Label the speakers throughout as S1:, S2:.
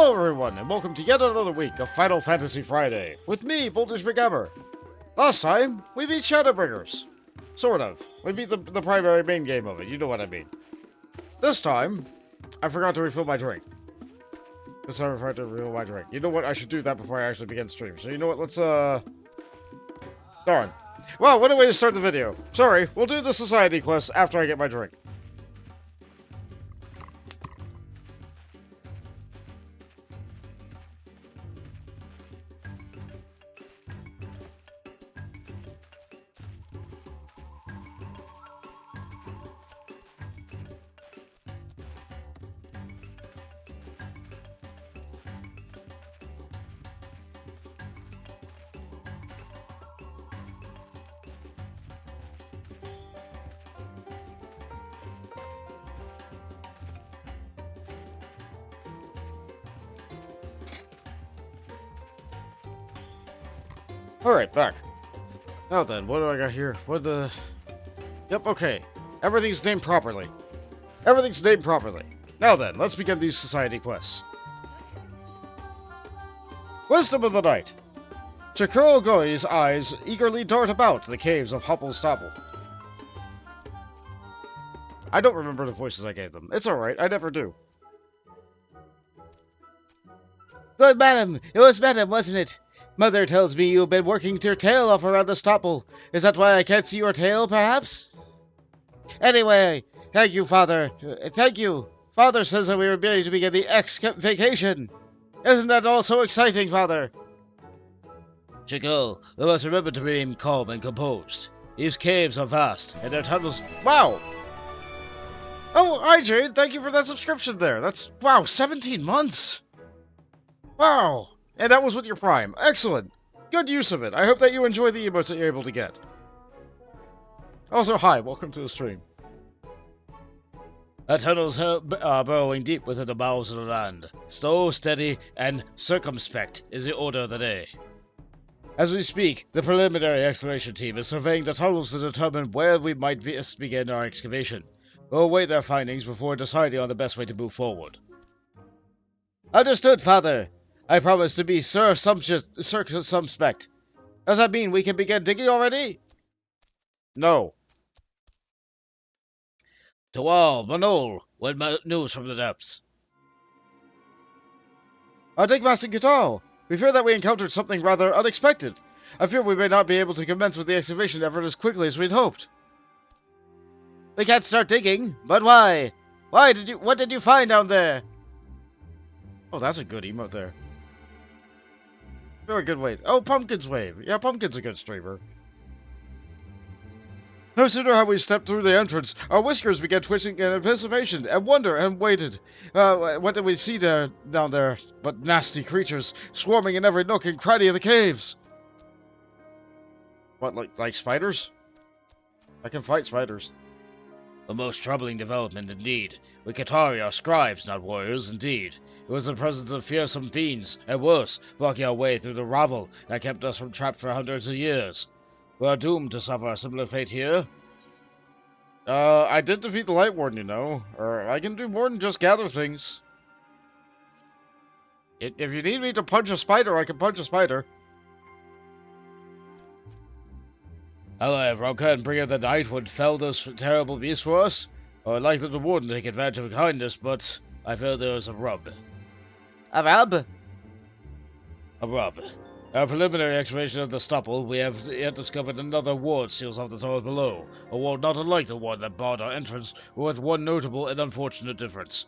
S1: Hello everyone, and welcome to yet another week of Final Fantasy Friday, with me, McGammar. Last time, we beat Shadowbringers. Sort of. We beat the primary main game of it, you know what I mean. This time, I forgot to refill my drink. You know what, I should do that before I actually begin stream. So you know what, let's, darn. Well, what a way to start the video. Sorry, we'll do the society quest after I get my drink. Alright, back. Now then, what do I got here? Yep, okay. Everything's named properly. Everything's named properly. Now then, let's begin these society quests. Wisdom of the Night. Chikuro Goi's eyes eagerly dart about the caves of Huppel's Stopple. I don't remember the voices I gave them. It's alright, I never do.
S2: Good madam, it was madam, wasn't it? Mother tells me you've been working your tail off around the stopple. Is that why I can't see your tail, perhaps? Anyway, thank you, Father. Thank you. Father says that we were ready to begin the XIV vacation. Isn't that all so exciting, Father? Chico, we must remember to remain calm and composed. These caves are vast, and their tunnels...
S1: Wow! Oh, hi, Jade. Thank you for that subscription there. That's, wow, 17 months. Wow. And that was with your Prime. Excellent. Good use of it. I hope that you enjoy the emotes that you're able to get. Also, hi. Welcome to the stream.
S2: The tunnels are burrowing deep within the bowels of the land. Slow, steady, and circumspect is the order of the day. As we speak, the preliminary exploration team is surveying the tunnels to determine where we might begin our excavation. We'll await their findings before deciding on the best way to move forward. Understood, Father. I promise to be circumspect. Does that mean we can begin digging already?
S1: No.
S2: To all, Manol, what news from the depths?
S1: Our Digmaster Qitari. We fear that we encountered something rather unexpected. I fear we may not be able to commence with the excavation effort as quickly as we'd hoped.
S2: We can't start digging, but why? What did you find down there?
S1: Oh, that's a good emote there. Very good wave. Oh, Pumpkin's wave. Yeah, Pumpkin's a good streamer. No sooner had we stepped through the entrance, our whiskers began twitching in anticipation and wonder and waited. What did we see down there but nasty creatures swarming in every nook and cranny of the caves? What, like spiders? I can fight spiders.
S2: A most troubling development indeed. We Qitari are scribes, not warriors, indeed. It was the presence of fearsome fiends, and worse, blocking our way through the rubble that kept us from trapped for hundreds of years. We are doomed to suffer a similar fate here.
S1: I did defeat the Light Warden, you know. Or I can do more than just gather things. If you need me to punch a spider, I can punch a spider.
S2: However, our current bringer the night would fell those terrible beasts for us. Or likely the warden to take advantage of kindness, but I feel there is a rub.
S1: A rub?
S2: A rub. Our preliminary exploration of the stopple, we have yet discovered another ward seals off the tunnels below. A ward not unlike the one that barred our entrance, but with one notable and unfortunate difference.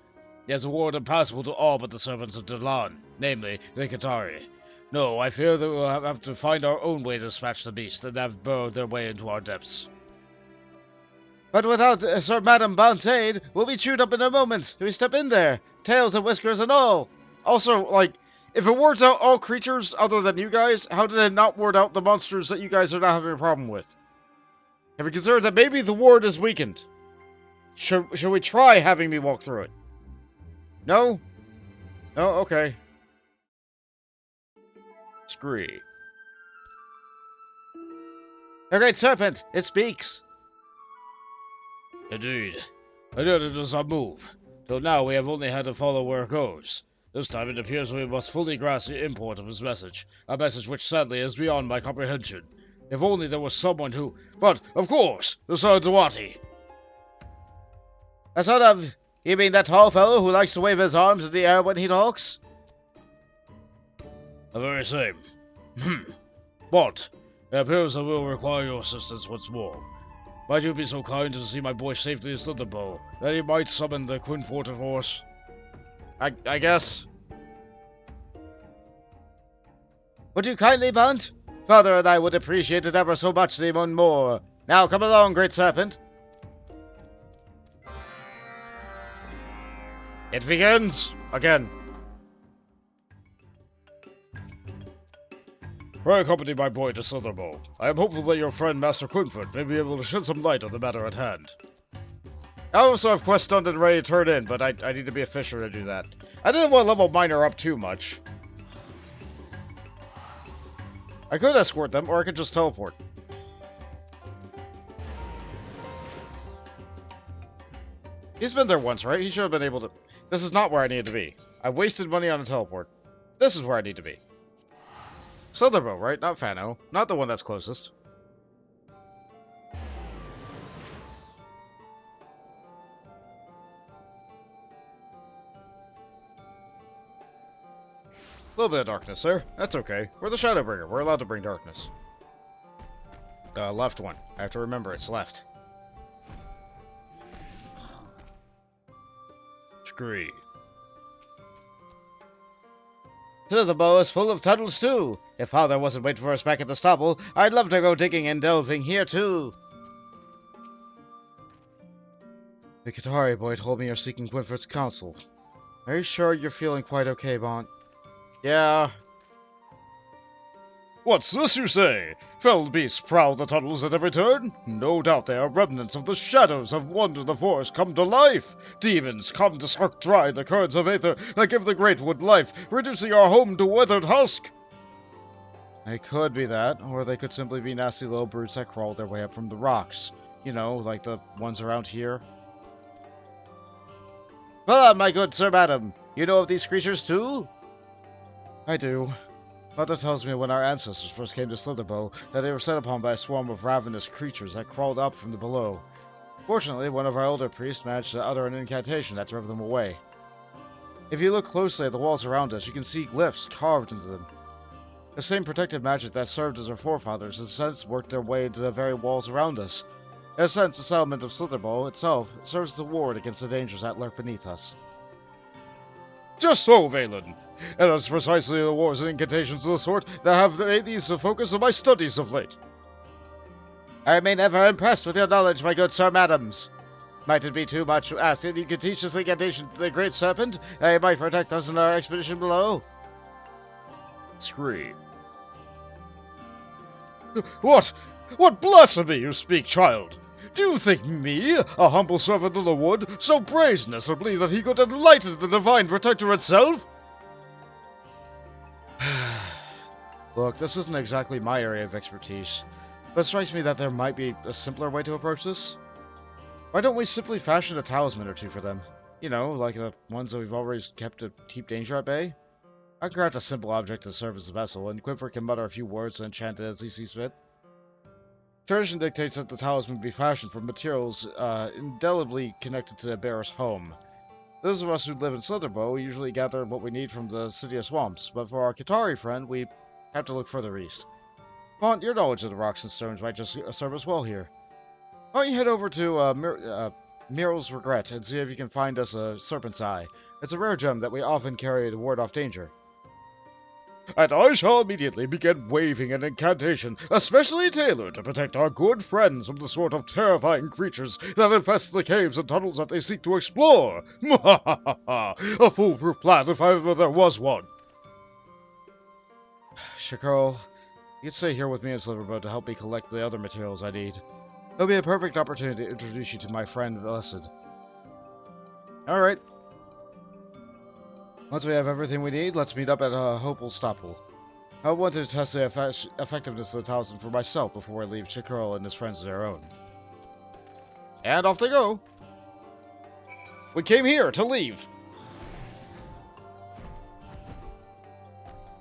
S2: It is a ward impassable to all but the servants of Delan, namely, the Qitari. No, I fear that we'll have to find our own way to dispatch the beasts that have burrowed their way into our depths.
S1: But without Sir Madam Bounce aid, we'll be chewed up in a moment. We step in there, tails and whiskers and all. Also, like, if it wards out all creatures other than you guys, how did it not ward out the monsters that you guys are not having a problem with? Have you considered that maybe the ward is weakened? Should we try having me walk through it? No? No? Okay. Scree.
S2: A great serpent! It speaks!
S3: Indeed. I did it as I move. Till now we have only had to follow where it goes.
S2: This time it appears we must fully grasp the import of his message, a message which sadly is beyond my comprehension. If only there was someone who... But, of course, the Sir Duwati.
S1: A sort of... You mean that tall fellow who likes to wave his arms in the air when he talks?
S2: The very same. But, it appears I will require your assistance once more. Might you be so kind as to see my boy safely in Slitherbow, that he might summon the Quinforta force?
S1: I guess. Would you kindly, Bunt? Father and I would appreciate it ever so much even more. Now come along, great serpent.
S2: It begins again. Pray accompany my boy to Slitherbow. I am hopeful that your friend Master Quinfoot may be able to shed some light on the matter at hand.
S1: I also have quests done and ready to turn in, but I need to be a fisher to do that. I didn't want to level Miner up too much. I could escort them, or I could just teleport. He's been there once, right? He should have been able to... This is not where I need to be. I wasted money on a teleport. This is where I need to be. Slitherbow, right? Not Fano. Not the one that's closest. A little bit of darkness, sir. That's okay. We're the Shadowbringer. We're allowed to bring darkness. Left one. I have to remember it's left.
S2: Scree.
S1: Slitherbow is full of tunnels, too. If Father wasn't waiting for us back at the stubble, I'd love to go digging and delving here, too. The Qitari boy told me you're seeking Quinford's counsel. Are you sure you're feeling quite okay, Bont? Yeah.
S2: What's this you say? Fell beasts prowl the tunnels at every turn. No doubt they are remnants of the shadows have wandered the forest come to life. Demons come to suck dry the currents of aether that give the great wood life, reducing our home to withered husk.
S1: They could be that, or they could simply be nasty little brutes that crawl their way up from the rocks. You know, like the ones around here. Well, my good Sir Madam, you know of these creatures too? I do. Mother tells me when our ancestors first came to Slitherbow that they were set upon by a swarm of ravenous creatures that crawled up from the below. Fortunately, one of our elder priests managed to utter an incantation that drove them away. If you look closely at the walls around us, you can see glyphs carved into them. The same protective magic that served as our forefathers has since worked their way into the very walls around us. In a sense, the settlement of Slitherbow itself serves as a ward against the dangers that lurk beneath us.
S2: Just so, Valen. And it's precisely the wars and incantations of the sort that have made these the focus of my studies of late.
S1: I remain ever impressed with your knowledge, my good Sir Madams. Might it be too much to ask that you could teach this incantation to the Great Serpent, that he might protect us in our expedition below?
S2: Scream. What? What blasphemy you speak, child! Do you think me, a humble servant of the wood, so brazen as to believe that he could enlighten the divine protector itself?
S1: Look, this isn't exactly my area of expertise, but it strikes me that there might be a simpler way to approach this. Why don't we simply fashion a talisman or two for them? You know, like the ones that we've always kept to keep danger at bay? I can craft a simple object to serve as a vessel, and Quinford can mutter a few words and enchant it as he sees fit. Tradition dictates that the talisman be fashioned from materials indelibly connected to the bearer's home. Those of us who live in Slitherbow usually gather what we need from the City of Swamps, but for our Qitari friend, we have to look further east. Bont, your knowledge of the rocks and stones might just serve us well here. Why don't you head over to Miral's Regret and see if you can find us a Serpent's Eye. It's a rare gem that we often carry to ward off danger.
S2: And I shall immediately begin waving an incantation, especially tailored to protect our good friends from the sort of terrifying creatures that infest the caves and tunnels that they seek to explore. A foolproof plan if ever there was one.
S1: Shakurl, you can stay here with me in Silverboat to help me collect the other materials I need. It'll be a perfect opportunity to introduce you to my friend Blessed. Alright. Once we have everything we need, let's meet up at Hopel Stopple. I wanted to test the effectiveness of the talisman for myself before I leave Shakurl and his friends to their own. And off they go! We came here to leave!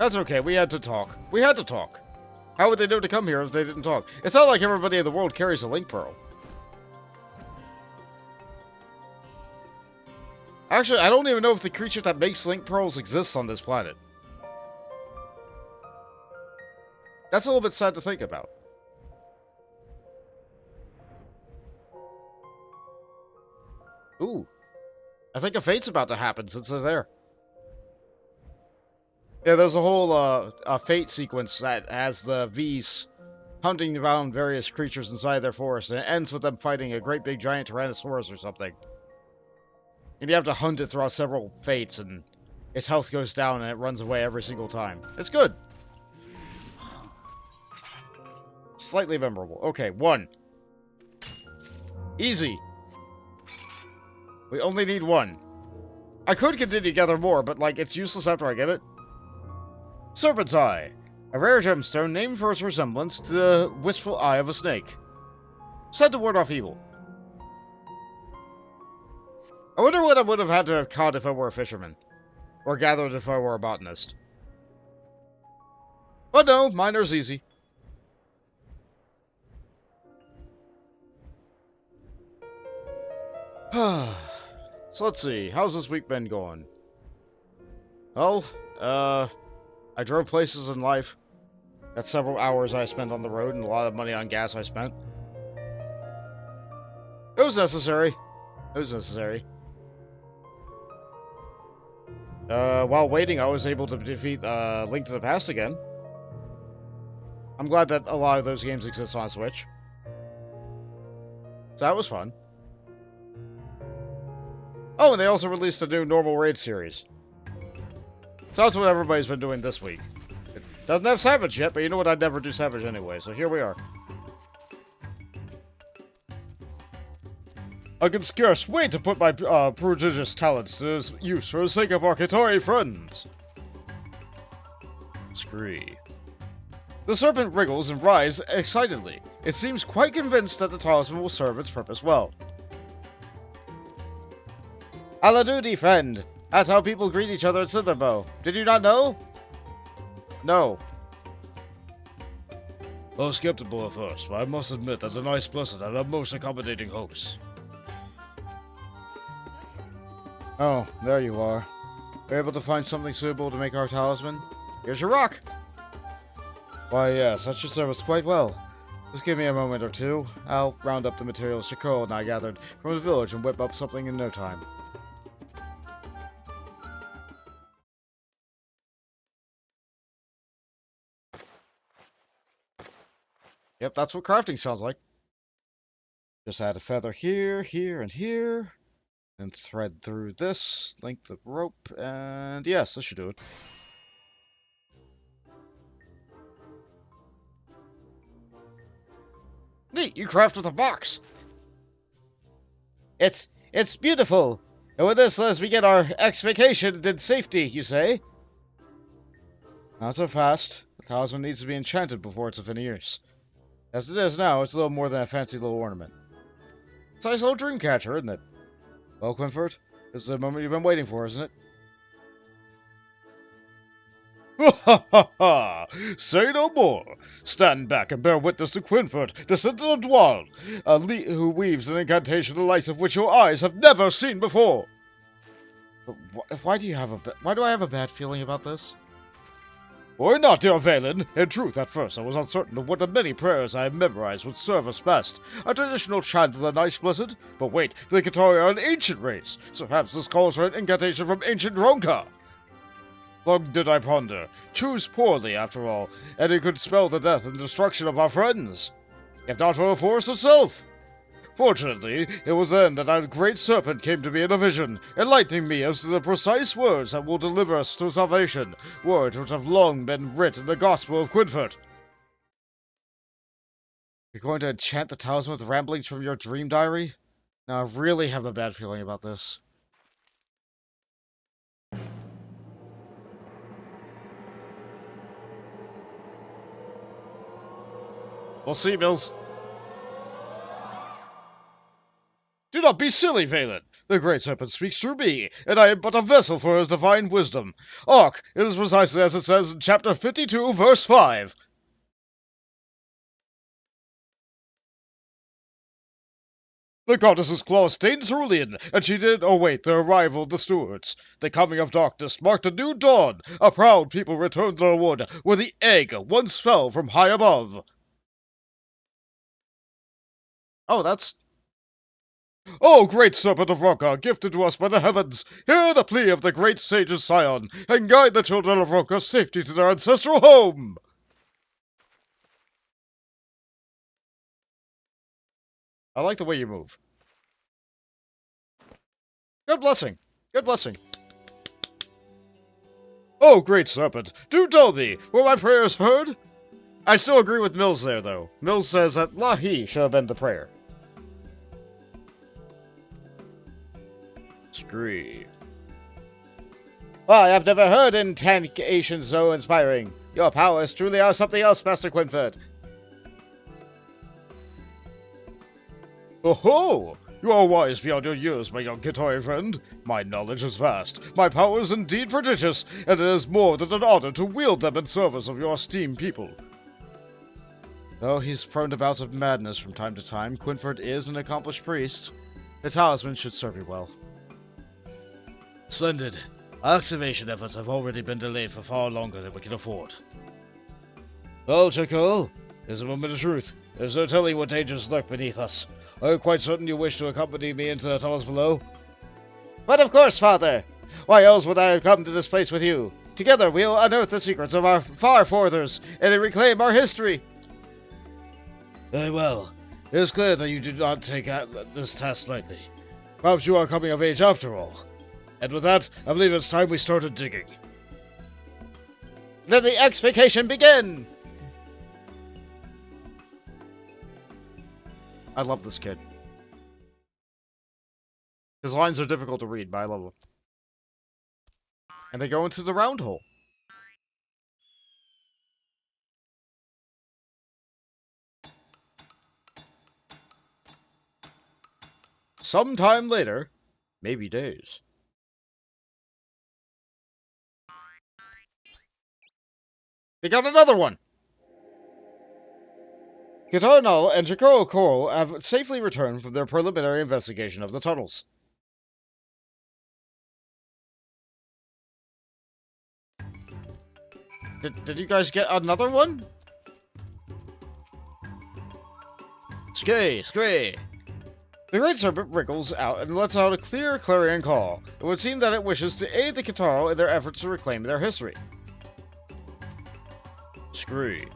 S1: That's okay, we had to talk. We had to talk. How would they know to come here if they didn't talk? It's not like everybody in the world carries a link pearl. Actually, I don't even know if the creature that makes link pearls exists on this planet. That's a little bit sad to think about. Ooh. I think a fate's about to happen since they're there. Yeah, there's a whole fate sequence that has the V's hunting around various creatures inside their forest, and it ends with them fighting a great big giant Tyrannosaurus or something. And you have to hunt it throughout several fates, and its health goes down and it runs away every single time. It's good. Slightly memorable. Okay, 1. Easy. We only need 1. I could continue to gather more, but, like, it's useless after I get it. Serpent's Eye. A rare gemstone named for its resemblance to the wistful eye of a snake. Said to ward off evil. I wonder what I would have had to have caught if I were a fisherman. Or gathered if I were a botanist. But no, miner's easy. So let's see, how's this week been going? Well, I drove places in life. That's several hours I spent on the road and a lot of money on gas I spent. It was necessary. It was necessary. While waiting, I was able to defeat Link to the Past again. I'm glad that a lot of those games exist on Switch. So that was fun. Oh, and they also released a new normal raid series. So that's what everybody's been doing this week. It doesn't have Savage yet, but you know what? I'd never do Savage anyway, so here we are. I can scarce wait to put my prodigious talents to use for the sake of our Qitari friends. Scree. The serpent wriggles and writhes excitedly. It seems quite convinced that the talisman will serve its purpose well. Aladoody, friend. That's how people greet each other at Sitherbow. Did you not know? No.
S2: I was skeptical at first, but I must admit that the nice blessed are a most accommodating hosts.
S1: Oh, there you are. We're able to find something suitable to make our talisman? Here's your rock! Why, yes, that should serve us quite well. Just give me a moment or two. I'll round up the materials Shakol and I gathered from the village and whip up something in no time. Yep, that's what crafting sounds like. Just add a feather here, here, and here. Then thread through this, length of rope, and yes, this should do it. Neat, you craft with a box! It's beautiful! And with this, let us begin our vacation in safety, you say? Not so fast. The talisman needs to be enchanted before it's of any use. As it is now, it's a little more than a fancy little ornament. It's a nice little dream catcher, isn't it? Well, Quinford, this is the moment you've been waiting for, isn't it?
S2: Ha ha ha! Say no more! Stand back and bear witness to Quinford, descendant of Dwal, who weaves an incantation the like of which your eyes have never seen before!
S1: But why do I have a bad feeling about this?
S2: Why not, dear Valen? In truth, at first I was uncertain of what the many prayers I have memorized would serve us best. A traditional chant of the Nice Blessed? But wait, the Qitari are an ancient race, so perhaps this calls for an incantation from ancient Ronka. Long did I ponder. Choose poorly, after all, and it could spell the death and destruction of our friends, if not for the forest itself. Fortunately, it was then that a great serpent came to me in a vision, enlightening me as to the precise words that will deliver us to salvation, words which have long been writ in the Gospel of Quinford. You're going to enchant the talisman with ramblings from your dream diary? Now, I really have a bad feeling about this. We'll see, Mills. Do not be silly, Valen. The Great Serpent speaks through me, and I am but a vessel for his divine wisdom. Ark, it is precisely as it says in chapter 52, verse 5. The goddess's claw stained cerulean, and she did await the arrival of the stewards. The coming of darkness marked a new dawn. A proud people returned to the wood, where the egg once fell from high above.
S1: Oh, that's...
S2: O great serpent of YoRHa, gifted to us by the heavens, hear the plea of the great sages Scion, and guide the children of YoRHa safely to their ancestral home!
S1: I like the way you move. Good blessing. Good blessing.
S2: O great serpent, do tell me, were my prayers heard?
S1: I still agree with Mills there, though. Mills says that Lahi should have been the prayer.
S2: Scree.
S1: Well, I've never heard incantation so inspiring. Your powers truly are something else, Master Quinford.
S2: Oh-ho! You are wise beyond your years, my young Qitari friend. My knowledge is vast, my powers indeed prodigious, and it is more than an honor to wield them in service of your esteemed people.
S1: Though he's prone to bouts of madness from time to time, Quinford is an accomplished priest. The talisman should serve you well.
S2: Splendid. Our activation efforts have already been delayed for far longer than we can afford. Well, Chakol, here's a moment of truth. There's no telling what dangers lurk beneath us. Are you quite certain you wish to accompany me into the tunnels below?
S1: But of course, Father! Why else would I have come to this place with you? Together we'll unearth the secrets of our far forthers, and reclaim our history!
S2: Very well. It is clear that you do not take this task lightly. Perhaps you are coming of age after all. And with that, I believe it's time we started digging.
S1: Let the excavation begin! I love this kid. His lines are difficult to read, but I love them. And they go into the round hole. Sometime later, maybe days. They got another one! Qitari and Jakoro Coral have safely returned from their preliminary investigation of the tunnels. Did you guys get another one?
S2: Scray!
S1: The Great Serpent wriggles out and lets out a clear clarion call. It would seem that it wishes to aid the Qitari in their efforts to reclaim their history.
S2: Scree.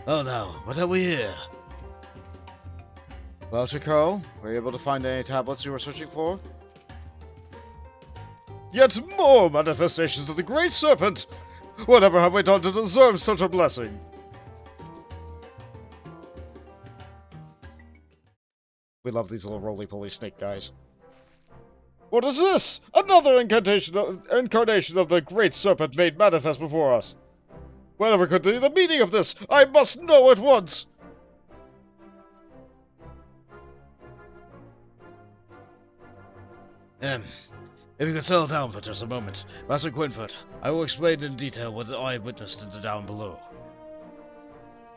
S2: Oh no, what have we here?
S1: Well, Chico, were you able to find any tablets you were searching for?
S2: Yet more manifestations of the Great Serpent! Whatever have we done to deserve such a blessing?
S1: We love these little roly-poly snake guys.
S2: What is this? Another incarnation of the Great Serpent made manifest before us. Whatever could be the meaning of this? I must know at once! If you could settle down for just a moment, Master Quinford, I will explain in detail what I witnessed in the down below.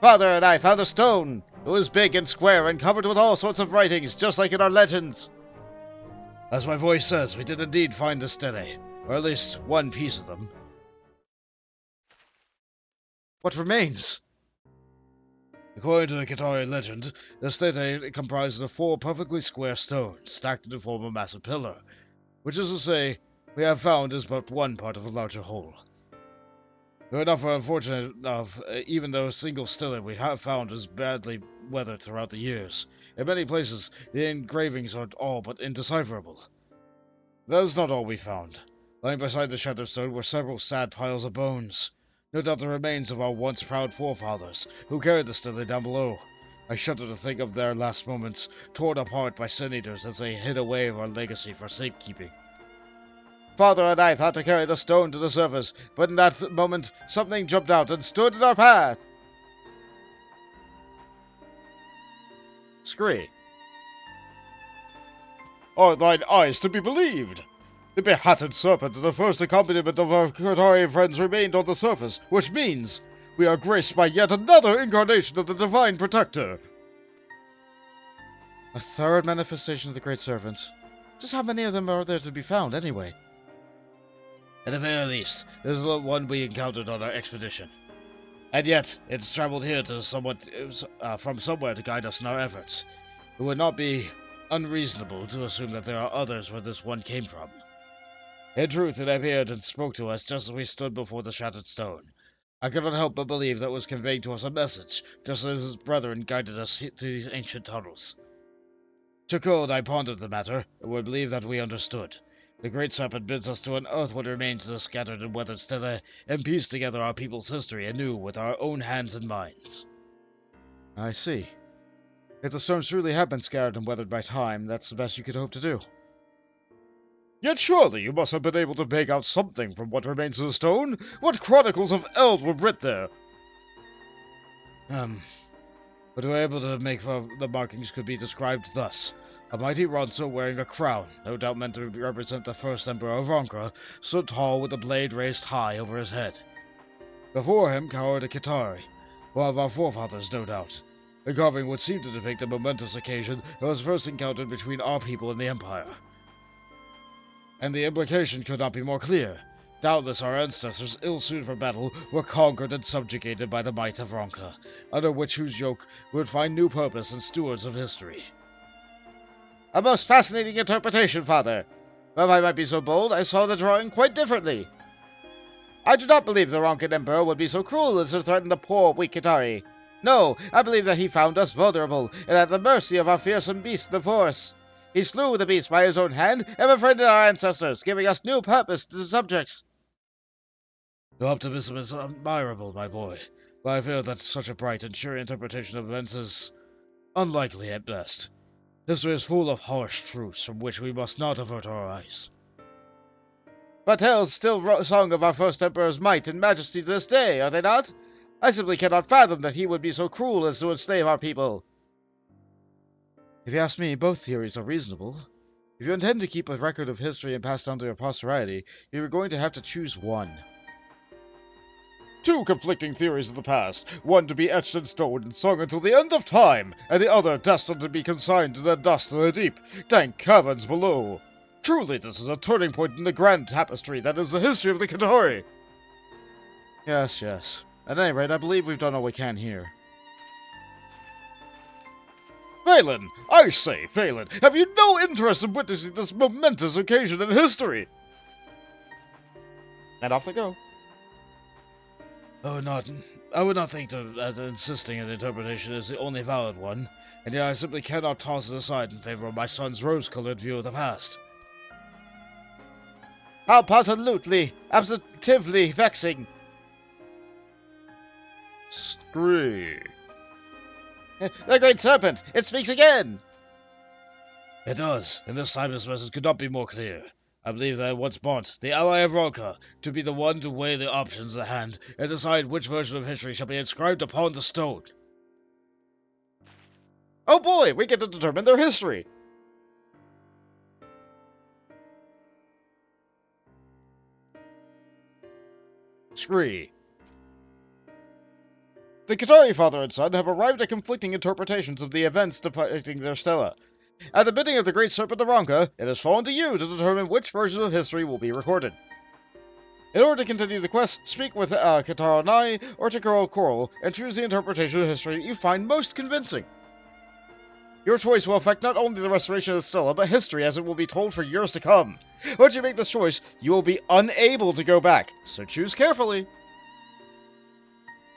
S1: Father and I found a stone. It was big and square and covered with all sorts of writings, just like in our legends.
S2: As my voice says, we did indeed find the stele, or at least one piece of them.
S1: What remains?
S2: According to the Qitari legend, the stele comprises of 4 perfectly square stones stacked to form a massive pillar, which is to say, we have found is but one part of a larger whole. Though enough are unfortunate enough, even though a single stele we have found is badly weathered throughout the years. In many places, the engravings are all but indecipherable. That is not all we found. Lying beside the shattered stone were several sad piles of bones. No doubt the remains of our once proud forefathers, who carried the stele down below. I shudder to think of their last moments, torn apart by sin-eaters as they hid away our legacy for safekeeping.
S1: Father and I thought to carry the stone to the surface, but in that moment, something jumped out and stood in our path. Scree.
S2: Are thine eyes to be believed? The behatted serpent and the first accompaniment of our Qitari friends remained on the surface, which means we are graced by yet another incarnation of the Divine Protector.
S1: A third manifestation of the Great Serpent. Just how many of them are there to be found, anyway?
S2: At the very least, this is the one we encountered on our expedition. And yet, it's traveled here to from somewhere to guide us in our efforts. It would not be unreasonable to assume that there are others where this one came from. In truth, it appeared and spoke to us just as we stood before the shattered stone. I cannot help but believe that it was conveying to us a message, just as his brethren guided us through these ancient tunnels. Tukul and I pondered the matter, and we believe that we understood. The Great Serpent bids us to unearth what remains of the scattered and weathered stelae, and piece together our people's history anew with our own hands and minds.
S1: I see. If the stones truly have been scattered and weathered by time, that's the best you could hope to do.
S2: Yet surely you must have been able to make out something from what remains of the stone? What chronicles of Eld were writ there? But we were able to make the markings could be described thus. A mighty Ronso wearing a crown, no doubt meant to represent the first Emperor of YoRHa, stood tall with the blade raised high over his head. Before him cowered a Qitari, one of our forefathers, no doubt. The carving would seem to depict the momentous occasion that was first encountered between our people and the Empire. And the implication could not be more clear. Doubtless our ancestors, ill-suited for battle, were conquered and subjugated by the might of YoRHa, under whose yoke would find new purpose and stewards of history.
S1: A most fascinating interpretation, Father. If I might be so bold, I saw the drawing quite differently. I do not believe the Ronkan Emperor would be so cruel as to threaten the poor, weak Qitari. No, I believe that he found us vulnerable and at the mercy of our fearsome beast, the force. He slew the beast by his own hand and befriended our ancestors, giving us new purpose to subjects.
S2: Your optimism is admirable, my boy, but I fear that such a bright and sure interpretation of events is unlikely at best. History is full of harsh truths from which we must not avert our eyes.
S1: But tales still sung of our first Emperor's might and majesty to this day, are they not? I simply cannot fathom that he would be so cruel as to enslave our people. If you ask me, both theories are reasonable. If you intend to keep a record of history and pass down to your posterity, you're going to have to choose one.
S2: Two conflicting theories of the past, one to be etched in stone and sung until the end of time, and the other destined to be consigned to the dust of the deep, dank caverns below. Truly, this is a turning point in the grand tapestry that is the history of the Qitari.
S1: Yes. At any rate, I believe we've done all we can here.
S2: Phelan! I say, Phelan, have you no interest in witnessing this momentous occasion in history?
S1: And off they go.
S2: Oh, I would not think that insisting an interpretation is the only valid one, and yet I simply cannot toss it aside in favor of my son's rose-colored view of the past.
S1: How positively vexing.
S2: Scree.
S1: The Great Serpent! It speaks again!
S2: It does, and this time this message could not be more clear. I believe that I once bought the ally of YoRHa to be the one to weigh the options at hand and decide which version of history shall be inscribed upon the stone.
S1: Oh boy, we get to determine their history!
S2: Scree.
S1: The Qitari father and son have arrived at conflicting interpretations of the events depicting their stela. At the bidding of the Great Serpent of YoRHa, it has fallen to you to determine which version of history will be recorded. In order to continue the quest, speak with Qitari or Tukul Coral and choose the interpretation of history you find most convincing. Your choice will affect not only the restoration of the stela, but history as it will be told for years to come. Once you make this choice, you will be unable to go back, so choose carefully.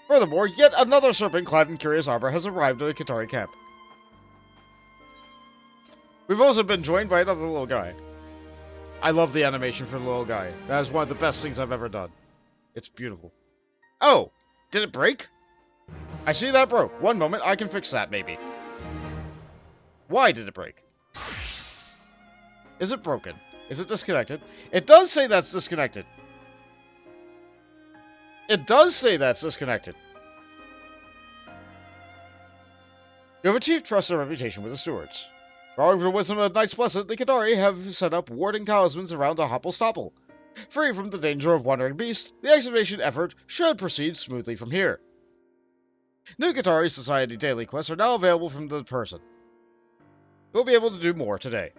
S1: Furthermore, yet another serpent clad in curious armor has arrived at a Qitari camp. We've also been joined by another little guy. I love the animation for the little guy. That is one of the best things I've ever done. It's beautiful. Oh! Did it break? I see that broke. One moment, I can fix that, maybe. Why did it break? Is it broken? Is it disconnected? It does say that's disconnected. It does say that's disconnected. You have achieved trust and reputation with the stewards. Drawing from wisdom of Knights Blessed, the Qitari have set up warding talismans around a hopple-stopple. Free from the danger of wandering beasts, the excavation effort should proceed smoothly from here. New Qitari Society daily quests are now available from the person. We'll be able to do more today.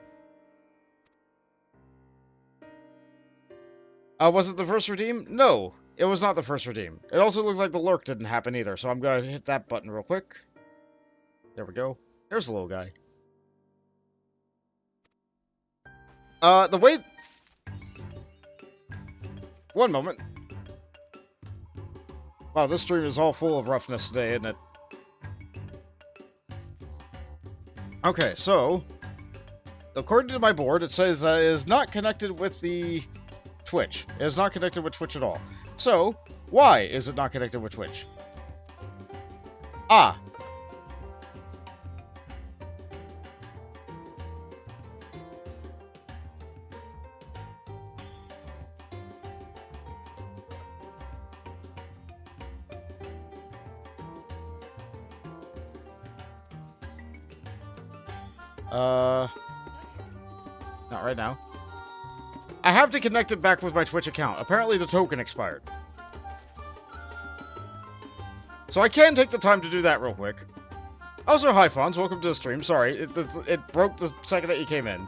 S1: Was it the first redeem? No, it was not the first redeem. It also looked like the lurk didn't happen either, so I'm going to hit that button real quick. There we go. There's the little guy. The way... One moment. Wow, this stream is all full of roughness today, isn't it? Okay, so... According to my board, it says that it is not connected with the Twitch. It is not connected with Twitch at all. So, why is it not connected with Twitch? Ah. Not right now. I have to connect it back with my Twitch account. Apparently the token expired. So I can take the time to do that real quick. Also, hi Fonz, welcome to the stream. Sorry, it broke the second that you came in.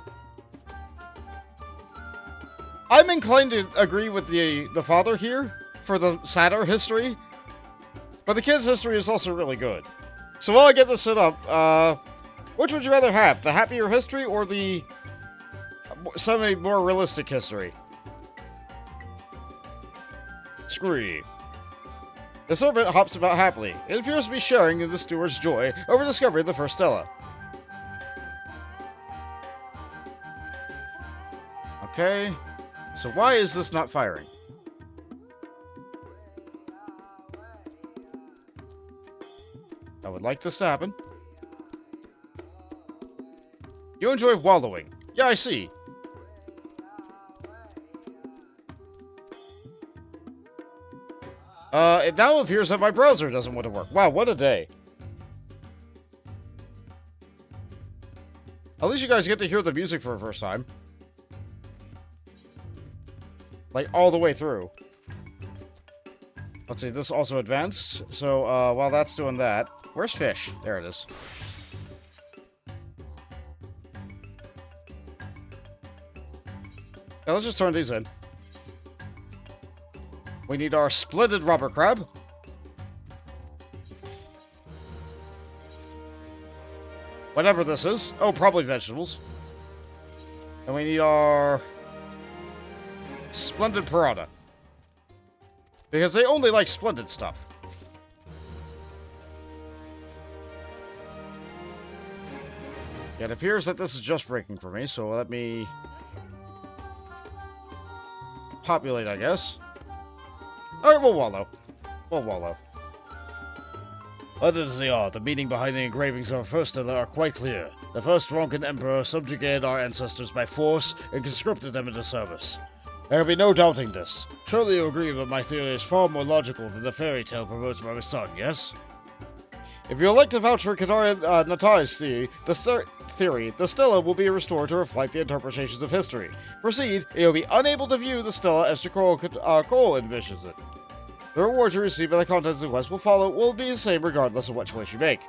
S1: I'm inclined to agree with the father here for the sadder history, but the kid's history is also really good. So while I get this set up, which would you rather have? The happier history or the more realistic history? Scree. The serpent hops about happily. It appears to be sharing in the steward's joy over discovering the first Stella. Okay, so why is this not firing? I would like this to happen. You enjoy wallowing. Yeah, I see. It now appears that my browser doesn't want to work. Wow, what a day. At least you guys get to hear the music for the first time. Like, all the way through. Let's see, this also advanced. So, while that's doing that... Where's Fish? There it is. Yeah, let's just turn these in. We need our splendid rubber crab. Whatever this is. Oh, probably vegetables. And we need our splendid piranha. Because they only like splendid stuff. It appears that this is just breaking for me, so let me populate, I guess. Alright, we'll wallow. We'll wallow. Others they are, the meaning behind the engravings of our first Stella are quite clear. The first drunken emperor subjugated our ancestors by force and conscripted them into service. There can be no doubting this. Surely you agree that my theory is far more logical than the fairy tale proposed by my son, yes? If you elect to vouch for Qitari Natai's theory, the Stella will be restored to reflect the interpretations of history. Proceed, and you'll be unable to view the Stella as Cole envisions it. The rewards you receive and the contents of the quest will be the same regardless of what choice you make.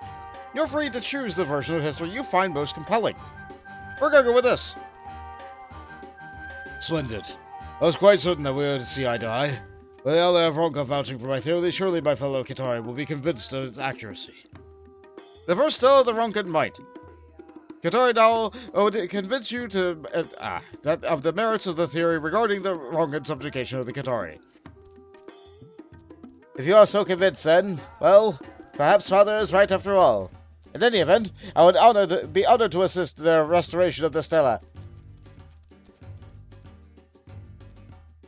S1: You're free to choose the version of history you find most compelling. We're gonna go with this. Splendid. I was quite certain that we were to see eye to eye. With the other Avronka vouching for my theory, surely my fellow Qitari will be convinced of its accuracy. The first Stella of the Ronkan might. Qitari now would convince you of the merits of the theory regarding the Ronkan subjugation of the Qitari. If you are so convinced, then, well, perhaps Father is right after all. In any event, I would be honored to assist in the restoration of the Stella.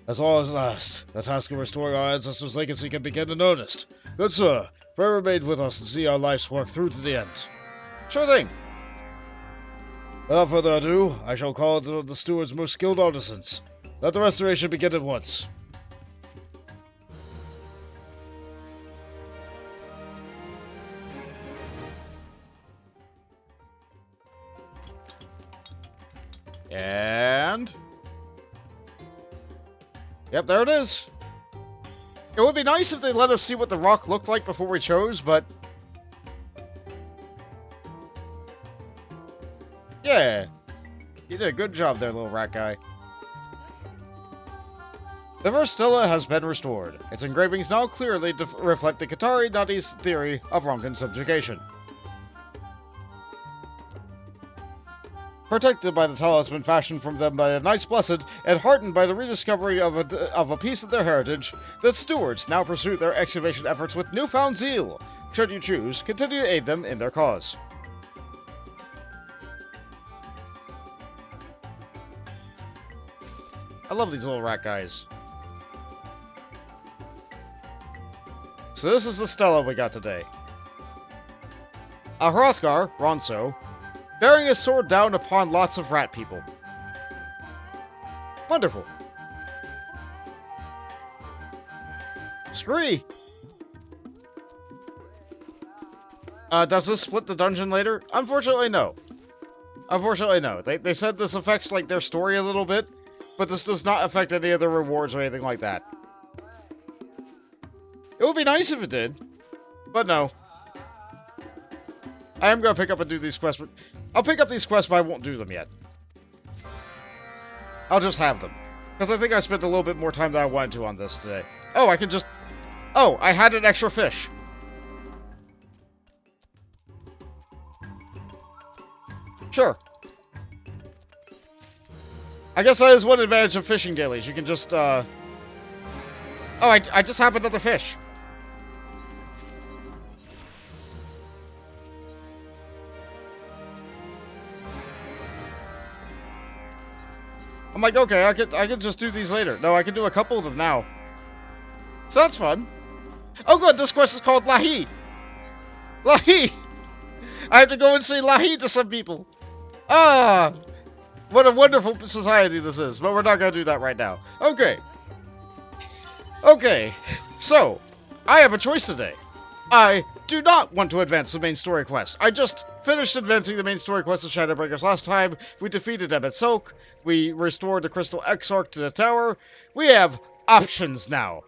S1: As long as last, the task of restoring our ancestors' legacy can begin in earnest. Good sir, pray remain with us and see our life's work through to the end. Sure thing. Without further ado, I shall call the steward's most skilled artisans. Let the restoration begin at once. land. Yep, there it is. It would be nice if they let us see what the rock looked like before we chose, but... yeah. You did a good job there, little rat guy. The first stela has been restored. Its engravings now clearly reflect the Qitari Nadi's theory of Ronkan subjugation. Protected by the talisman fashioned from them by the Knights Blessed, and heartened by the rediscovery of a piece of their heritage, the stewards now pursue their excavation efforts with newfound zeal. Should you choose, continue to aid them in their cause. I love these little rat guys. So this is the stela we got today. A Hrothgar, Ronso, bearing his sword down upon lots of rat people. Wonderful. Scree! Does this split the dungeon later? Unfortunately, no. Unfortunately, no. They said this affects, like, their story a little bit, but this does not affect any of the rewards or anything like that. It would be nice if it did, but no. I am going to pick up and do these quests, but I'll pick up these quests, but I won't do them yet. I'll just have them. Because I think I spent a little bit more time than I wanted to on this today. Oh, I can just... oh, I had an extra fish. Sure. I guess that is one advantage of fishing dailies. You can just, oh, I just have another fish. I'm like, okay, I could just do these later. No, I can do a couple of them now. So that's fun. Oh good, this quest is called Lahi. Lahi! I have to go and say Lahi to some people. Ah! What a wonderful society this is, but we're not going to do that right now. Okay. Okay, so, I have a choice today. I do not want to advance the main story quest. I just finished advancing the main story quest of Shadowbringers last time. We defeated Emmett Silk. We restored the Crystal Exarch to the tower. We have options now.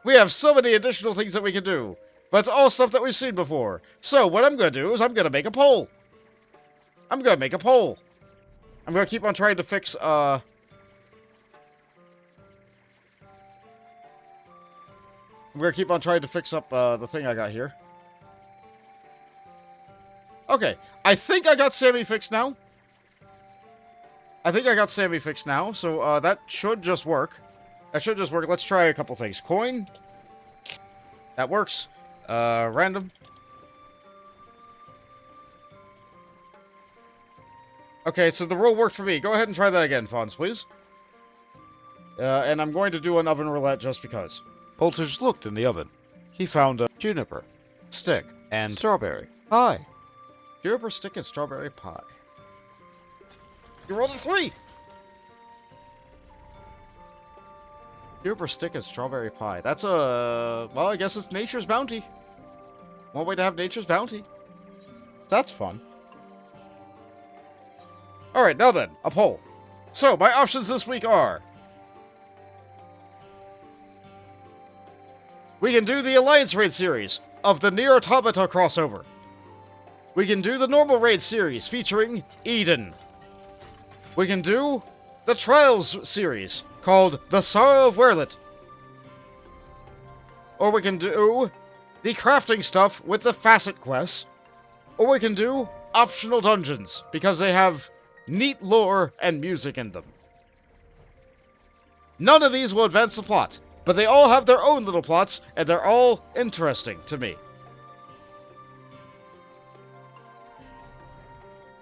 S1: We have so many additional things that we can do. But it's all stuff that we've seen before. So, what I'm going to do is I'm going to make a poll. I'm going to make a poll. I'm going to keep on trying to fix, I'm going to keep on trying to fix up, the thing I got here. Okay, I think I got Sammy fixed now. So, that should just work. Let's try a couple things. Coin. That works. Random. Okay, so the rule worked for me. Go ahead and try that again, Fonz, please. And I'm going to do an oven roulette just because. Boltage looked in the oven. He found a juniper, stick, and strawberry pie. Juniper, stick, and strawberry pie. You rolled a 3! Juniper, stick, and strawberry pie. That's a... well, I guess it's nature's bounty. One way to have nature's bounty. That's fun. Alright, now then, a poll. So, my options this week are... we can do the Alliance Raid series of the NieR Automata crossover. We can do the normal raid series featuring Eden. We can do the Trials series called The Sorrow of Werlet. Or we can do the crafting stuff with the Facet quests. Or we can do optional dungeons because they have neat lore and music in them. None of these will advance the plot, but they all have their own little plots, and they're all interesting to me.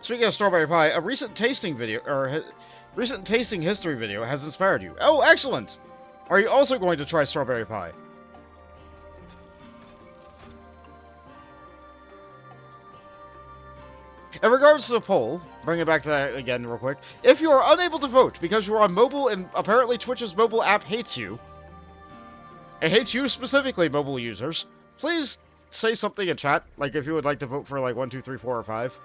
S1: Speaking of strawberry pie, a recent tasting history video has inspired you. Oh, excellent! Are you also going to try strawberry pie? In regards to the poll, bring it back to that again real quick. If you are unable to vote because you are on mobile and apparently Twitch's mobile app hates you, it hates you specifically, mobile users, please say something in chat, like if you would like to vote for like 1, 2, 3, 4, or 5,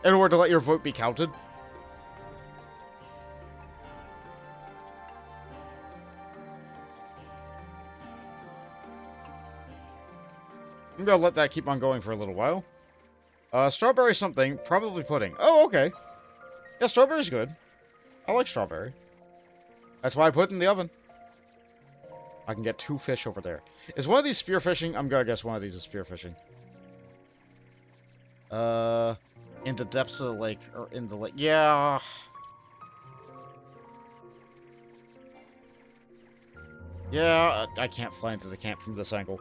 S1: in order to let your vote be counted. I'm gonna let that keep on going for a little while. Strawberry something, probably pudding. Oh, okay. Yeah, strawberry's good. I like strawberry. That's why I put it in the oven. I can get 2 fish over there. Is one of these spearfishing? I'm gonna guess one of these is spearfishing. In the depths of the lake, or in the lake. Yeah. Yeah, I can't fly into the camp from this angle.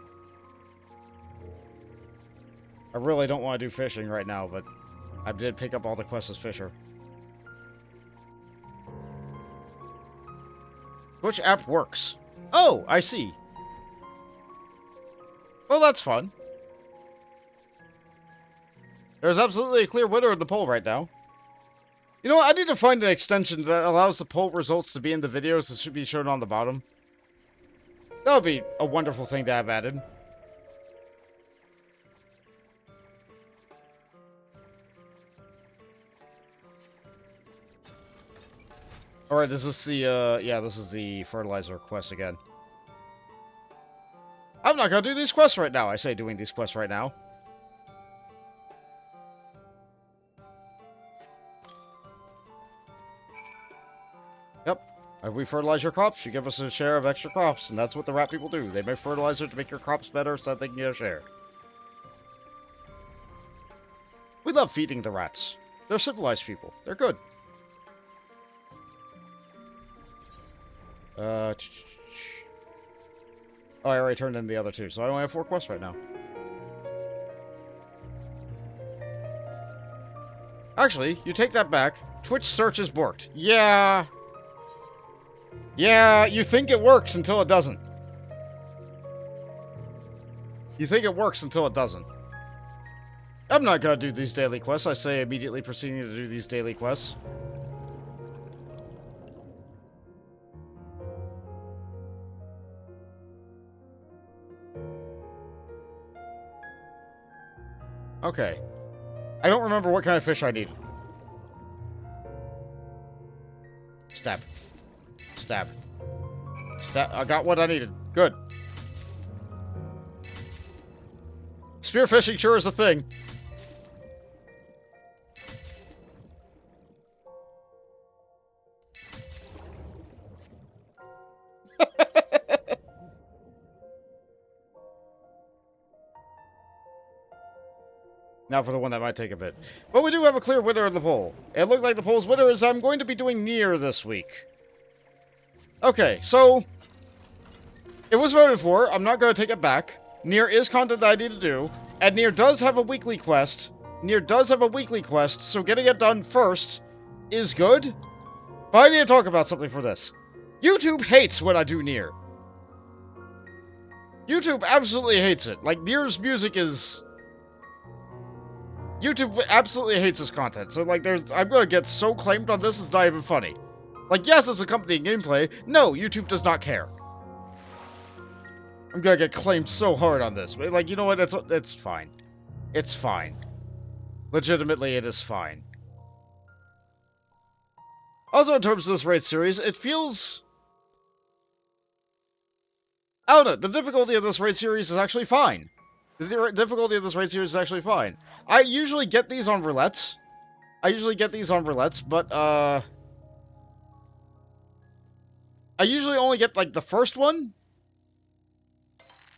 S1: I really don't want to do fishing right now, but I did pick up all the quests as fisher. Which app works? Oh, I see. Well, that's fun. There's absolutely a clear winner in the poll right now. You know what? I need to find an extension that allows the poll results to be in the videos that should be shown on the bottom. That would be a wonderful thing to have added. Alright, this is the, yeah, this is the fertilizer quest again. I'm not gonna do these quests right now. I say doing these quests right now. Yep. If we fertilize your crops, you give us a share of extra crops, and that's what the rat people do. They make fertilizer to make your crops better so that they can get a share. We love feeding the rats. They're civilized people. They're good. Oh, I already turned in the other 2, so I only have 4 quests right now. Actually, you take that back. Twitch search is borked. Yeah. Yeah, you think it works until it doesn't. You think it works until it doesn't. I'm not gonna do these daily quests. I say immediately proceeding to do these daily quests. Okay. I don't remember what kind of fish I needed. Stab. Stab. Stab. I got what I needed. Good. Spearfishing sure is a thing. Now for the one that might take a bit. But we do have a clear winner in the poll. It looked like the poll's winner is I'm going to be doing NieR this week. Okay, so it was voted for. I'm not going to take it back. NieR is content that I need to do. And NieR does have a weekly quest. NieR does have a weekly quest, so getting it done first is good. But I need to talk about something for this. YouTube hates when I do NieR. YouTube absolutely hates it. Like, NieR's music is... YouTube absolutely hates this content, so like I'm gonna get so claimed on this, it's not even funny. Like, yes, it's accompanying gameplay. No, YouTube does not care. I'm gonna get claimed so hard on this. But, like, you know what? It's fine. It's fine. Legitimately, it is fine. Also, in terms of this raid series, it feels... I don't know, the difficulty of this raid series is actually fine. The difficulty of this raid series is actually fine. I usually get these on roulettes. But, I usually only get, like, the first one.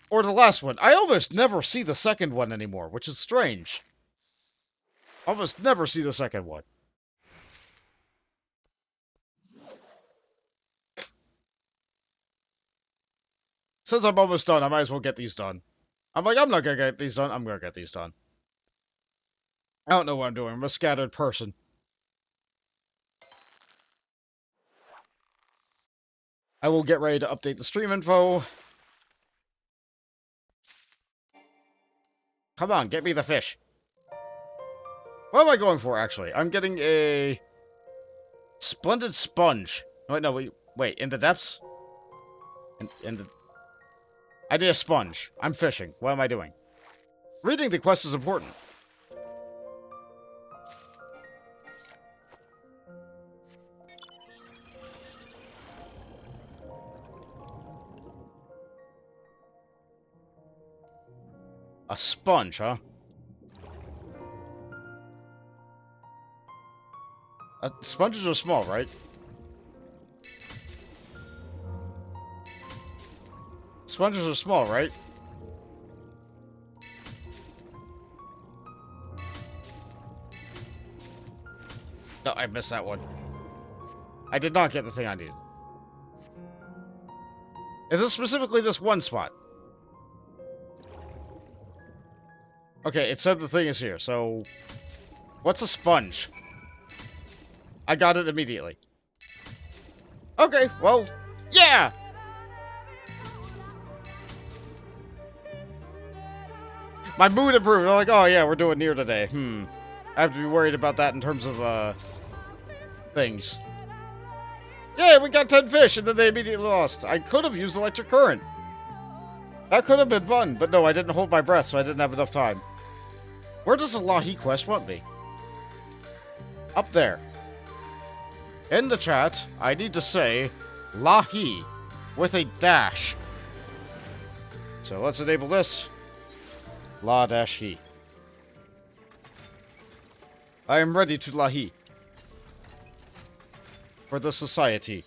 S1: Or the last one. I almost never see the second one anymore, which is strange. Almost never see the second one. Since I'm almost done, I might as well get these done. I'm like, I'm not gonna get these done. I'm gonna get these done. I don't know what I'm doing. I'm a scattered person. I will get ready to update the stream info. Come on, get me the fish. What am I going for, actually? I'm getting a... Splendid sponge. Wait, no, wait, in the depths? In the... I need a sponge. I'm fishing. What am I doing? Reading the quest is important. A sponge, huh? Sponges are small, right? Sponges are small, right? No, I missed that one. I did not get the thing I needed. Is it specifically this one spot? Okay, it said the thing is here, so... What's a sponge? I got it immediately. Okay, well, yeah! My mood improved. I'm like, oh yeah, we're doing NieR today. I have to be worried about that in terms of, things. Yeah, we got 10 fish, and then they immediately lost. I could have used electric current. That could have been fun, but no, I didn't hold my breath, so I didn't have enough time. Where does the YoRHa quest want me? Up there. In the chat, I need to say YoRHa with a dash. So let's enable this. La-he. I am ready to YoRHa. For the society.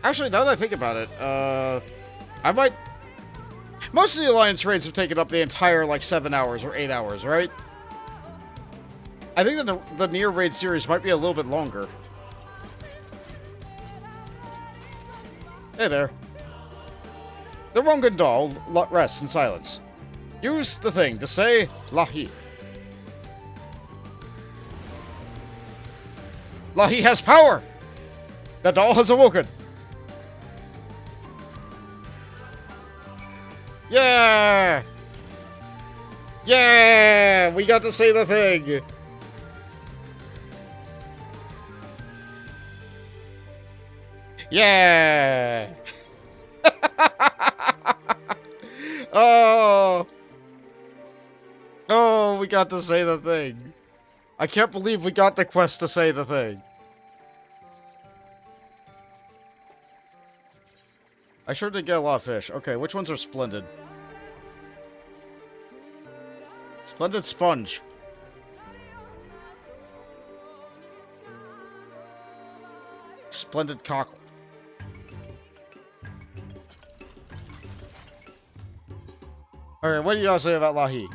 S1: Actually, now that I think about it, I might... Most of the Alliance raids have taken up the entire, like, 7 hours or 8 hours, right? I think that the NieR raid series might be a little bit longer. Hey there. The Rongan doll rests in silence. Use the thing to say YoRHa. YoRHa has power! The doll has awoken! Yeah! Yeah! We got to say the thing! Yeah! Oh! Oh, we got to say the thing. I can't believe we got the quest to say the thing. I sure did get a lot of fish. Okay, which ones are splendid? Splendid sponge. Splendid cockle. Alright, what do y'all say about YoRHa?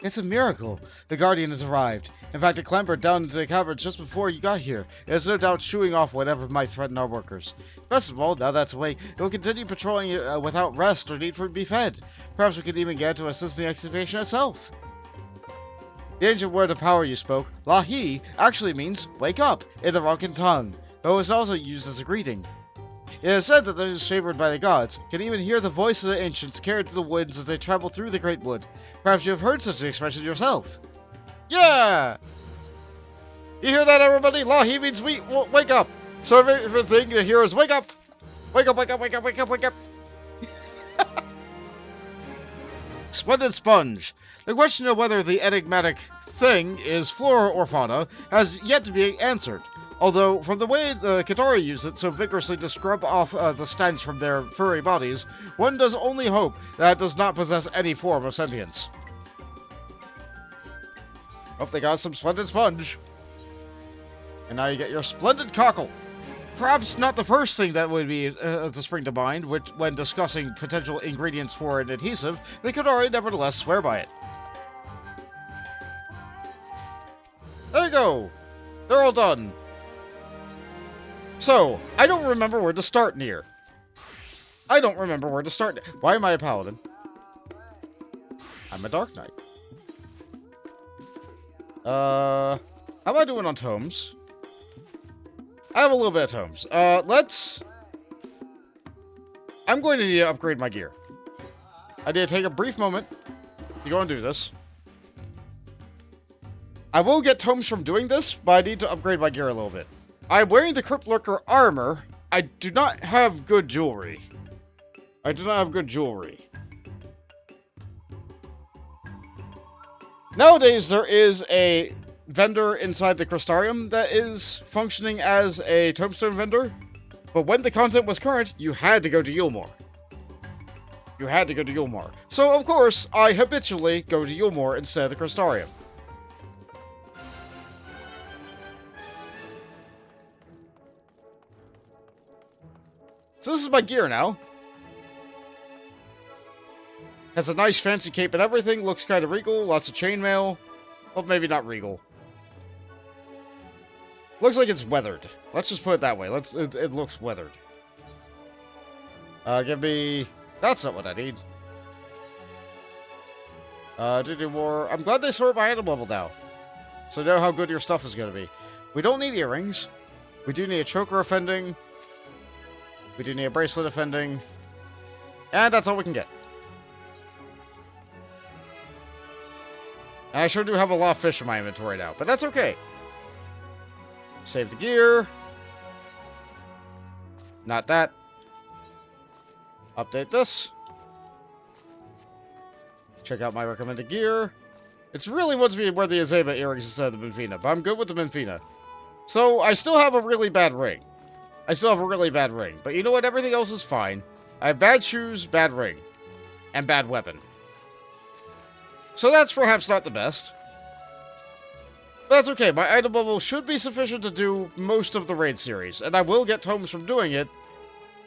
S1: It's a miracle. The Guardian has arrived. In fact, it clambered down into the cavern just before you got here. It is no doubt shooing off whatever might threaten our workers. Best of all, now that's away, it will continue patrolling without rest or need for it to be fed. Perhaps we could even get to assist in the excavation itself. The ancient word of power you spoke, YoRHa, actually means wake up in the Rongan tongue, but it was also used as a greeting. It is said that those favored by the gods can even hear the voice of the ancients carried to the winds as they travel through the great wood. Perhaps you have heard such an expression yourself. Yeah! You hear that, everybody? YoRHa means wake up. So everything you hear is wake up! Wake up, wake up, wake up, wake up, wake up! Splendid sponge. The question of whether the enigmatic thing is flora or fauna has yet to be answered. Although, from the way the Qitari use it so vigorously to scrub off the stench from their furry bodies, one does only hope that it does not possess any form of sentience. Oh, they got some splendid sponge. And now you get your splendid cockle. Perhaps not the first thing that would be to spring to mind, when discussing potential ingredients for an adhesive, the Qitari nevertheless swear by it. There you go! They're all done. So, I don't remember where to start NieR. I don't remember where to start. Why am I a paladin? I'm a dark knight. How am I doing on tomes? I have a little bit of tomes. I'm going to need to upgrade my gear. I need to take a brief moment to go and do this. I will get tomes from doing this, but I need to upgrade my gear a little bit. I'm wearing the Crypt Lurker armor. I do not have good jewelry. Nowadays, there is a vendor inside the Crystarium that is functioning as a tombstone vendor. But when the content was current, you had to go to Yulmore. You had to go to Yulmar. So, of course, I habitually go to Yulmar instead of the Crystarium. So this is my gear now. Has a nice fancy cape and everything. Looks kind of regal. Lots of chainmail. Well, maybe not regal. Looks like it's weathered. Let's just put it that way. It looks weathered. Give me... That's not what I need. Do more... I'm glad they sort my item level now. So I know how good your stuff is going to be. We don't need earrings. We do need a choker offending. We do need a bracelet offending. And that's all we can get. And I sure do have a lot of fish in my inventory now, but that's okay. Save the gear. Not that. Update this. Check out my recommended gear. It's really wants me to wear the Azeba earrings instead of the Minfina, but I'm good with the Minfina. So, I still have a really bad ring. But you know what? Everything else is fine. I have bad shoes, bad ring, and bad weapon. So that's perhaps not the best. But that's okay. My item level should be sufficient to do most of the raid series, and I will get tomes from doing it.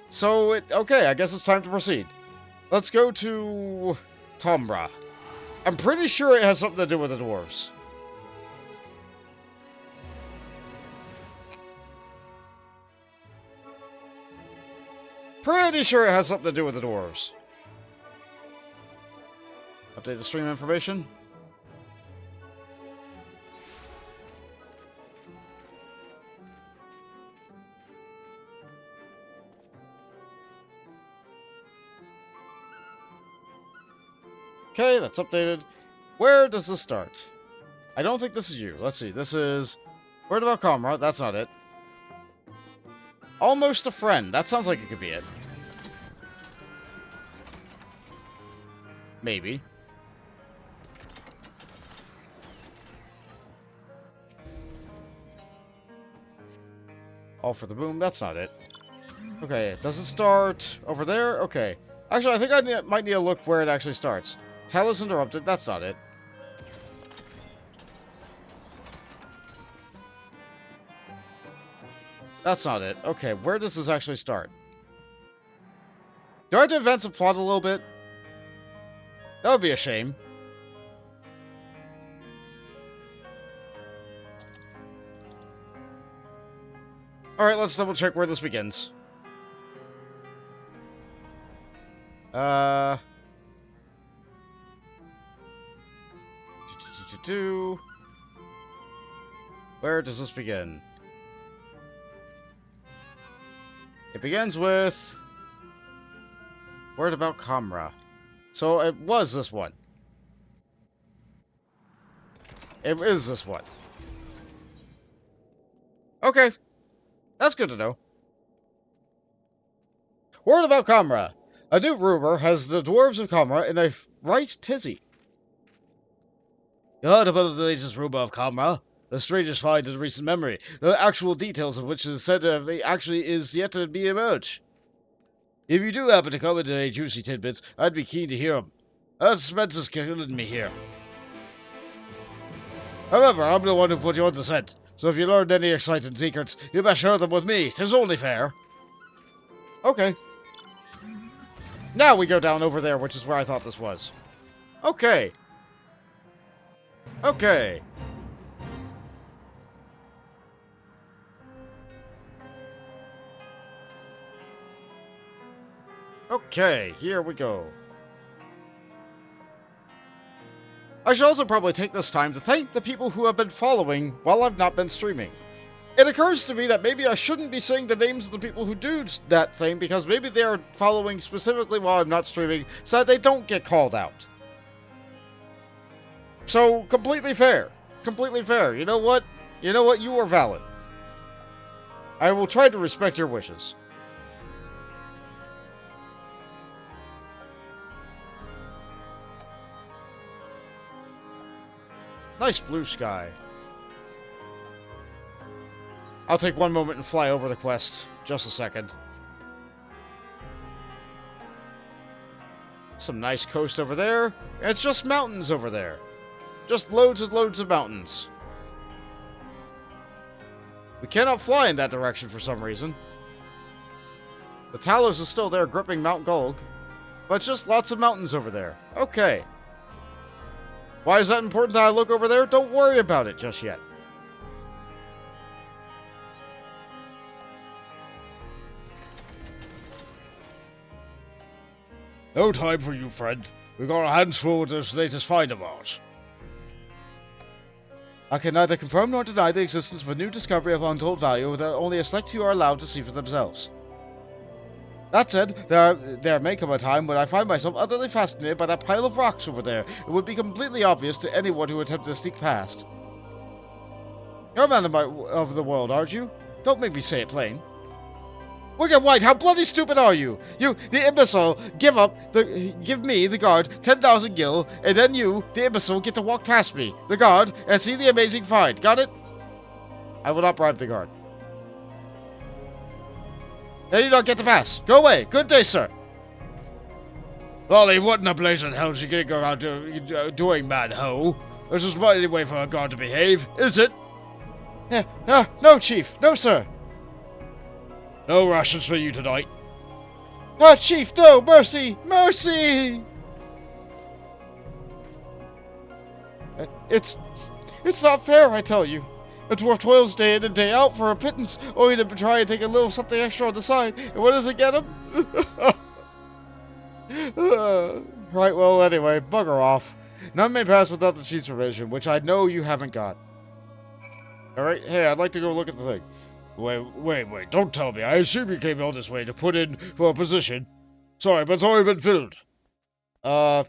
S1: So, okay, I guess it's time to proceed. Let's go to Tombra. I'm pretty sure it has something to do with the dwarves. Pretty sure it has something to do with the dwarves. Update the stream information. Okay, that's updated. Where does this start? I don't think this is you. Let's see. This is... Word about Comra. That's not it. Almost a friend. That sounds like it could be it. Maybe. All for the boom. That's not it. Okay, does it start over there? Okay. Actually, I think I might need to look where it actually starts. Talos interrupted. That's not it. That's not it. Okay, where does this actually start? Do I have to advance the plot a little bit? That would be a shame. Alright, let's double check where this begins. Where does this begin? It begins with... Word about Comra. So it was this one. It is this one. Okay. That's good to know. Word about Comra. A new rumor has the dwarves of Comra in a right tizzy. You heard about the latest rumor of Comra? The strangest find in recent memory, the actual details of which is said to actually is yet to be emerged. If you do happen to come into any juicy tidbits, I'd be keen to hear them. That suspense is killing me here. However, I'm the one who put you on the scent, so if you learned any exciting secrets, you best share them with me. 'Tis only fair. Okay. Now we go down over there, which is where I thought this was. Okay. Okay. Okay, here we go. I should also probably take this time to thank the people who have been following while I've not been streaming. It occurs to me that maybe I shouldn't be saying the names of the people who do that thing because maybe they are following specifically while I'm not streaming so that they don't get called out. So, completely fair. Completely fair. You know what? You know what? You are valid. I will try to respect your wishes. Nice blue sky. I'll take one moment and fly over the quest. Just a second. Some nice coast over there. And it's just mountains over there. Just loads and loads of mountains. We cannot fly in that direction for some reason. The Talos is still there gripping Mount Gulg. But it's just lots of mountains over there. Okay. Why is that important that I look over there? Don't worry about it just yet.
S2: No time for you, friend. We got our hands full with this latest find of ours.
S1: I can neither confirm nor deny the existence of a new discovery of untold value that only a select few are allowed to see for themselves. That said, there may come a time when I find myself utterly fascinated by that pile of rocks over there. It would be completely obvious to anyone who attempted to sneak past. You're a man of the world, aren't you? Don't make me say it plain. Wicked White, how bloody stupid are you? You, the imbecile, give me, the guard, 10,000 gil, and then you, the imbecile, get to walk past me, the guard, and see the amazing find. Got it? I will not bribe the guard. Then you don't get the pass. Go away. Good day, sir.
S2: Lolly, what in the blazing hell is you getting around doing, man ho? This is not any way for a guard to behave, is it?
S1: No, Chief. No, sir.
S2: No rations for you tonight.
S1: Ah, Chief, no! Mercy! Mercy! It's not fair, I tell you. A dwarf toils day in and day out for a pittance, only to try and take a little something extra on the side. And what does it get him? Right, well, anyway, bugger off. None may pass without the Chief's permission, which I know you haven't got. Alright, hey, I'd like to go look at the thing.
S2: Wait, don't tell me. I assume you came all this way to put in for a position. Sorry, but it's already been filled.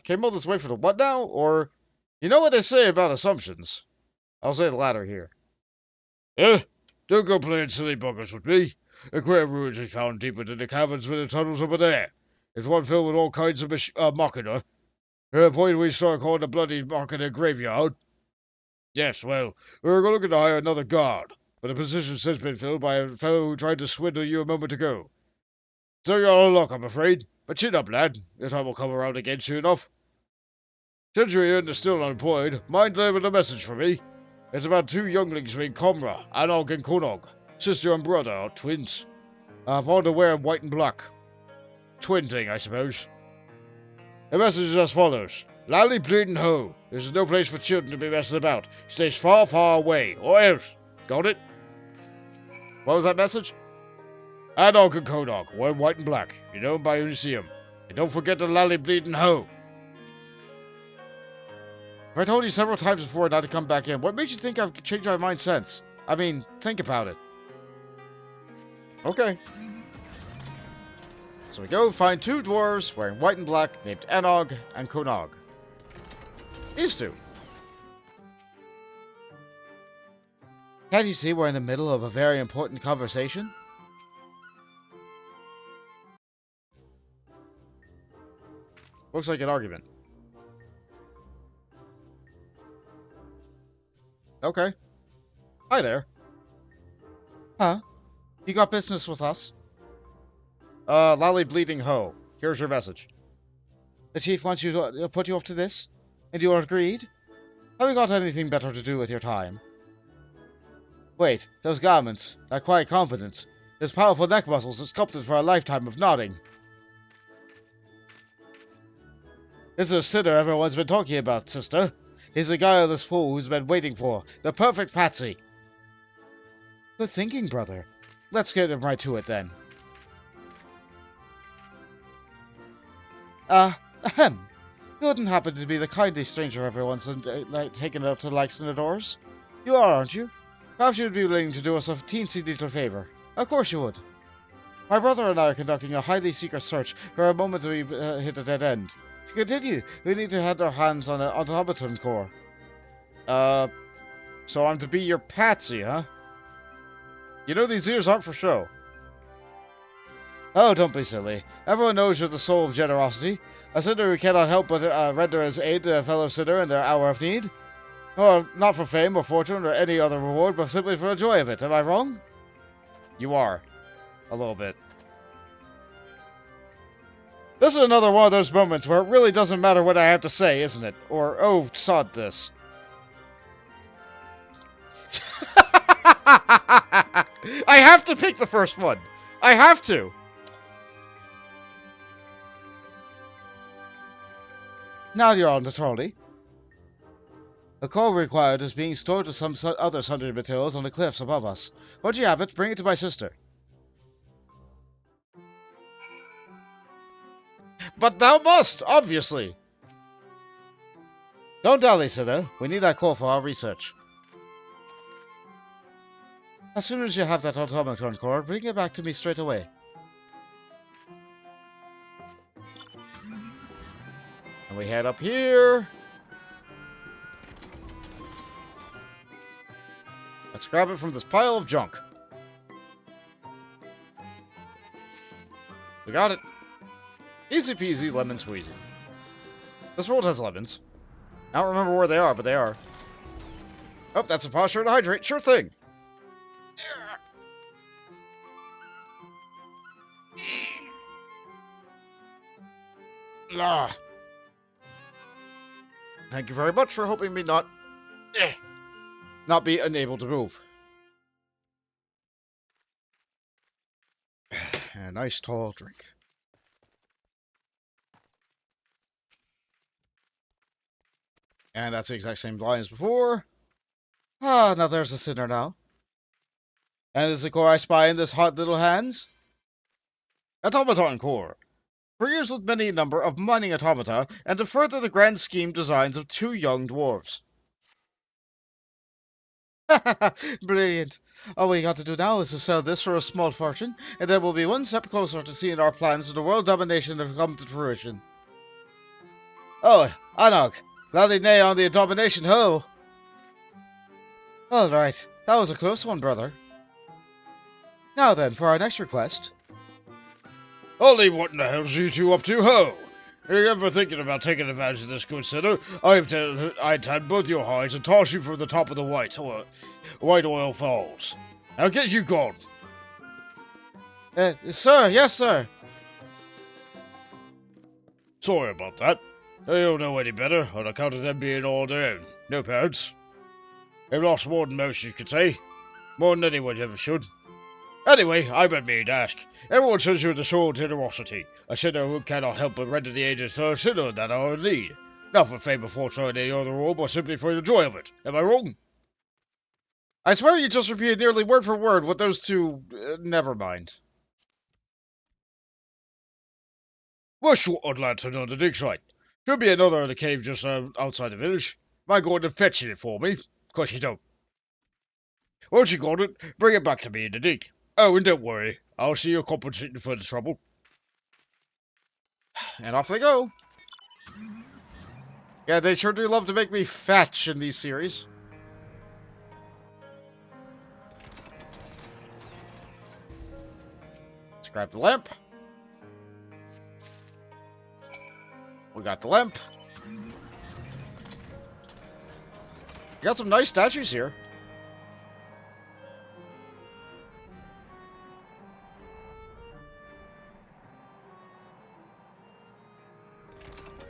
S1: Came all this way for the what now? Or, you know what they say about assumptions. I'll say the latter here.
S2: Don't go playing silly buggers with me. The queer ruins we found deep within the caverns with the tunnels over there. It's one filled with all kinds of machina. To the point we start calling the bloody machina graveyard. Yes, well, we were looking to hire another guard, but the position's since been filled by a fellow who tried to swindle you a moment ago. So you're out of luck, I'm afraid. But chin up, lad. Your time will come around again soon enough. Since you're here and are still unemployed, mind delivering a message for me. It's about two younglings named Comra, Anog and Konog. Sister and brother, or twins. Fond of wearing white and black. Twin thing, I suppose. The message is as follows. Loudly bleeding ho. This is no place for children to be messing about. Stays far, far away, or else. Got it?
S1: What was that message?
S2: Anog and Konog, wearing white and black. You know them by when you see them. And don't forget the lally bleeding ho.
S1: If I told you several times before not to come back in, what made you think I've changed my mind since? I mean, think about it. Okay. So we go find two dwarves wearing white and black named Anog and Konog. These two. Can't you see we're in the middle of a very important conversation? Looks like an argument. Okay. Hi there. Huh? You got business with us? Lolly Bleeding Ho. Here's your message. The chief wants you to put you up to this? And you are agreed? Have you got anything better to do with your time? Wait, those garments, that quiet confidence, those powerful neck muscles are sculpted for a lifetime of nodding. This is a sinner everyone's been talking about, sister. He's the guileless fool who's been waiting for, the perfect patsy. Good thinking, brother. Let's get him right to it, then. Ahem. You wouldn't happen to be the kindly stranger everyone's taken up to likes and adores? You are, aren't you? Perhaps you'd be willing to do us a teensy little favor. Of course you would. My brother and I are conducting a highly secret search for a moment we've hit a dead end. To continue, we need to have our hands on an automaton core. So I'm to be your patsy, huh? You know these ears aren't for show. Oh, don't be silly. Everyone knows you're the soul of generosity. A sinner who cannot help but render his aid to a fellow sinner in their hour of need. Or not for fame or fortune or any other reward, but simply for the joy of it. Am I wrong? You are. A little bit. This is another one of those moments where it really doesn't matter what I have to say, isn't it? Or, oh, sod this. I have to pick the first one. I have to. Now you're on the trolley. The coal required is being stored with some other sundry materials on the cliffs above us. Once you have it, bring it to my sister. But thou must, obviously. Don't dally, Siddha. We need that coal for our research. As soon as you have that automaton core, bring it back to me straight away. And we head up here. Let's grab it from this pile of junk. We got it. Easy peasy, lemon squeezy. This world has lemons. I don't remember where they are, but they are. Oh, that's a posture to hydrate. Sure thing. Ah. Thank you very much for helping me not be unable to move. And a nice tall drink. And that's the exact same line as before. Ah, now there's a sinner now. And is the core I spy in this hot little hands? Automaton core. For years with many number of mining automata, and to further the grand scheme designs of two young dwarves. Brilliant. All we got to do now is to sell this for a small fortune, and then we'll be one step closer to seeing our plans of the world domination have come to fruition. Oh, Anog, gladly nay on the domination, ho! All right, that was a close one, brother. Now then, for our next request.
S2: Ollie, what in the hell's you two up to, ho? Are you ever thinking about taking advantage of this good sinner? I'd tan both your hides and toss you from the top of the White Oil Falls. Now get you gone.
S1: Sir, yes, sir.
S2: Sorry about that. I don't know any better on account of them being all their own. No parents. They've lost more than most, you could say. More than anyone ever should. Anyway, I been meaning to ask. Everyone says you're the soul of generosity, a sinner who cannot help but render the ages to a sinner that are in need. Not for fame or fortune or any other role, but simply for the joy of it. Am I wrong?
S1: I swear you just repeated nearly word for word what those two... never mind.
S2: What's your odd lantern on the dig site? Should be another in the cave just outside the village. Mind going and fetching it for me? Cause you don't. Once you got it, bring it back to me in the dig. Oh, and don't worry, I'll see you compensating for the trouble.
S1: And off they go. Yeah, they sure do love to make me fetch in these series. Let's grab the lamp. We got the lamp. We got some nice statues here.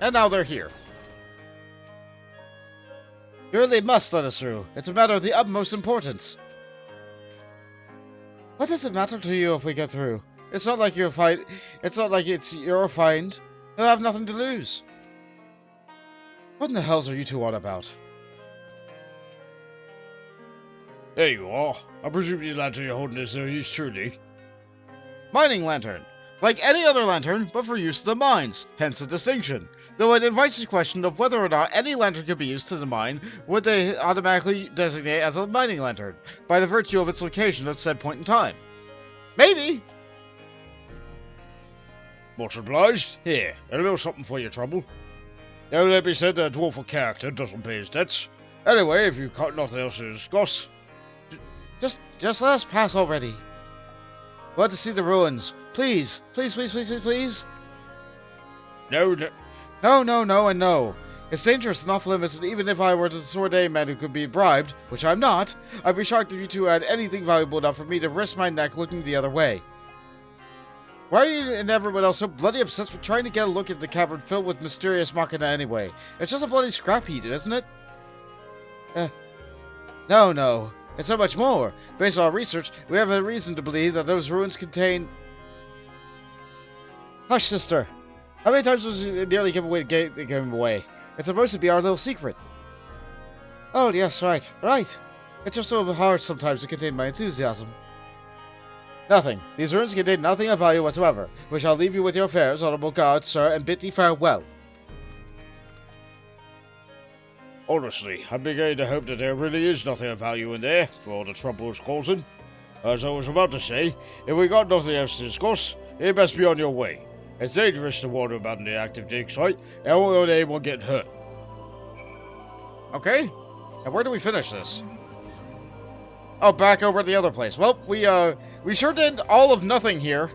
S1: And now they're here. You really must let us through. It's a matter of the utmost importance. What does it matter to you if we get through? It's not like you're fine. It's not like it's your find. You'll have nothing to lose. What in the hells are you two on about?
S2: There you are. I presume the lantern you're holding is there use truly.
S1: Mining lantern. Like any other lantern, but for use to the mines. Hence the distinction. Though it invites the question of whether or not any lantern could be used to the mine, would they automatically designate as a mining lantern, by the virtue of its location at said point in time? Maybe!
S2: Much obliged. Here, a little something for your trouble. Now let me say that a dwarf of character doesn't pay his debts. Anyway, if you've got nothing else to discuss...
S1: Just let us pass already. We want to see the ruins. Please, please, please, please, please, please.
S2: No, no.
S1: No, and no. It's dangerous and off limits, and even if I were the sword A man who could be bribed, which I'm not, I'd be shocked if you two had anything valuable enough for me to risk my neck looking the other way. Why are you and everyone else so bloody obsessed with trying to get a look at the cavern filled with mysterious machina anyway? It's just a bloody scrap heap, isn't it? No. It's so much more. Based on our research, we have a reason to believe that those ruins contain... Hush, sister. How many times was you nearly give him away? It's supposed to be our little secret. Oh, yes, right. It's just so hard sometimes to contain my enthusiasm. Nothing. These ruins contain nothing of value whatsoever. We shall leave you with your affairs, honorable guard, sir, and bid thee farewell.
S2: Honestly, I'm beginning to hope that there really is nothing of value in there, for all the trouble it's causing. As I was about to say, if we got nothing else to discuss, you best be on your way. It's dangerous to wander about an active dig site, and we don't want anyone getting hurt.
S1: Okay. And where do we finish this? Oh, back over at the other place. Well, we sure did all of nothing here.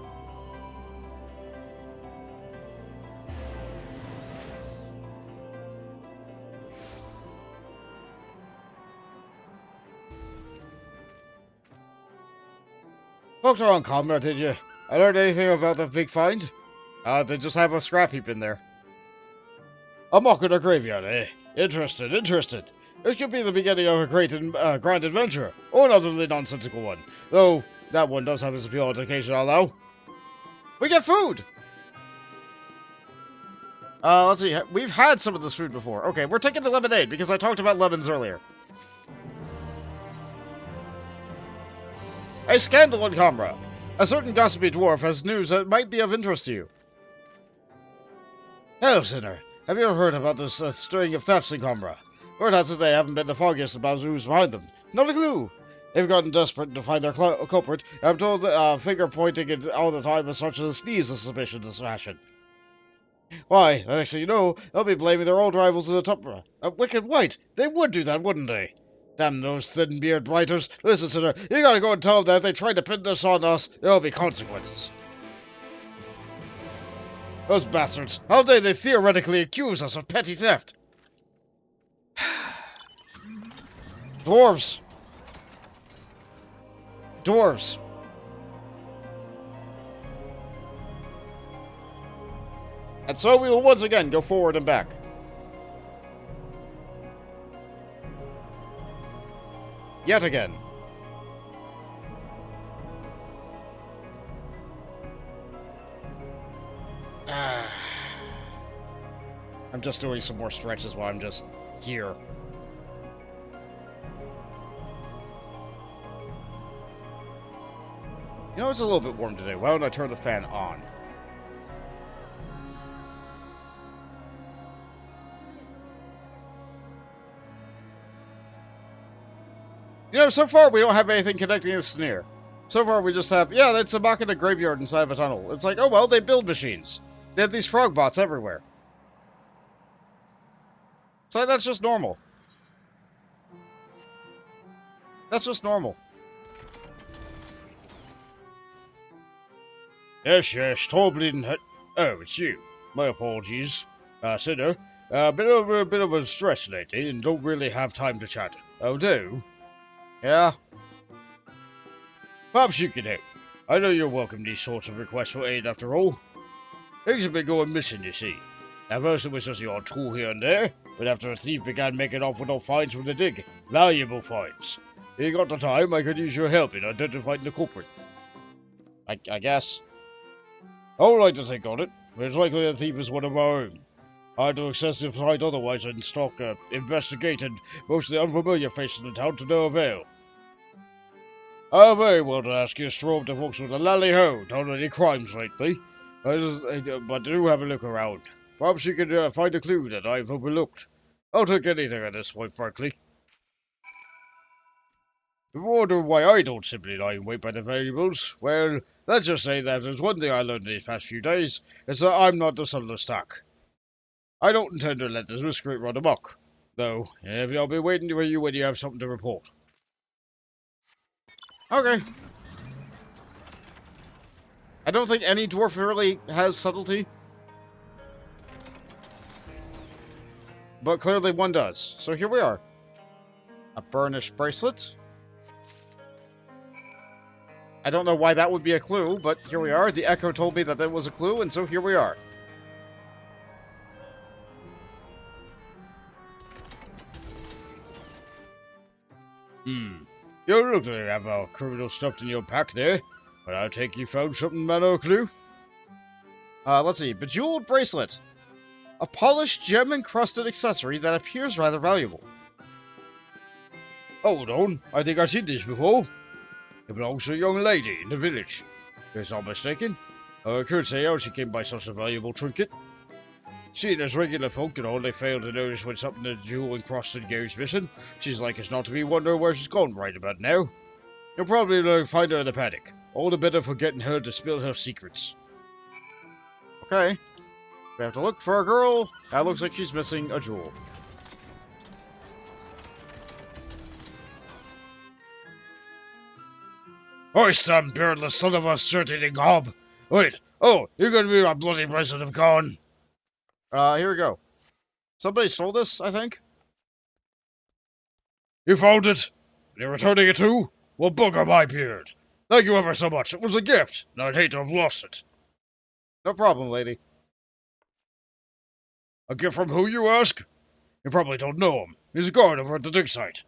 S2: Poked around Comrade, did you? I learned anything about the big find?
S1: They just have a scrap heap in there.
S2: A mock in a graveyard, eh? Interested. This could be the beginning of a great and grand adventure, or an utterly nonsensical one. Though, that one does have its appeal on occasion, I'll allow.
S1: We get food! Let's see. We've had some of this food before. Okay, we're taking the lemonade, because I talked about lemons earlier. A scandal in Comra. A certain gossipy dwarf has news that might be of interest to you.
S2: Hello, sinner. Have you ever heard about this string of thefts in Comra? Word has it they haven't been the foggiest about who's behind them. Not a clue. They've gotten desperate to find their culprit. I'm told that finger pointing all the time is such as a sneeze of suspicion is fashion. Why, the next thing you know, they'll be blaming their old rivals in the top. Wicked White. They would do that, wouldn't they? Damn those thin-beard writers. Listen, sinner, you gotta go and tell them that if they try to pin this on us, there'll be consequences. Those bastards. How dare they theoretically accuse us of petty theft?
S1: Dwarves. And so we will once again go forward and back. Yet again. I'm just doing some more stretches while I'm just here. You know, it's a little bit warm today. Why don't I turn the fan on? You know, so far we don't have anything connecting us to NieR. So far we just have, yeah, that's a Machina graveyard inside of a tunnel. It's like, oh well, they build machines. They have these frog bots everywhere. So that's just normal. That's just normal.
S2: Yes, tall bleeding hut. Oh, it's you. My apologies. Sinner, been over a bit of a stress lately and don't really have time to chat. Oh, do?
S1: Yeah.
S2: Perhaps you can help. I know you're welcome these sorts of requests for aid after all. Things have been going missing, you see. At first it was just the odd tool here and there, but after a thief began making off with no finds from the dig, valuable finds. If you got the time, I could use your help in identifying the culprit.
S1: I guess.
S2: I would like to think on it, but it's likely the thief is one of our own. Hard to excessive sight otherwise and stalk, investigate, and mostly unfamiliar faces in the town to no avail. I very well to ask you to stroll up to folks with a lally-ho, done any crimes lately. But do have a look around. Perhaps you can find a clue that I've overlooked. I'll take anything at this point, frankly. You wonder why I don't simply lie in wait by the valuables? Well, let's just say that there's one thing I learned these past few days, is that I'm not the son of the stock. I don't intend to let this miscreant run amok, though, I'll be waiting for you when you have something to report.
S1: Okay. I don't think any dwarf really has subtlety. But clearly one does. So here we are. A burnished bracelet. I don't know why that would be a clue, but here we are. The Echo told me that that was a clue, and so here we are.
S2: You look like you have criminal stuff in your pack there, but I take you found something, man, or clue?
S1: Let's see. Bejeweled bracelet. A polished gem-encrusted accessory that appears rather valuable.
S2: Hold on, I think I've seen this before. It belongs to a young lady in the village. If I'm not mistaken. I could say how she came by such a valuable trinket. Seeing as regular folk and all, they fail to notice when something in the jewel-encrusted goes missing. She's like as not to be wondering where she's gone right about now. You'll probably find her in the paddock. All the better for getting her to spill her secrets.
S1: Okay. We have to look for a girl. That looks like she's missing a jewel.
S2: Hoist them, beardless son of a cert-eating hob! Wait, oh, you're gonna be my bloody present of gone!
S1: Here we go. Somebody stole this, I think.
S2: You found it? You're returning it too? Well, bugger my beard! Thank you ever so much, it was a gift, and I'd hate to have lost it.
S1: No problem, lady.
S2: A gift from who, you ask? You probably don't know him. He's a guard over at the dig site.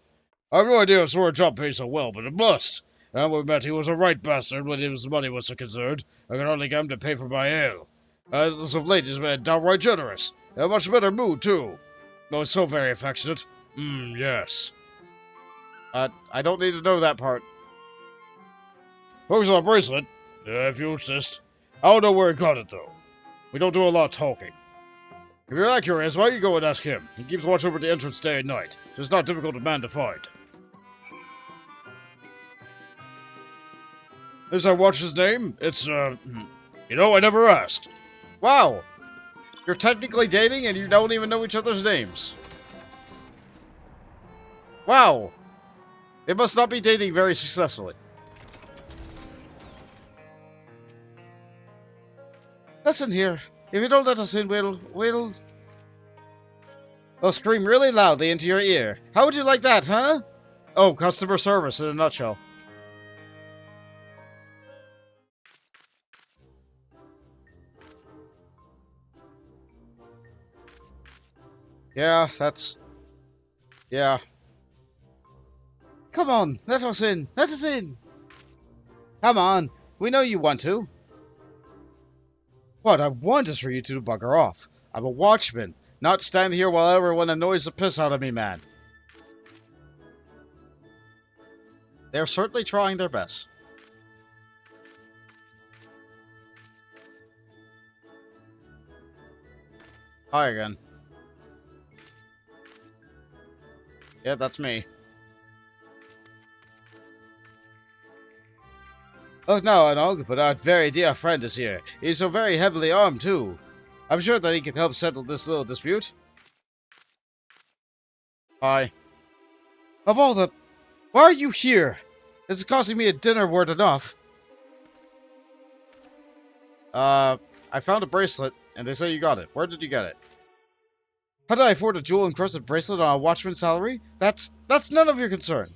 S2: I have no idea if Sword Job pays so well, but it must. And we met, he was a right bastard when his money was concerned. I could hardly get him to pay for my ale. As of late, he's been downright generous. In a much better mood, too. Oh, he's so very affectionate. Yes.
S1: I don't need to know that part.
S2: Focus on the bracelet. If you insist. I don't know where he got it, though. We don't do a lot of talking. If you're that curious, why don't you go and ask him? He keeps watch over the entrance day and night, so it's not a difficult man to find. As I watch his name, it's, you know, I never asked.
S1: Wow! You're technically dating and you don't even know each other's names. Wow! They must not be dating very successfully. Listen here. If you don't let us in, we'll scream really loudly into your ear. How would you like that, huh? Oh, customer service in a nutshell. Yeah, that's... Yeah. Come on, let us in. Let us in. Come on. We know you want to. What I want is for you to bugger off. I'm a watchman, not stand here while everyone annoys the piss out of me, man. They're certainly trying their best. Hi again. Yeah, that's me. Oh no, Anog, but our very dear friend is here. He's so very heavily armed, too. I'm sure that he can help settle this little dispute. Hi. Of all the... Why are you here? It's costing me a dinner worth enough. I found a bracelet, and they say you got it. Where did you get it? How did I afford a jewel-encrusted bracelet on a watchman's salary? That's none of your concern.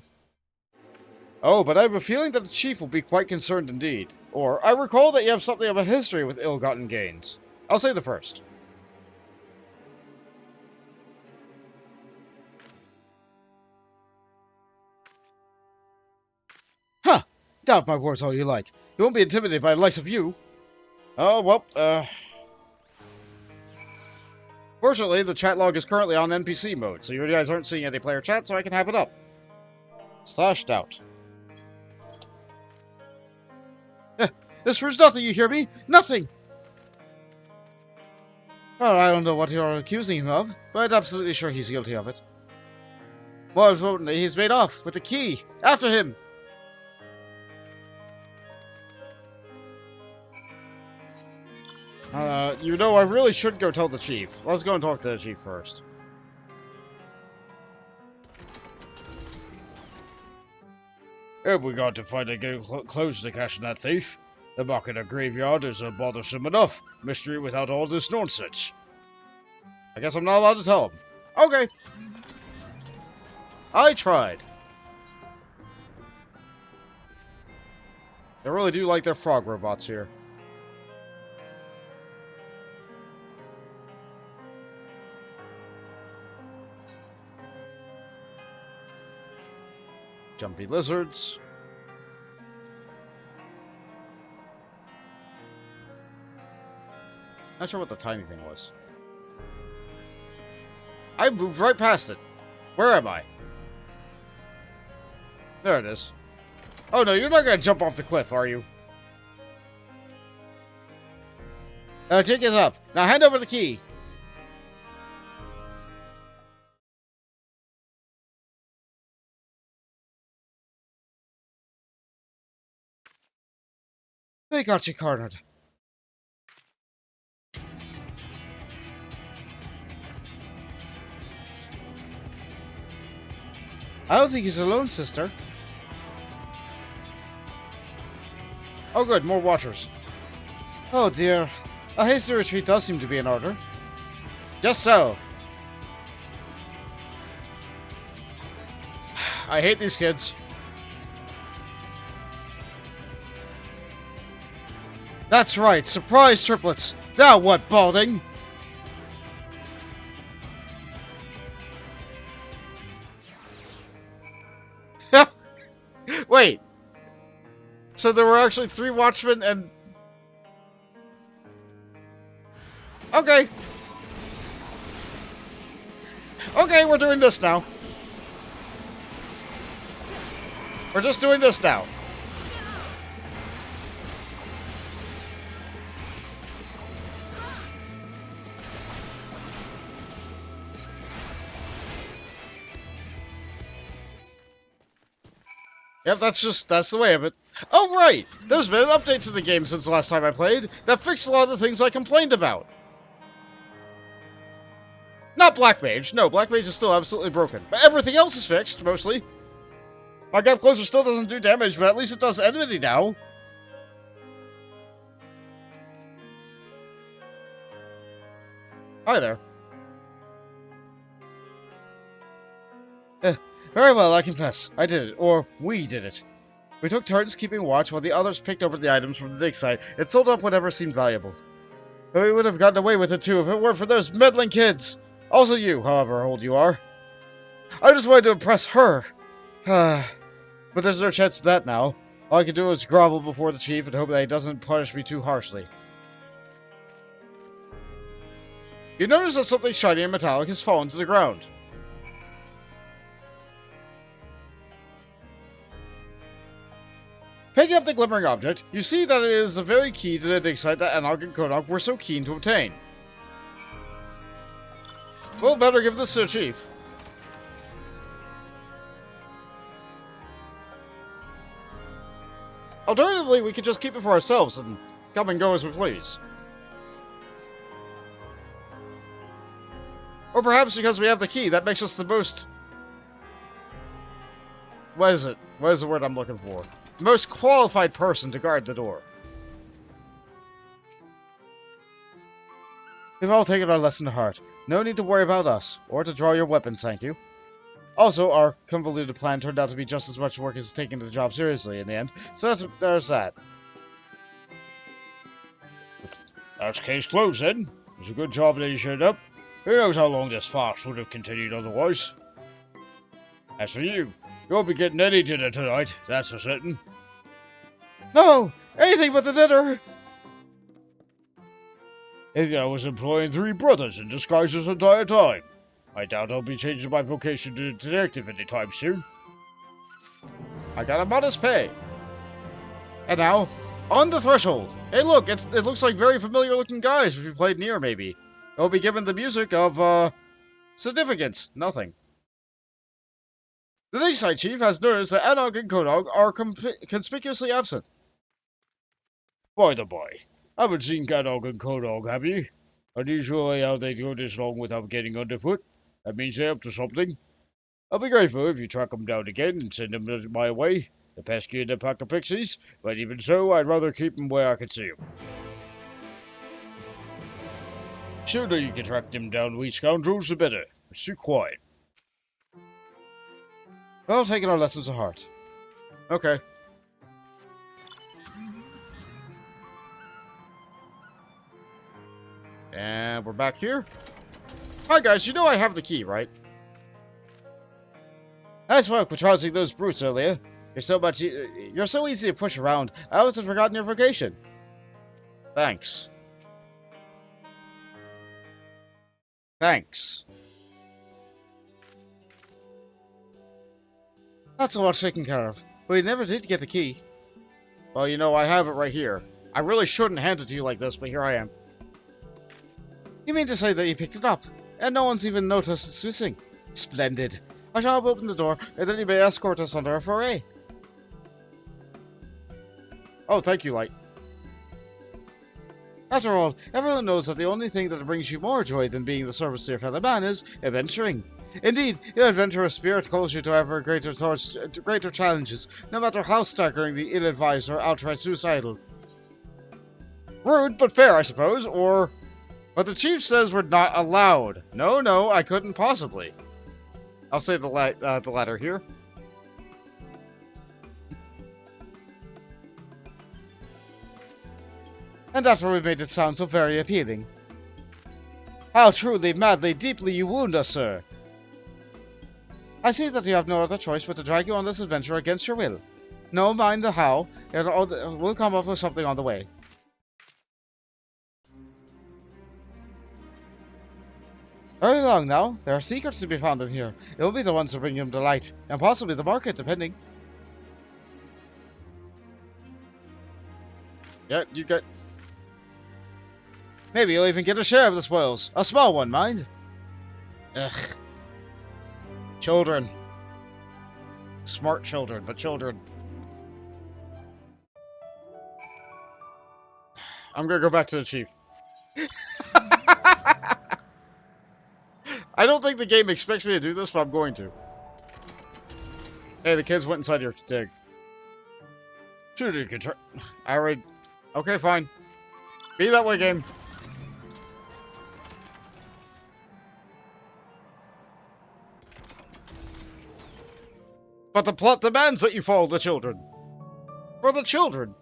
S1: Oh, but I have a feeling that the chief will be quite concerned indeed. Or, I recall that you have something of a history with ill-gotten gains. I'll say the first. Huh! Doubt my words all you like. You won't be intimidated by the likes of you. Oh, well, Fortunately, the chat log is currently on NPC mode, so you guys aren't seeing any player chat, so I can have it up. /doubt. This proves nothing, you hear me? Nothing! Oh, I don't know what you're accusing him of, but I'm absolutely sure he's guilty of it. More importantly, he's made off with the key. After him! You know, I really should go tell the chief. Let's go and talk to the chief first.
S2: Have we got to find a good close to catching that thief? The market or graveyard is bothersome enough. Mystery without all this nonsense.
S1: I guess I'm not allowed to tell him. Okay. I tried. They really do like their frog robots here. Jumpy lizards. Not sure what the tiny thing was. I moved right past it. Where am I? There it is. Oh no, you're not gonna jump off the cliff, are you? Take it up. Now hand over the key. They got you cornered. I don't think he's alone, sister. Oh good, more watchers. Oh dear. A hasty retreat does seem to be in order. Just so. I hate these kids. That's right, surprise triplets. Now what, Balding? Wait. So there were actually 3 watchmen and... Okay. Okay, we're doing this now. We're just doing this now. Yep, that's the way of it. Oh, right! There's been an update to the game since the last time I played that fixed a lot of the things I complained about. Not Black Mage. No, Black Mage is still absolutely broken. But everything else is fixed, mostly. My Gap Closer still doesn't do damage, but at least it does enmity now. Hi there. Very well, I confess. I did it. Or, we did it. We took turns keeping watch while the others picked over the items from the dig site and sold off whatever seemed valuable. But we would have gotten away with it too if it weren't for those meddling kids. Also you, however old you are. I just wanted to impress her. But there's no chance of that now. All I can do is grovel before the chief and hope that he doesn't punish me too harshly. You notice that something shiny and metallic has fallen to the ground. Picking up the glimmering object, you see that it is the very key to the dig site that Anog and Konog were so keen to obtain. We'll better give this to the chief. Alternatively, we could just keep it for ourselves and come and go as we please. Or perhaps because we have the key, that makes us the most... What is it? What is the word I'm looking for? The most qualified person to guard the door. We've all taken our lesson to heart. No need to worry about us, or to draw your weapons, thank you. Also, our convoluted plan turned out to be just as much work as taking the job seriously in the end, so there's that.
S2: That's case closed then. It's a good job that you showed up. Who knows how long this farce would have continued otherwise. As for you, you won't be getting any dinner tonight, that's for certain.
S1: No! Anything but the dinner!
S2: If I was employing 3 brothers in disguise this entire time. I doubt I'll be changing my vocation to detective anytime soon.
S1: I got a modest pay. And now, on the threshold. Hey look, it looks like very familiar looking guys if you played NieR maybe. They'll be given the music of, significance. Nothing. The dig site chief has noticed that Anog and Konog are conspicuously absent.
S2: By the by, haven't seen Anog and Konog, have you? Unusually how they go this long without getting underfoot. That means they're up to something. I'll be grateful if you track them down again and send them my way. The pesky and the pack of pixies, but even so, I'd rather keep them where I can see them. Sooner you can track them down, we scoundrels, the better. It's too quiet.
S1: Well, taking our lessons to heart. Okay. And we're back here. Hi guys, you know I have the key, right? Nice work with trouncing those brutes earlier. You're so easy to push around. I almost had forgotten your vocation. Thanks. Thanks. That's a lot taken care of. We never did get the key. Well, you know, I have it right here. I really shouldn't hand it to you like this, but here I am. You mean to say that you picked it up, and no one's even noticed it's missing? Splendid. I shall open the door, and then you may escort us under our foray. Oh, thank you, Light. After all, everyone knows that the only thing that brings you more joy than being the service to your fellow man is adventuring. Indeed, your adventurous spirit calls you to ever greater challenges, no matter how staggeringly ill-advised or outright suicidal. Rude, but fair, I suppose, or... But the chief says we're not allowed. No, I couldn't possibly. I'll say the latter here. And after we made it sound so very appealing. How truly, madly, deeply you wound us, sir. I see that you have no other choice but to drag you on this adventure against your will. No, mind the how. We'll come up with something on the way. Hurry along now. There are secrets to be found in here. It will be the ones to bring him to light, and possibly the market, depending. Yeah, you get... Maybe you'll even get a share of the spoils. A small one, mind. Ugh. Children. Smart children, but children. I'm gonna go back to the chief. I don't think the game expects me to do this, but I'm going to. Hey, the kids went inside your dig. Shooter, you can try. I already... Okay, fine. Be that way, game. But the plot demands that you follow the children. For the children.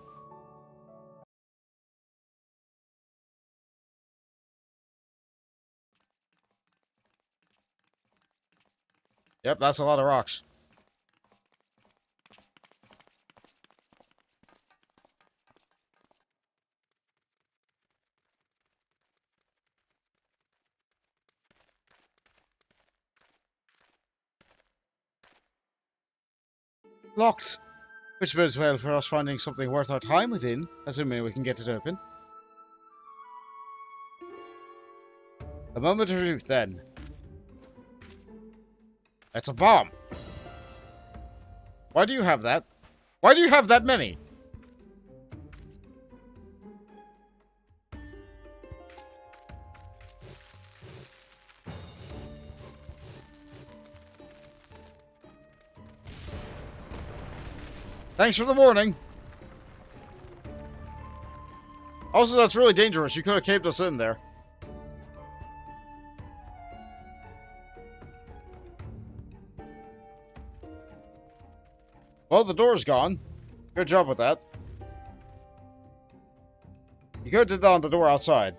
S1: Yep, that's a lot of rocks. Locked. Which bodes well for us finding something worth our time within, assuming we can get it open. A moment of truth, then. It's a bomb. Why do you have that? Why do you have that many? Thanks for the warning. Also, that's really dangerous. You could have caved us in there. Well, the door's gone. Good job with that. You could have did that on the door outside.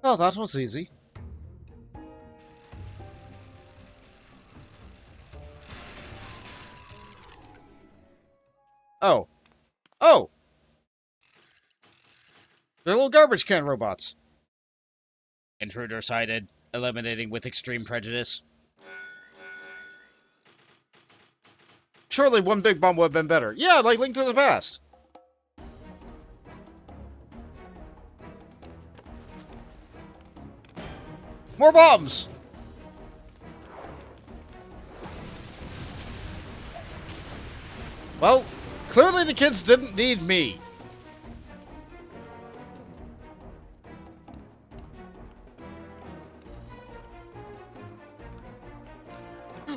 S1: Oh, that was easy. Oh. Oh! They're little garbage can robots. Intruder sighted. Eliminating with extreme prejudice. Surely one big bomb would have been better. Yeah, like Link to the Past. More bombs! Well, clearly the kids didn't need me.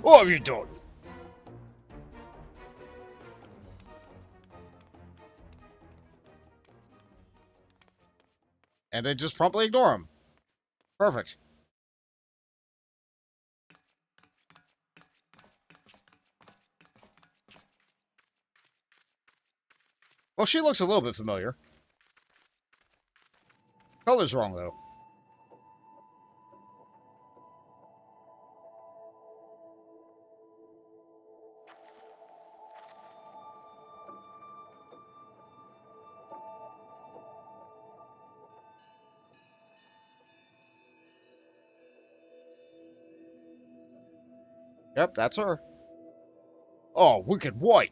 S1: What have you done? And they just promptly ignore him. Perfect. Well, she looks a little bit familiar. Color's wrong, though. Yep, that's her. Oh, wicked white.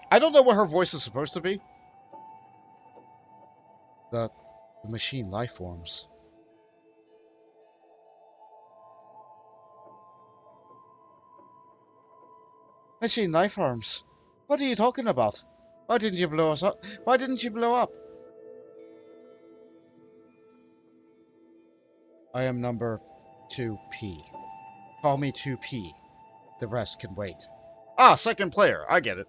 S1: I don't know what her voice is supposed to be. The machine life forms. Machine life forms. What are you talking about? Why didn't you blow us up? Why didn't you blow up? I am number 2P. Call me 2P. The rest can wait. Ah, second player. I get it.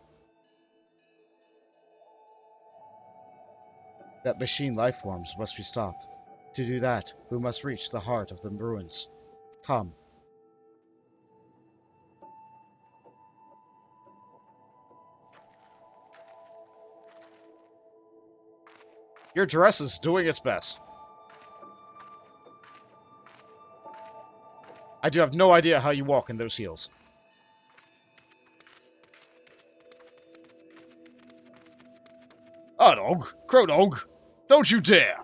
S1: That machine life forms must be stopped. To do that, we must reach the heart of the ruins. Come. Your dress is doing its best. I do have no idea how you walk in those heels. Ah, dog! Crow dog! Don't you dare!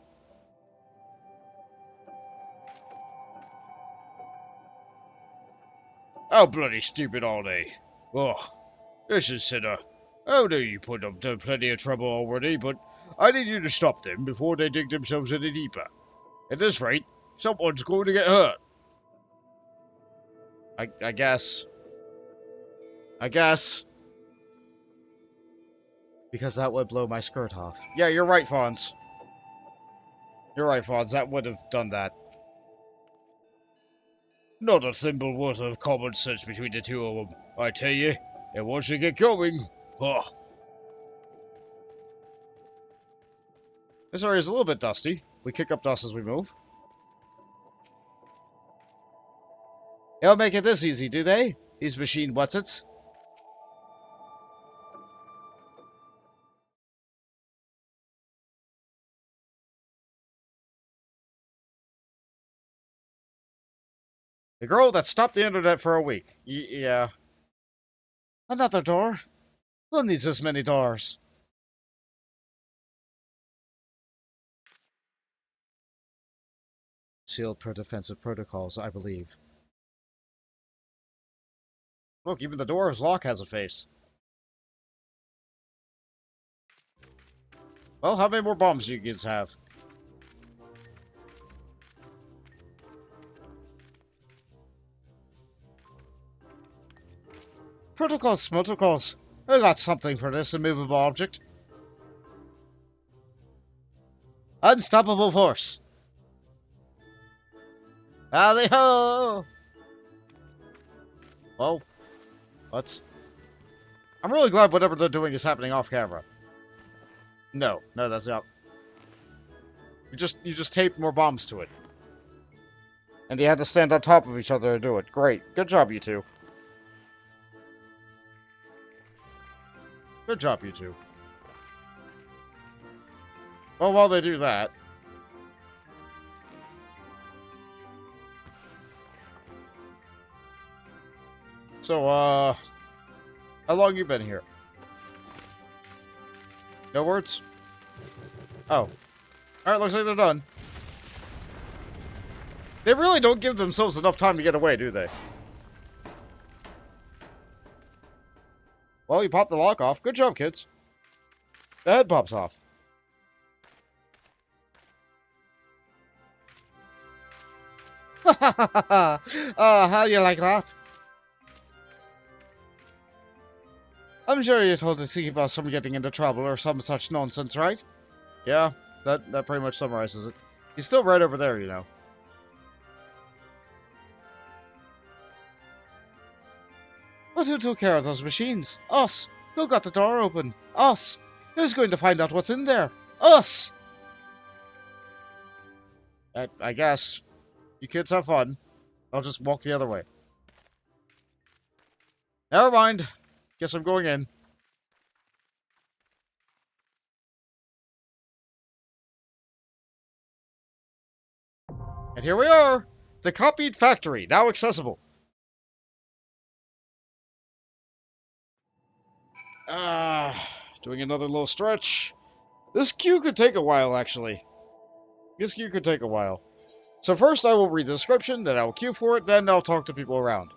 S1: How bloody stupid are they? Oh, this is sinner. I know you put up to plenty of trouble already, but I need you to stop them before they dig themselves any deeper. At this rate, someone's going to get hurt. I guess. I guess. Because that would blow my skirt off. Yeah, you're right, Fonz. You're right, Fonz. That would have done that. Not a thimble worth of common sense between the two of them, I tell you. And once they get going, oh. This area is a little bit dusty. We kick up dust as we move. They don't make it this easy, do they? These machine whatsits. The girl that stopped the internet for a week. Yeah. Another door? Who needs this many doors? Sealed per defensive protocols, I believe. Look, even the door's lock has a face. Well, how many more bombs do you kids have? Protocols. I got something for this immovable object. Unstoppable force. Hally ho! Well, let's. I'm really glad whatever they're doing is happening off camera. No, that's not. You just taped more bombs to it. And you had to stand on top of each other to do it. Great. Good job, you two. Good job, you two. Well, while they do that... So, how long you been here? No words? Oh. Alright, looks like they're done. They really don't give themselves enough time to get away, do they? Well, you popped the lock off. Good job, kids. The head pops off. How you like that? I'm sure you told us to keep us from getting into trouble or some such nonsense, right? Yeah, that pretty much summarizes it. He's still right over there, you know. But who took care of those machines? Us. Who got the door open? Us. Who's going to find out what's in there? Us. I guess. You kids have fun. I'll just walk the other way. Never mind. Guess I'm going in. And here we are! The copied factory, now accessible. Doing another little stretch. This queue could take a while, actually. This queue could take a while. So first I will read the description, then I will queue for it, then I'll talk to people around.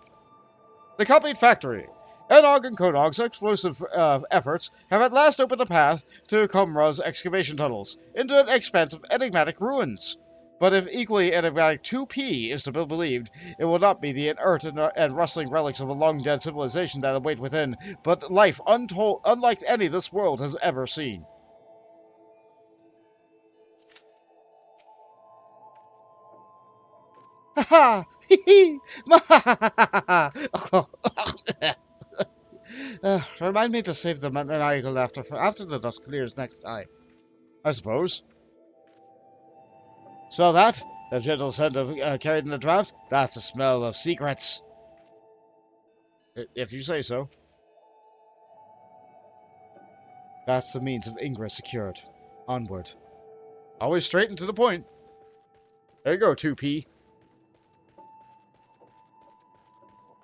S1: The copied factory. Enog and Kodog's explosive efforts have at last opened a path to Komra's excavation tunnels, into an expanse of enigmatic ruins. But if equally enigmatic 2P is to be believed, it will not be the inert and rustling relics of a long-dead civilization that await within, but life unlike any this world has ever seen. Ha ha! Hee hee! Ma ha ha ha! Remind me to save the maniacal laughter for after the dust clears next time. I suppose. Smell that? The gentle scent of carried in the draft? That's the smell of secrets. If you say so. That's the means of ingress secured. Onward. Always straight and to the point. There you go, 2P.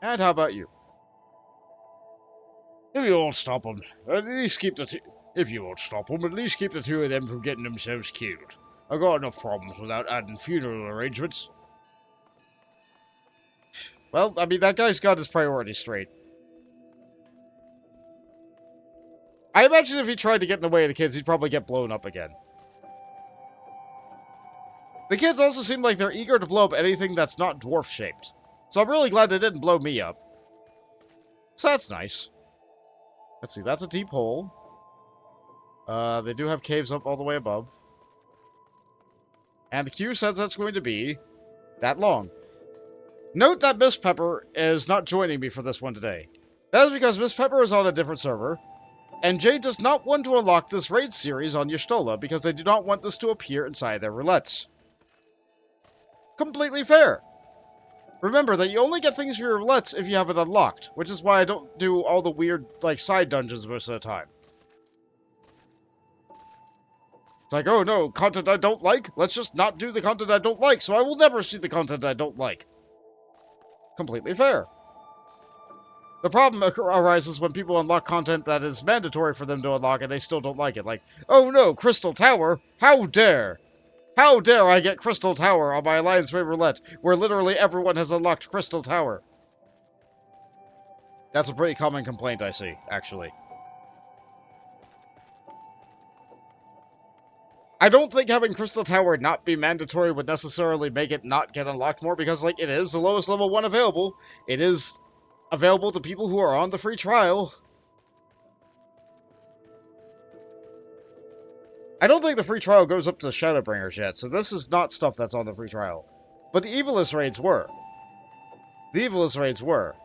S1: And how about you? If you won't stop them, at least keep the two... If you won't stop them, at least keep the two of them from getting themselves killed. I've got enough problems without adding funeral arrangements. Well, I mean, that guy's got his priorities straight. I imagine if he tried to get in the way of the kids, he'd probably get blown up again. The kids also seem like they're eager to blow up anything that's not dwarf-shaped. So I'm really glad they didn't blow me up. So that's nice. Let's see, that's a deep hole. They do have caves up all the way above. And the queue says that's going to be that long. Note that Miss Pepper is not joining me for this one today. That is because Miss Pepper is on a different server, and Jade does not want to unlock this raid series on Y'shtola because they do not want this to appear inside their roulettes. Completely fair. Remember that you only get things for your roulettes if you have it unlocked, which is why I don't do all the weird, like, side dungeons most of the time. It's like, oh no, content I don't like? Let's just not do the content I don't like, so I will never see the content I don't like. Completely fair. The problem arises when people unlock content that is mandatory for them to unlock and they still don't like it. Like, oh no, Crystal Tower? How dare! How dare I get Crystal Tower on my Alliance Raid Roulette, where literally everyone has unlocked Crystal Tower? That's a pretty common complaint I see, actually. I don't think having Crystal Tower not be mandatory would necessarily make it not get unlocked more, because, like, it is the lowest level one available. It is available to people who are on the free trial. I don't think the free trial goes up to Shadowbringers yet, so this is not stuff that's on the free trial. But the Evilist raids were. The Evilist raids were.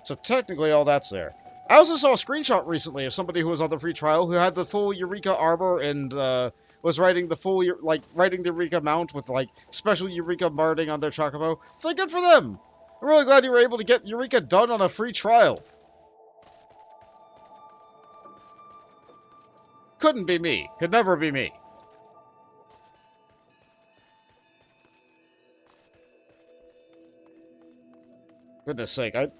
S1: So technically all that's there. I also saw a screenshot recently of somebody who was on the free trial who had the full Eureka armor and was riding the full, riding the Eureka mount with, like, special Eureka marding on their chocobo. It's like, good for them! I'm really glad you were able to get Eureka done on a free trial. Couldn't be me. Could never be me. Goodness sake, I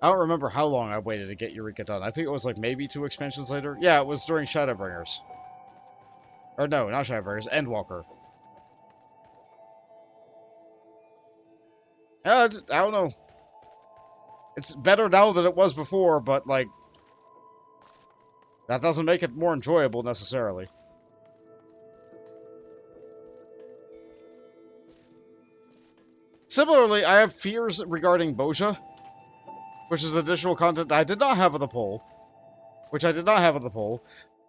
S1: don't remember how long I waited to get Eureka done. I think it was like maybe 2 expansions later. Yeah, it was during Shadowbringers. Or no, not Shadowbringers, Endwalker. Yeah, I don't know. It's better now than it was before, but, like, that doesn't make it more enjoyable, necessarily. Similarly, I have fears regarding Boja, which is additional content that I did not have on the poll.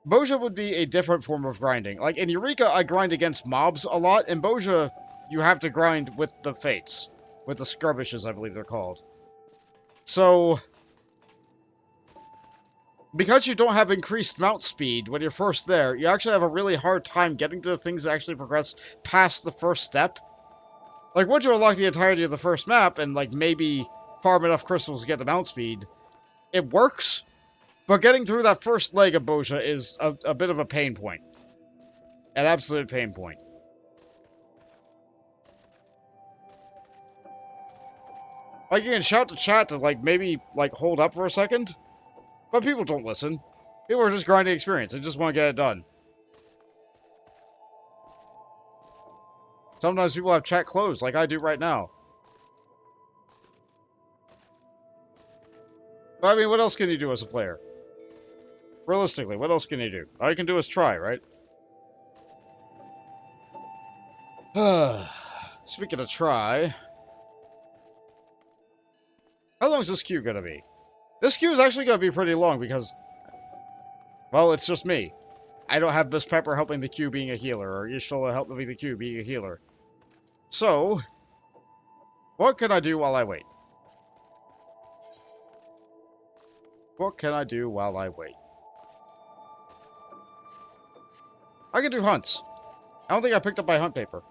S1: Boja would be a different form of grinding. Like, in Eureka, I grind against mobs a lot. In Boja, you have to grind with the Fates. With the Scrubbishes, I believe they're called. So, because you don't have increased mount speed when you're first there, you actually have a really hard time getting to the things that actually progress past the first step. Like, once you unlock the entirety of the first map, and, like, maybe farm enough crystals to get the mount speed, it works, But getting through that first leg of Bozha is a bit of a pain point. An absolute pain point. Like, you can shout to chat to, like, maybe, like, hold up for a second. But people don't listen. People are just grinding experience. They just want to get it done. Sometimes people have chat closed, like I do right now. But, I mean, what else can you do as a player? Realistically, what else can you do? All you can do is try, right? Speaking of try... How long is this queue gonna be? This queue is actually gonna be pretty long because... Well, it's just me. I don't have Miss Pepper helping the queue being a healer, or Ishtola helping the queue being a healer. So... what can I do while I wait? What can I do while I wait? I can do hunts. I don't think I picked up my hunt paper.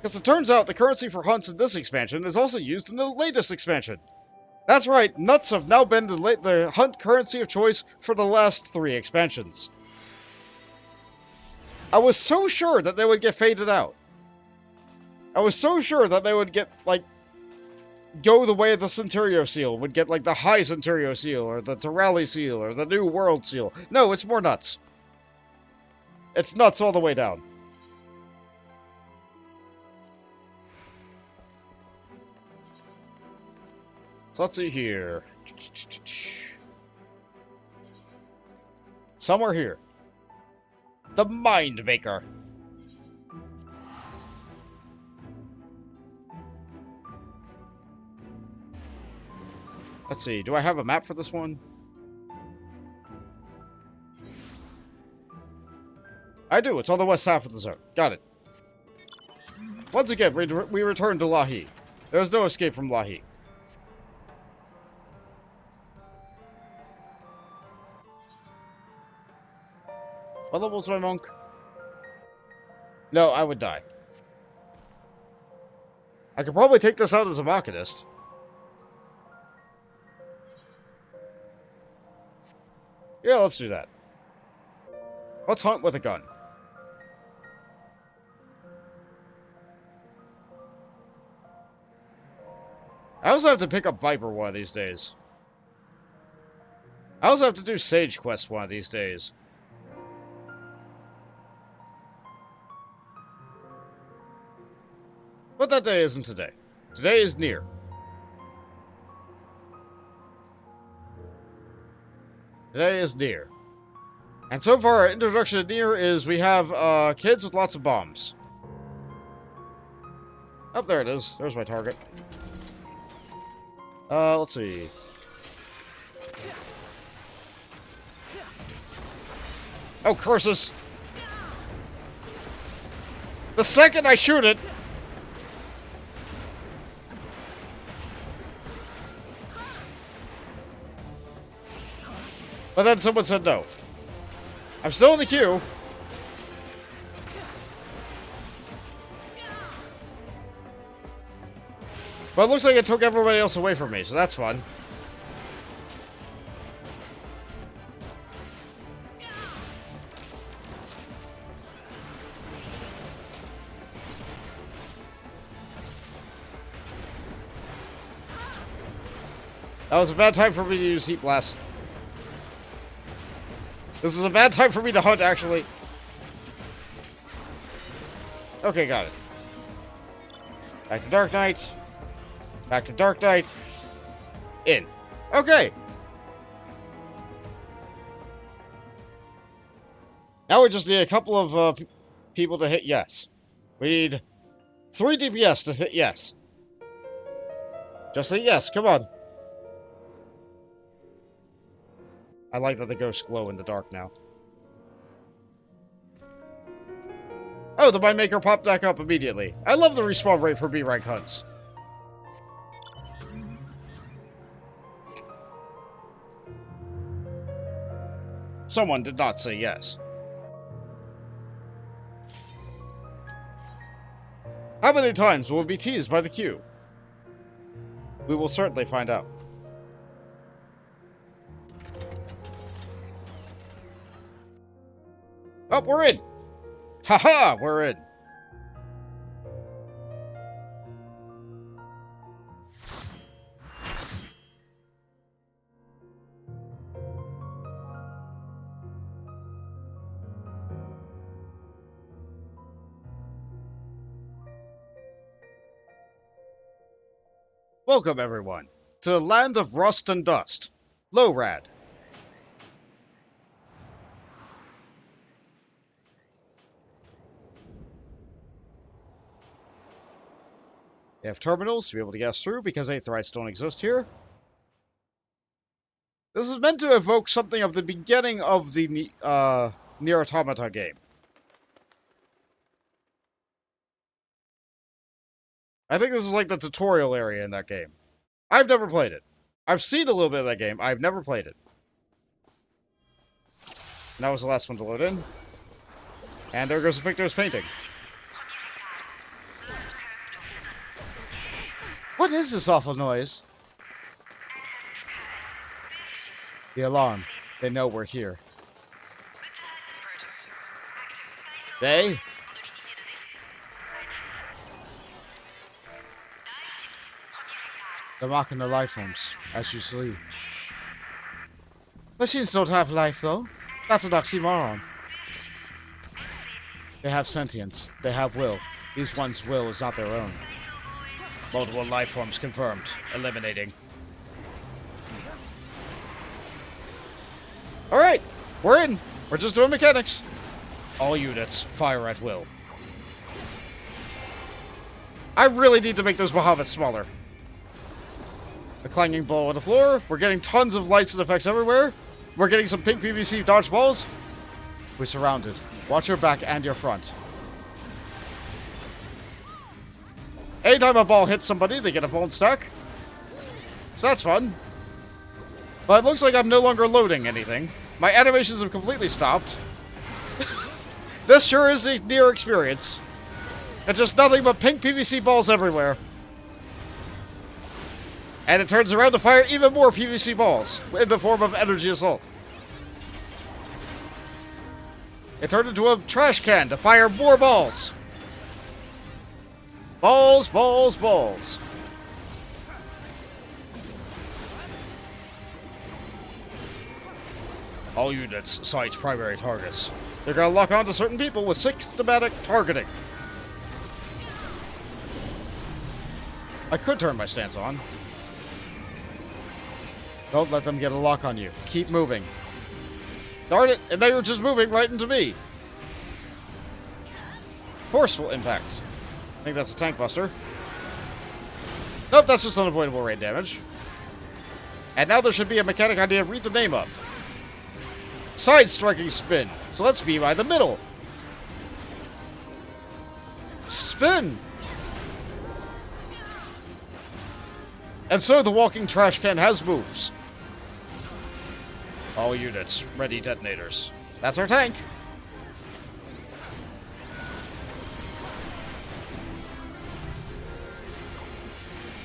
S1: Because it turns out the currency for hunts in this expansion is also used in the latest expansion. That's right, nuts have now been the hunt currency of choice for the last 3 expansions. I was so sure that they would get faded out. I was so sure that they would get, like, go the way of the Centurio seal, would get, like, the high Centurio seal, or the Terali seal, or the New World seal. No, it's more nuts. It's nuts all the way down. So let's see here. Somewhere here. The Mind Maker. Let's see, do I have a map for this one? I do, it's on the west half of the zone. Got it. Once again, we return to Lahi. There's no escape from Lahi. What level's my monk? No, I would die. I could probably take this out as a Machinist. Yeah, let's do that. Let's hunt with a gun. I also have to pick up Viper one of these days. I also have to do Sage Quest one of these days. But that day isn't today. Today is NieR. Today is NieR. And so far, our introduction to NieR is we have kids with lots of bombs. Oh, there it is. There's my target. Let's see. Oh, curses! The second I shoot it... But then someone said no. I'm still in the queue. But it looks like it took everybody else away from me, so that's fun. That was a bad time for me to use Heat Blast. This is a bad time for me to hunt, actually. Okay, got it. Back to Dark Knight. Back to Dark Knight. In. Okay. Now we just need a couple of people to hit yes. We need 3 DPS to hit yes. Just say yes, come on. I like that the ghosts glow in the dark now. Oh, the Mind Maker popped back up immediately. I love the respawn rate for B-rank hunts. Someone did not say yes. How many times will we be teased by the queue? We will certainly find out. Oh, we're in! Haha, we're in! Welcome, everyone, to the land of rust and dust, Lorad. They have terminals to be able to get us through because aetherites don't exist here. This is meant to evoke something of the beginning of the NieR Automata game. I think this is like the tutorial area in that game. I've never played it. I've seen a little bit of that game. I've never played it. And that was the last one to load in. And there goes Victor's painting. What is this awful noise? The alarm. They know we're here. They? They're mocking the life forms, as you see. Machines don't have life, though. That's an oxymoron. They have sentience. They have will. These ones' will is not their own.
S2: Multiple life forms confirmed. Eliminating.
S1: Alright, we're in. We're just doing mechanics.
S2: All units, fire at will.
S1: I really need to make those Bahamut's smaller. A clanging ball on the floor. We're getting tons of lights and effects everywhere. We're getting some pink PVC dodgeballs. We're surrounded. Watch your back and your front. Anytime a ball hits somebody, they get a bone stack. So that's fun. But it looks like I'm no longer loading anything. My animations have completely stopped. This sure is a NieR experience. It's just nothing but pink PVC balls everywhere. And it turns around to fire even more PVC balls in the form of energy assault. It turned into a trash can to fire more balls. Balls, balls, balls.
S2: All units, sight primary targets.
S1: They're gonna lock on to certain people with systematic targeting. I could turn my stance on. Don't let them get a lock on you. Keep moving. Darn it, and they were just moving right into me. Forceful impact. I think that's a tank buster. Nope, that's just unavoidable rain damage. And now there should be a mechanic I need to read the name of. Side striking spin. So let's be by the middle. Spin! And so the walking trash can has moves.
S2: All units, ready detonators.
S1: That's our tank.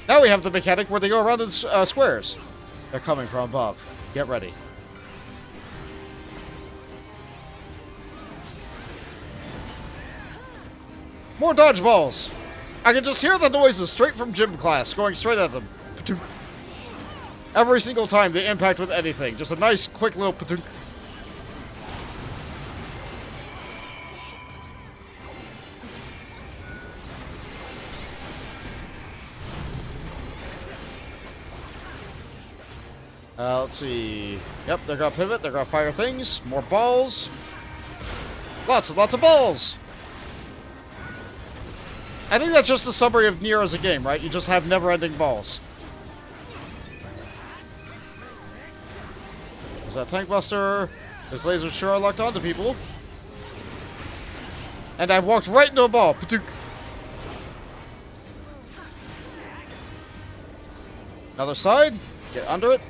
S1: Now we have the mechanic where they go around in squares. They're coming from above. Get ready. More dodgeballs! I can just hear the noises straight from gym class, going straight at them. Patunk. Every single time they impact with anything. Just a nice, quick little patunk. Let's see. Yep, they're gonna pivot, they're gonna fire things. More balls. Lots and lots of balls! I think that's just a summary of NieR as a game, right? You just have never-ending balls. There's that tank buster. His lasers sure are locked onto people. And I walked right into a ball. Patuk. Another side. Get under it.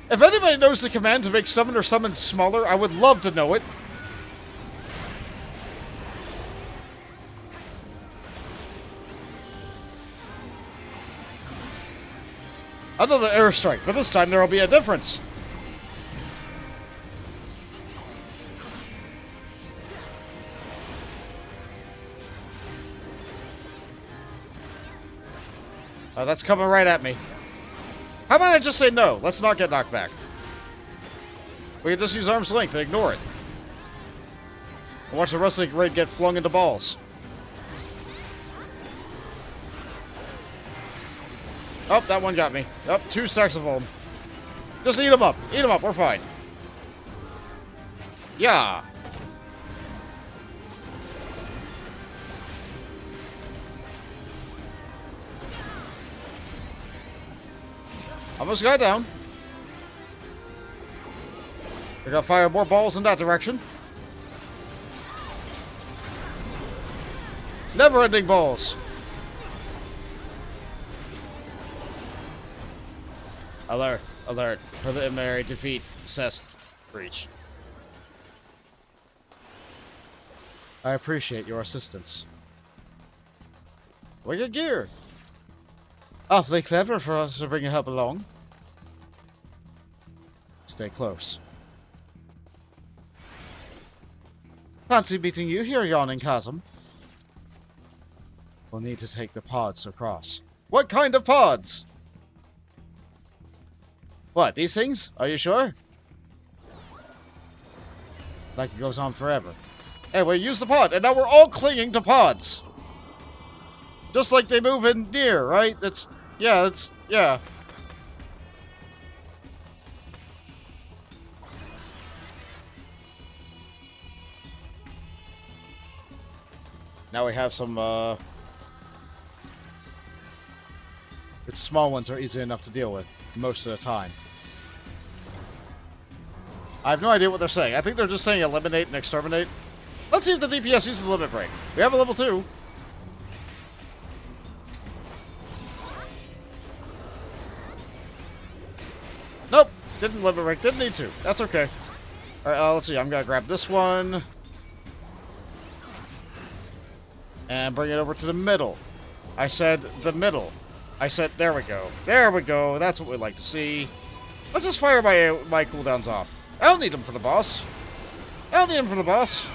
S1: If anybody knows the command to make summon or summon smaller, I would love to know it. Another airstrike, but this time there will be a difference. Oh, that's coming right at me. How about I just say no? Let's not get knocked back. We can just use arm's length and ignore it. And watch the rest of the raid get flung into balls. Oh, that one got me. Oh, 2 stacks of them. Just eat them up. Eat them up. We're fine. Yeah. Almost got down. We're gonna fire more balls in that direction. Never-ending balls. Alert, alert. Preliminary defeat. Cess. Breach. I appreciate your assistance. We get gear. Awfully clever for us to bring your help along. Stay close. Fancy meeting you here, Yawning Chasm. We'll need to take the pods across. What kind of pods? What, these things? Are you sure? Like it goes on forever. Anyway, use the pod, and now we're all clinging to pods. Just like they move in NieR, right? Yeah. Now we have some, the small ones are easy enough to deal with, most of the time. I have no idea what they're saying. I think they're just saying eliminate and exterminate. Let's see if the DPS uses the limit break. We have a level 2. Nope, didn't limit break, didn't need to. That's okay. Alright, let's see, I'm gonna grab this one. And bring it over to the middle. I said the middle. I said, there we go. There we go, that's what we like to see. Let's just fire my cooldowns off. I don't need them for the boss. I don't need them for the boss.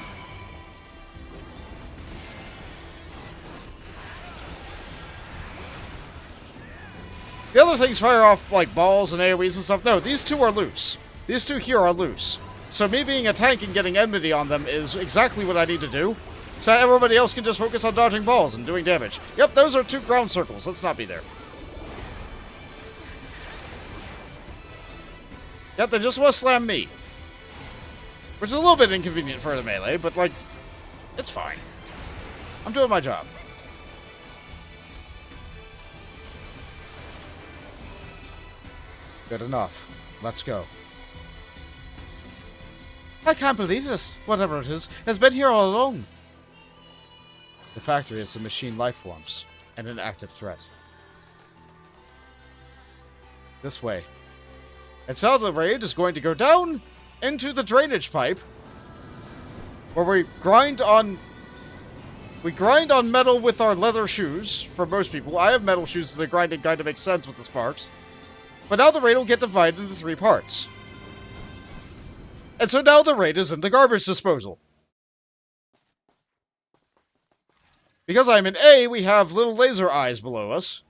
S1: The other things fire off like balls and AoEs and stuff. No, these two are loose. These two here are loose. So me being a tank and getting enmity on them is exactly what I need to do. So everybody else can just focus on dodging balls and doing damage. Yep, those are 2 ground circles. Let's not be there. Yep, they just want to slam me. Which is a little bit inconvenient for the melee, but like, it's fine. I'm doing my job. Good enough. Let's go. I can't believe this, whatever it is, has been here all along. The factory is the machine life forms, and an active threat. This way. And so the raid is going to go down into the drainage pipe, where we grind on metal with our leather shoes, for most people. I have metal shoes, so the grinding kind of makes sense with the sparks. But now the raid will get divided into 3 parts. And so now the raid is in the garbage disposal. Because I'm in A, we have little laser eyes below us.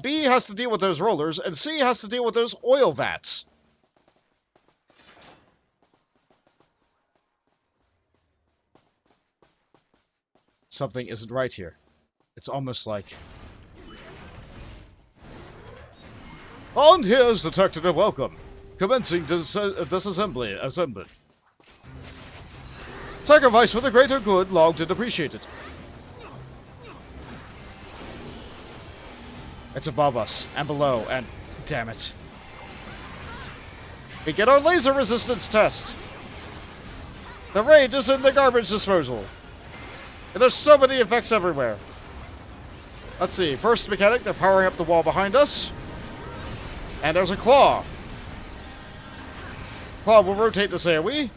S1: B has to deal with those rollers, and C has to deal with those oil vats. Something isn't right here. It's almost like... And here's detected and welcome. Commencing disassembly. Sacrifice for the greater good, logged and appreciated. It's above us, and below, and... damn it. We get our laser resistance test! The raid is in the garbage disposal! And there's so many effects everywhere. Let's see, first mechanic, they're powering up the wall behind us. And there's a claw. Claw will rotate this AoE.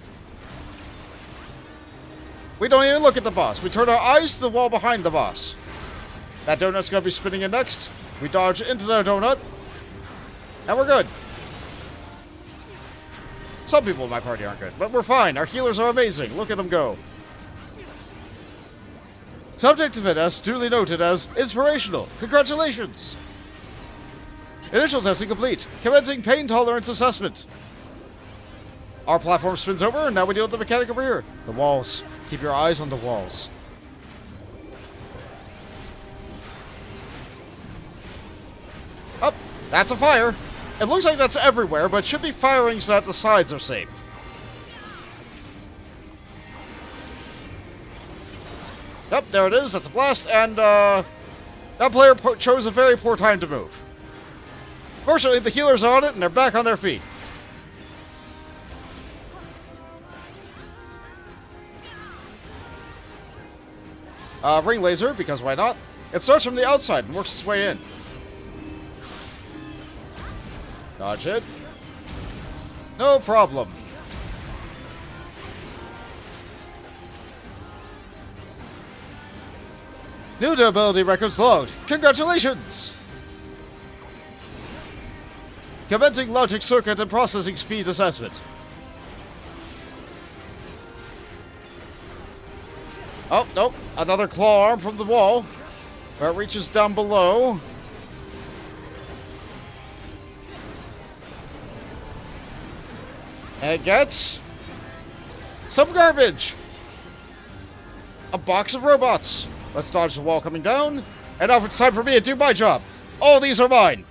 S1: We don't even look at the boss. We turn our eyes to the wall behind the boss. That donut's gonna be spinning in next. We dodge into the donut. And we're good. Some people in my party aren't good, but we're fine. Our healers are amazing. Look at them go. Subject to fitness duly noted as inspirational. Congratulations. Initial testing complete. Commencing pain tolerance assessment. Our platform spins over, and now we deal with the mechanic over here. The walls. Keep your eyes on the walls. Oh, that's a fire. It looks like that's everywhere, but should be firing so that the sides are safe. Yep, there it is. That's a blast, and that player chose a very poor time to move. Fortunately, the healers are on it, and they're back on their feet. Ring laser, because why not? It starts from the outside and works its way in. Dodge it. No problem. New durability records logged. Congratulations! Commencing logic circuit and processing speed assessment. Oh, nope. Another claw arm from the wall. Where it reaches down below. And it gets some garbage. A box of robots. Let's dodge the wall coming down. And now it's time for me to do my job. All these are mine.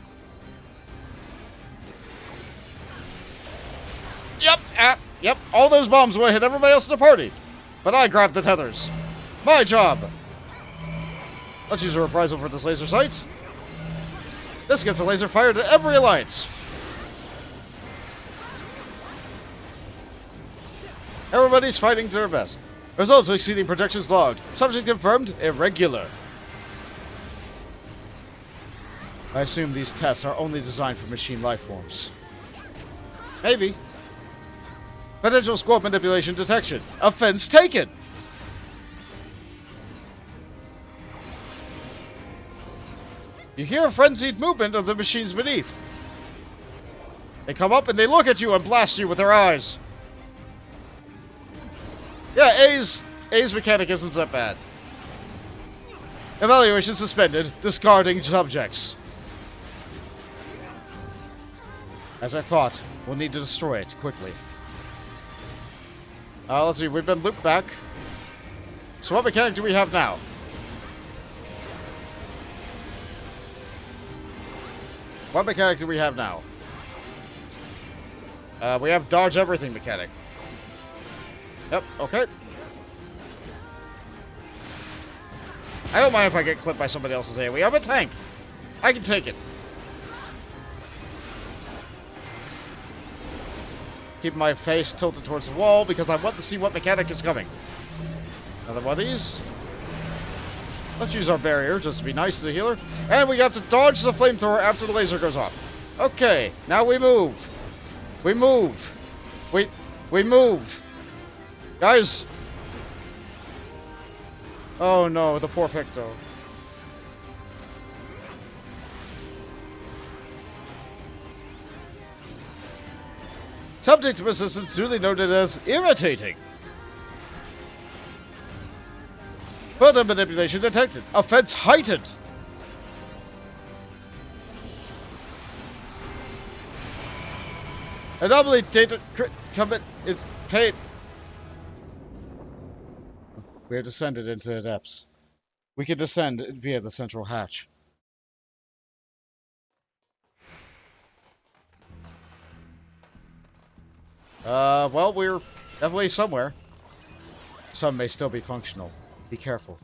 S1: Yep. All those bombs will hit everybody else in the party. But I grabbed the tethers. My job. Let's use a reprisal for this laser sight. This gets a laser fired at every alliance. Everybody's fighting to their best. Results exceeding projections logged. Subject confirmed, irregular. I assume these tests are only designed for machine life forms. Maybe. Potential scope manipulation detection. Offense taken. You hear a frenzied movement of the machines beneath. They come up and they look at you and blast you with their eyes. Yeah, A's mechanic isn't that bad. Evaluation suspended. Discarding subjects. As I thought, we'll need to destroy it quickly. Let's see, we've been looped back. So what mechanic do we have now? What mechanic do we have now? We have dodge everything mechanic. Yep, okay. I don't mind if I get clipped by somebody else's AoE. I'm a tank. I can take it. Keep my face tilted towards the wall because I want to see what mechanic is coming. Another one of these. Let's use our barrier just to be nice to the healer. And we got to dodge the flamethrower after the laser goes off. Okay, now we move. We move. We move. Guys. Oh no, the poor Picto. Subject resistance duly noted as irritating. Further manipulation detected. Offense heightened. Anomaly data commit is paid. We are descended into the depths. We can descend via the central hatch. Well, we're definitely somewhere. Some may still be functional. Be careful.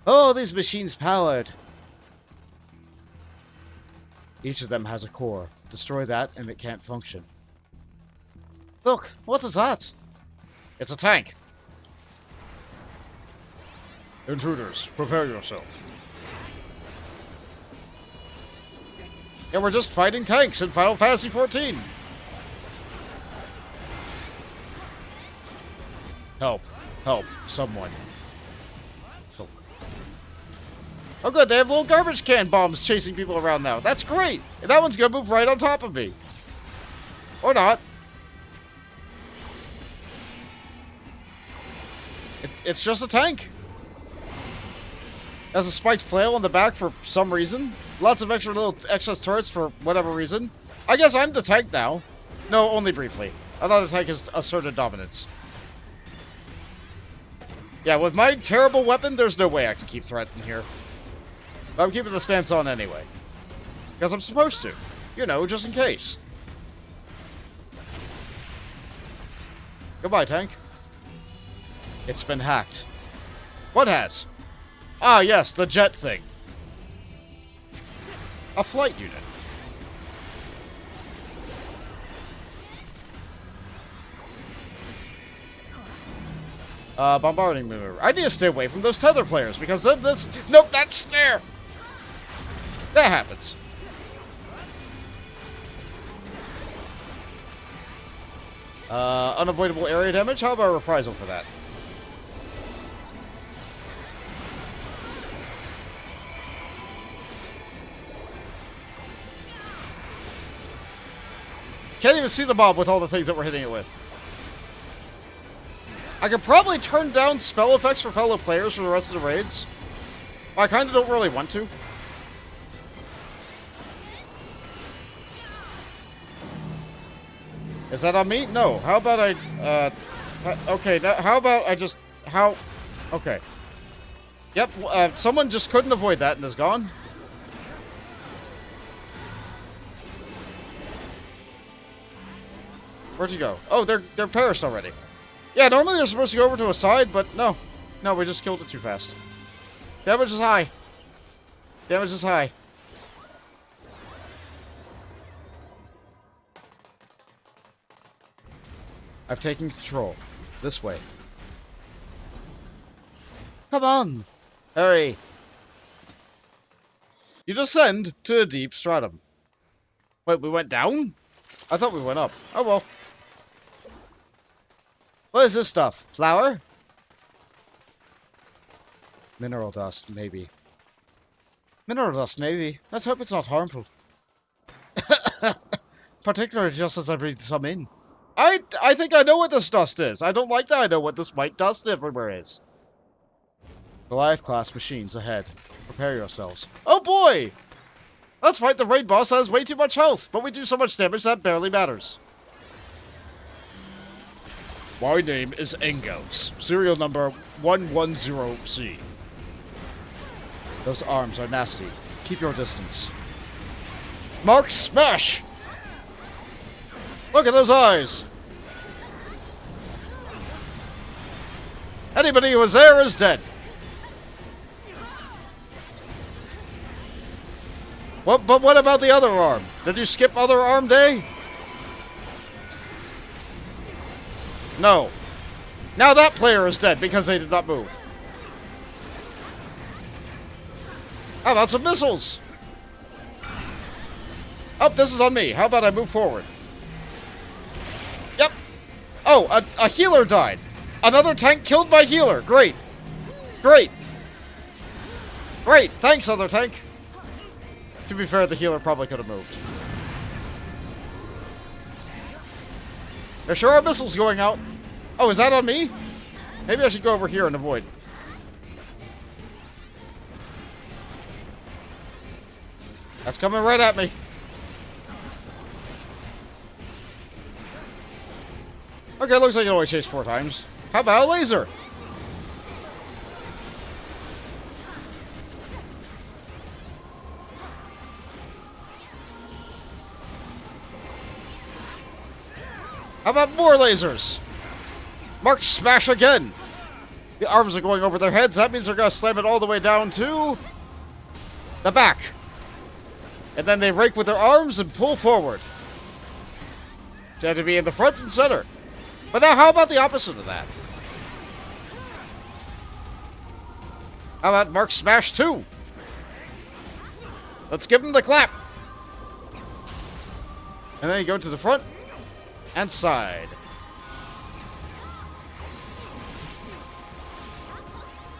S1: Oh, these machines powered. Each of them has a core. Destroy that and it can't function. Look, what is that? It's a tank. Intruders, prepare yourself. Yeah, we're just fighting tanks in Final Fantasy XIV.
S2: Help. Help. Someone. So.
S1: Oh good, they have little garbage can bombs chasing people around now. That's great! And that one's gonna move right on top of me. Or not. It's just a tank. Has a spiked flail on the back for some reason. Lots of extra little excess turrets for whatever reason. I guess I'm the tank now. No, only briefly. Another tank has asserted dominance. Yeah, with my terrible weapon, there's no way I can keep threatening here. But I'm keeping the stance on anyway. Because I'm supposed to. You know, just in case. Goodbye, tank. It's been hacked. What has? Ah, yes, the jet thing. A flight unit. Bombarding maneuver. I need to stay away from those tether players because then this. Nope, that's there. That happens. Unavoidable area damage. How about a reprisal for that? Can't even see the mob with all the things that we're hitting it with. I could probably turn down spell effects for fellow players for the rest of the raids. I kind of don't really want to. Is that on me? No. How about I, okay, how about I just, okay. Yep, someone just couldn't avoid that and is gone. Where'd you go? Oh, they're perished already. Yeah, normally they're supposed to go over to a side, but no. No, we just killed it too fast. Damage is high. Damage is high. I've taken control. This way. Come on! Hurry! You descend to a deep stratum. Wait, we went down? I thought we went up. Oh well. What is this stuff? Flour? Mineral dust, maybe. Mineral dust, maybe. Let's hope it's not harmful. Particularly just as I breathe some in. I think I know what this dust is. I don't like that I know what this white dust everywhere is. Goliath class machines ahead. Prepare yourselves. Oh boy! Let's fight the raid boss that has way too much health, but we do so much damage that barely matters.
S2: My name is Engels. Serial number 110C.
S1: Those arms are nasty. Keep your distance. Mark smash! Look at those eyes! Anybody who was there is dead. But what about the other arm? Did you skip other arm day? No. Now that player is dead because they did not move. How about some missiles? Oh, this is on me. How about I move forward? Yep. Oh, a healer died. Another tank killed by healer. Great. Great. Great. Thanks, other tank. To be fair, the healer probably could have moved. There sure are missiles going out. Oh, is that on me? Maybe I should go over here and avoid. That's coming right at me. Okay, looks like it only chased 4 times. How about a laser? How about more lasers? Mark smash again. The arms are going over their heads. That means they're going to slam it all the way down to the back. And then they rake with their arms and pull forward. They have to be in the front and center. But now how about the opposite of that? How about Mark smash 2? Let's give him the clap. And then you go to the front and side.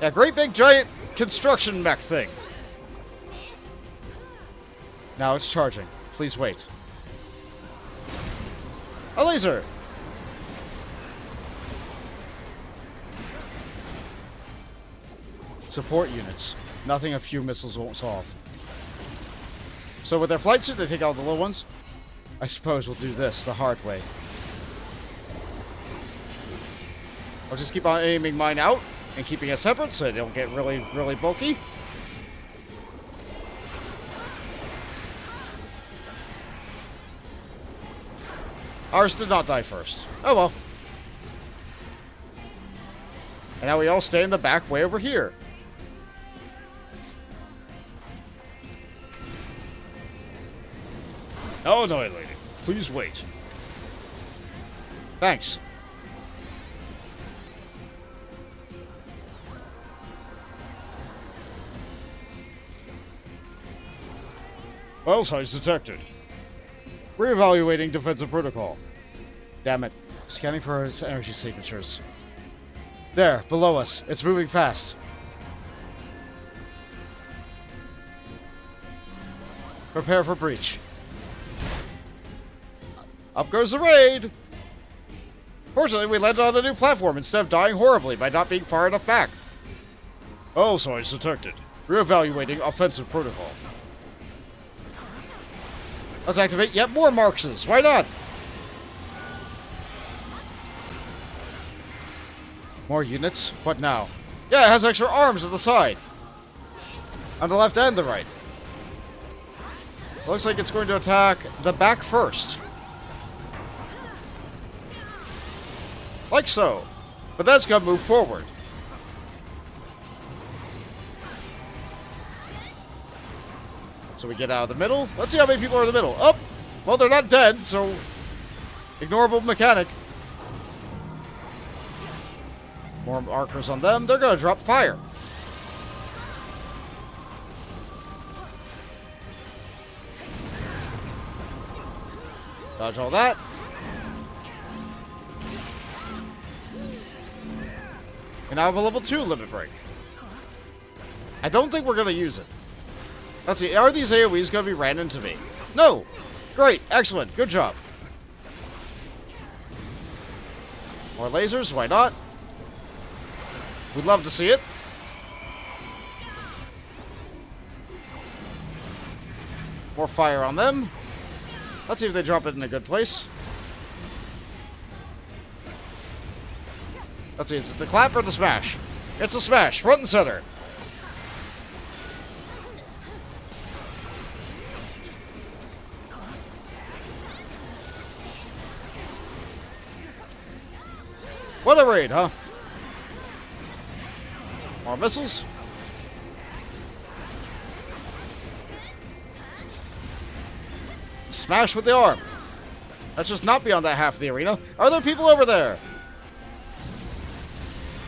S1: Yeah, great big giant construction mech thing. Now it's charging. Please wait. A laser! Support units. Nothing a few missiles won't solve. So with their flight suit, they take out the little ones? I suppose we'll do this the hard way. I'll just keep on aiming mine out and keeping it separate so they don't get really, really bulky. Ours did not die first. Oh well. And now we all stay in the back way over here.
S2: Oh, no, lady. Please wait.
S1: Thanks.
S2: Well, signs detected.
S1: Reevaluating defensive protocol. Damn it. Scanning for its energy signatures. There, below us. It's moving fast. Prepare for breach. Up goes the raid! Fortunately, we landed on the new platform instead of dying horribly by not being far enough back.
S2: All signs detected.
S1: Reevaluating offensive protocol. Let's activate yet more Marxes. Why not? More units? What now? Yeah, it has extra arms at the side. On the left and the right. Looks like it's going to attack the back first. Like so. But that's going to move forward. So we get out of the middle. Let's see how many people are in the middle. Oh! Well, they're not dead, so... Ignorable mechanic. More archers on them. They're going to drop fire. Dodge all that. And I have a level 2 limit break. I don't think we're going to use it. Let's see, are these AoEs going to be ran into me? No! Great, excellent, good job. More lasers, why not? We'd love to see it. More fire on them. Let's see if they drop it in a good place. Let's see, is it the clap or the smash? It's a smash, front and center. What a raid, huh? More missiles. Smash with the arm. Let's just not be on that half of the arena. Are there people over there?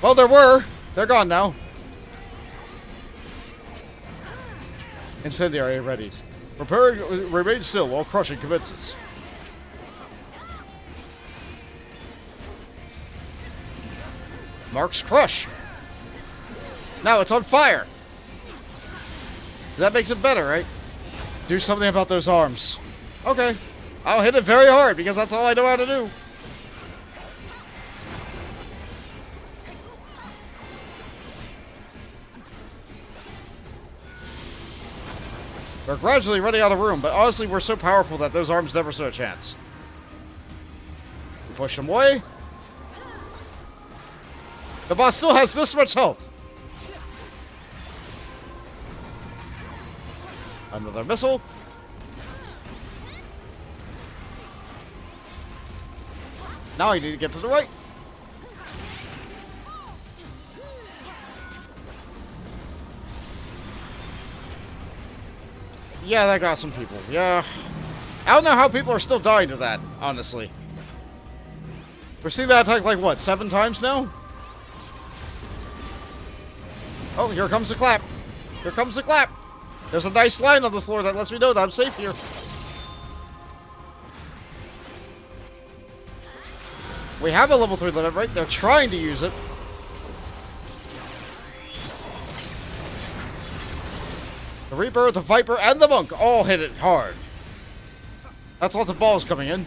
S1: Well, there were. They're gone now. Incendiary readied. Remain still while crushing commences. Mark's crush. Now it's on fire. That makes it better, right? Do something about those arms. Okay. I'll hit it very hard because that's all I know how to do. We're gradually running out of room, but honestly, we're so powerful that those arms never stood a chance. We push them away. The boss still has this much health. Another missile. Now I need to get to the right. Yeah, that got some people. Yeah. I don't know how people are still dying to that, honestly. We've seen that attack like, what, 7 times now? Oh, here comes the clap. Here comes the clap. There's a nice line on the floor that lets me know that I'm safe here. We have a level 3 limit break. They're trying to use it. Reaper, the Viper, and the Monk all hit it hard. That's lots of balls coming in.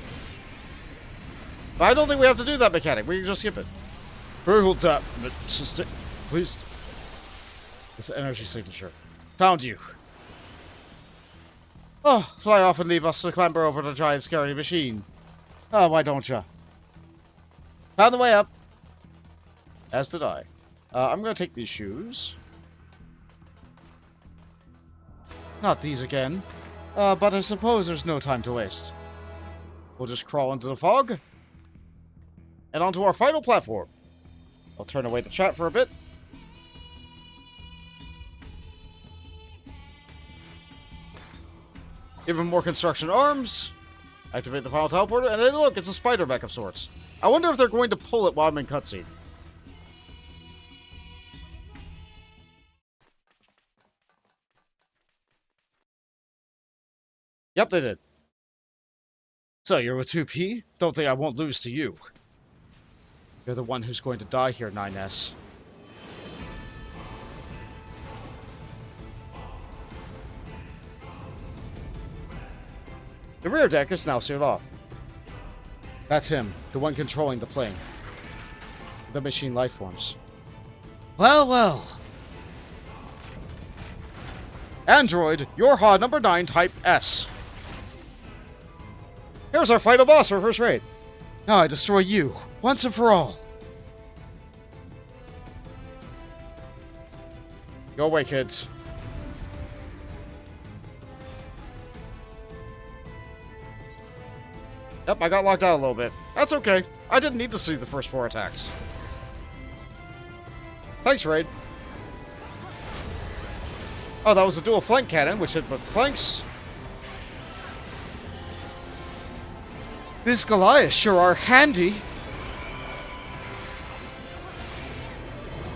S1: But I don't think we have to do that mechanic. We can just skip it. Frugal tap. Please. This energy signature. Found you. Oh, fly off and leave us to clamber over the giant scary machine. Oh, why don't ya? Found the way up. As did I. I'm gonna take these shoes. Not these again. But I suppose there's no time to waste. We'll just crawl into the fog. And onto our final platform. I'll turn away the chat for a bit. Even more construction arms. Activate the final teleporter, and then look, it's a spider mech of sorts. I wonder if they're going to pull it while I'm in cutscene. Yep, they did. So, you're with 2P? Don't think I won't lose to you. You're the one who's going to die here, 9S. The rear deck is now sealed off. That's him, the one controlling the plane. The machine lifeforms. Well, well. Android, YoRHa number 9, Type S. Here's our final boss for first raid. Now I destroy you, once and for all. Go away, kids. Yep, I got locked out a little bit. That's okay. I didn't need to see the first 4 attacks. Thanks, Raid. Oh, that was a dual flank cannon, which hit both flanks. These Goliaths sure are handy.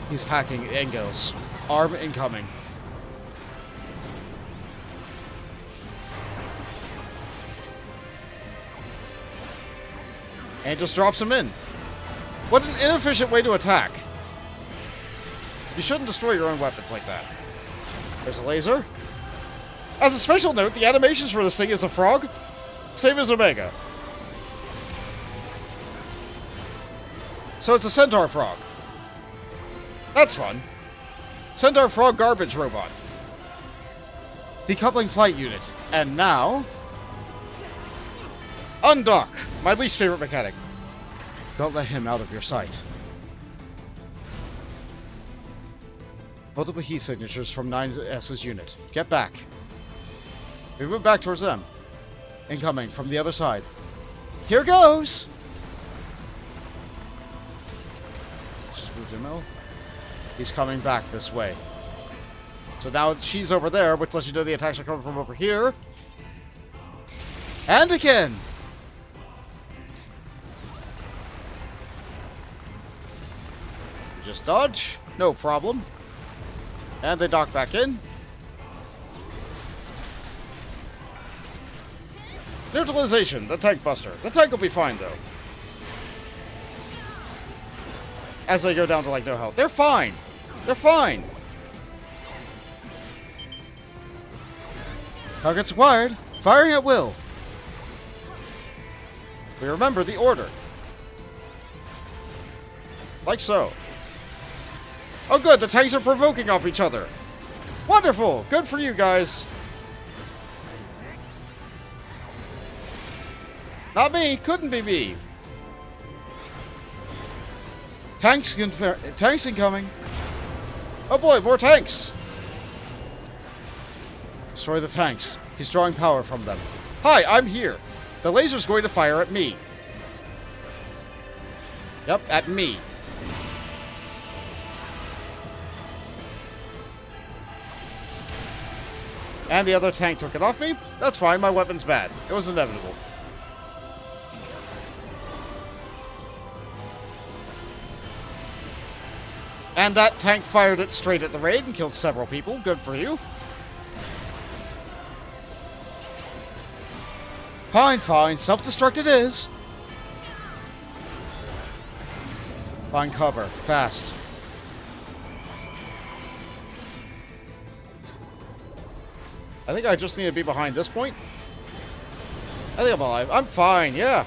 S1: He's hacking Engels. Arm incoming. And just drops him in. What an inefficient way to attack. You shouldn't destroy your own weapons like that. There's a laser. As a special note, the animations for this thing is a frog. Same as Omega. So it's a centaur frog. That's fun. Centaur frog garbage robot. Decoupling flight unit. And now... undock! My least favorite mechanic. Don't let him out of your sight. Multiple heat signatures from 9S's unit. Get back. We move back towards them. Incoming from the other side. Here goes! Let's just move him out. He's coming back this way. So now she's over there, which lets you know the attacks are coming from over here. And again! You just dodge. No problem. And they dock back in. Neutralization, the tank buster. The tank will be fine, though. As they go down to, like, no health. They're fine. They're fine. Targets acquired. Firing at will. We remember the order. Like so. Oh good, the tanks are provoking off each other. Wonderful! Good for you guys. Not me, couldn't be me. Tanks incoming. Oh boy, more tanks. Destroy the tanks. He's drawing power from them. Hi, I'm here. The laser's going to fire at me. Yep, at me. And the other tank took it off me. That's fine, my weapon's bad. It was inevitable. And that tank fired it straight at the raid and killed several people. Good for you. Fine, fine. Self-destruct it is. Find cover. Fast. I think I just need to be behind this point. I think I'm alive. I'm fine, yeah.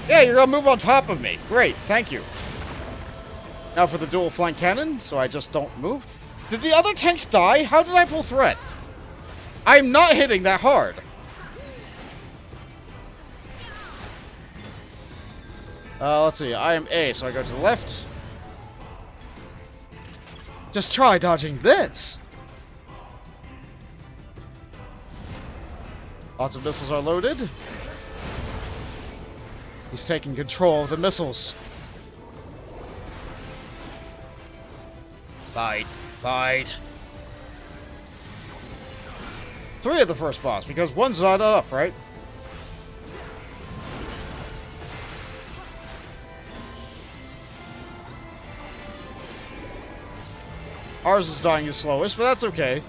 S1: Yeah, you're gonna move on top of me. Great, thank you. Now for the dual flank cannon, so I just don't move. Did the other tanks die? How did I pull threat? I'm not hitting that hard. Let's see. I am A, so I go to the left. Just try dodging this. Lots of missiles are loaded. He's taking control of the missiles. Fight. Fight. 3 of the first boss, because 1's not enough, right? Ours is dying the slowest, but that's okay.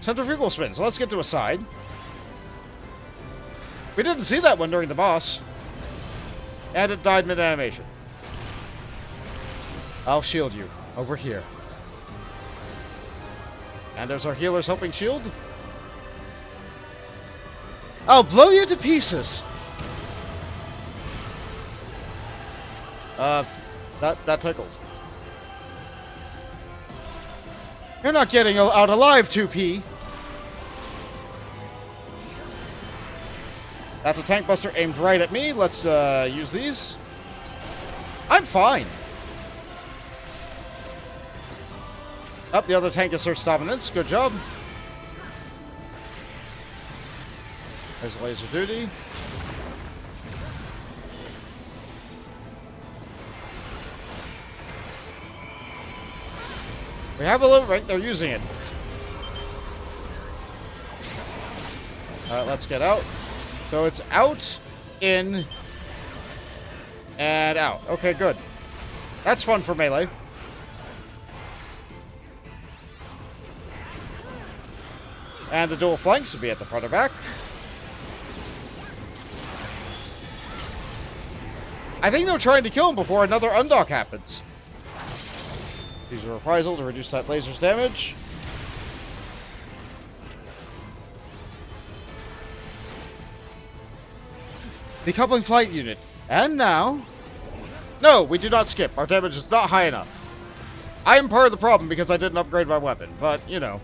S1: Centrifugal spin, so let's get to a side. We didn't see that one during the boss. And it died mid-animation. I'll shield you. Over here. And there's our healer's helping shield. I'll blow you to pieces! That tickled. You're not getting out alive, 2P. That's a tank buster aimed right at me. Let's use these. I'm fine. Up, the other tank asserts dominance. Good job. There's laser duty. We have a little right. They're using it. All right, let's get out. So it's out, in, and out. Okay, good. That's fun for melee. And the dual flanks will be at the front or back. I think they're trying to kill him before another undock happens. Use a reprisal to reduce that laser's damage. Decoupling flight unit. And now... No, we do not skip. Our damage is not high enough. I am part of the problem because I didn't upgrade my weapon. But, you know.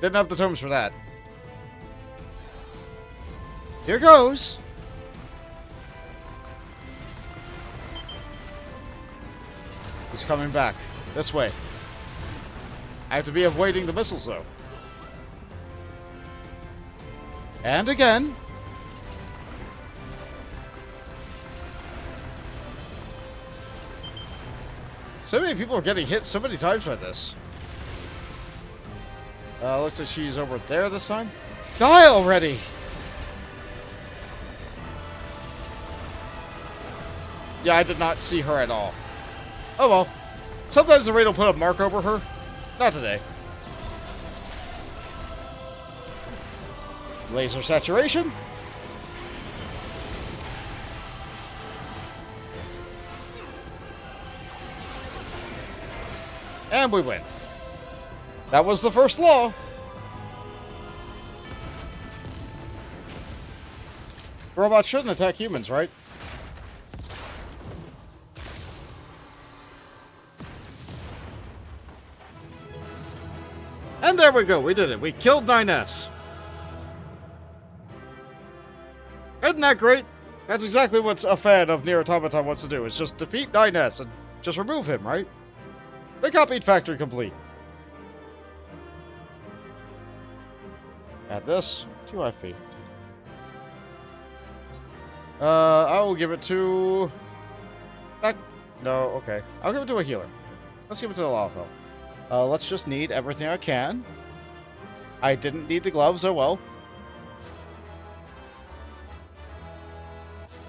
S1: Didn't have the tomes for that. Here goes. He's coming back. This way. I have to be avoiding the missiles, though. And again. So many people are getting hit so many times by this. Looks like she's over there this time. Die already! Yeah, I did not see her at all. Oh well. Sometimes the raid will put a mark over her. Not today. Laser saturation. And we win. That was the first law. Robots shouldn't attack humans, right? And there we go, we did it. We killed 9S. Isn't that great? That's exactly what a fan of NieR Automata wants to do, is just defeat 9S and just remove him, right? They copied Factory Complete. Add this, 2 FP. I will give it to... No, okay. I'll give it to a healer. Let's give it to the Lawfell. Let's just need everything I can. I didn't need the gloves, oh well.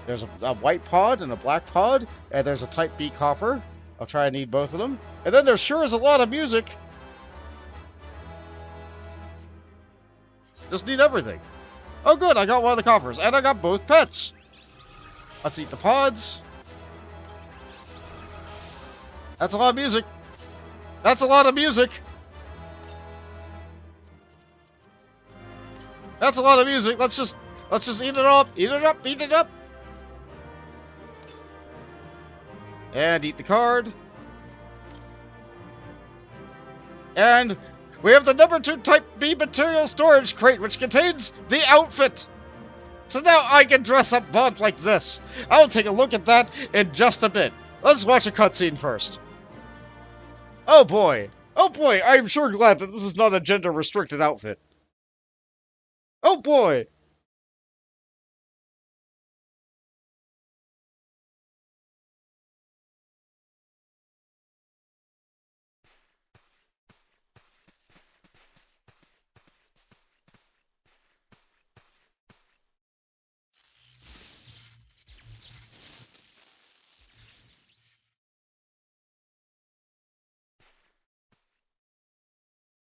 S1: There's a white pod and a black pod, and there's a Type B coffer. I'll try and need both of them. And then there sure is a lot of music. Just need everything. Oh good, I got one of the coffers, and I got both pets. Let's eat the pods. That's a lot of music. That's a lot of music. That's a lot of music. Let's just eat it up. Eat it up. Eat it up. And eat the card. And we have the number 2 Type B material storage crate, which contains the outfit. So now I can dress up Bond like this. I'll take a look at that in just a bit. Let's watch a cutscene first. Oh boy. Oh boy, I'm sure glad that this is not a gender-restricted outfit. Oh boy.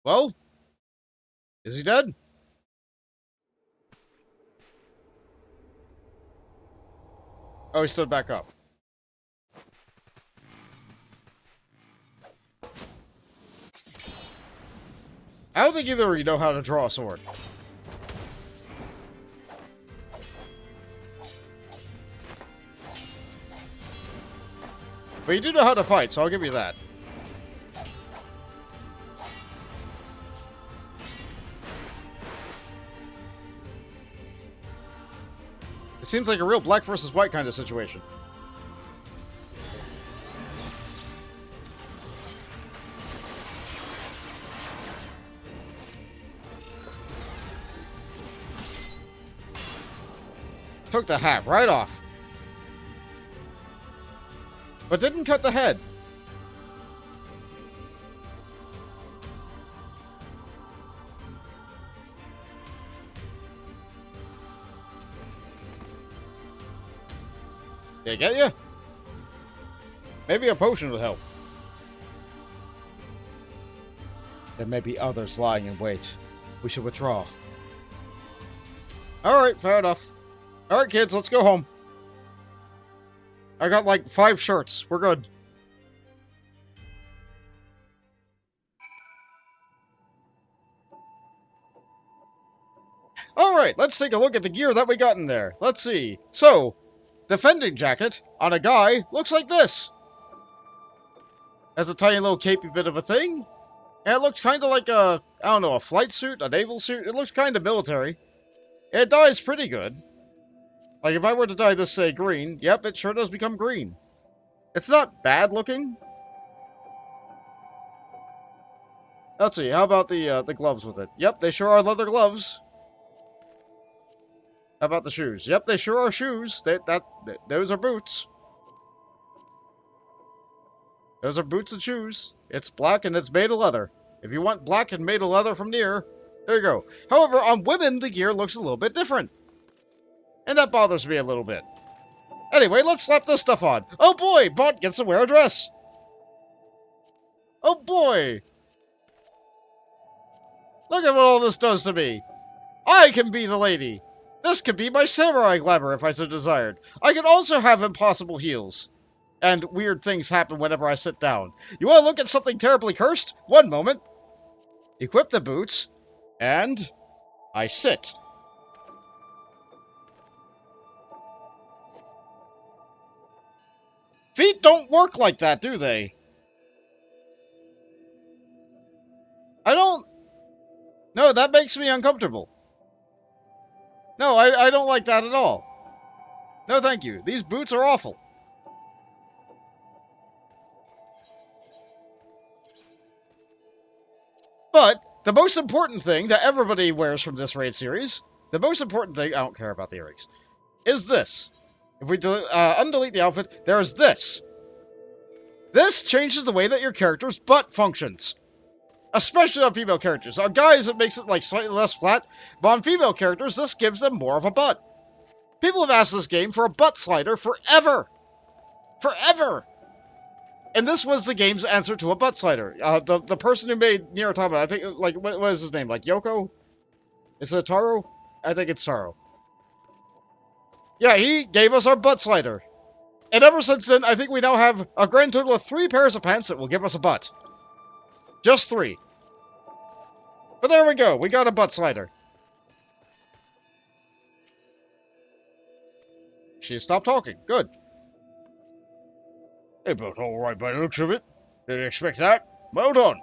S1: Well, is he dead? Oh, he stood back up. I don't think either of you know how to draw a sword. But you do know how to fight, so I'll give you that. It seems like a real black versus white kind of situation. Took the hat right off. But didn't cut the head. Did it get you? Maybe a potion would help. There may be others lying in wait. We should withdraw. Alright, fair enough. Alright, kids, let's go home. I got like 5 shirts. We're good. Alright, let's take a look at the gear that we got in there. Let's see. So, defending jacket on a guy looks like this. Has a tiny little capey bit of a thing. And it looks kind of like a, I don't know, a flight suit, a naval suit. It looks kind of military. It dyes pretty good. Like, if I were to dye this, say, green, yep, it sure does become green. It's not bad looking. Let's see, how about the gloves with it? Yep, they sure are leather gloves. How about the shoes? Yep, they sure are shoes. Those are boots. Those are boots and shoes. It's black and it's made of leather. If you want black and made of leather from NieR, there you go. However, on women, the gear looks a little bit different. And that bothers me a little bit. Anyway, let's slap this stuff on. Oh boy, Bond gets to wear a dress. Oh boy. Look at what all this does to me. I can be the lady. This could be my samurai glamour if I so desired. I can also have impossible heels. And weird things happen whenever I sit down. You want to look at something terribly cursed? One moment. Equip the boots. And I sit. Feet don't work like that, do they? I don't... No, that makes me uncomfortable. No, I don't like that at all. No, thank you. These boots are awful. But the most important thing that everybody wears from this raid series, the most important thing, I don't care about the earrings, is this. If we undelete the outfit, there's this. This changes the way that your character's butt functions. Especially on female characters. On guys, it makes it like slightly less flat, but on female characters, this gives them more of a butt. People have asked this game for a butt slider forever. Forever! And this was the game's answer to a butt slider. The person who made NieR Automata, I think, like, what is his name? Like, Yoko? Is it Taro? I think it's Taro. Yeah, he gave us our butt slider. And ever since then, I think we now have a grand total of 3 pairs of pants that will give us a butt. Just 3. But there we go. We got a butt slider. She stopped talking. Good.
S2: They built all right by the looks of it. Didn't expect that. Well done.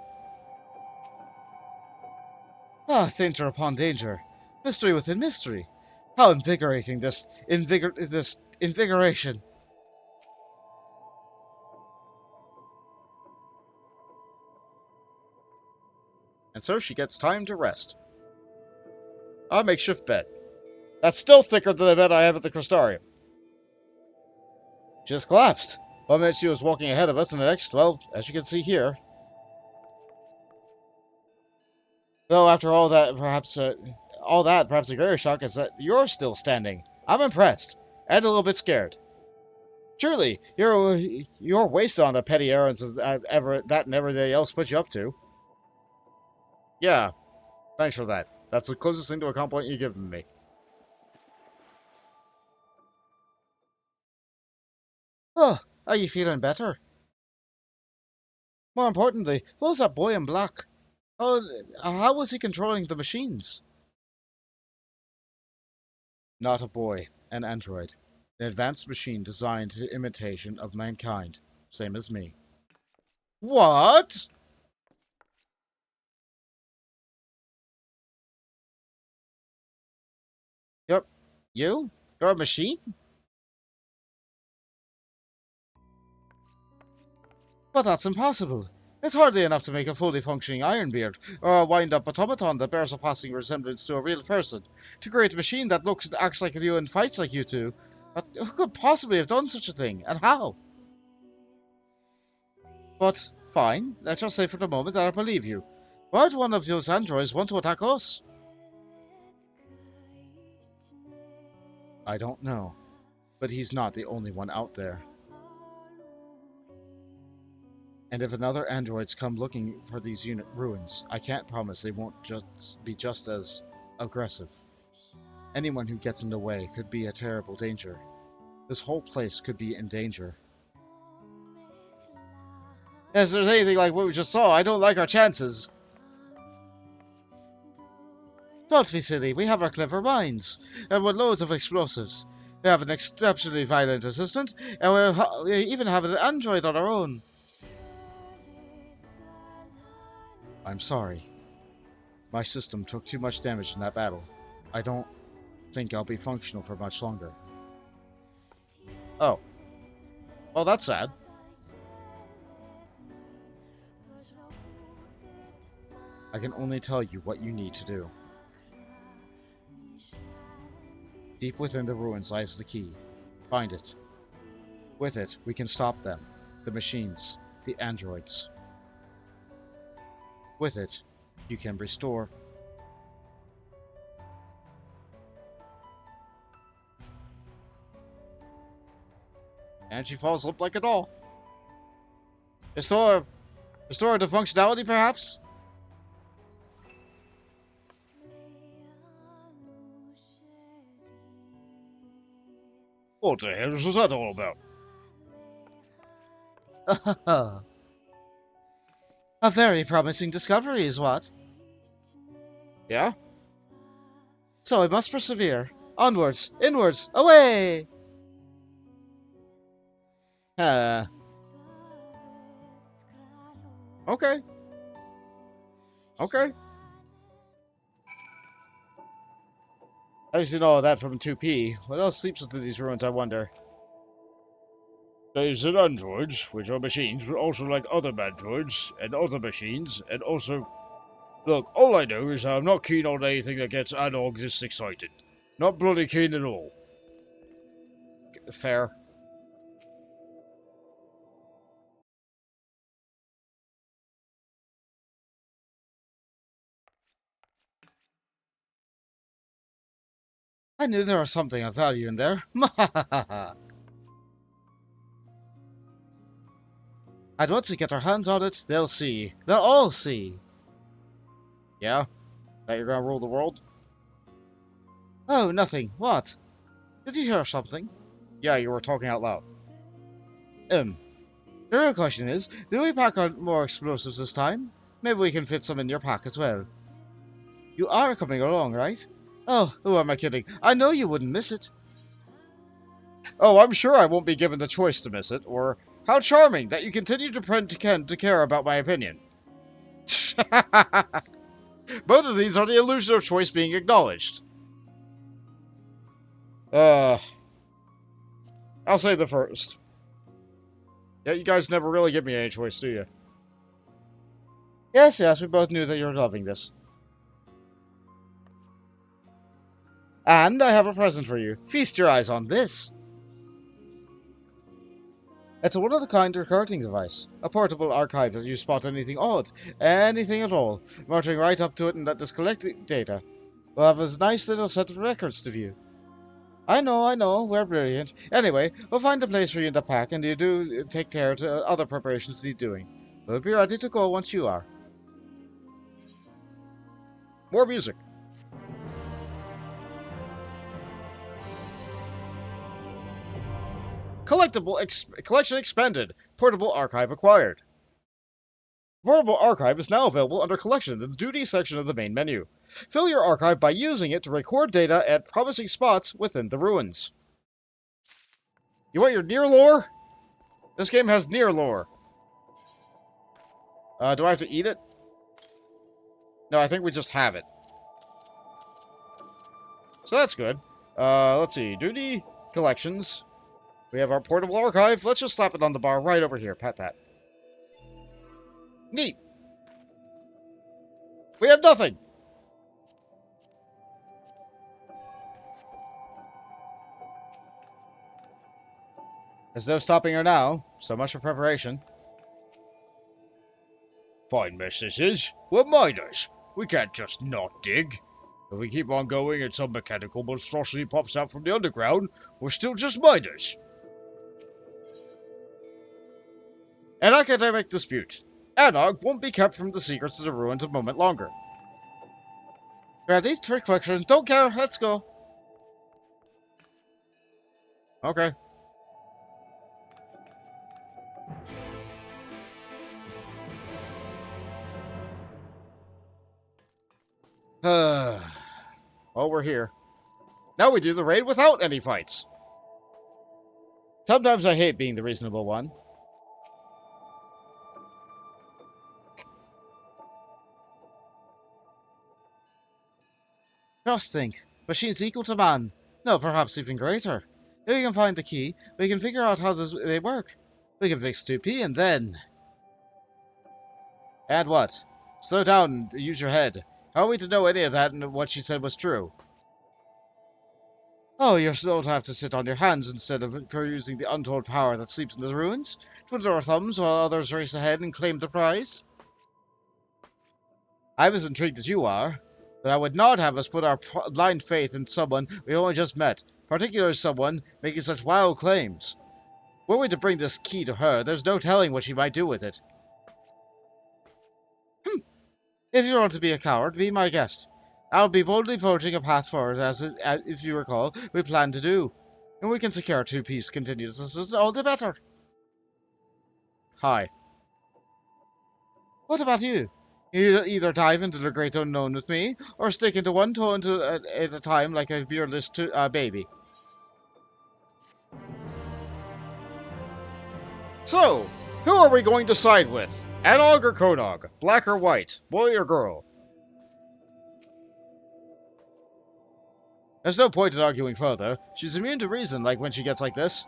S1: Ah, danger upon danger. Mystery within mystery. How invigorating this invigoration. And so she gets time to rest. A makeshift bed. That's still thicker than the bed I have at the Crystarium. She just collapsed. 1 minute she was walking ahead of us, and the next, well, as you can see here. Though after all that, perhaps the greater shock is that you're still standing. I'm impressed. And a little bit scared. Surely, you're wasted on the petty errands that and everything else put you up to. Yeah, thanks for that. That's the closest thing to a compliment you've given me. Oh, are you feeling better? More importantly, what was that boy in black? Oh, how was he controlling the machines? Not a boy, an android. An advanced machine designed to imitation of mankind. Same as me. What? You're... You? You're a machine? But that's impossible. It's hardly enough to make a fully functioning Ironbeard, or a wind-up automaton that bears a passing resemblance to a real person. To create a machine that looks and acts like you and fights like you two. But who could possibly have done such a thing, and how? But, fine, let's just say for the moment that I believe you. Why would one of those androids want to attack us? I don't know. But he's not the only one out there. And if another androids come looking for these ruins, I can't promise they won't be just as aggressive. Anyone who gets in the way could be a terrible danger. This whole place could be in danger. If there's anything like what we just saw, I don't like our chances. Don't be silly, we have our clever minds, and with loads of explosives. We have an exceptionally violent assistant, and we even have an android on our own. I'm sorry. My system took too much damage in that battle. I don't think I'll be functional for much longer. Oh. Well, that's sad. I can only tell you what you need to do. Deep within the ruins lies the key. Find it. With it, we can stop them. The machines. The androids. With it, you can restore. And she falls asleep like a doll. Restore the functionality, perhaps?
S2: What the hell was that all about?
S1: A very promising discovery is what?
S2: Yeah?
S1: So I must persevere. Onwards, inwards, away! Okay. Okay. I've seen all of that from 2P. What else sleeps within these ruins, I wonder?
S2: There's an androids, which are machines, but also like other androids, and other machines, and also... Look, all I know is I'm not keen on anything that gets Anog this excited. Not bloody keen at all.
S1: Fair. I knew there was something of value in there. And once we get our hands on it, they'll see. They'll all see. Yeah? That you're gonna rule the world? Oh, nothing. What? Did you hear something?
S2: Yeah, you were talking out loud.
S1: The real question is, do we pack on more explosives this time? Maybe we can fit some in your pack as well. You are coming along, right? Oh, who am I kidding? I know you wouldn't miss it. Oh, I'm sure I won't be given the choice to miss it, or how charming that you continue to pretend to care about my opinion. Both of these are the illusion of choice being acknowledged. I'll say the first. Yeah, you guys never really give me any choice, do you? Yes, we both knew that you were loving this. And I have a present for you. Feast your eyes on this. It's a one-of-a-kind recording device. A portable archive if you spot anything odd. Anything at all. Marching right up to it and let this collect data. We'll have a nice little set of records to view. I know, we're brilliant. Anyway, we'll find a place for you in the pack, and you do take care to other preparations need doing. We'll be ready to go once you are. More music. Collection expanded. Portable archive acquired. Portable archive is now available under collection in the duty section of the main menu. Fill your archive by using it to record data at promising spots within the ruins. You want your NieR lore? This game has NieR lore. Do I have to eat it? No, I think we just have it. So that's good. Let's see. Duty, collections. We have our portable archive. Let's just slap it on the bar right over here. Pat, pat. Neat. We have nothing. There's no stopping her now. So much for preparation.
S2: Fine mess this is. We're miners. We can't just not dig. If we keep on going and some mechanical monstrosity pops out from the underground, we're still just miners.
S1: An academic dispute. Anog won't be kept from the secrets of the ruins a moment longer. Ready? Trick question. Don't care. Let's go. Okay. Oh, we're here. Now we do the raid without any fights. Sometimes I hate being the reasonable one. Just think. Machines equal to man. No, perhaps even greater. If we can find the key, we can figure out how they work. We can fix 2P and then... And what? Slow down and use your head. How are we to know any of that and what she said was true? Oh, you don't have to sit on your hands instead of perusing the untold power that sleeps in the ruins? Twiddle our thumbs while others race ahead and claim the prize? I'm as intrigued as you are, but I would not have us put our blind faith in someone we only just met, particularly someone making such wild claims. Were we to bring this key to her, there's no telling what she might do with it. If you want to be a coward, be my guest. I'll be boldly forging a path forward, as if you recall, we planned to do. And we can secure 2P's continuous all the better. Hi. What about you? You either dive into the great unknown with me, or stick into one toe at a time like a beardless baby. So, who are we going to side with? Anog or Konog? Black or white? Boy or girl? There's no point in arguing further. She's immune to reason, like when she gets like this.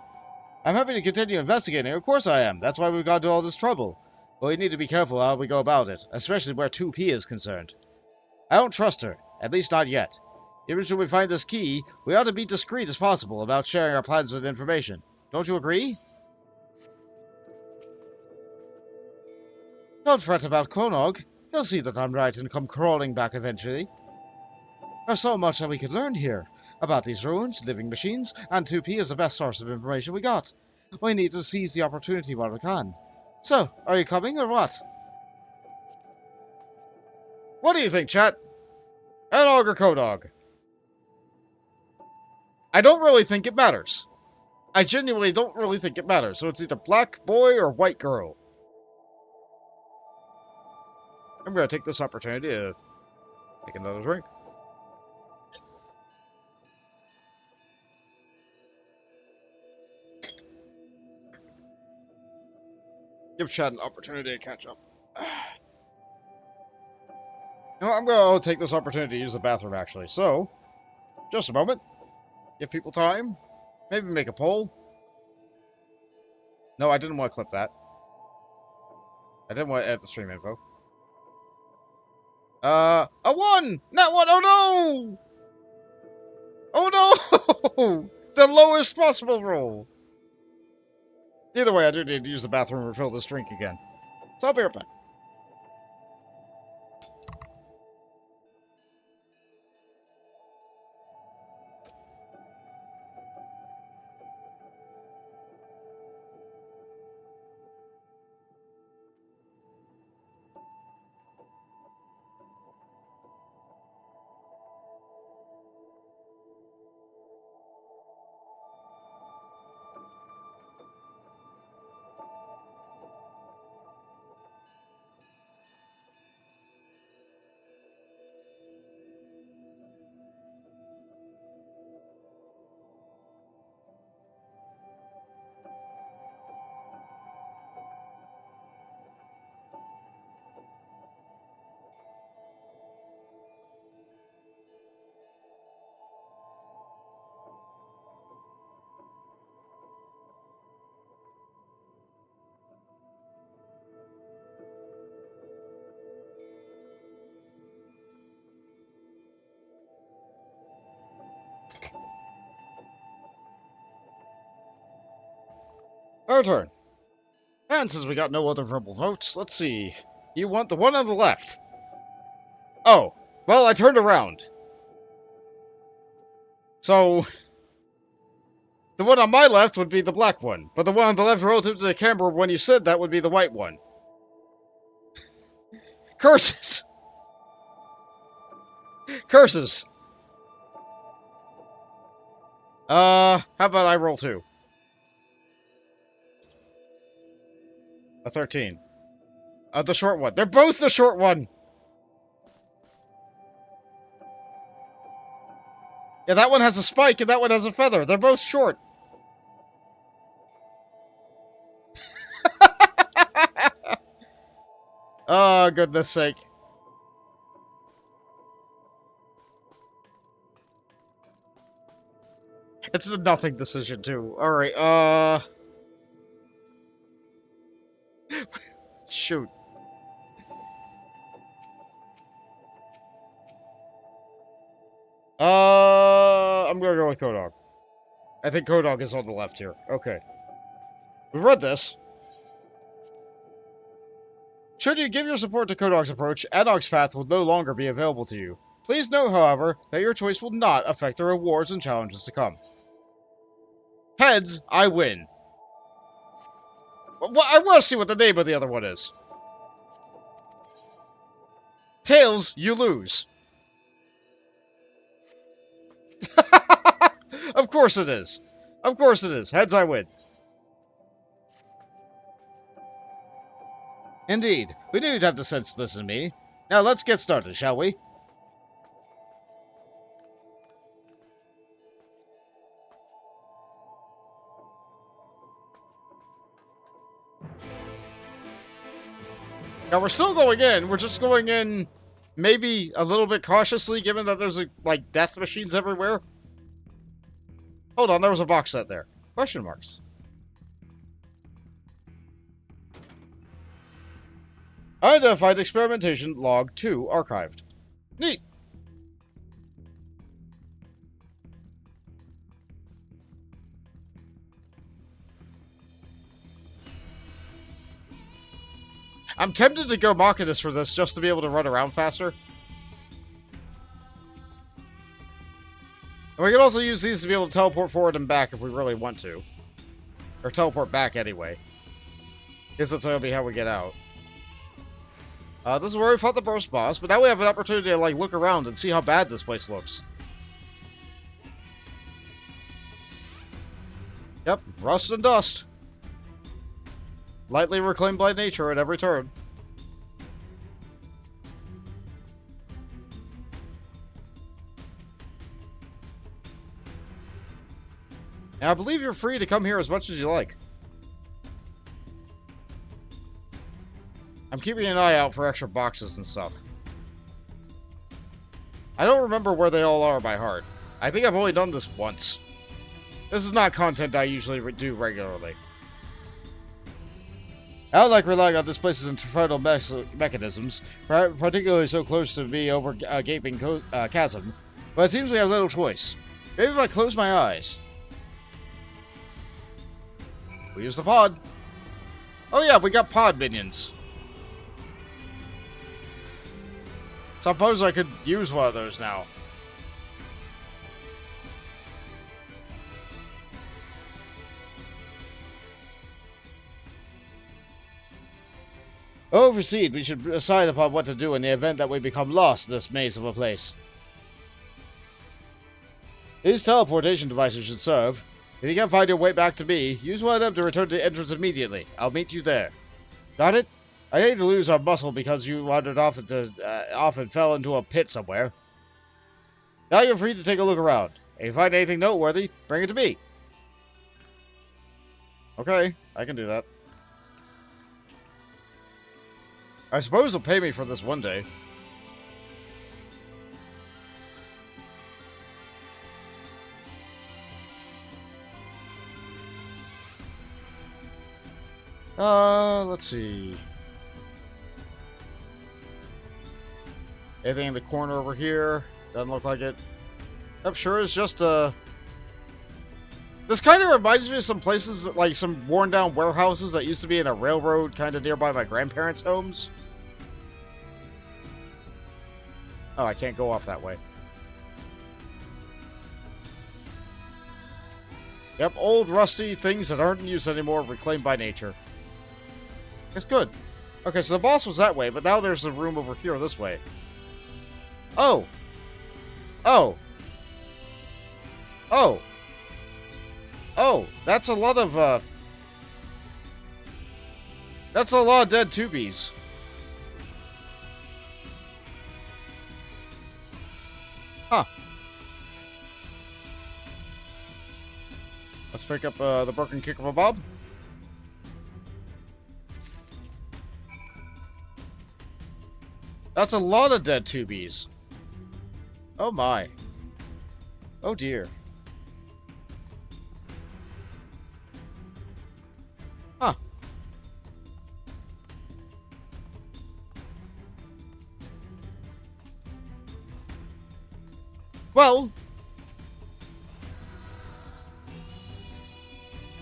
S1: I'm happy to continue investigating, of course I am. That's why we've gone to all this trouble. But we need to be careful how we go about it, especially where 2P is concerned. I don't trust her, at least not yet. Even should we find this key, we ought to be discreet as possible about sharing our plans with information. Don't you agree? Don't fret about Konog. He'll see that I'm right and come crawling back eventually. There's so much that we could learn here. About these ruins, living machines, and 2P is the best source of information we got. We need to seize the opportunity while we can. So, are you coming or what? What do you think, chat? Anog or Konog? I don't really think it matters. I genuinely don't really think it matters, so it's either black boy or white girl. I'm gonna take this opportunity to make another drink. Give Chad an opportunity to catch up. You know, I'm gonna take this opportunity to use the bathroom, actually. So, just a moment. Give people time. Maybe make a poll. No, I didn't want to clip that. I didn't want to edit the stream info. A 1! Not 1! Oh no! Oh no! The lowest possible roll! Either way, I do need to use the bathroom and refill this drink again. So I'll be right back. Our turn. And since we got no other verbal votes, let's see. You want the one on the left. Oh, well, I turned around. So, the one on my left would be the black one, but the one on the left relative to the camera when you said that would be the white one. Curses! Curses! How about I roll 2? A 13. The short one. They're both the short one! Yeah, that one has a spike and that one has a feather. They're both short. Oh, goodness sake. It's a nothing decision, too. Alright, shoot. I'm gonna go with Kodog. I think Kodog is on the left here. Okay. We've read this. Should you give your support to Kodog's approach, Adog's path will no longer be available to you. Please note, however, that your choice will not affect the rewards and challenges to come. Heads, I win. Well, I want to see what the name of the other one is. Tails, you lose. Of course it is. Of course it is. Heads, I win. Indeed. We knew you'd have the sense to listen to me. Now let's get started, shall we? Now we're still going in. We're just going in maybe a little bit cautiously, given that there's, like, death machines everywhere. Hold on, there was a box set there. Question marks. Unidentified experimentation log 2 archived. Neat. I'm tempted to go Machinus for this just to be able to run around faster. And we can also use these to be able to teleport forward and back if we really want to. Or teleport back anyway. Guess that's gonna be how we get out. This is where we fought the first boss, but now we have an opportunity to, like, look around and see how bad this place looks. Yep, rust and dust. Lightly reclaimed by nature at every turn. And I believe you're free to come here as much as you like. I'm keeping an eye out for extra boxes and stuff. I don't remember where they all are by heart. I think I've only done this once. This is not content I usually do regularly. I don't like relying on this place's infernal mechanisms, particularly so close to me over a gaping chasm, but it seems we have little choice. Maybe if I close my eyes. We use the pod. Oh yeah, we got pod minions. Suppose I could use one of those now. Overseed, we should decide upon what to do in the event that we become lost in this maze of a place. These teleportation devices should serve. If you can't find your way back to me, use one of them to return to the entrance immediately. I'll meet you there. Got it? I hate to lose our muscle because you wandered off and fell into a pit somewhere. Now you're free to take a look around. If you find anything noteworthy, bring it to me. Okay, I can do that. I suppose they'll pay me for this one day. Let's see. Anything in the corner over here? Doesn't look like it. I'm sure it's just This kind of reminds me of some places, like some worn down warehouses that used to be in a railroad kind of nearby my grandparents' homes. Oh, I can't go off that way. Yep, old rusty things that aren't in use anymore, reclaimed by nature. It's good. Okay, so the boss was that way, but now there's a room over here this way. Oh! Oh! Oh! Oh! That's a lot of, That's a lot of dead tubies. Huh. Let's pick up, the broken kick of a bob. That's a lot of dead tubies. Oh my. Oh dear. Huh. Well,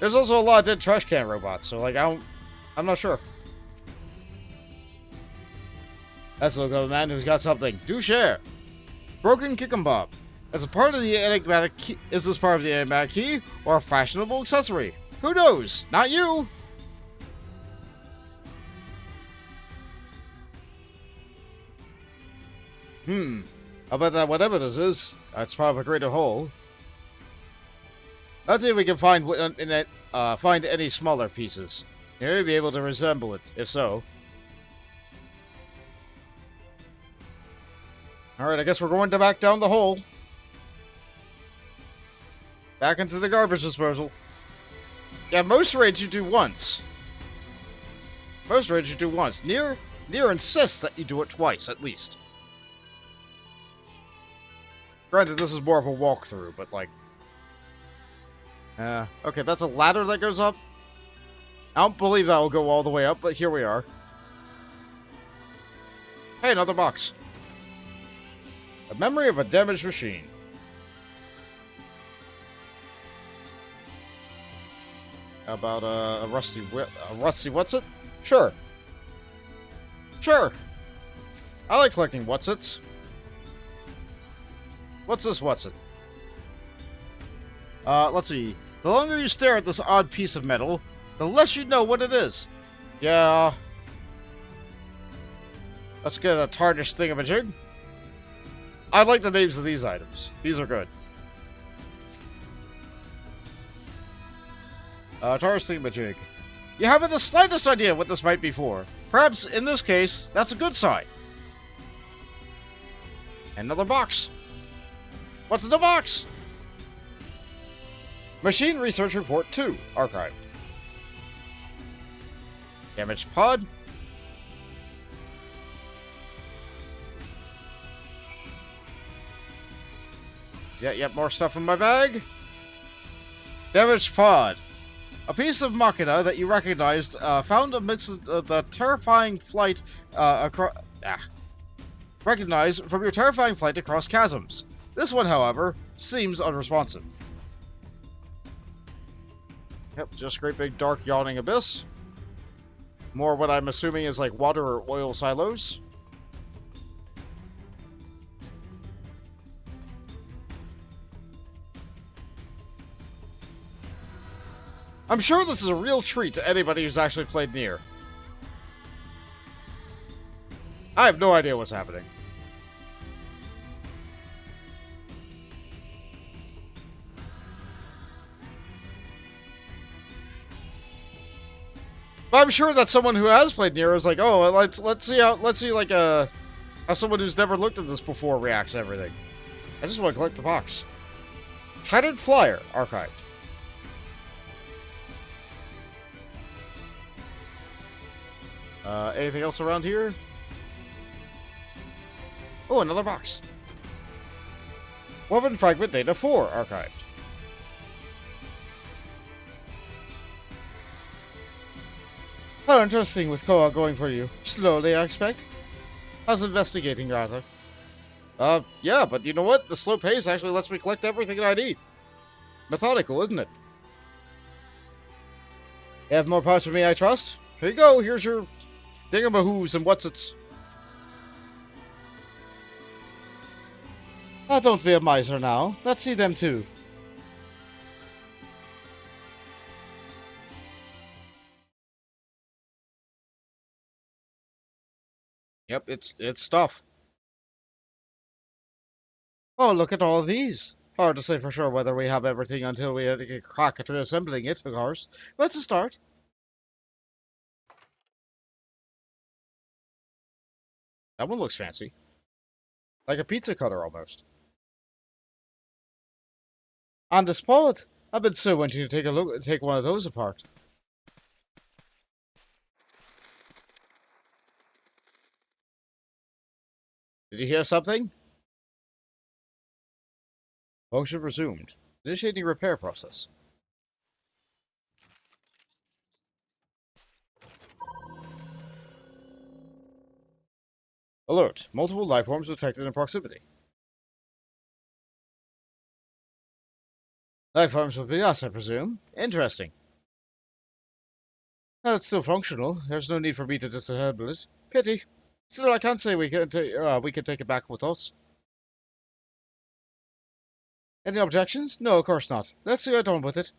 S1: there's also a lot of dead trash can robots, so like I'm not sure. That's the look of a man who's got something. Do share. Broken Kickumbob. As a part of the enigmatic key, is this part of the enigmatic key or a fashionable accessory? Who knows? Not you. I bet that whatever this is, it's part of a greater whole. Let's see if we can find find any smaller pieces. You may be able to resemble it, if so. Alright, I guess we're going back down the hole. Back into the garbage disposal. Yeah, most raids you do once. Most raids you do once. NieR insists that you do it twice, at least. Granted, this is more of a walkthrough, but like... okay, that's a ladder that goes up. I don't believe that will go all the way up, but here we are. Hey, another box. A memory of a damaged machine. How about a rusty what's it? Sure. Sure. I like collecting what's-its. What's this what's-it? Let's see. The longer you stare at this odd piece of metal, the less you know what it is. Yeah. Let's get a tarnished thingamajig. I like the names of these items. These are good. Taurus thingamajig. You haven't the slightest idea what this might be for. Perhaps, in this case, that's a good sign. Another box. What's in the box? Machine Research Report 2, archived. Damaged pod. Yet more stuff in my bag. Damaged pod. A piece of machina that you recognized, found amidst the terrifying flight recognized from your terrifying flight across chasms. This one, however, seems unresponsive. Yep, just a great big dark yawning abyss. More what I'm assuming is like water or oil silos. I'm sure this is a real treat to anybody who's actually played NieR. I have no idea what's happening. But I'm sure that someone who has played NieR is like, oh, let's see how someone who's never looked at this before reacts to everything. I just want to collect the box. Tattered Flyer, archived. Anything else around here? Oh, another box. Weapon Fragment Data 4, archived. How interesting with co-op going for you. Slowly, I expect. How's investigating, rather? Yeah, but you know what? The slow pace actually lets me collect everything that I need. Methodical, isn't it? You have more parts for me, I trust? Here you go, here's your thingamahoos and what's-its. Ah, don't be a miser now. Let's see them too. Yep, it's stuff. Oh, look at all these. Hard to say for sure whether we have everything until we get a crack at reassembling it, of course. Let's start. That one looks fancy. Like a pizza cutter, almost. On the spot, I've been so wanting to take one of those apart. Did you hear something? Function resumed. Initiating repair process. Alert. Multiple life forms detected in proximity. Life forms will be us, I presume. Interesting. Now it's still functional. There's no need for me to disable it. Pity. Still, I can't say we can take it back with us. Any objections? No, of course not. Let's get on with it.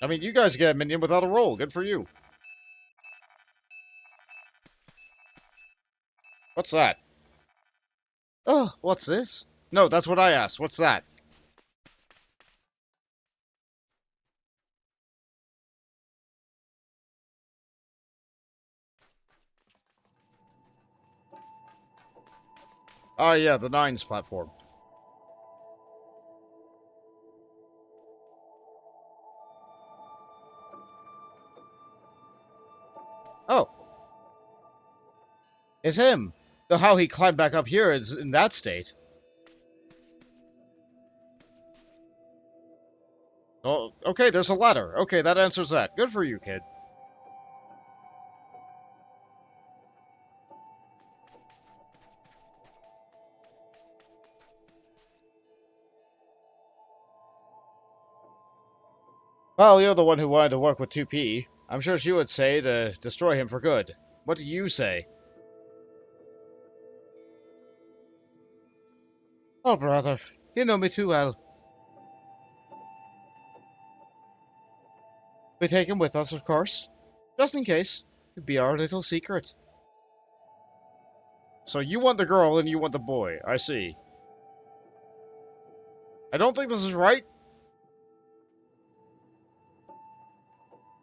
S1: I mean, you guys get a minion without a roll. Good for you. What's that? Oh, what's this? No, that's what I asked. What's that? Ah, yeah, the Nines platform. Oh. It's him. Though how he climbed back up here is in that state. Oh, okay, there's a ladder. Okay, that answers that. Good for you, kid. Well, you're the one who wanted to work with 2P. I'm sure she would say to destroy him for good. What do you say? Oh, brother. You know me too well. We take him with us, of course. Just in case. It'd be our little secret. So you want the girl and you want the boy. I see. I don't think this is right.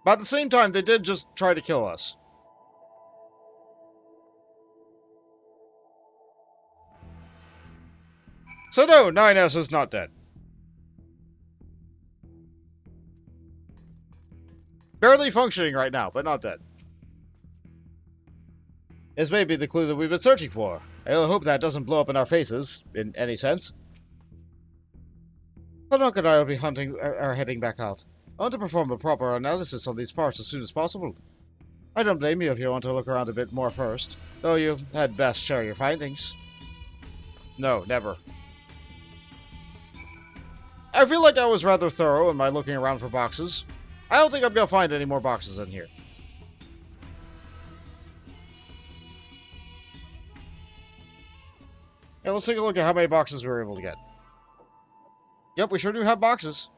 S1: But at the same time, they did just try to kill us. So no, 9S is not dead. Barely functioning right now, but not dead. This may be the clue that we've been searching for. I hope that doesn't blow up in our faces, in any sense. Hodok and I will be heading back out. I want to perform a proper analysis on these parts as soon as possible. I don't blame you if you want to look around a bit more first, though you had best share your findings. No, never. I feel like I was rather thorough in my looking around for boxes. I don't think I'm gonna find any more boxes in here. Yeah, let's take a look at how many boxes we were able to get. Yep, we sure do have boxes.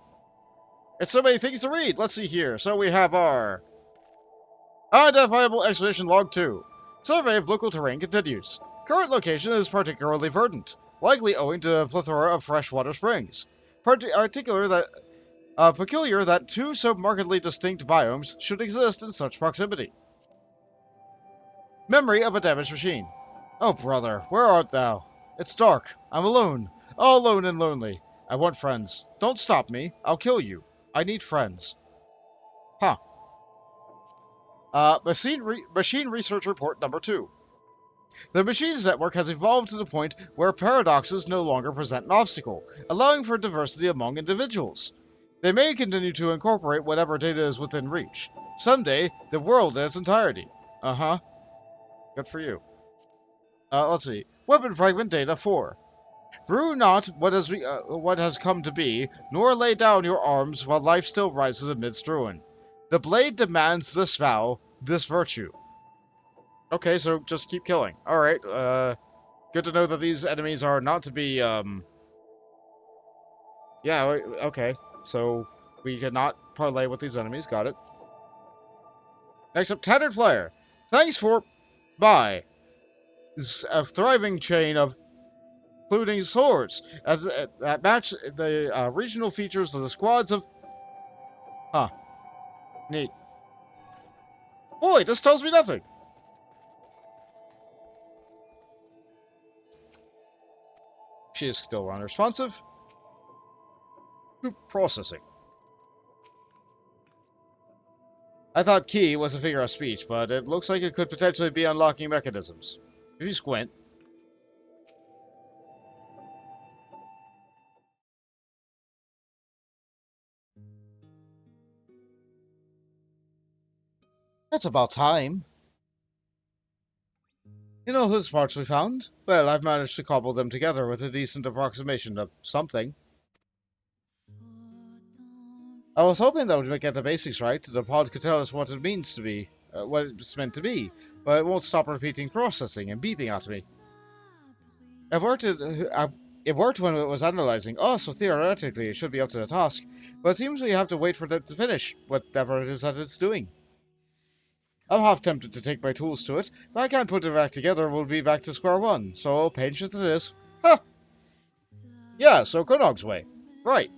S1: It's so many things to read. Let's see here. So we have our Unidentifiable Expedition Log 2. Survey of local terrain continues. Current location is particularly verdant, likely owing to a plethora of freshwater springs. Peculiar that two so markedly distinct biomes should exist in such proximity. Memory of a damaged machine. Oh, brother, where art thou? It's dark. I'm alone. All alone and lonely. I want friends. Don't stop me. I'll kill you. I need friends. Huh. Machine Research Report number 2. The Machines Network has evolved to the point where paradoxes no longer present an obstacle, allowing for diversity among individuals. They may continue to incorporate whatever data is within reach. Someday, the world in its entirety. Uh-huh. Good for you. Let's see. Weapon Fragment Data 4. Brew not what has come to be, nor lay down your arms while life still rises amidst ruin. The blade demands this vow, this virtue. Okay, so just keep killing. Alright, good to know that these enemies are not to be, yeah, okay. So, we cannot parlay with these enemies, got it. Next up, Tattered Flyer. Thanks for... Bye. This is a thriving chain of including swords that match the regional features of the squads of... Huh. Neat. Boy, this tells me nothing. She is still unresponsive. Processing. I thought key was a figure of speech, but it looks like it could potentially be unlocking mechanisms. If you squint. That's about time. You know whose parts we found? Well, I've managed to cobble them together with a decent approximation of something. I was hoping that would get the basics right. The pod could tell us what it means to be, what it's meant to be, but it won't stop repeating processing and beeping at me. It worked when it was analyzing. Oh, so theoretically it should be up to the task, but it seems we have to wait for it to finish, whatever it is that it's doing. I'm half tempted to take my tools to it, but I can't put it back together. We'll be back to square one, so patience it is. Huh! Yeah, so Kunog's way. Right.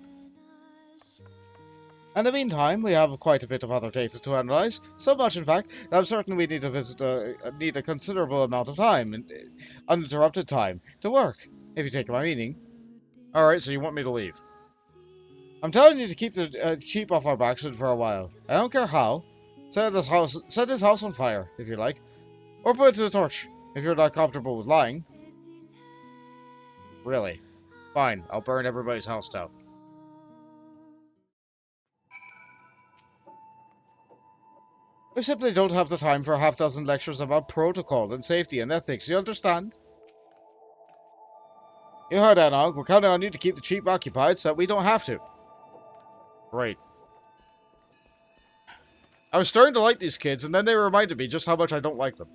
S1: In the meantime, we have quite a bit of other data to analyze, so much in fact that I'm certain we need to need a considerable amount of time, uninterrupted time, to work, if you take my meaning. Alright, so you want me to leave. I'm telling you to keep the sheep off our backs for a while. I don't care how. Set this house on fire, if you like. Or put it to the torch, if you're not comfortable with lying. Really? Fine, I'll burn everybody's house down. I simply don't have the time for a half-dozen lectures about protocol and safety and ethics, you understand? You heard that, Nog. We're counting on you to keep the sheep occupied so that we don't have to. Great. I was starting to like these kids, and then they reminded me just how much I don't like them.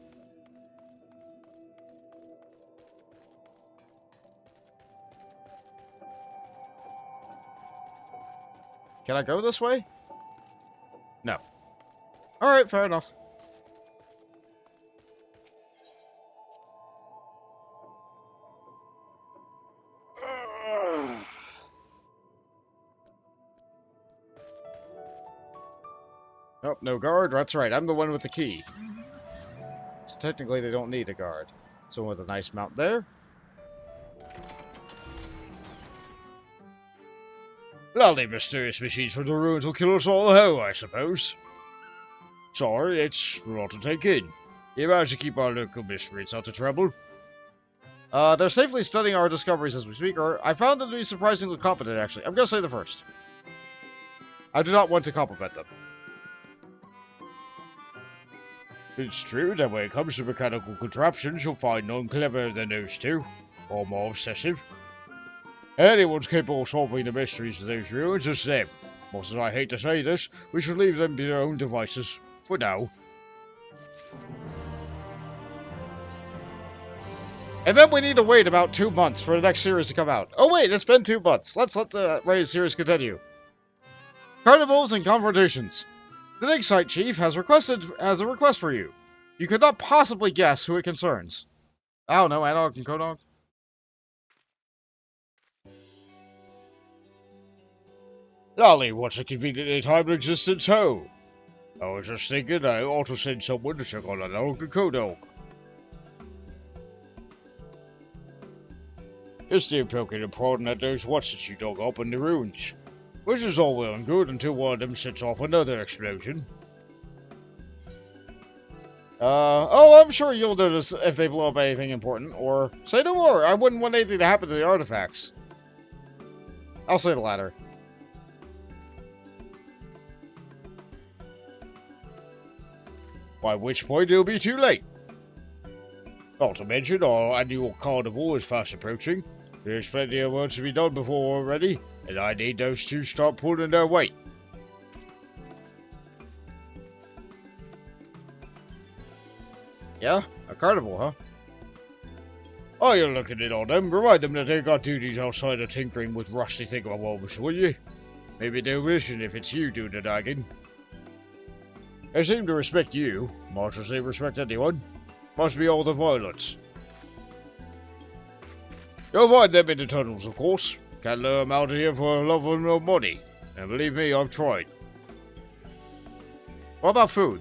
S1: Can I go this way? No. Alright, fair enough. Oh, no guard. That's right. I'm the one with the key. So technically, they don't need a guard. Someone with a nice mount there.
S2: Lovely mysterious machines from the ruins will kill us all at home, I suppose. Sorry, it's a lot to take in. You managed to keep our local mysteries out of trouble.
S1: They're safely studying our discoveries as we speak, or I found them to be surprisingly competent, actually. I'm gonna say the first. I do not want to compliment them.
S2: It's true that when it comes to mechanical contraptions, you'll find none cleverer than those two, or more obsessive. Anyone's capable of solving the mysteries of those ruins is them. Much as I hate to say this, we should leave them to their own devices, for now.
S1: And then we need to wait about 2 months for the next series to come out. Oh wait, it's been 2 months. Let's let the raid series continue. Carnivals and confrontations. The dig site chief has a request for you. You could not possibly guess who it concerns. I don't know, Analog and Kodog.
S2: Lolly, what's a conveniently timed existence ho? I was just thinking I ought to send someone to check on an old Kodog. It's the poking and prodding at those what's that you dug up in the ruins. Which is all well and good until one of them sets off another explosion.
S1: Oh, I'm sure you'll notice if they blow up anything important, or say no more. I wouldn't want anything to happen to the artifacts. I'll say the latter.
S2: By which point it'll be too late. Not to mention our annual carnival is fast approaching. There's plenty of work to be done before we're ready, and I need those two to start pulling their weight.
S1: Yeah? A carnival, huh?
S2: Oh, you're looking in on them. Remind them that they got duties outside of tinkering with rusty thingamabobs, will you? Maybe they'll listen if it's you doing the nagging. They seem to respect you, much as they respect anyone. Must be all the violence. You'll find them in the tunnels, of course. Can't lure them out of here for love of no money. And believe me, I've tried.
S1: What about food?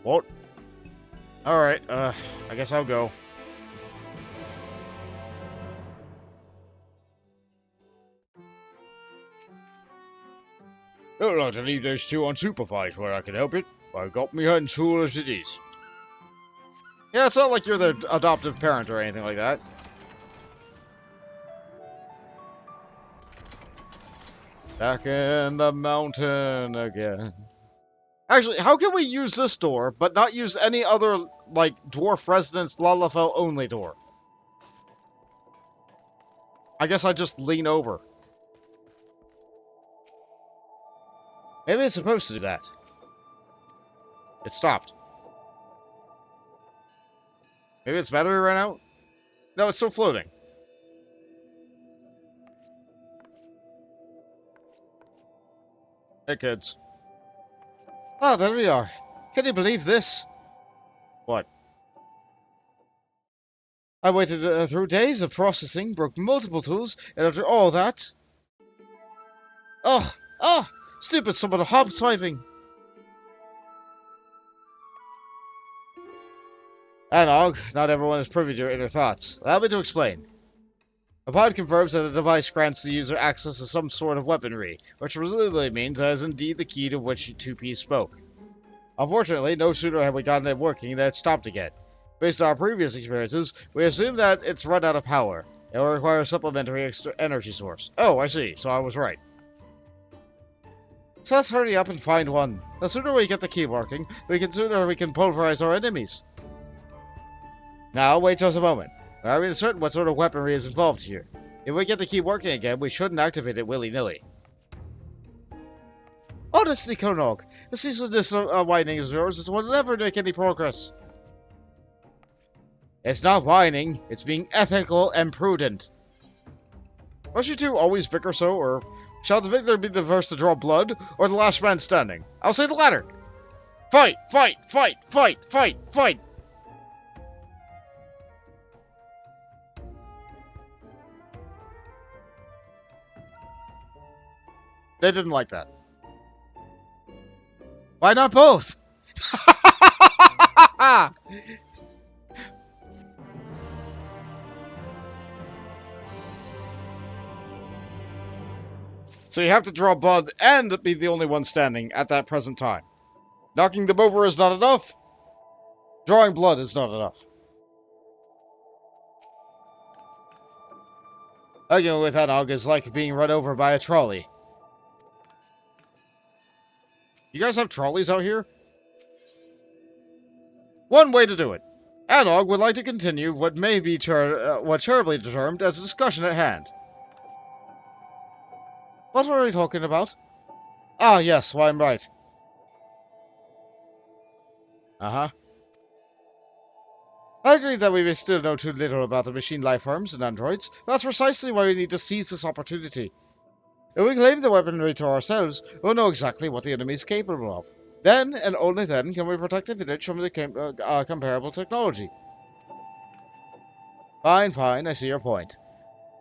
S2: What?
S1: Alright, I guess I'll go.
S2: Don't like to leave those two unsupervised where I can help it. I've got me hands full as it is.
S1: Yeah, it's not like you're their adoptive parent or anything like that. Back in the mountain again. Actually, how can we use this door, but not use any other, like, dwarf residence Lalafell only door? I guess I just lean over. Maybe it's supposed to do that. It stopped. Maybe its battery ran out? No, it's still floating. Hey, kids. Oh, there we are. Can you believe this? What? I waited through days of processing, broke multiple tools, and after all that... Oh! Stupid someone hop-swiping! Anog, not everyone is privy to your inner thoughts. Allow me to explain. A pod confirms that the device grants the user access to some sort of weaponry, which presumably means that is indeed the key to which 2P spoke. Unfortunately, no sooner have we gotten it working than it stopped again. Based on our previous experiences, we assume that it's run out of power. It will require a supplementary extra energy source. Oh, I see, so I was right. So let's hurry up and find one. The sooner we get the key working, the sooner we can pulverize our enemies. Now, wait just a moment. We are certain what sort of weaponry is involved here. If we get the key working again, we shouldn't activate it willy-nilly. Honestly, Konog, the ceaseless whining of yours will never make any progress. It's not whining, it's being ethical and prudent. Must you two always bicker so, or shall the victor be the first to draw blood, or the last man standing? I'll say the latter. Fight! Fight! Fight! Fight! Fight! Fight! They didn't like that. Why not both? So you have to draw blood and be the only one standing at that present time. Knocking them over is not enough. Drawing blood is not enough. Arguing with that og is like being run over by a trolley. You guys have trolleys out here? One way to do it. Anog would like to continue what may be terribly termed as a discussion at hand. What are we talking about? Ah, yes, why I'm right. Uh-huh. I agree that we may still know too little about the machine life forms and androids. That's precisely why we need to seize this opportunity. If we claim the weaponry to ourselves, we'll know exactly what the enemy is capable of. Then, and only then, can we protect the village from the comparable technology. Fine, fine, I see your point.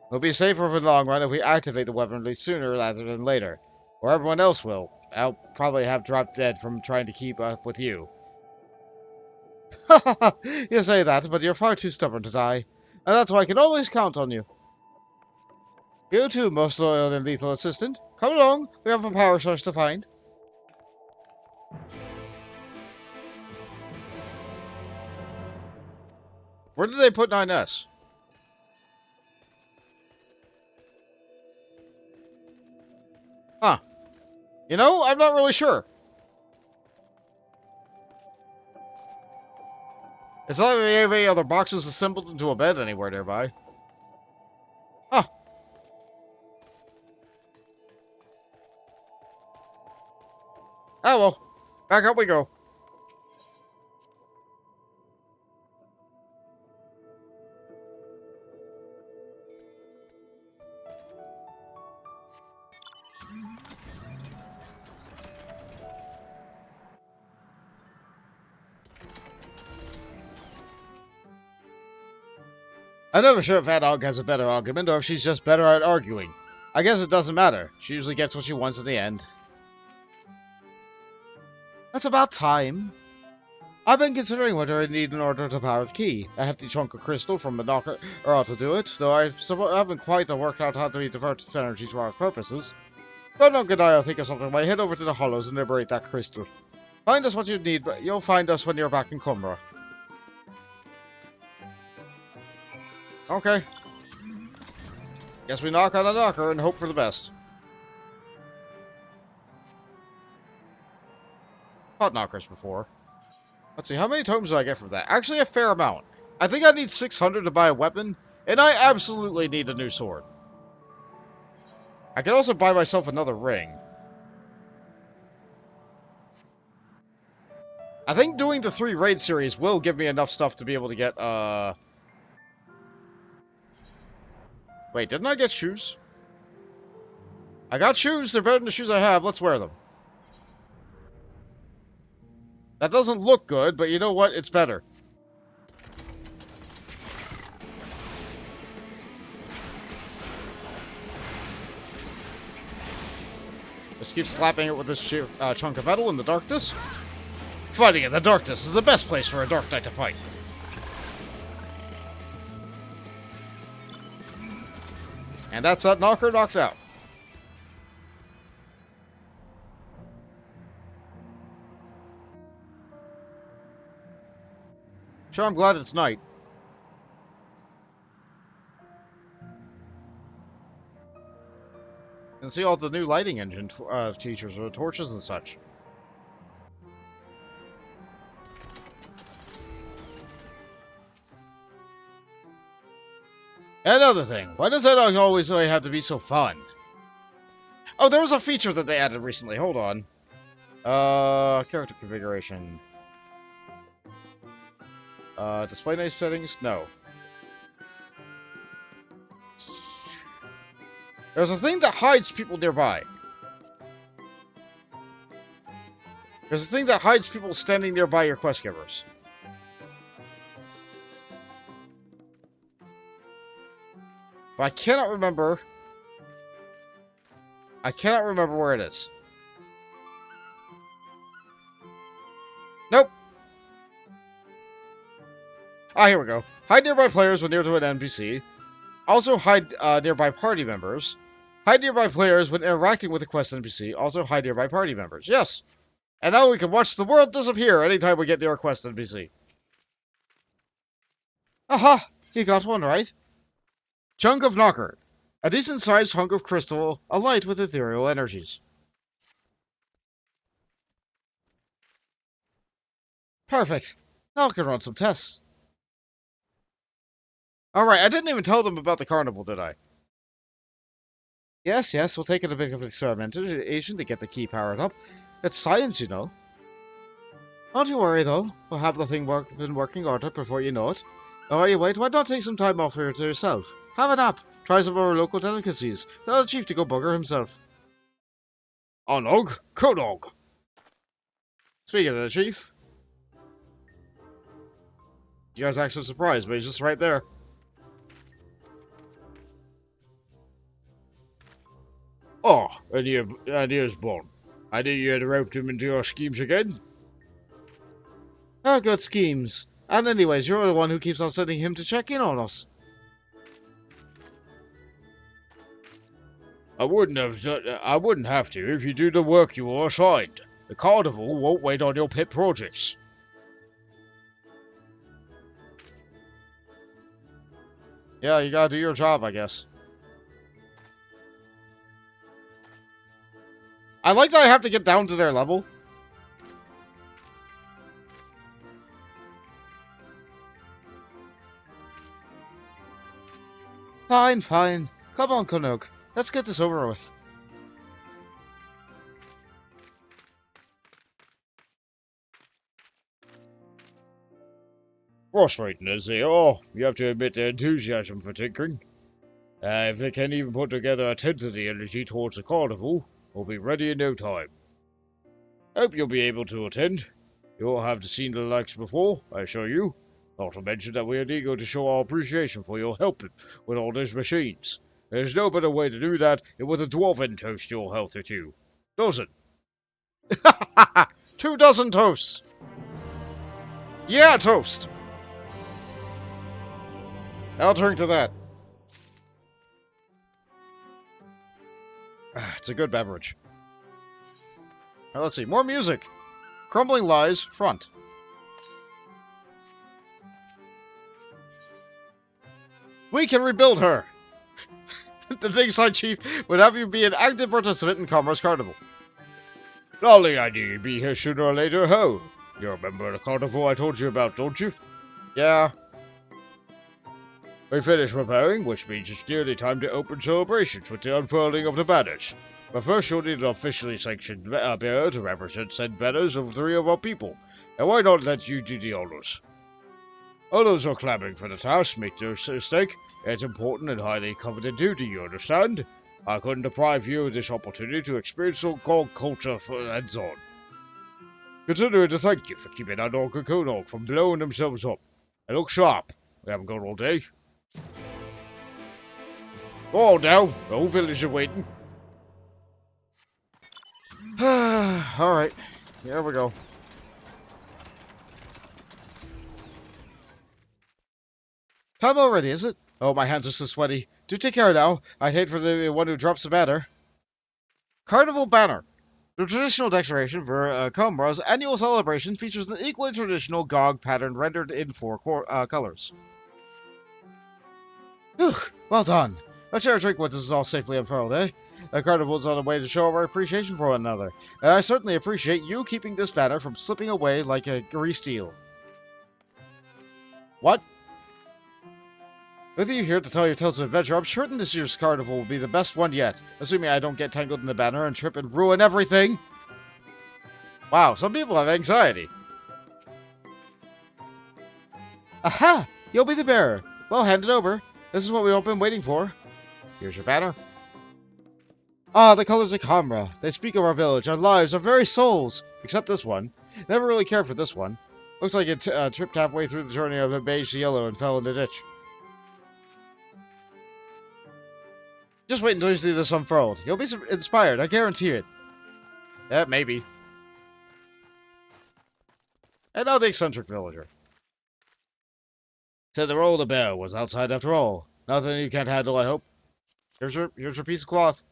S1: We'll be safer in the long run if we activate the weaponry sooner rather than later. Or everyone else will. I'll probably have dropped dead from trying to keep up with you. You say that, but you're far too stubborn to die. And that's why I can always count on you. You too, most loyal and lethal assistant. Come along, we have a power source to find. Where did they put 9S? Huh. You know, I'm not really sure. It's not like they have any other boxes assembled into a bed anywhere nearby. Huh. Oh well. Back up we go. I'm never sure if Adog has a better argument or if she's just better at arguing. I guess it doesn't matter. She usually gets what she wants in the end. That's about time. I've been considering what I need in order to power the key. A hefty chunk of crystal from a knocker ought to do it, though I haven't quite worked out how to divert its energy to our purposes. But no good, I'll think of something when I head over to the hollows and liberate that crystal. Find us what you need, but you'll find us when you're back in Cumbra. Okay. Guess we knock on a knocker and hope for the best. Fought knockers before. Let's see, how many tomes do I get from that? Actually, a fair amount. I think I need 600 to buy a weapon, and I absolutely need a new sword. I can also buy myself another ring. I think doing the 3 raid series will give me enough stuff to be able to get, Wait, didn't I get shoes? I got shoes, they're better than the shoes I have, let's wear them. That doesn't look good, but you know what? It's better. Just keep slapping it with this chunk of metal in the darkness. Fighting in the darkness is the best place for a dark knight to fight. And that's that knocker knocked out. Sure, I'm glad it's night. And see all the new lighting engine features with torches and such. Another thing, why does that always have to be so fun? Oh, there was a feature that they added recently. Hold on. Character configuration. Display name settings? No. There's a thing that hides people nearby. There's a thing that hides people standing nearby your quest givers. But I cannot remember. I cannot remember where it is. Nope. Ah, here we go. Hide nearby players when near to an NPC. Also hide nearby party members. Hide nearby players when interacting with a quest NPC. Also hide nearby party members. Yes. And now we can watch the world disappear anytime we get near a quest NPC. Aha! You got one right. Chunk of Knocker. A decent-sized hunk of crystal, alight with ethereal energies. Perfect. Now I can run some tests. Alright, I didn't even tell them about the carnival, did I? Yes, we'll take it a bit of experimentation to get the key powered up. It's science, you know. Don't you worry, though. We'll have the thing been working on it before you know it. Oh, you wait, why not take some time off for yourself? Have a nap. Try some of our local delicacies. Tell the chief to go bugger himself. Onog, Konog. Speaking of the chief. You guys actually surprised, but he's just right there. Oh, and here's Bon. I knew you had roped him into your schemes again. Oh, good schemes. And anyways, you're the one who keeps on sending him to check in on us. I wouldn't have to if you do the work you were assigned. The carnival won't wait on your pet projects. Yeah, you gotta do your job, I guess. I like that I have to get down to their level. Fine. Come on, Konok. Let's get this over with. Frustrating as they are, you have to admit their enthusiasm for tinkering. If they can even put together a tenth of the energy towards the carnival, we'll be ready in no time. Hope you'll be able to attend. You'll have seen the likes before, I assure you. Not to mention that we are eager to show our appreciation for your help with all those machines. There's no better way to do that than with a dwarven toast your health or two. Dozen. 2 dozen toasts. Yeah, toast. I'll drink to that. It's a good beverage. Now, let's see. More music. Crumbling Lies, front. We can rebuild her. The Digside Chief would have you be an active participant in Commerce Carnival. Darling, I knew you'd be here sooner or later, ho. You remember the carnival I told you about, don't you? Yeah. We finished preparing, which means it's nearly time to open celebrations with the unfurling of the banners. But first you'll need an officially sanctioned bearer to represent said banners of 3 of our people. And why not let you do the honors? Others are clamoring for the task, make no mistake. It's important and highly coveted duty, you understand? I couldn't deprive you of this opportunity to experience so-called culture hands-on. Consider it a thank you for keeping Anog and Konog from blowing themselves up. And look sharp. We haven't got all day. Go on now, the whole village is waiting. Alright, here we go. Time already, is it? Oh, my hands are so sweaty. Do take care now. I'd hate for the one who drops the banner. Carnival Banner. The traditional decoration for Comra's annual celebration features an equally traditional GOG pattern rendered in 4 colors. Whew, well done. Let's share a drink once this is all safely unfurled, eh? The carnival's on the way to show our appreciation for one another, and I certainly appreciate you keeping this banner from slipping away like a greased eel. What? With you here to tell your tales of adventure, I'm certain this year's carnival will be the best one yet, assuming I don't get tangled in the banner and trip and ruin everything. Wow, some people have anxiety. Aha! You'll be the bearer. Well, hand it over. This is what we've all been waiting for. Here's your banner. Ah, the colors of Kamra. They speak of our village, our lives, our very souls. Except this one. Never really cared for this one. Looks like it tripped halfway through the journey of beige to yellow and fell in the ditch. Just wait until you see this unfurled. You'll be inspired, I guarantee it. Yeah, maybe. And now the eccentric villager.
S2: Said the roll of the bear was outside after all. Nothing you can't handle, I hope.
S1: Here's your piece of cloth.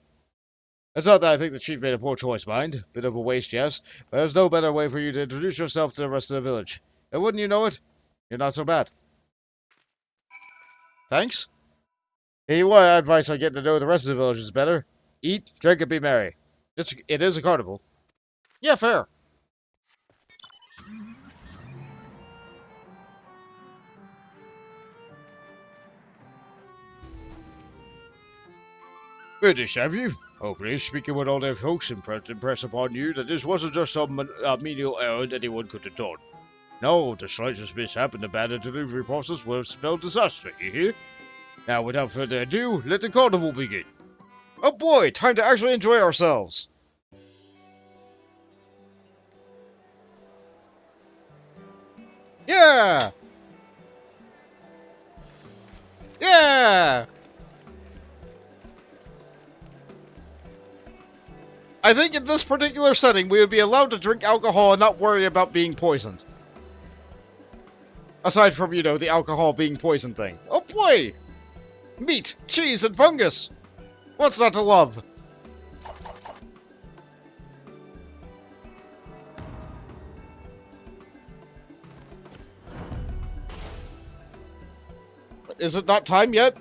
S2: It's not that I think the chief made a poor choice, mind. Bit of a waste, yes, but there's no better way for you to introduce yourself to the rest of the village. And wouldn't you know it, you're not so bad.
S1: Thanks.
S2: If you want advice on getting to know the rest of the villagers better, eat, drink, and be merry. It is a carnival.
S1: Yeah, fair.
S2: British, have you? Hopefully, speaking with all their folks, impress upon you that this wasn't just some menial errand anyone could have done. No, the slightest mishap in the banner delivery process would have spelled disaster, you hear? Now, without further ado, let the carnival begin.
S1: Oh boy, time to actually enjoy ourselves. Yeah! Yeah! I think in this particular setting, we would be allowed to drink alcohol and not worry about being poisoned. Aside from, you know, the alcohol being poison thing. Oh boy! Meat, cheese, and fungus! What's not to love? Is it not time yet?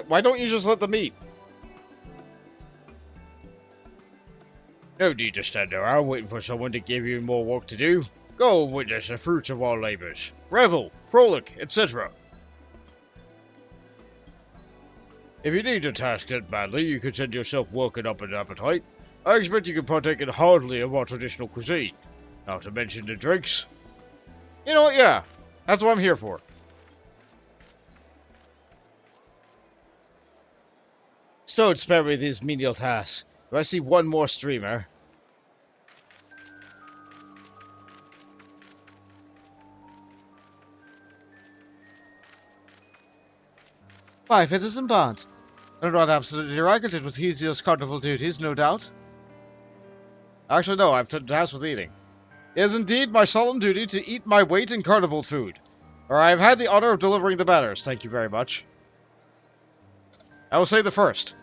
S1: Why don't you just let them eat?
S2: No need to stand around waiting for someone to give you more work to do. Go and witness the fruits of our labors. Revel, frolic, etc. If you need a task that badly, you can send yourself working up an appetite. I expect you can partake in heartily of our traditional cuisine. Not to mention the drinks.
S1: You know what, yeah. That's what I'm here for.
S2: Don't spare me these menial tasks. If I see one more streamer...
S1: Why, citizen Bond? I'm not absolutely rocketed with Hesios carnival duties, no doubt.
S2: Actually, no, I've tasked with eating.
S1: It is indeed my solemn duty to eat my weight in carnival food. Or I have had the honor of delivering the banners, thank you very much. I will say the first.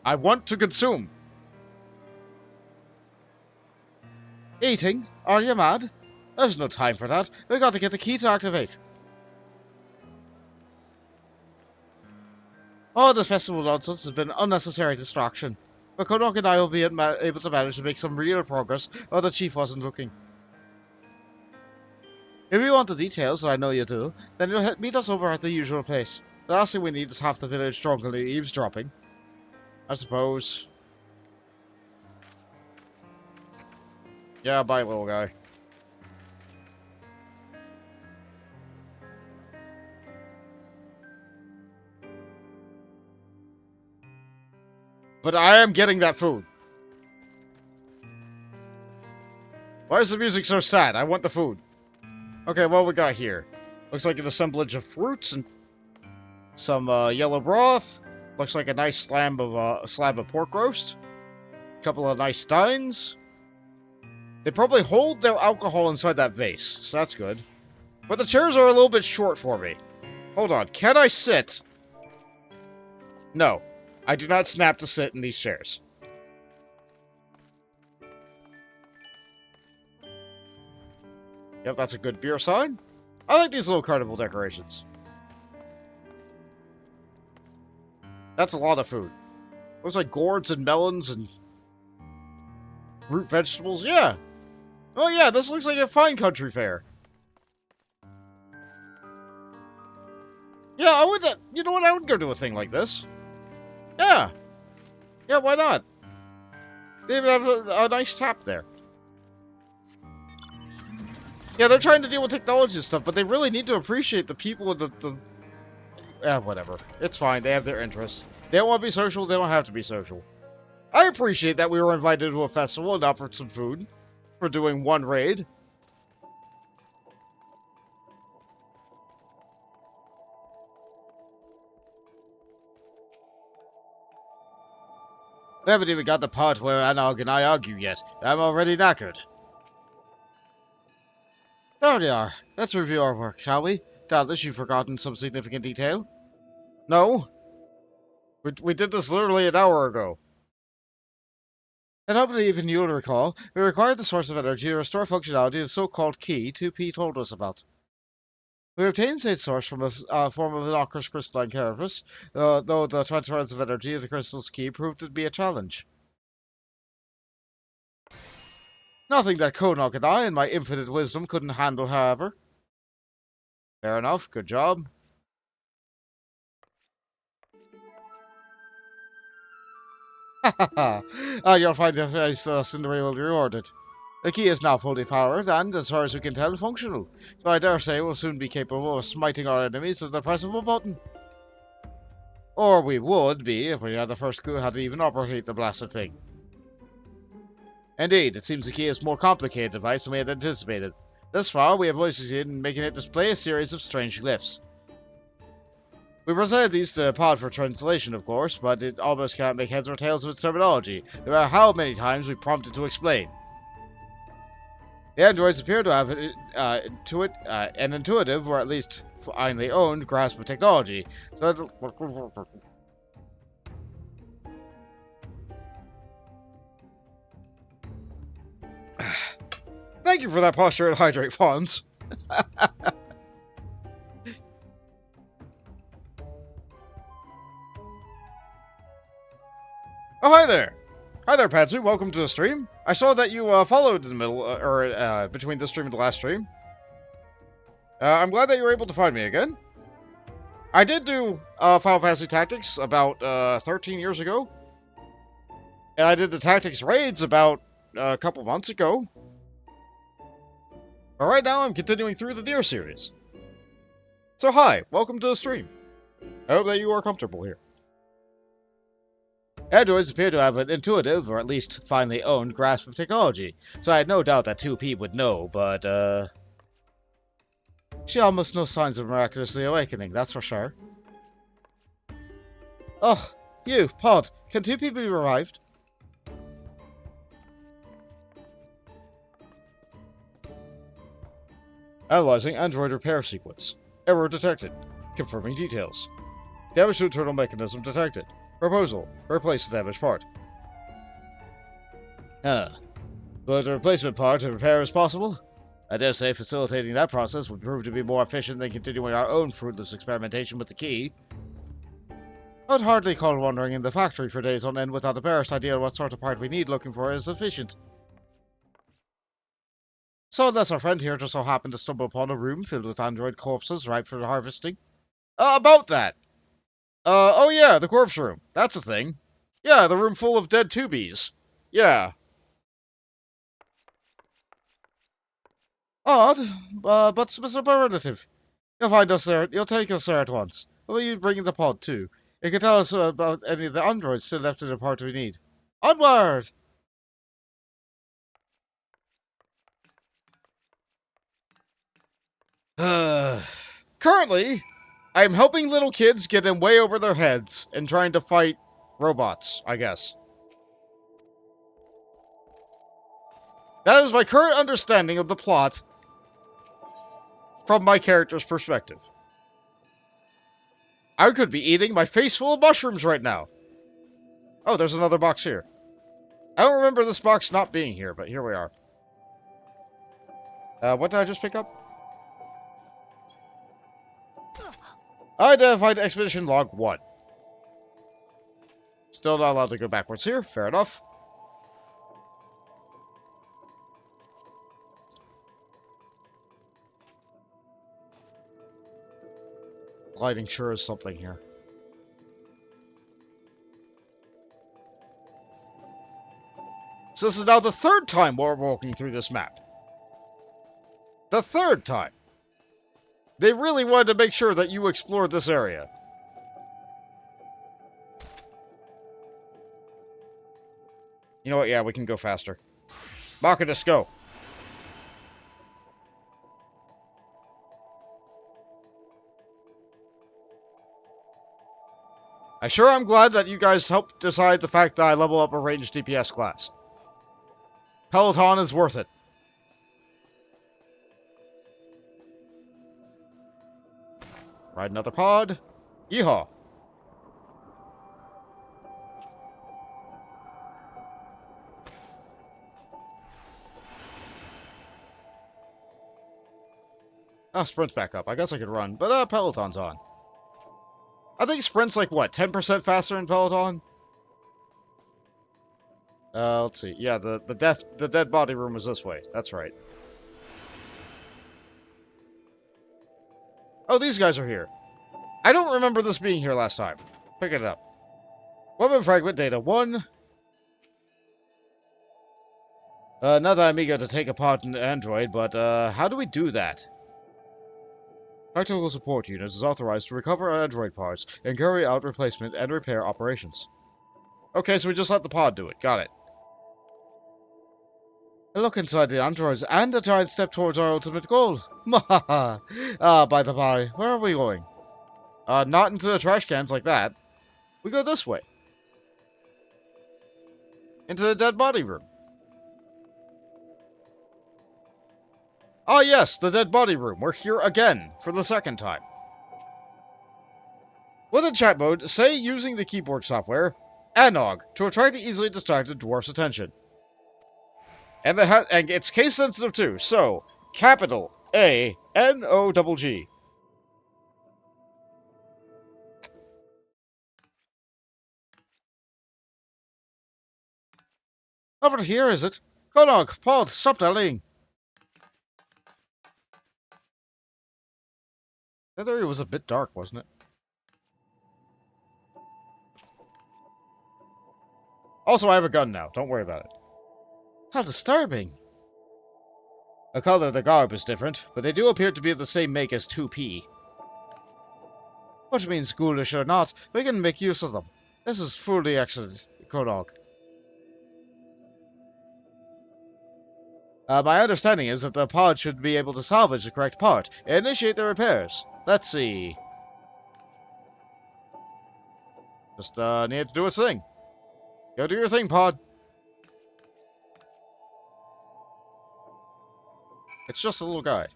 S1: I want to consume. Eating? Are you mad? There's no time for that. We've got to get the key to activate. Oh, this festival nonsense has been an unnecessary distraction. But Kodok and I will be able to manage to make some real progress while the chief wasn't looking. If you want the details, and I know you do, then you'll meet us over at the usual place. The last thing we need is half the village drunkenly eavesdropping. I suppose. Yeah, bye, little guy. But I am getting that food. Why is the music so sad? I want the food. Okay, what we got here? Looks like an assemblage of fruits and some yellow broth. Looks like a nice slab of pork roast. A couple of nice steins. They probably hold their alcohol inside that vase, so that's good. But the chairs are a little bit short for me. Hold on, can I sit? No, I do not snap to sit in these chairs. Yep, that's a good beer sign. I like these little carnival decorations. That's a lot of food. Looks like gourds and melons and root vegetables. Yeah. Oh yeah, this looks like a fine country fair. Yeah, I would. You know what? I would go to a thing like this. Yeah. Yeah, why not? They even have a nice tap there. Yeah, they're trying to deal with technology and stuff, but they really need to appreciate the people of whatever. It's fine. They have their interests. They don't want to be social. They don't have to be social. I appreciate that we were invited to a festival and offered some food for doing one raid.
S2: We haven't even got the part where Anog and I argue yet. I'm already knackered.
S1: There we are. Let's review our work, shall we? Doubtless you've forgotten some significant detail. No? We did this literally an hour ago. And hopefully even you'll recall, we required the source of energy to restore functionality to the so-called key 2P told us about. We obtained said source from a form of innocuous crystalline carapace, though the transference of energy of the crystal's key proved to be a challenge. Nothing that Konok and I, in my infinite wisdom, couldn't handle, however. Fair enough, good job. You'll find the face Cinderella will be rewarded. The key is now fully powered and, as far as we can tell, functional, so I dare say we'll soon be capable of smiting our enemies with the press of a button. Or we would be if we had the first clue how to even operate the blasted thing. Indeed, it seems the key is a more complicated device than we had anticipated. Thus far, we have only succeeded in making it display a series of strange glyphs. We presented these to Pod for translation, of course, but it almost cannot make heads or tails of its terminology, no matter how many times we prompted to explain. The androids appear to have an intuitive, or at least finely owned, grasp of technology. So thank you for that posture and hydrate, Fonz. Oh, hi there! Hi there, Patsy. Welcome to the stream. I saw that you followed in the middle, between this stream and the last stream. I'm glad that you were able to find me again. I did do Final Fantasy Tactics about 13 years ago. And I did the Tactics raids about a couple months ago. But right now I'm continuing through the NieR series. So hi, welcome to the stream. I hope that you are comfortable here. Androids appear to have an intuitive, or at least finely owned, grasp of technology, so I had no doubt that 2P would know, but, she almost no signs of miraculously awakening, that's for sure. Oh, you, Pod, can 2P be revived? Analyzing android repair sequence. Error detected. Confirming details. Damage to internal mechanism detected. Proposal. Replace the damaged part. But a replacement part to repair is possible? I dare say facilitating that process would prove to be more efficient than continuing our own fruitless experimentation with the key. I'd hardly call wandering in the factory for days on end without the barest idea of what sort of part we need looking for is sufficient. So unless our friend here just so happened to stumble upon a room filled with android corpses ripe for harvesting. About that! Oh yeah, the corpse room. That's a thing. Yeah, the room full of dead 2Bs. Yeah. Odd, but superlative. You'll find us there. You'll take us there at once. What will you bring in the pod, too? You can tell us about any of the androids still left in the part we need. Onward! Currently, I'm helping little kids get in way over their heads and trying to fight robots, I guess. That is my current understanding of the plot from my character's perspective. I could be eating my face full of mushrooms right now. Oh, there's another box here. I don't remember this box not being here, but here we are. What did I just pick up? Identified Expedition Log 1. Still not allowed to go backwards here, fair enough. Lighting sure is something here. So this is now the third time we're walking through this map. The third time. They really wanted to make sure that you explored this area. You know what? Yeah, we can go faster. Makadis, go. I sure am glad that you guys helped decide the fact that I level up a ranged DPS class. Peloton is worth it. Ride another pod. Yeehaw. Oh, sprint's back up. I guess I could run, but Peloton's on. I think sprint's like, what, 10% faster in Peloton? Let's see. Yeah, the dead body room was this way. That's right. Oh, these guys are here. I don't remember this being here last time. Pick it up. Weapon fragment data 1. Not that I'm eager to take apart an android, but how do we do that? Technical support unit is authorized to recover android parts and carry out replacement and repair operations. Okay, so we just let the pod do it. Got it. A look inside the androids and a giant step towards our ultimate goal. Mahaha. By the by, where are we going? Not into the trash cans like that. We go this way. Into the dead body room. Ah, yes, the dead body room. We're here again, for the second time. Within chat mode, say using the keyboard software, Anog, to attract the easily distracted dwarf's attention. And, and it's case sensitive too, so, capital A-N-O-G-G. Over here, is it? Konog, Pod, stop darling. That area was a bit dark, wasn't it? Also, I have a gun now. Don't worry about it. How disturbing. The color of the garb is different, but they do appear to be of the same make as 2P. What means ghoulish or not, we can make use of them. This is fully excellent, Konog. My understanding is that the pod should be able to salvage the correct part and initiate the repairs. Let's see. Just need to do its thing. Go do your thing, pod. It's just a little guy.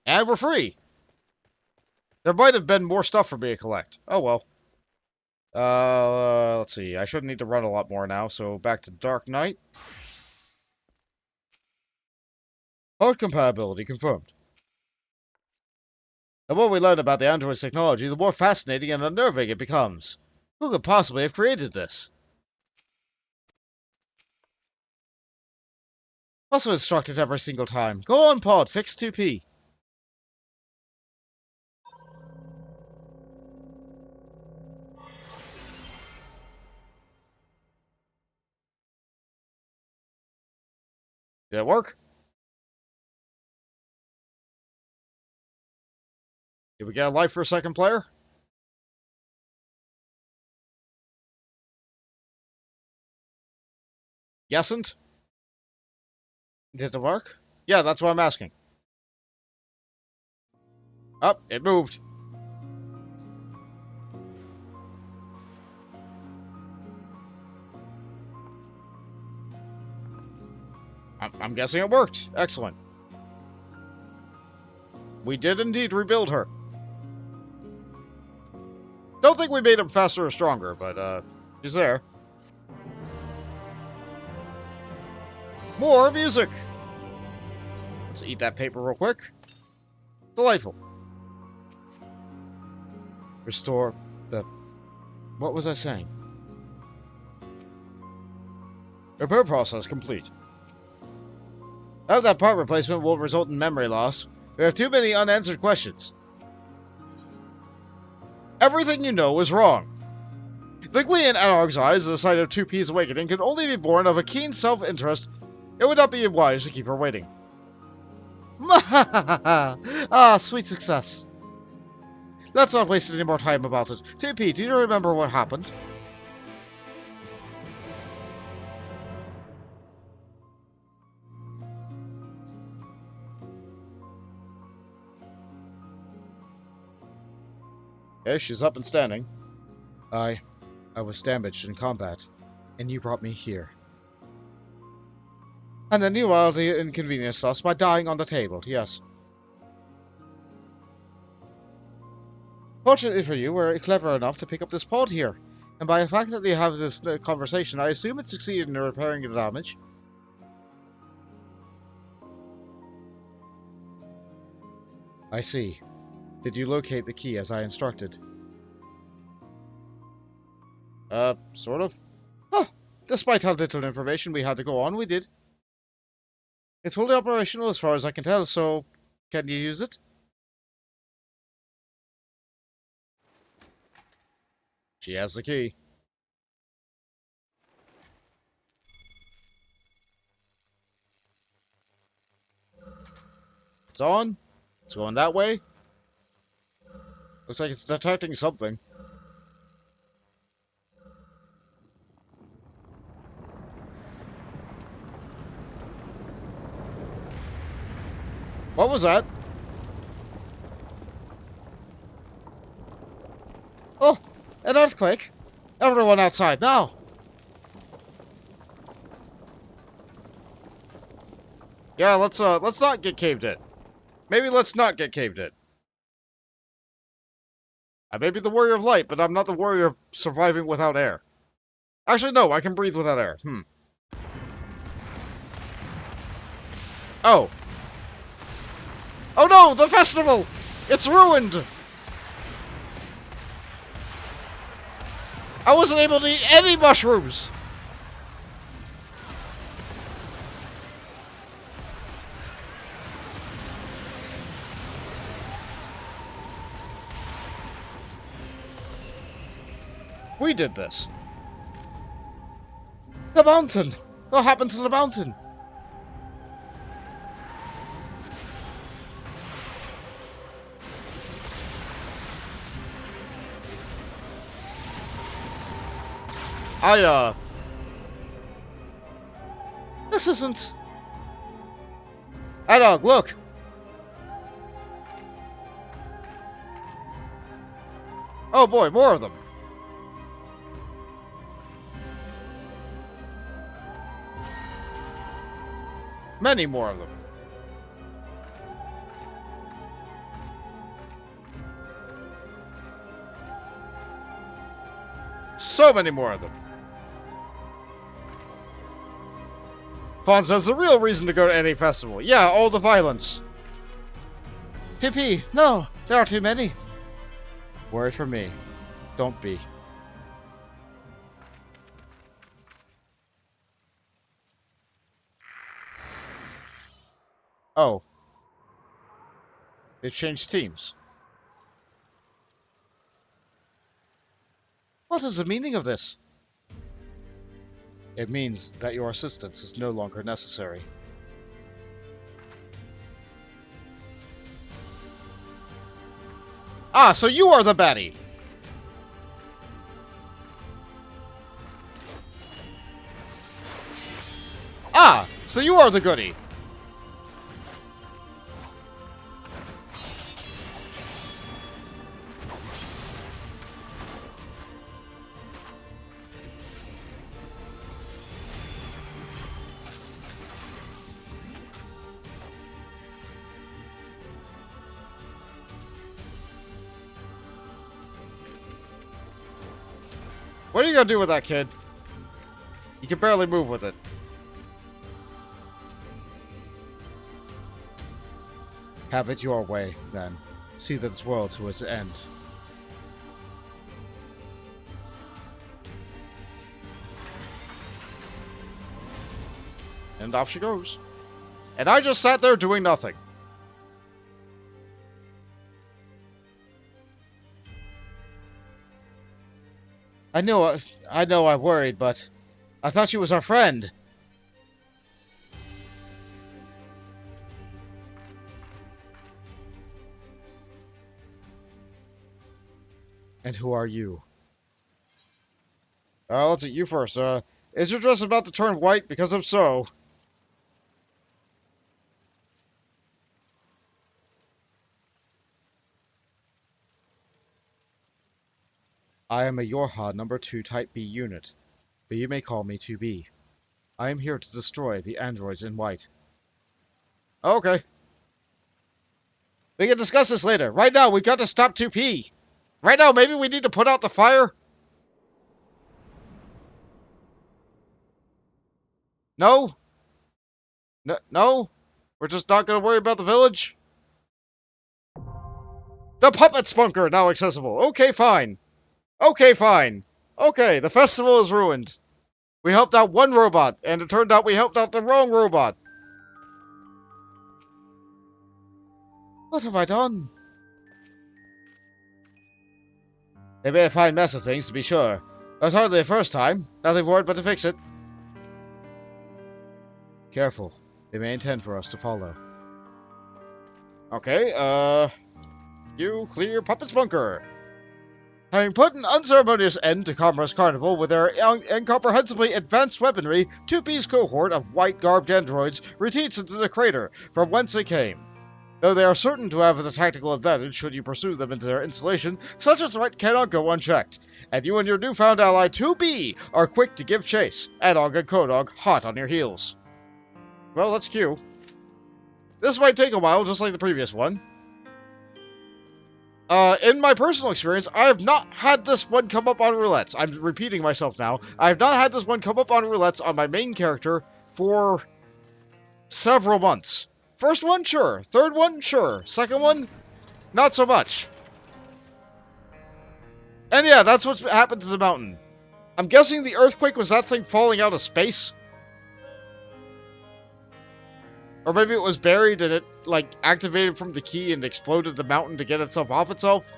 S1: And we're free! There might have been more stuff for me to collect. Oh well. Let's see. I shouldn't need to run a lot more now, so back to Dark Knight. Part compatibility confirmed. The more we learn about the android's technology, the more fascinating and unnerving it becomes. Who could possibly have created this? Also instructed every single time. Go on, pod, fix 2P. Did it work? Did we get a life for a second player? Yesn't? Did it work? Yeah, that's what I'm asking. Oh, it moved. I'm guessing it worked. Excellent. We did indeed rebuild her. Don't think we made him faster or stronger, but, he's there. More music! Let's eat that paper real quick. Delightful. Restore the... What was I saying? Repair process complete. Now that part replacement will result in memory loss. We have too many unanswered questions. Everything you know is wrong. The glee in Anarch's eyes at the sight of 2P's awakening can only be born of a keen self-interest. It would not be wise to keep her waiting. Ah, sweet success. Let's not waste any more time about it. 2P, do you remember what happened? Okay, she's up and standing. I was damaged in combat, and you brought me here. And then you wildly inconvenienced us by dying on the table, yes. Fortunately for you, we're clever enough to pick up this pod here. And by the fact that we have this conversation, I assume it succeeded in repairing the damage. I see. Did you locate the key as I instructed? Sort of. Huh. Despite how little information we had to go on, we did. It's fully operational as far as I can tell, so can you use it? She has the key. It's on. It's going that way. Looks like it's detecting something. What was that? Oh, an earthquake. Everyone outside now. Yeah, let's not get caved in. Maybe let's not get caved in. I may be the warrior of light, but I'm not the warrior of surviving without air. Actually, no, I can breathe without air. Oh. Oh no, the festival! It's ruined! I wasn't able to eat any mushrooms! We did this. The mountain! What happened to the mountain? This isn't... Hey dog, look! Oh boy, more of them. Many more of them. So many more of them. Fonzo's the real reason to go to any festival. Yeah, all the violence. TP, no, there are too many. Word for me. Don't be. Oh. They changed teams. What is the meaning of this? It means that your assistance is no longer necessary. Ah, so you are the baddie! Ah, so you are the goodie! What are you gonna do with that, kid? You can barely move with it. Have it your way, then. See this world to its end. And off she goes. And I just sat there doing nothing. I know I worried, but I thought she was our friend. And who are you? Let's see, you first. Is your dress about to turn white? Because if so... I am a YoRHa number 2 Type B unit, but you may call me 2B. I am here to destroy the androids in white. Okay. We can discuss this later. Right now, we've got to stop 2P. Right now, maybe we need to put out the fire? No? No? We're just not going to worry about the village? The puppet bunker now accessible. Okay, fine. Okay, fine. Okay, the festival is ruined. We helped out one robot, and it turned out we helped out the wrong robot. What have I done? They made a fine mess of things, to be sure. It was hardly the first time. Nothing for it but to fix it. Careful. They may intend for us to follow. Okay, you clear Puppet's bunker. Having put an unceremonious end to Commerce Carnival with their incomprehensibly advanced weaponry, 2B's cohort of white-garbed androids retreats into the crater from whence they came. Though they are certain to have the tactical advantage should you pursue them into their installation, such a threat cannot go unchecked, and you and your newfound ally 2B are quick to give chase, Adog and Kodog hot on your heels. Well, let's queue. This might take a while, just like the previous one. In my personal experience, I have not had this one come up on roulettes. I'm repeating myself now. I have not had this one come up on roulettes on my main character for several months. First one, sure. Third one, sure. Second one, not so much. And yeah, that's what's happened to the mountain. I'm guessing the earthquake was that thing falling out of space? Or maybe it was buried and it, like, activated from the key and exploded the mountain to get itself off itself?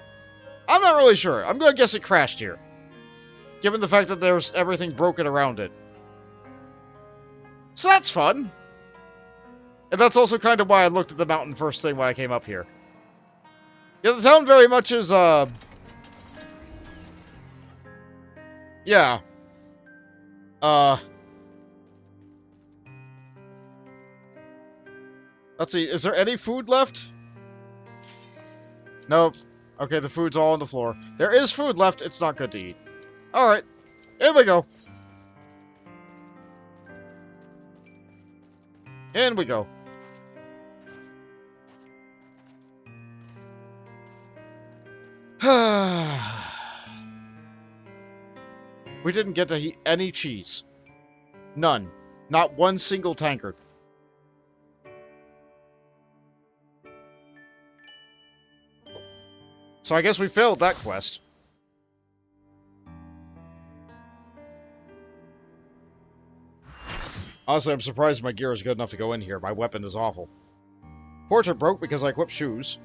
S1: I'm not really sure. I'm gonna guess it crashed here. Given the fact that there's everything broken around it. So that's fun. And that's also kind of why I looked at the mountain first thing when I came up here. Yeah, the town very much is, yeah. Let's see, is there any food left? Nope. Okay, the food's all on the floor. There is food left, it's not good to eat. Alright, in we go. In we go. We didn't get to eat any cheese. None. Not one single tankard. So I guess we failed that quest. Honestly, I'm surprised my gear is good enough to go in here. My weapon is awful. Portrait broke because I equipped shoes.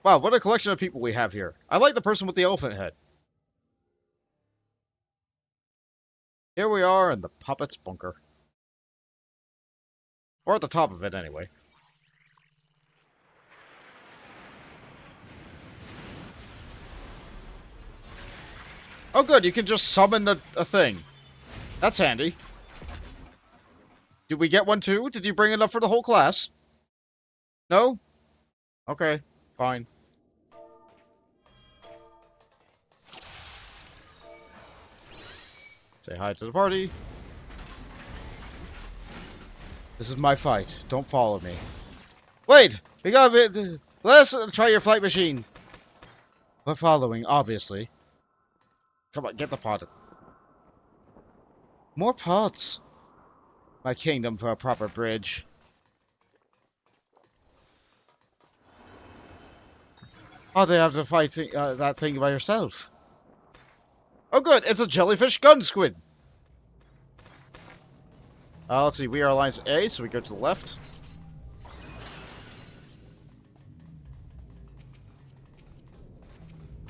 S1: Wow, what a collection of people we have here. I like the person with the elephant head. Here we are in the puppet's bunker. Or at the top of it, anyway. Oh good, you can just summon a thing. That's handy. Did we get one too? Did you bring enough for the whole class? No? Okay, fine. Say hi to the party. This is my fight. Don't follow me. Wait! We gotta let us try your flight machine. We're following, obviously. Come on, get the pod. More pods. My kingdom for a proper bridge. Oh, they have to fight that thing by yourself. Oh good, it's a jellyfish gun squid. Let's see, we are Alliance A, so we go to the left.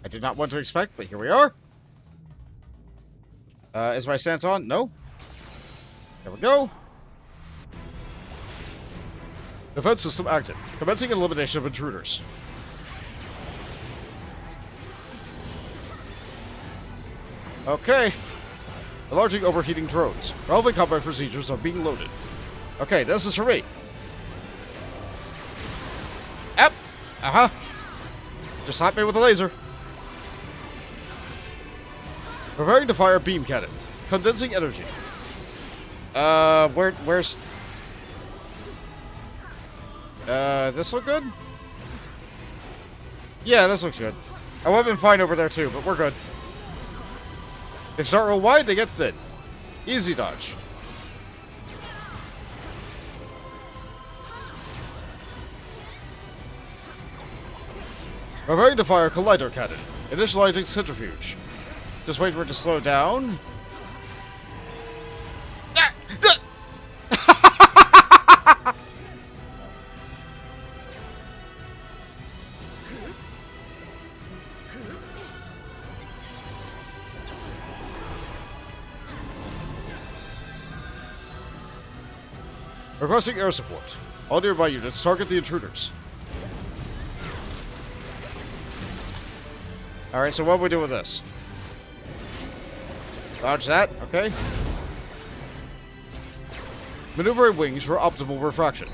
S1: I did not want to expect, but here we are. Is my stance on? No. There we go. Defense system active. Commencing elimination of intruders. Okay. Enlarging overheating drones. Relevant combat procedures are being loaded. Okay, this is for me. Yep. Uh-huh. Just hit me with a laser. Preparing to fire beam cannons. Condensing energy. Where's... this look good? Yeah, this looks good. I would have been fine over there too, but we're good. They start real wide, they get thin. Easy dodge. Preparing to fire collider cannon. Initializing centrifuge. Just wait for it to slow down. Requesting air support. All nearby units target the intruders. Alright, so what do we do with this? Dodge that, okay. Maneuvering wings for optimal refraction.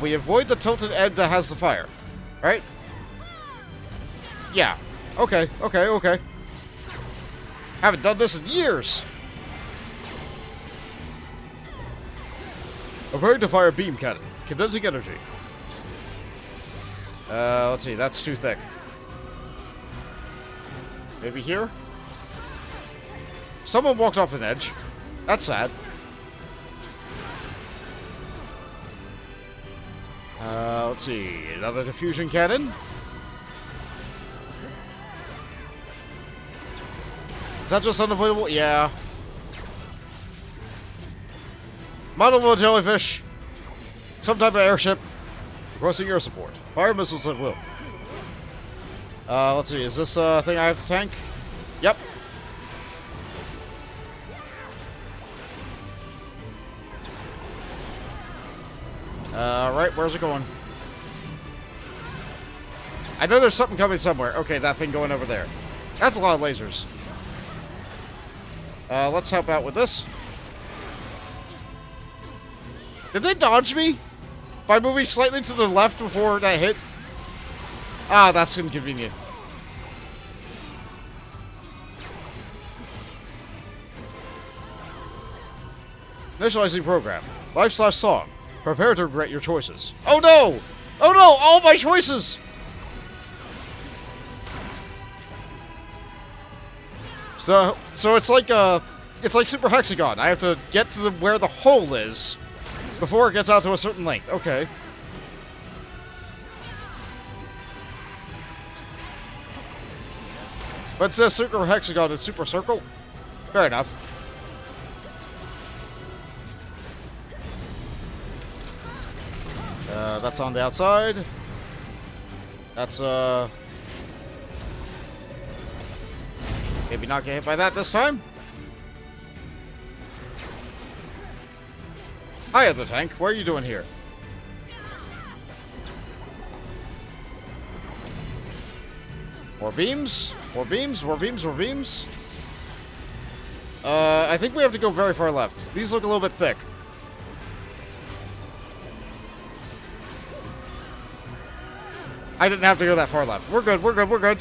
S1: We avoid the tilted end that has the fire. Right? Yeah. Okay. Haven't done this in years! Preparing to fire beam cannon. Condensing energy. Let's see, that's too thick. Maybe here? Someone walked off an edge. That's sad. Let's see, another diffusion cannon. Is that just unavoidable? Yeah. Model of a jellyfish. Some type of airship. Requesting air support. Fire missiles at will. Let's see, is this a thing I have to tank? Yep. Right, where's it going? I know there's something coming somewhere. Okay, that thing going over there. That's a lot of lasers. Let's help out with this. Did they dodge me? By moving slightly to the left before that hit? Ah, that's inconvenient. Initializing program. Life/song. Prepare to regret your choices. Oh no! Oh no! All my choices! So it's like Super Hexagon. I have to get to where the hole is before it gets out to a certain length. Okay. But it says Super Hexagon is Super Circle. Fair enough. That's on the outside. That's, maybe not get hit by that this time. Hi, other tank. What are you doing here? More beams? More beams? More beams? More beams? I think we have to go very far left. These look a little bit thick. I didn't have to go that far left. We're good, we're good, we're good.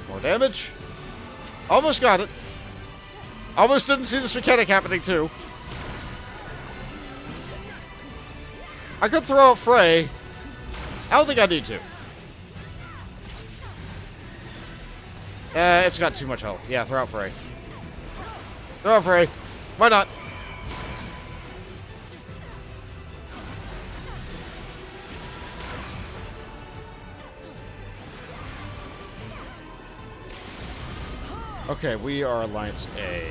S1: More damage. Almost got it. Almost didn't see this mechanic happening too. I could throw out Frey. I don't think I need to. It's got too much health. Yeah, throw out Frey. Throw out Frey. Why not? Okay, we are Alliance A.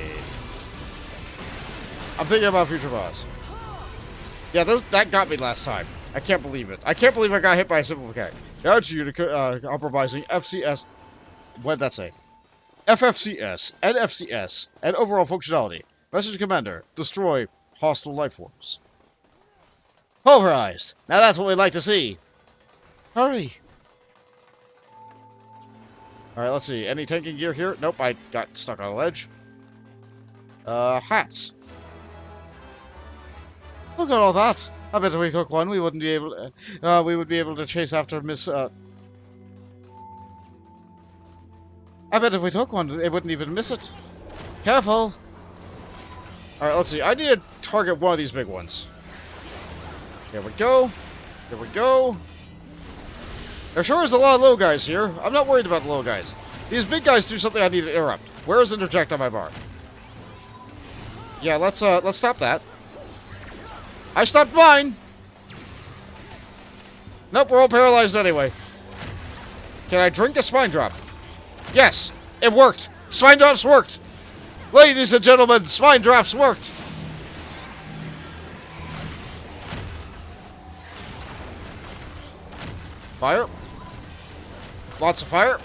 S1: I'm thinking about future boss. Yeah, that got me last time. I can't believe it. I can't believe I got hit by a simple mechanic. I urge you to compromising FCS. What did that say? FFCS and FCS and overall functionality. Message Commander: destroy hostile life forms. Pulverized. Now that's what we'd like to see. Hurry. Alright, let's see. Any tanking gear here? Nope, I got stuck on a ledge. Hats. Look at all that. I bet if we took one, we wouldn't be able to, we would be able to chase after Miss, I bet if we took one, they wouldn't even miss it. Careful! Alright, let's see. I need to target one of these big ones. Here we go. Here we go. There sure is a lot of little guys here. I'm not worried about the little guys. These big guys do something I need to interrupt. Where is interject on my bar? Yeah, let's stop that. I stopped mine! Nope, we're all paralyzed anyway. Can I drink a spine drop? Yes! It worked! Spine drops worked! Ladies and gentlemen, spine drops worked! Fire. Lots of fire.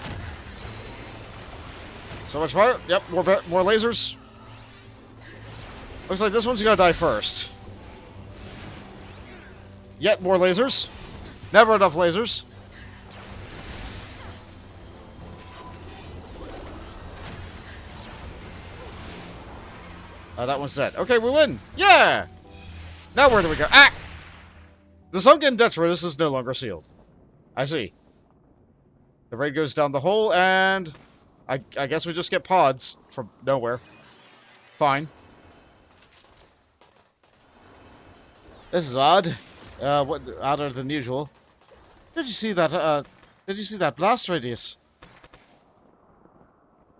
S1: So much fire. Yep, more lasers. Looks like this one's gonna die first. Yet more lasers. Never enough lasers. That one's dead. Okay, we win. Yeah! Now where do we go? Ah! The sunken detritus is no longer sealed. I see. The raid goes down the hole, and I guess we just get pods from nowhere. Fine. This is odd. What odder than usual? Did you see that? Did you see that blast radius?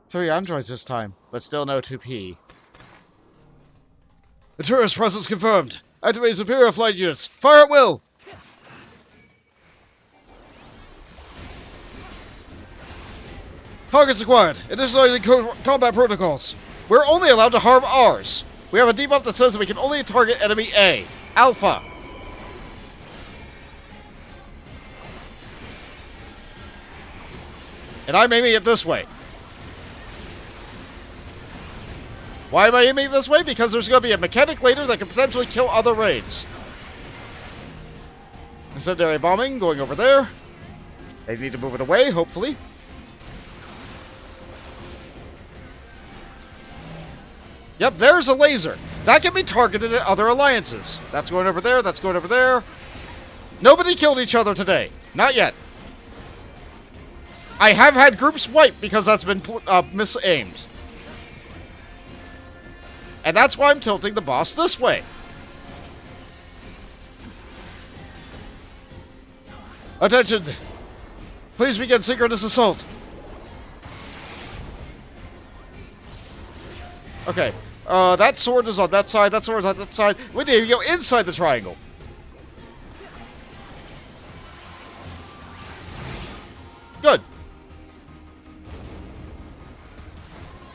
S1: 3 androids this time, but still no 2P. The tourist presence confirmed. Activate superior flight units. Fire at will. Targets acquired. Initiating combat protocols. We're only allowed to harm ours. We have a debuff that says that we can only target enemy A. Alpha. And I'm aiming it this way. Why am I aiming this way? Because there's going to be a mechanic later that can potentially kill other raids. Incendiary bombing going over there. They need to move it away, hopefully. Yep, there's a laser. That can be targeted at other alliances. That's going over there, that's going over there. Nobody killed each other today. Not yet. I have had groups wiped because that's been misaimed. And that's why I'm tilting the boss this way. Attention! Please begin synchronous assault. Okay. That sword is on that side, that sword is on that side. We need to go inside the triangle. Good.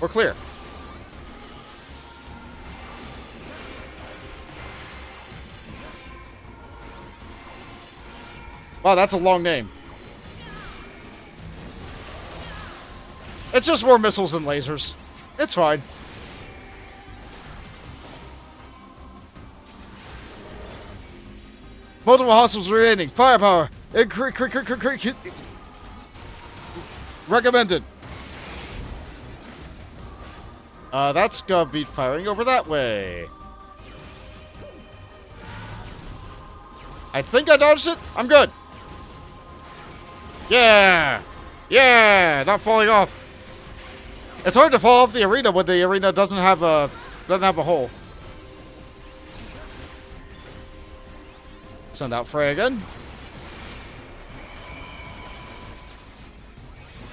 S1: We're clear. Wow, that's a long name. It's just more missiles and lasers. It's fine. Multiple hostiles remaining. Firepower. Recommended. That's gonna be firing over that way. I think I dodged it. I'm good. Yeah! Yeah! Not falling off. It's hard to fall off the arena when the arena doesn't have a hole. Send out Frey again.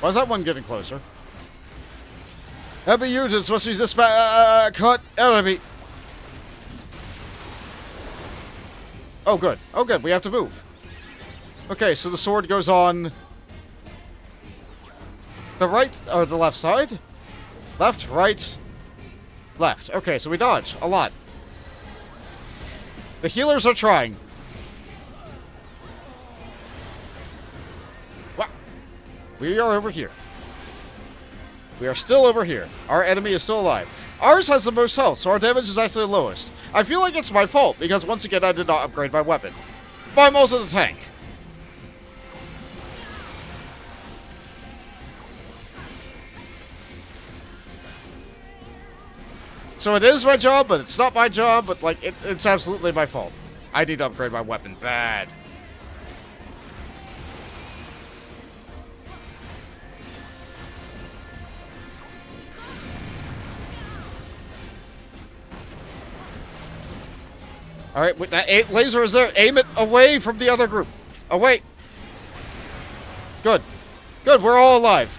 S1: Why is that one getting closer? Enemy units must be cut enemy. Oh good. Oh good. We have to move. Okay, so the sword goes on the right or the left side? Left, right, left. Okay, so we dodge a lot. The healers are trying. Wow. We are over here. We are still over here. Our enemy is still alive. Ours has the most health, so our damage is actually the lowest. I feel like it's my fault, because once again I did not upgrade my weapon. But I'm also the tank. So it is my job, but it's not my job, but like, it's absolutely my fault. I need to upgrade my weapon bad. Alright, with that laser is there. Aim it away from the other group. Away. Good. Good, we're all alive.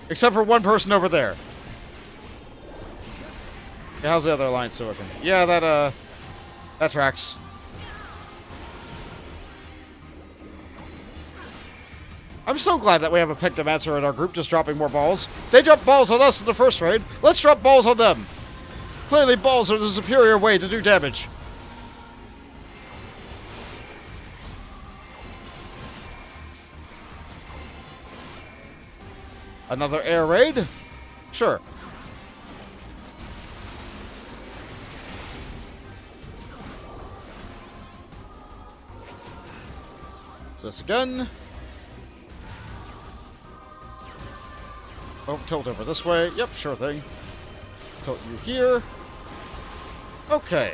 S1: Except for one person over there. Yeah, how's the other alliance working? Yeah, that tracks. I'm so glad that we have a Pictomancer in our group just dropping more balls. They dropped balls on us in the first raid. Let's drop balls on them. Clearly balls are the superior way to do damage. Another air raid? Sure. What's this again? Oh, tilt over this way. Yep, sure thing. Tilt you here. Okay.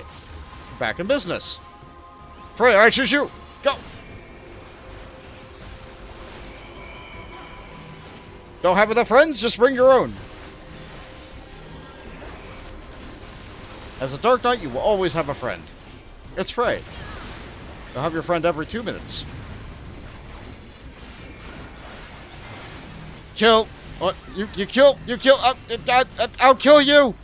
S1: Back in business. Frey, alright, shoot. Go! Don't have enough friends? Just bring your own. As a Dark Knight, you will always have a friend. It's Frey. You'll have your friend every 2 minutes. Kill. What? You kill. You kill. I'll kill you.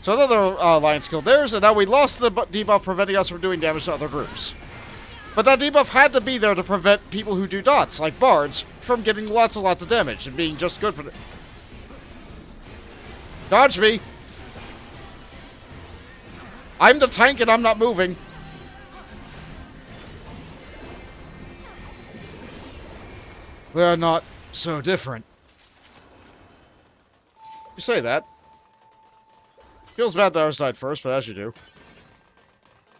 S1: So another alliance killed theirs, and now we lost the debuff preventing us from doing damage to other groups. But that debuff had to be there to prevent people who do dots, like bards, from getting lots and lots of damage and being just good for the... Dodge me! I'm the tank and I'm not moving. We're not so different. You say that. Feels bad that ours died first, but as you do.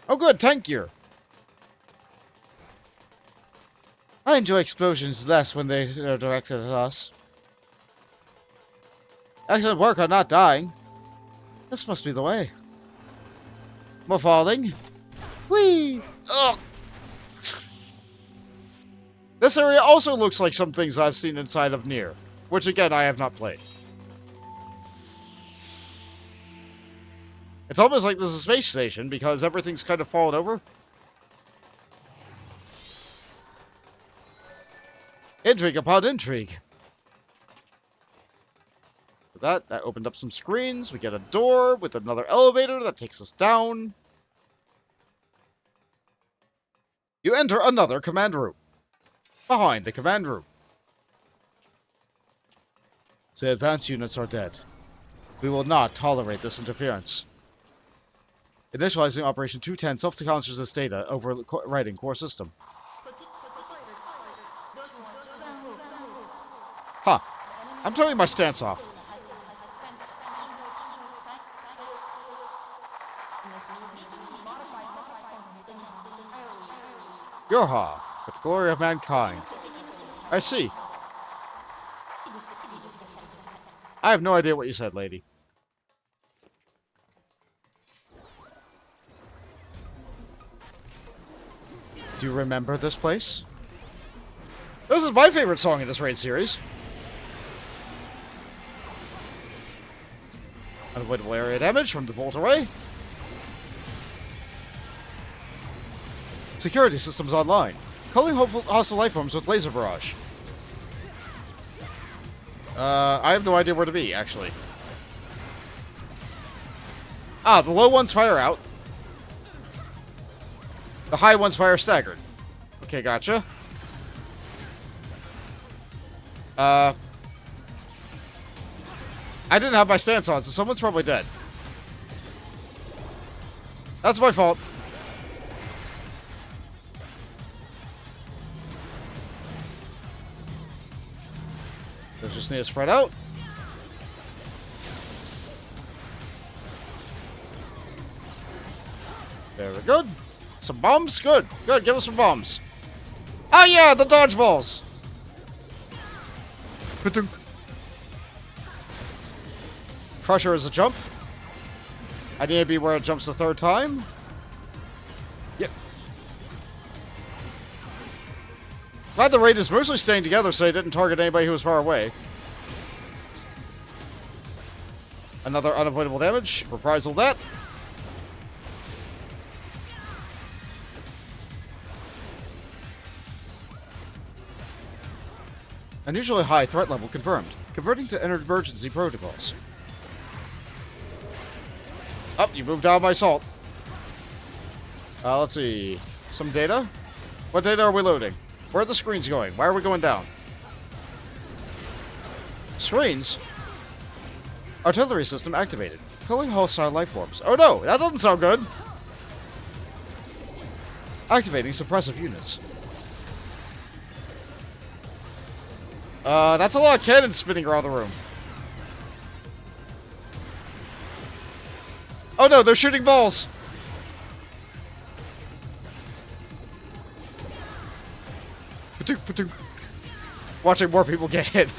S1: Oh good, tank gear! I enjoy explosions less when they are directed at us. Excellent work on not dying. This must be the way. More falling. Whee! Ugh! This area also looks like some things I've seen inside of NieR, which again I have not played. It's almost like this is a space station because everything's kind of fallen over. Intrigue upon intrigue. With that opened up some screens. We get a door with another elevator that takes us down. You enter another command room. Behind the command room. The advanced units are dead. We will not tolerate this interference. Initializing Operation 210 self-conscious this data, overwriting core system. Huh. I'm turning my stance off. YoRHa, for the glory of mankind. I see. I have no idea what you said, lady. Do you remember this place? This is my favorite song in this raid series. Unavoidable area damage from the bolt array. Security systems online. Culling hostile life forms with laser barrage. I have no idea where to be, actually. Ah, the low ones fire out. The high ones fire staggered. Okay, gotcha. I didn't have my stance on, so someone's probably dead. That's my fault. Those just need to spread out. Very good. Some bombs? Good. Good, give us some bombs. Oh yeah, the dodgeballs! Crusher is a jump. I need to be where it jumps the third time. Yep. Glad the raid is mostly staying together so they didn't target anybody who was far away. Another unavoidable damage. Reprisal that. Unusually high threat level confirmed. Converting to emergency protocols. Oh, you moved out of my salt. Let's see. Some data? What data are we loading? Where are the screens going? Why are we going down? Screens? Artillery system activated. Killing hostile life forms. Oh no, that doesn't sound good. Activating suppressive units. That's a lot of cannons spinning around the room. Oh no, they're shooting balls! Watching more people get hit.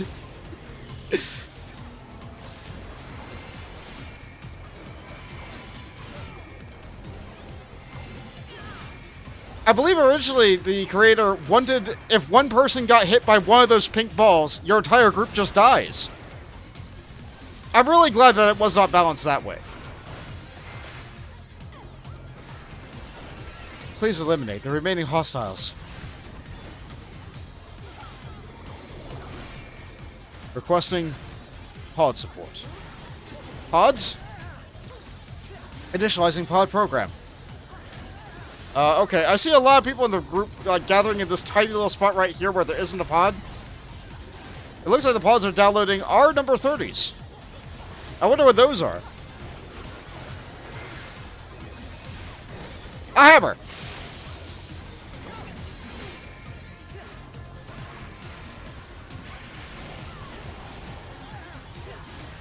S1: I believe originally the creator wanted, if one person got hit by one of those pink balls, your entire group just dies. I'm really glad that it was not balanced that way. Please eliminate the remaining hostiles. Requesting pod support. Pods? Initializing pod program. Okay, I see a lot of people in the group gathering in this tiny little spot right here where there isn't a pod. It looks like the pods are downloading our number 30s. I wonder what those are. A hammer!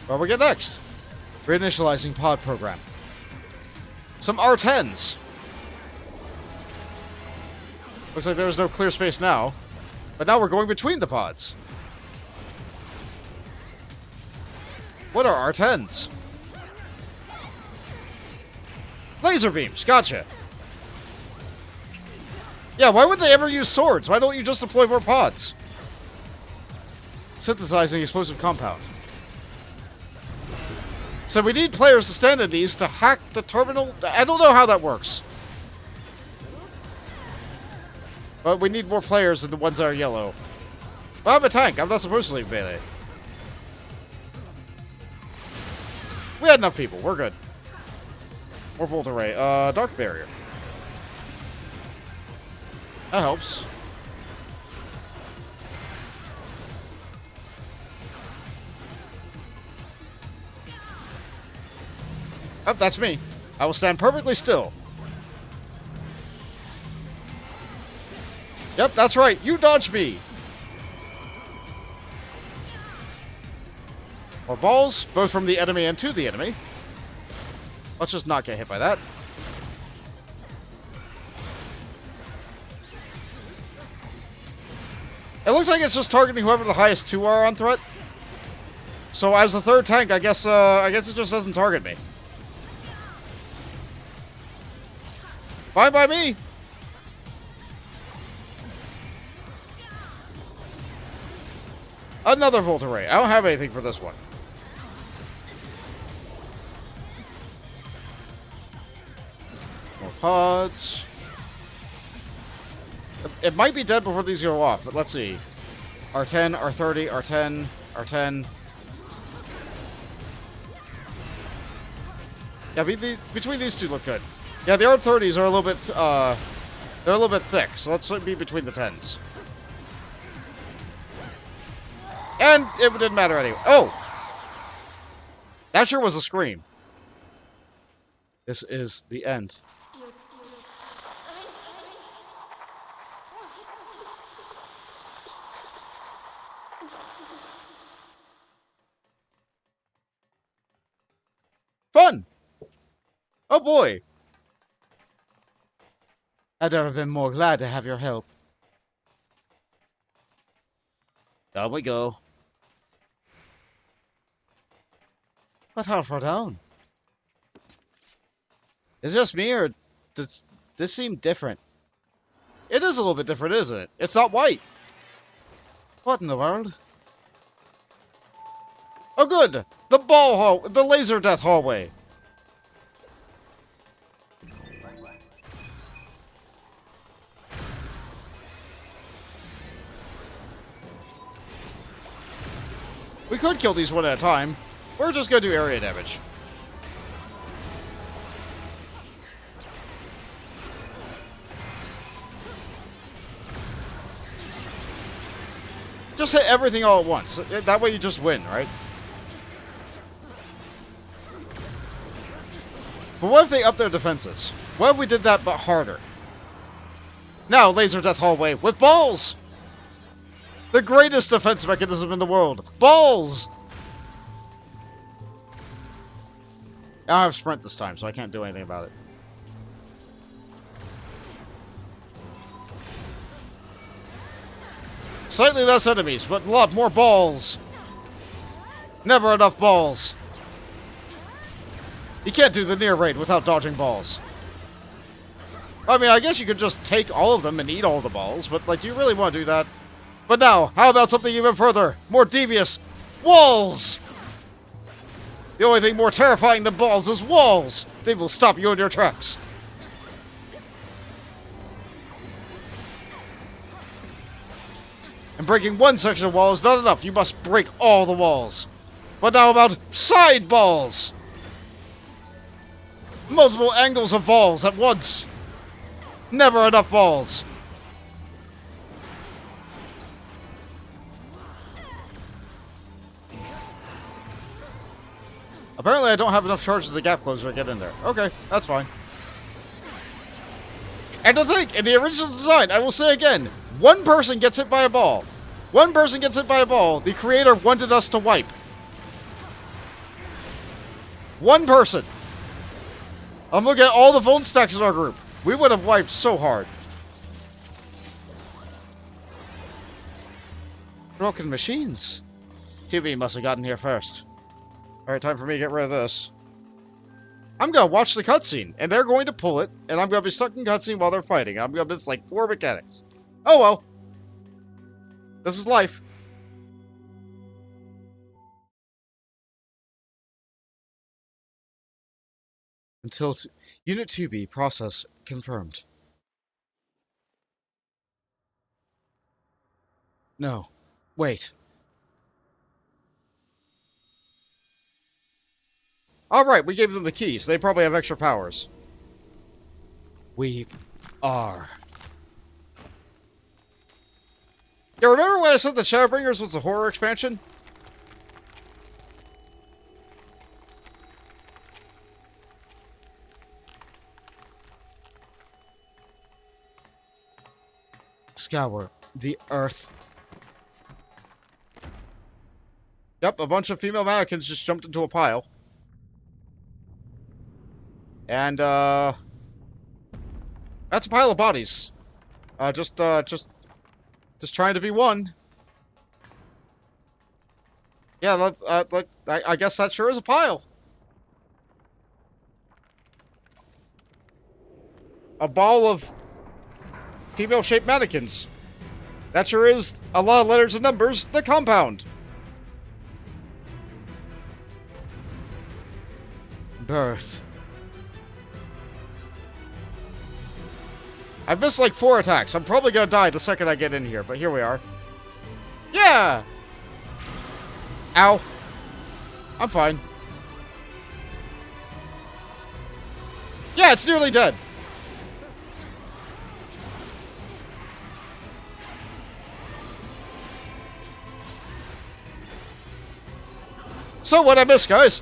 S1: What do we get next? Reinitializing pod program. Some R10s. Looks like there's no clear space now. But now we're going between the pods. What are R10s? Laser beams, gotcha. Yeah, why would they ever use swords? Why don't you just deploy more pods? Synthesizing explosive compound. So we need players to stand in these to hack the terminal. I don't know how that works. But we need more players than the ones that are yellow. Well, I'm a tank. I'm not supposed to leave melee. We had enough people. We're good. More volt array. Dark barrier. That helps. Oh, that's me. I will stand perfectly still. Yep, that's right. You dodged me. More balls, both from the enemy and to the enemy. Let's just not get hit by that. It looks like it's just targeting whoever the highest two are on threat. So as the third tank, I guess it just doesn't target me. Fine by me. Another volt array. I don't have anything for this one. More pods. It might be dead before these go off, but let's see. R10, R30, R10, R10. Yeah, between these two look good. Yeah, the R30s are a little bit, they're a little bit thick, so let's be between the 10s. And it didn't matter anyway. Oh! That sure was a scream. This is the end. Fun! Oh boy! I'd never been more glad to have your help. Down we go. But how far down? Is it just me, or does this seem different? It is a little bit different, isn't it? It's not white. What in the world? Oh, good! The laser death hallway. We could kill these one at a time. We're just gonna do area damage. Just hit everything all at once. That way you just win, right? But what if they up their defenses? What if we did that but harder? Now, laser death hallway with balls! The greatest defense mechanism in the world. Balls! I don't have sprint this time, so I can't do anything about it. Slightly less enemies, but a lot more balls. Never enough balls. You can't do the NieR raid without dodging balls. I mean, I guess you could just take all of them and eat all the balls, but, like, do you really want to do that? But now, how about something even further? More devious. Walls! The only thing more terrifying than balls is walls! They will stop you in your tracks. And breaking one section of wall is not enough. You must break all the walls. But now about side balls! Multiple angles of balls at once. Never enough balls. Apparently I don't have enough charges to gap closer to get in there. Okay, that's fine. And to think, in the original design, I will say again, one person gets hit by a ball. One person gets hit by a ball, the creator wanted us to wipe. One person. I'm looking at all the Vuln stacks in our group. We would have wiped so hard. Broken machines. QB must have gotten here first. Alright, time for me to get rid of this. I'm gonna watch the cutscene, and they're going to pull it, and I'm gonna be stuck in cutscene while they're fighting. I'm gonna miss like 4 mechanics. Oh well. This is life. Until Unit 2B process confirmed. No. Wait. Alright, we gave them the key, so they probably have extra powers. We are. Yeah, remember when I said that Shadowbringers was a horror expansion? Scour the earth. Yep, a bunch of female mannequins just jumped into a pile. And, that's a pile of bodies. Just trying to be one. Yeah, I guess that sure is a pile. A ball of female-shaped mannequins. That sure is a lot of letters and numbers. The compound. Birth. I've missed like 4 attacks. I'm probably gonna die the second I get in here, but here we are. Yeah! Ow. I'm fine. Yeah, it's nearly dead. So what I missed, guys?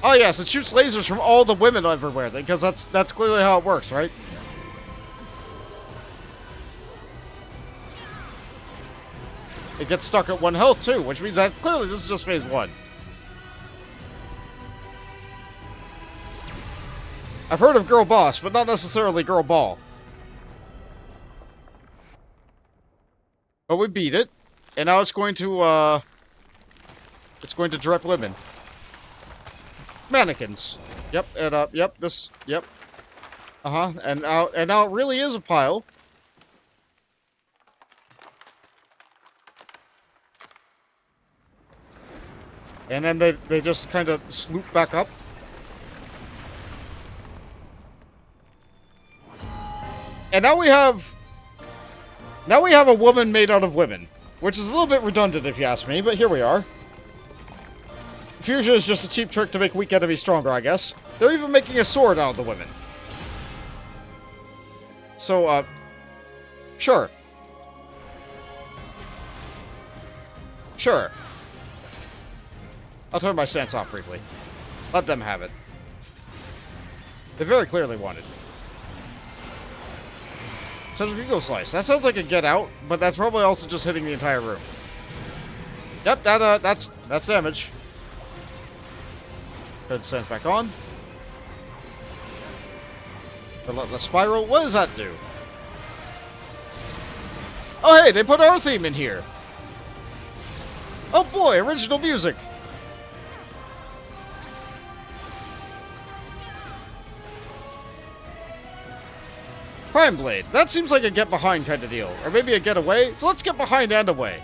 S1: Oh yes, it shoots lasers from all the women everywhere, because that's clearly how it works, right? It gets stuck at 1 health too, which means that clearly this is just phase 1. I've heard of Girl Boss, but not necessarily Girl Ball. But we beat it, and now it's going to It's going to direct women. Mannequins. Yep, and yep, this, yep. And now it really is a pile. And then they just kind of sloop back up. And now we have a woman made out of women, which is a little bit redundant if you ask me, but here we are. Fusion is just a cheap trick to make weak enemies stronger, I guess. They're even making a sword out of the women. So, sure. Sure. I'll turn my stance off briefly. Let them have it. They very clearly wanted. Centrifugal slice. That sounds like a get out, but that's probably also just hitting the entire room. Yep, that's damage. Good, stance back on. The spiral, what does that do? Oh hey, they put our theme in here. Oh boy, original music. Prime Blade. That seems like a get behind kind of deal. Or maybe a get away. So let's get behind and away.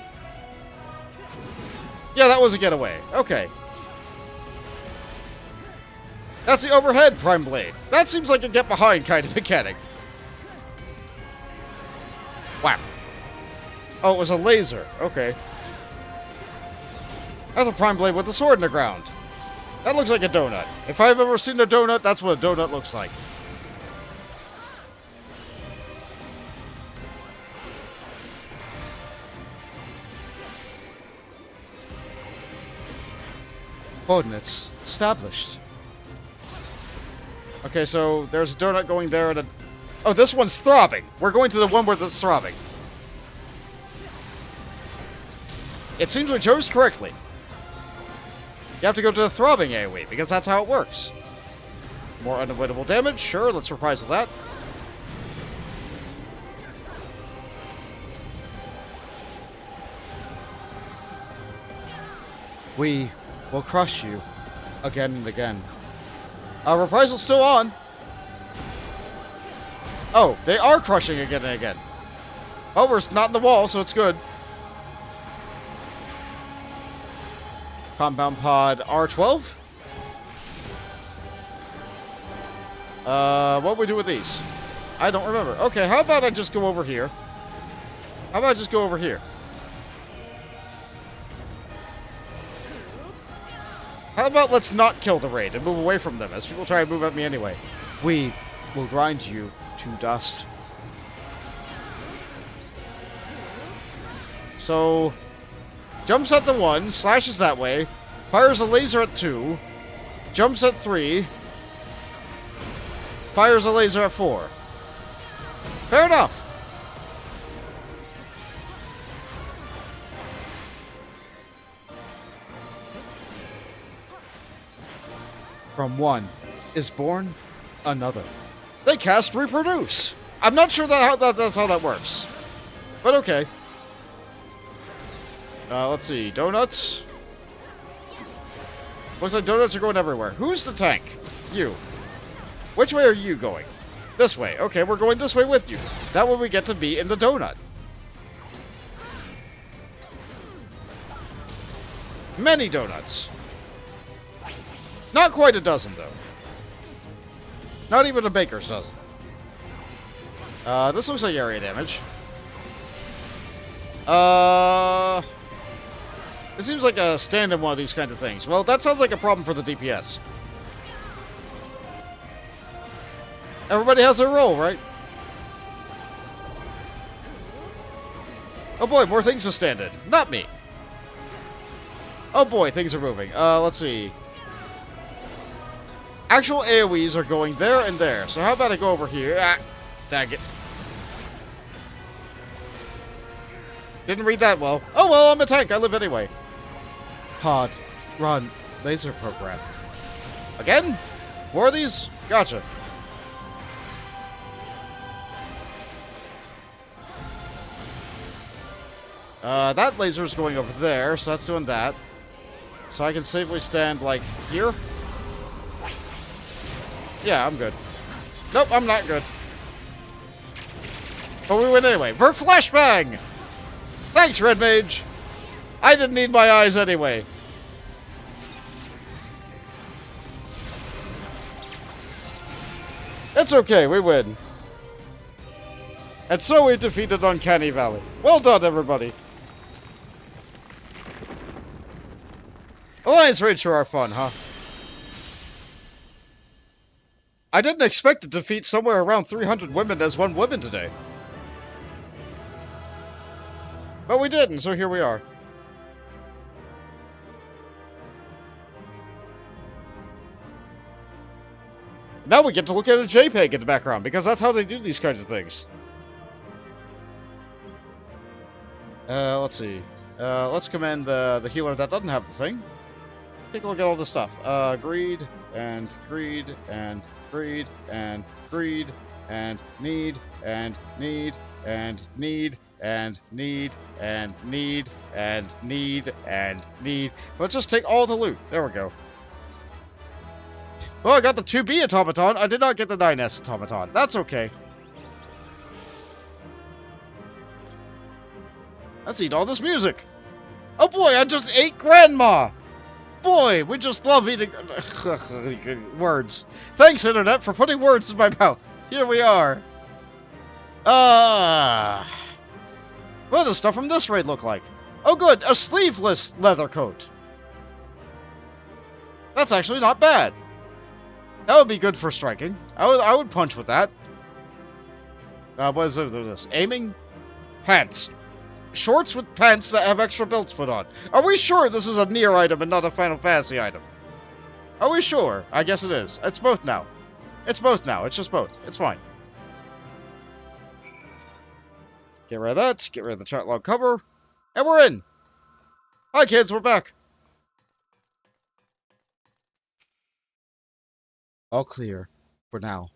S1: Yeah, that was a getaway. Okay. That's the overhead Prime Blade. That seems like a get behind kind of mechanic. Wow. Oh, it was a laser. Okay. That's a Prime Blade with a sword in the ground. That looks like a donut. If I've ever seen a donut, that's what a donut looks like. Coordinates established. Okay, so there's a donut going there and a... Oh, this one's throbbing. We're going to the one where it's throbbing. It seems we chose correctly. You have to go to the throbbing AoE, because that's how it works. More unavoidable damage? Sure, let's reprisal that. We will crush you again and again. Reprisal still on. Oh, they are crushing again and again. Oh, we're not in the wall, so it's good. Compound pod R12. What do we do with these? I don't remember. Okay, how about I just go over here? How about I just go over here? How about let's not kill the raid and move away from them as people try and move at me anyway. We will grind you to dust. So, jumps at the 1, slashes that way, fires a laser at 2, jumps at 3, fires a laser at 4. Fair enough. From one is born another. They cast reproduce. I'm not sure that's how that works, but okay. Let's see. Donuts. Looks like donuts are going everywhere. Who's the tank? You. Which way are you going? This way. Okay, we're going this way with you. That way we get to be in the donut. Many donuts. Not quite a dozen, though. Not even a baker's dozen. This looks like area damage. It seems like a stand-in one of these kinds of things. Well, that sounds like a problem for the DPS. Everybody has their role, right? Oh boy, more things to stand in. Not me. Oh boy, things are moving. Let's see. Actual AoEs are going there and there. So how about I go over here? Ah, dang it. Didn't read that well. Oh well, I'm a tank. I live anyway. Pod, run, laser program. Again? More of these? Gotcha. That laser is going over there, so that's doing that. So I can safely stand, like, here? Yeah, I'm good. Nope, I'm not good. But we win anyway. For flashbang! Thanks, Red Mage! I didn't need my eyes anyway. It's okay, we win. And so we defeated Uncanny Valley. Well done, everybody. Alliance raids sure are fun, huh? I didn't expect to defeat somewhere around 300 women as one woman today. But we didn't, so here we are. Now we get to look at a JPEG in the background, because that's how they do these kinds of things. Let's see. Let's commend the healer that doesn't have the thing. Take a look at all this stuff. Greed, and greed, and greed, and greed, and need, and need, and need, and need, and need, and need, and need. Let's just take all the loot. There we go. Well, I got the 2B automaton. I did not get the 9S automaton. That's okay. Let's eat all this music. Oh boy, I just ate Grandma. Boy, we just love eating words. Thanks, Internet, for putting words in my mouth. Here we are. What does stuff from this raid look like? Oh good, a sleeveless leather coat. That's actually not bad. That would be good for striking. I would punch with that. What is this? Aiming? Pants. Shorts with pants that have extra belts put on. Are we sure this is a NieR item and not a Final Fantasy item? Are we sure? I guess it is. It's both now. It's both now. It's just both. It's fine. Get rid of that. Get rid of the chat log cover. And we're in. Hi, kids. We're back. All clear. For now.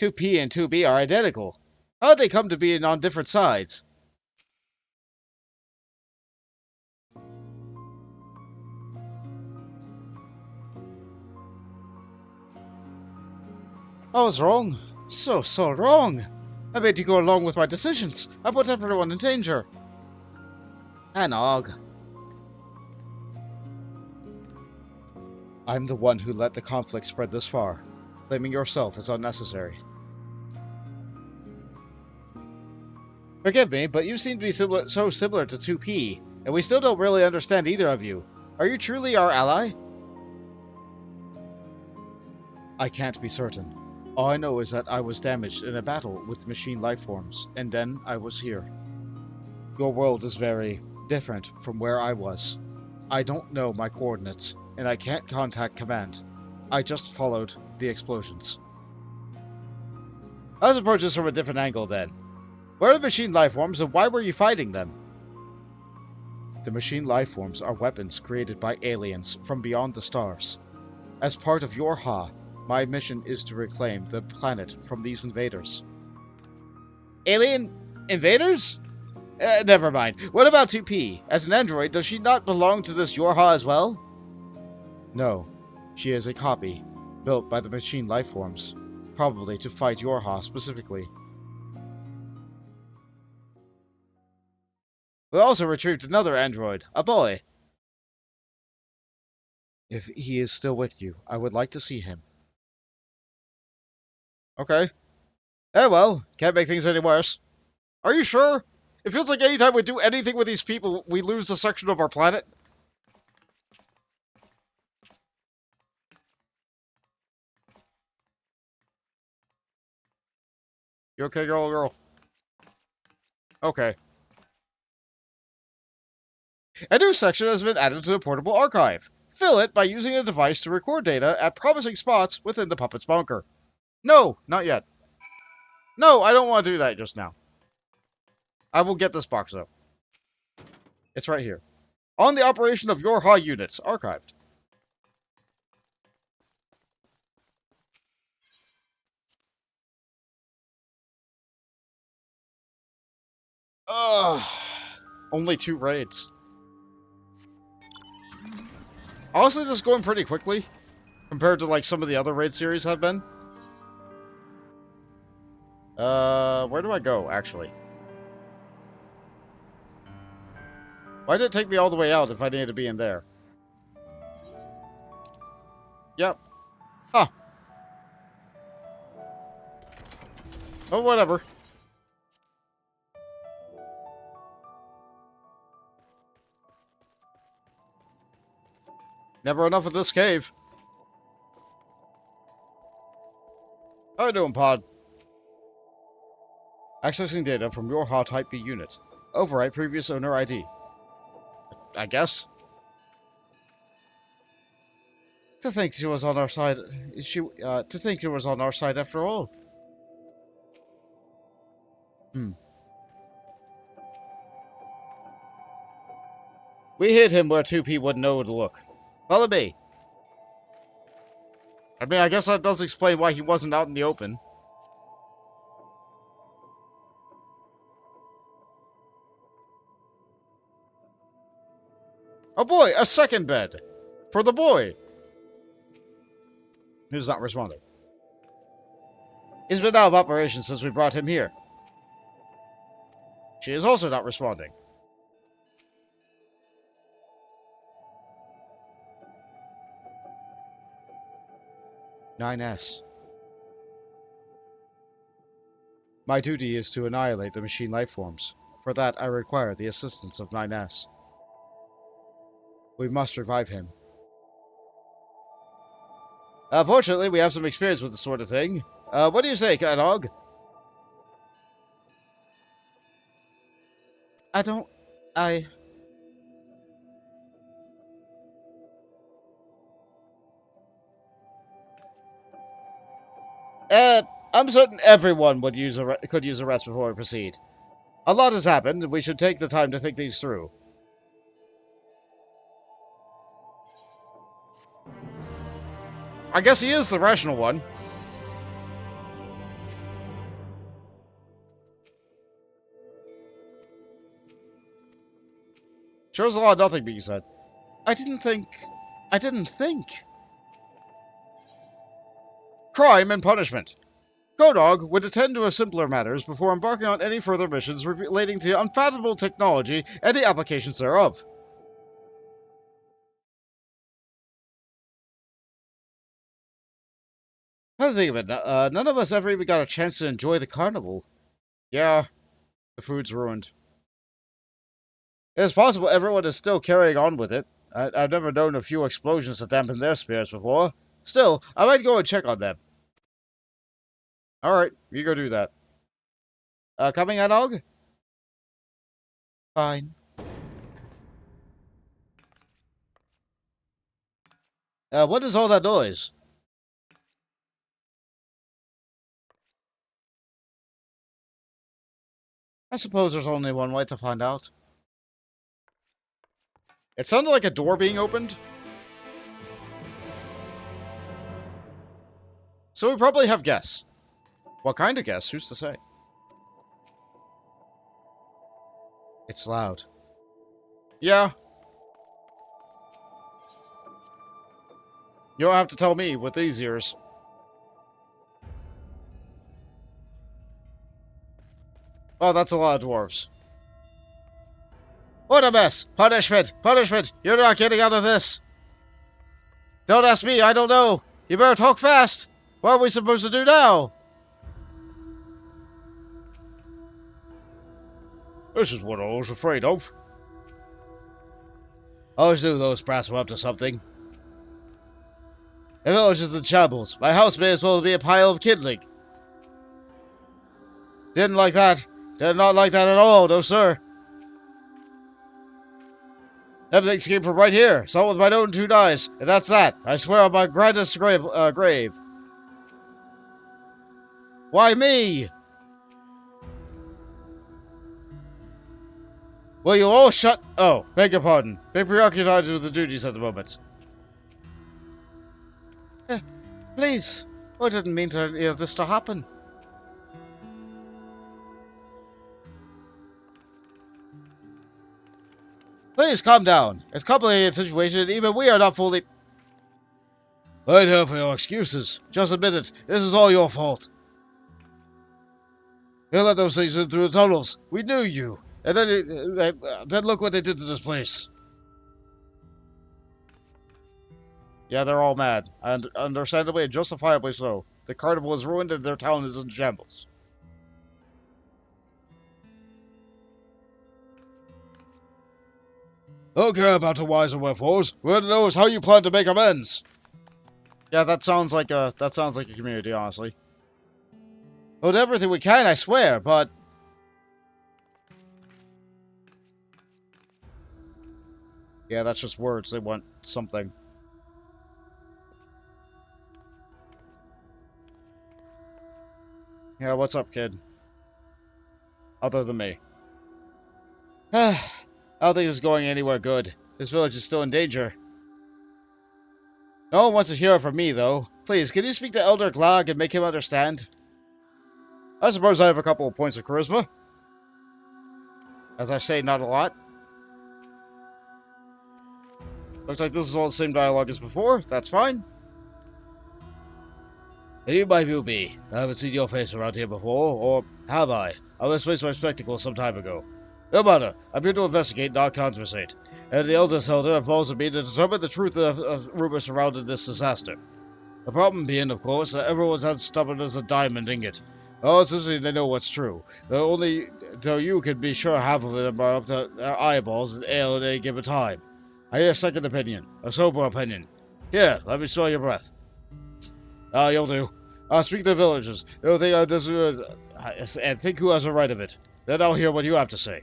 S1: 2P and 2B are identical. How did they come to be on different sides? I was wrong. So wrong. I made you go along with my decisions. I put everyone in danger. Anog. I'm the one who let the conflict spread this far. Blaming yourself is unnecessary. Forgive me, but you seem to be so similar to 2P, and we still don't really understand either of you. Are you truly our ally? I can't be certain. All I know is that I was damaged in a battle with machine lifeforms, and then I was here. Your world is very different from where I was. I don't know my coordinates, and I can't contact command. I just followed the explosions. Let's approach this from a different angle then. Where are the machine lifeforms, and why were you fighting them? The machine lifeforms are weapons created by aliens from beyond the stars. As part of YoRHa, my mission is to reclaim the planet from these invaders. Alien invaders? Never mind. What about 2P? As an android, does she not belong to this YoRHa as well? No. She is a copy, built by the machine lifeforms, probably to fight YoRHa specifically. We also retrieved another android, a boy. If he is still with you, I would like to see him. Okay. Well, can't make things any worse. Are you sure? It feels like anytime we do anything with these people, we lose a section of our planet. You okay, girl? Okay. A new section has been added to the portable archive. Fill it by using a device to record data at promising spots within the puppet's bunker. No, not yet. No, I don't want to do that just now. I will get this box, though. It's right here. On the operation of YoRHa units, archived. Ugh. Only 2 raids. Honestly, this is going pretty quickly compared to like some of the other raid series have been. Where do I go, actually? Why did it take me all the way out if I needed to be in there? Yep. Huh. Oh, whatever. Never enough of this cave. How you doing, Pod? Accessing data from YoRHa Type B unit. Overwrite previous owner ID. I guess. To think she was on our side. To think she was on our side after all. We hid him where 2P wouldn't know to look. Follow me. I mean, I guess that does explain why he wasn't out in the open. Oh boy, a second bed! For the boy! Who's not responding? He's been out of operation since we brought him here. She is also not responding. (9S). My duty is to annihilate the machine life forms. For that, I require the assistance of 9S. We must revive him. Fortunately, we have some experience with this sort of thing. What do you say, Dog? I'm certain everyone could use a rest before we proceed. A lot has happened, and we should take the time to think things through. I guess he is the rational one. Sure is a lot of nothing being said. I didn't think. Crime and punishment. Dog would attend to simpler matters before embarking on any further missions relating to unfathomable technology and the applications thereof. Come to think of it, none of us ever even got a chance to enjoy the carnival. Yeah, the food's ruined. It's possible everyone is still carrying on with it. I've never known a few explosions to dampen their spirits before. Still, I might go and check on them. Alright, you go do that. Coming, Dog? Fine. What is all that noise? I suppose there's only one way to find out. It sounded like a door being opened. So we probably have guests. What kind of guests? Who's to say? It's loud. Yeah. You don't have to tell me with these ears. Oh, that's a lot of dwarves. What a mess! Punishment! Punishment! You're not getting out of this! Don't ask me, I don't know! You better talk fast! What are we supposed to do now? This is what I was afraid of. I always knew those brats were up to something. The village is in shambles. My house may as well be a pile of kindling. Didn't like that. Did not like that at all, no sir. Everything came from right here. Saw it with my own 2 eyes. And that's that. I swear on my grandest grave. Why me? Will you all shut... Oh, beg your pardon. Been preoccupied with the duties at the moment. Please. I didn't mean for any of this to happen. Please calm down. It's a complicated situation, and even we are not fully...
S2: Right here for your excuses. Just admit it. This is all your fault. You let those things in through the tunnels. We knew you. And then look what they did to this place.
S1: Yeah, they're all mad. And understandably and justifiably so. The carnival is ruined and their town is in shambles.
S2: Don't care about the whys and wherefores. We want to know is how you plan to make amends.
S1: Yeah, that sounds like a community, honestly. We'll do everything we can, I swear, but... Yeah, that's just words. They want something. Yeah, what's up, kid? Other than me. I don't think this is going anywhere good. This village is still in danger. No one wants to hear it from me, though. Please, can you speak to Elder Glag and make him understand? I suppose I have a couple of points of charisma. As I say, not a lot. Looks like this is all the same dialogue as before. That's fine.
S2: You might view me. I haven't seen your face around here before, or have I? I misplaced my spectacles some time ago. No matter. I'm here to investigate, not conversate. And the eldest elder involves me to determine the truth of rumors surrounding this disaster. The problem being, of course, that everyone's as stubborn as a diamond ingot. Oh, it's easy they know what's true. Though you can be sure half of them are up to their eyeballs in ale at any given time. I need a second opinion, a sober opinion. Here, let me smell your breath. You'll do. Speak to the villagers. They'll think and think who has a right of it. Then I'll hear what you have to say.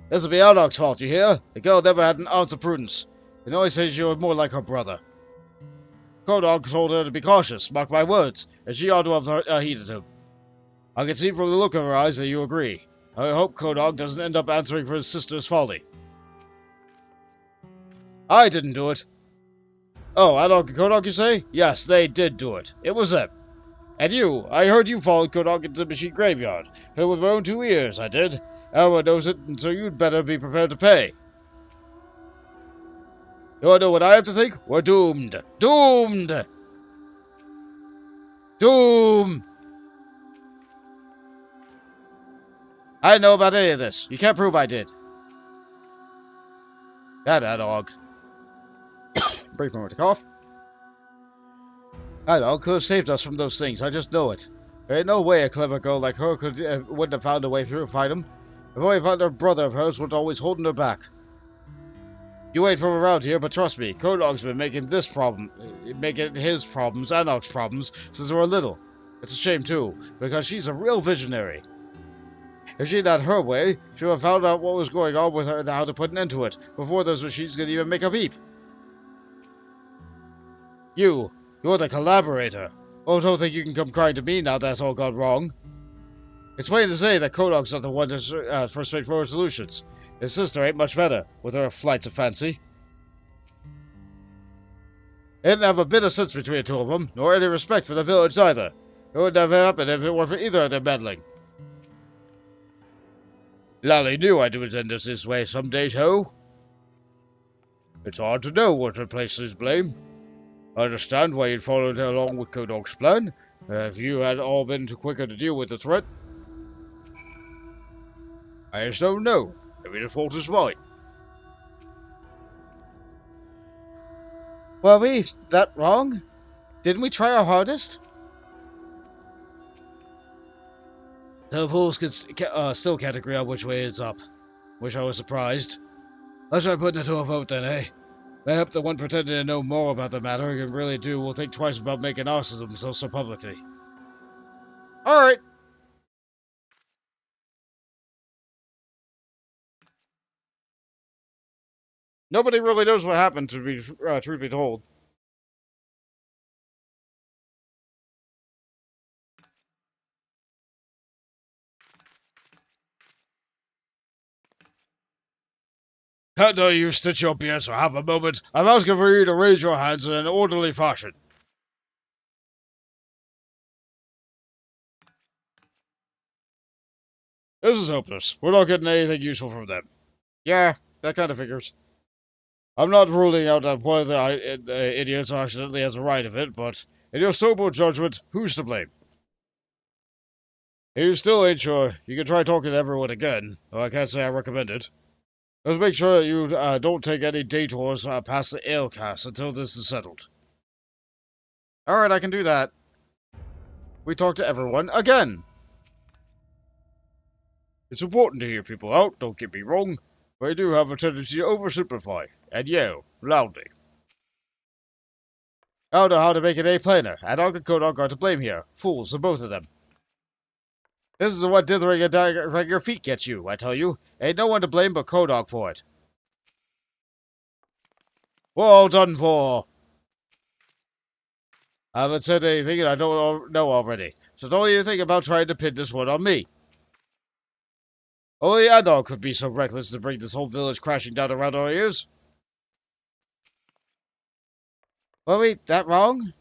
S2: This'll be Ardog's fault, you hear? The girl never had an ounce of prudence. It always says you were more like her brother. Kodog told her to be cautious, mark my words, and she ought to have heeded him. I can see from the look of her eyes that you agree. I hope Kodog doesn't end up answering for his sister's folly. I didn't do it. Oh, Ardog and Kodog, you say? Yes, they did do it. It was them. And you, I heard you followed Kodog into the machine graveyard. Heard with my own 2 ears, I did. Everyone knows it, and so you'd better be prepared to pay. You wanna know what I have to think? We're doomed. Doomed! Doom! I didn't know about any of this. You can't prove I did. That dog. Brief moment to cough. That dog could have saved us from those things. I just know it. There ain't no way a clever girl like her wouldn't have found a way through to fight him. If only found her brother of hers was always holding her back. You ain't from around here, but trust me, Kodog's been making his problems, Anok's problems, since they were little. It's a shame, too, because she's a real visionary. If she'd had her way, she would have found out what was going on with her and how to put an end to it, before those machines could even make a peep. You're the collaborator. Oh, don't think you can come crying to me now that's all gone wrong. It's plain to say that Kodog's not the one for straightforward solutions. His sister ain't much better, with her flights of fancy. They didn't have a bit of sense between the two of them, nor any respect for the village either. It wouldn't have happened if it weren't for either of them meddling. Lally knew I'd end this way someday, Joe. It's hard to know what to place his blame. I understand why you'd followed along with Kodog's plan, if you had all been too quicker to deal with the threat. I just don't know. Maybe the fault is mine.
S1: Were we that wrong? Didn't we try our hardest?
S2: The fools still can't agree on which way it's up. Wish I was surprised. Let's try putting it to a vote then, eh? I hope the one pretending to know more about the matter and really do will think twice about making asses of themselves so publicly.
S1: Alright. Nobody really knows what happened, to be truth be told.
S2: Can't you stitch your beards for half a moment? I'm asking for you to raise your hands in an orderly fashion. This is hopeless. We're not getting anything useful from them.
S1: Yeah, that kind of figures.
S2: I'm not ruling out that one of the idiots accidentally has a right of it, but in your sober judgment, who's to blame? If you still ain't sure, you can try talking to everyone again, though I can't say I recommend it. Just make sure that you don't take any detours past the Alecast until this is settled.
S1: Alright, I can do that. We talk to everyone again.
S2: It's important to hear people out, don't get me wrong, but I do have a tendency to oversimplify and yell loudly. I don't know how to make it any plainer, and Dog and Kodog are to blame here. Fools, the both of them. This is what dithering and dragging your feet gets you, I tell you. Ain't no one to blame but Kodog for it. We're all done for. I haven't said anything and I don't know already, so don't even think about trying to pin this one on me. Only a dog could be so reckless to bring this whole village crashing down around our ears.
S1: Were we that wrong?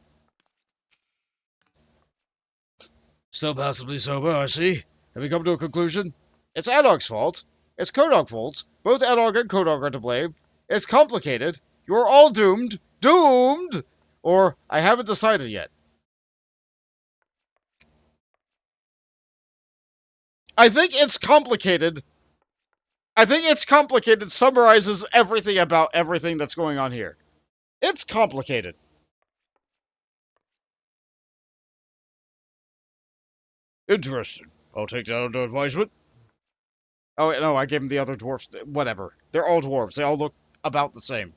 S2: Still passably sober, I see. Have we come to a conclusion?
S1: It's Adog's fault. It's Kodog's fault. Both Adog and Kodog are to blame. It's complicated. You're all doomed. Doomed! Or, I haven't decided yet. I think it's complicated. I think it's complicated summarizes everything about everything that's going on here. It's complicated.
S2: Interesting. I'll take that under advisement.
S1: Oh, wait, no, I gave him the other dwarfs. Whatever. They're all dwarves. They all look about the same.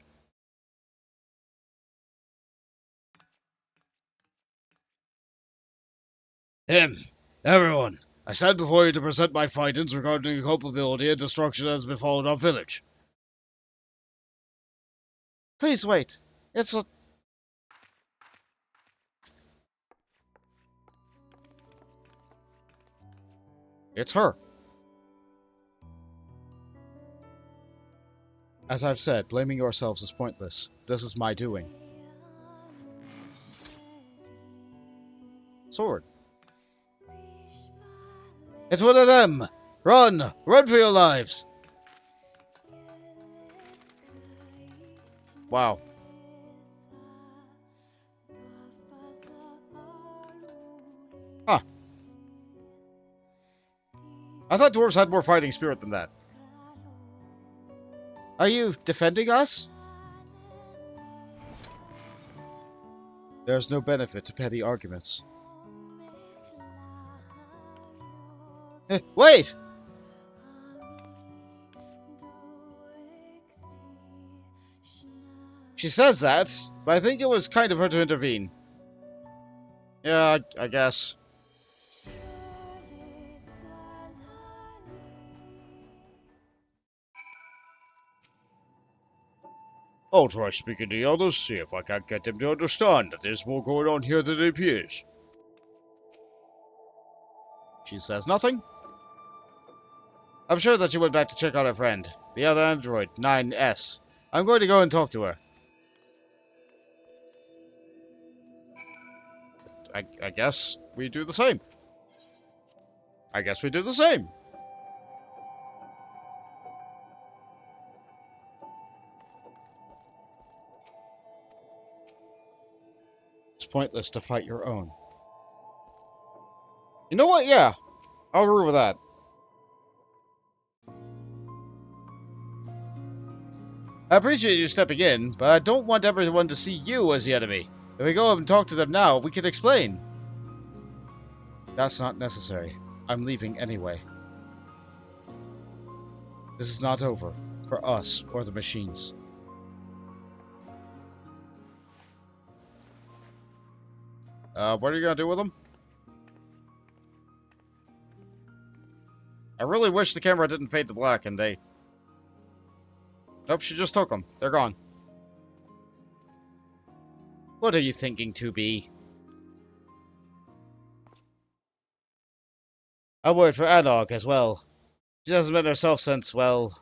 S2: Everyone, I stand before you to present my findings regarding the culpability and destruction that has befallen our village.
S1: Please wait. It's her. As I've said, blaming yourselves is pointless. This is my doing. Sword.
S2: It's one of them! Run! Run for your lives!
S1: Wow. Huh. I thought dwarves had more fighting spirit than that. Are you defending us? There's no benefit to petty arguments. Wait! She says that, but I think it was kind of her to intervene. Yeah, I guess.
S2: I'll try speaking to the others, see if I can't get them to understand that there's more going on here than it appears.
S1: She says nothing. I'm sure that she went back to check on her friend, the other android, 9S. I'm going to go and talk to her. I guess we do the same. I guess we do the same. It's pointless to fight your own. You know what? Yeah, I'll agree with that. I appreciate you stepping in, but I don't want everyone to see you as the enemy. If we go up and talk to them now, we can explain. That's not necessary. I'm leaving anyway. This is not over, for us or the machines. What are you gonna do with them? I really wish the camera didn't fade to black and they... Nope, she just took them. They're gone. What are you thinking, 2B? I worked for Anog as well. She hasn't been herself since, well...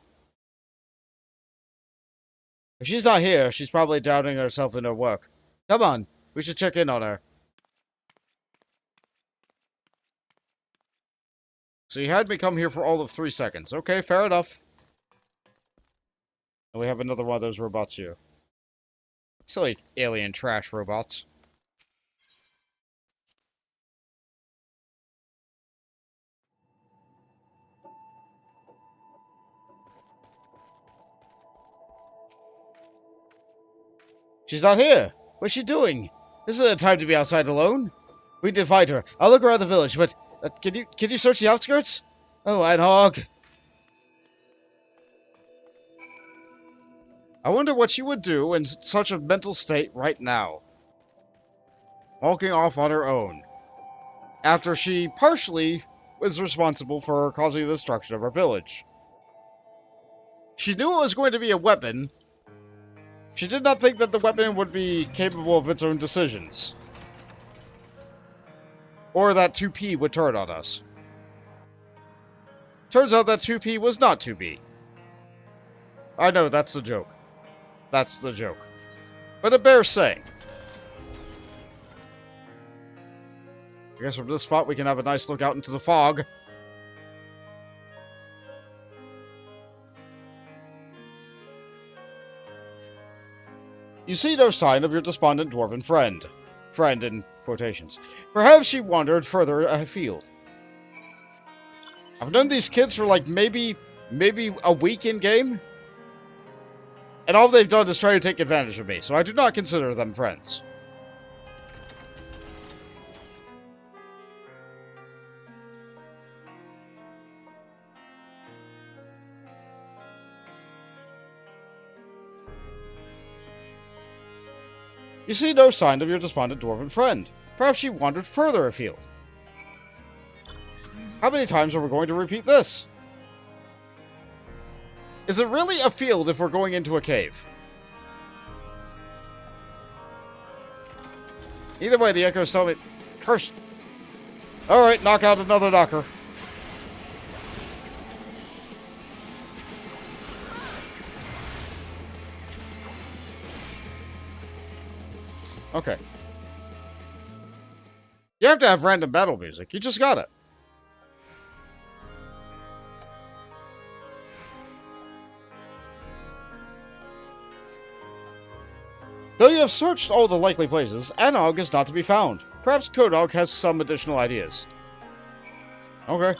S1: If she's not here, she's probably drowning herself in her work. Come on, we should check in on her. So you had me come here for all of 3 seconds. Okay, fair enough. And we have another one of those robots here. Silly alien trash robots. She's not here. What's she doing? This isn't a time to be outside alone. We did find her. I'll look around the village, but can you search the outskirts? Oh, Hog. I wonder what she would do in such a mental state right now. Walking off on her own. After she partially was responsible for causing the destruction of our village. She knew it was going to be a weapon. She did not think that the weapon would be capable of its own decisions. Or that 2P would turn on us. Turns out that 2P was not 2P. I know, that's the joke. That's the joke. But it bears saying. I guess from this spot we can have a nice look out into the fog. You see no sign of your despondent dwarven friend. Friend in quotations. Perhaps she wandered further afield. I've known these kids for like maybe a week in game. And all they've done is try to take advantage of me, so I do not consider them friends. You see no sign of your despondent dwarven friend. Perhaps she wandered further afield. How many times are we going to repeat this? Is it really a field if we're going into a cave? Either way, the echoes tell me... Curse! Alright, knock out another knocker. Okay. You have to have random battle music. You just got it. Though you have searched all the likely places, Anog is not to be found. Perhaps Kodog has some additional ideas. Okay.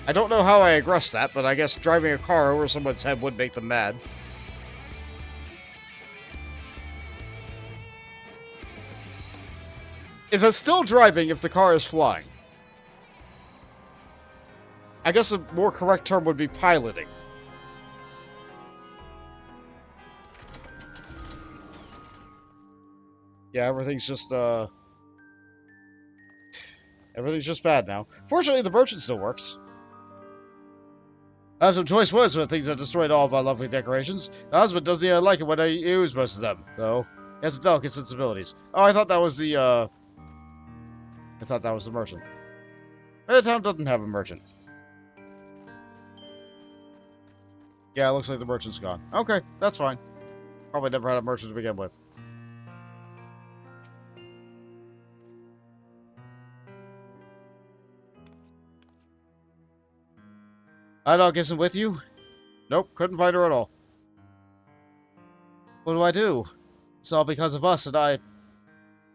S1: I don't know how I aggress that, but I guess driving a car over someone's head would make them mad. Is it still driving if the car is flying? I guess a more correct term would be piloting. Yeah, everything's just bad now. Fortunately, the merchant still works. I have some choice words for the things that destroyed all of our lovely decorations. My husband doesn't even like it when I use most of them, though. He has delicate sensibilities. Oh, I thought that was the merchant. The town doesn't have a merchant. Yeah, it looks like the merchant's gone. Okay, that's fine. Probably never had a merchant to begin with. Idog isn't with you? Nope, couldn't find her at all. What do I do? It's all because of us, and I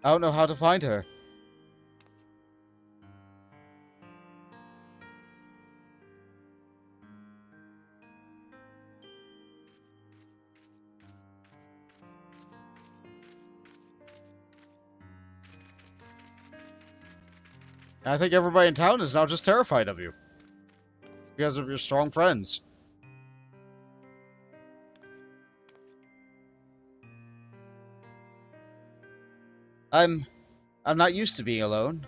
S1: don't know how to find her. I think everybody in town is now just terrified of you. Because of your strong friends. I'm not used to being alone.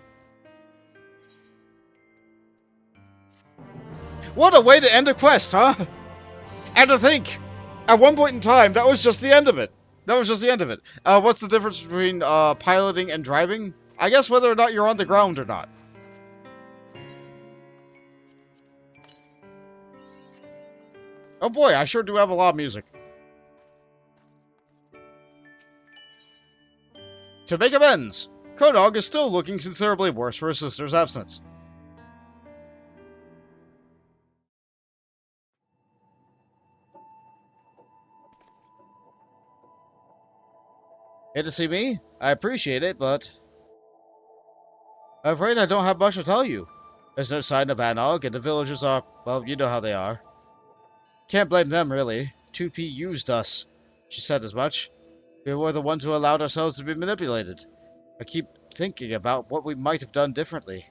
S1: What a way to end a quest, huh? And to think, at one point in time, that was just the end of it. That was just the end of it. What's the difference between piloting and driving? I guess whether or not you're on the ground or not. Oh boy, I sure do have a lot of music. To make amends, Kodog is still looking considerably worse for his sister's absence. Here to see me? I appreciate it, but I'm afraid I don't have much to tell you. There's no sign of Anog, and the villagers are, well, you know how they are. Can't blame them, really. 2P used us. She said as much. We were the ones who allowed ourselves to be manipulated. I keep thinking about what we might have done differently.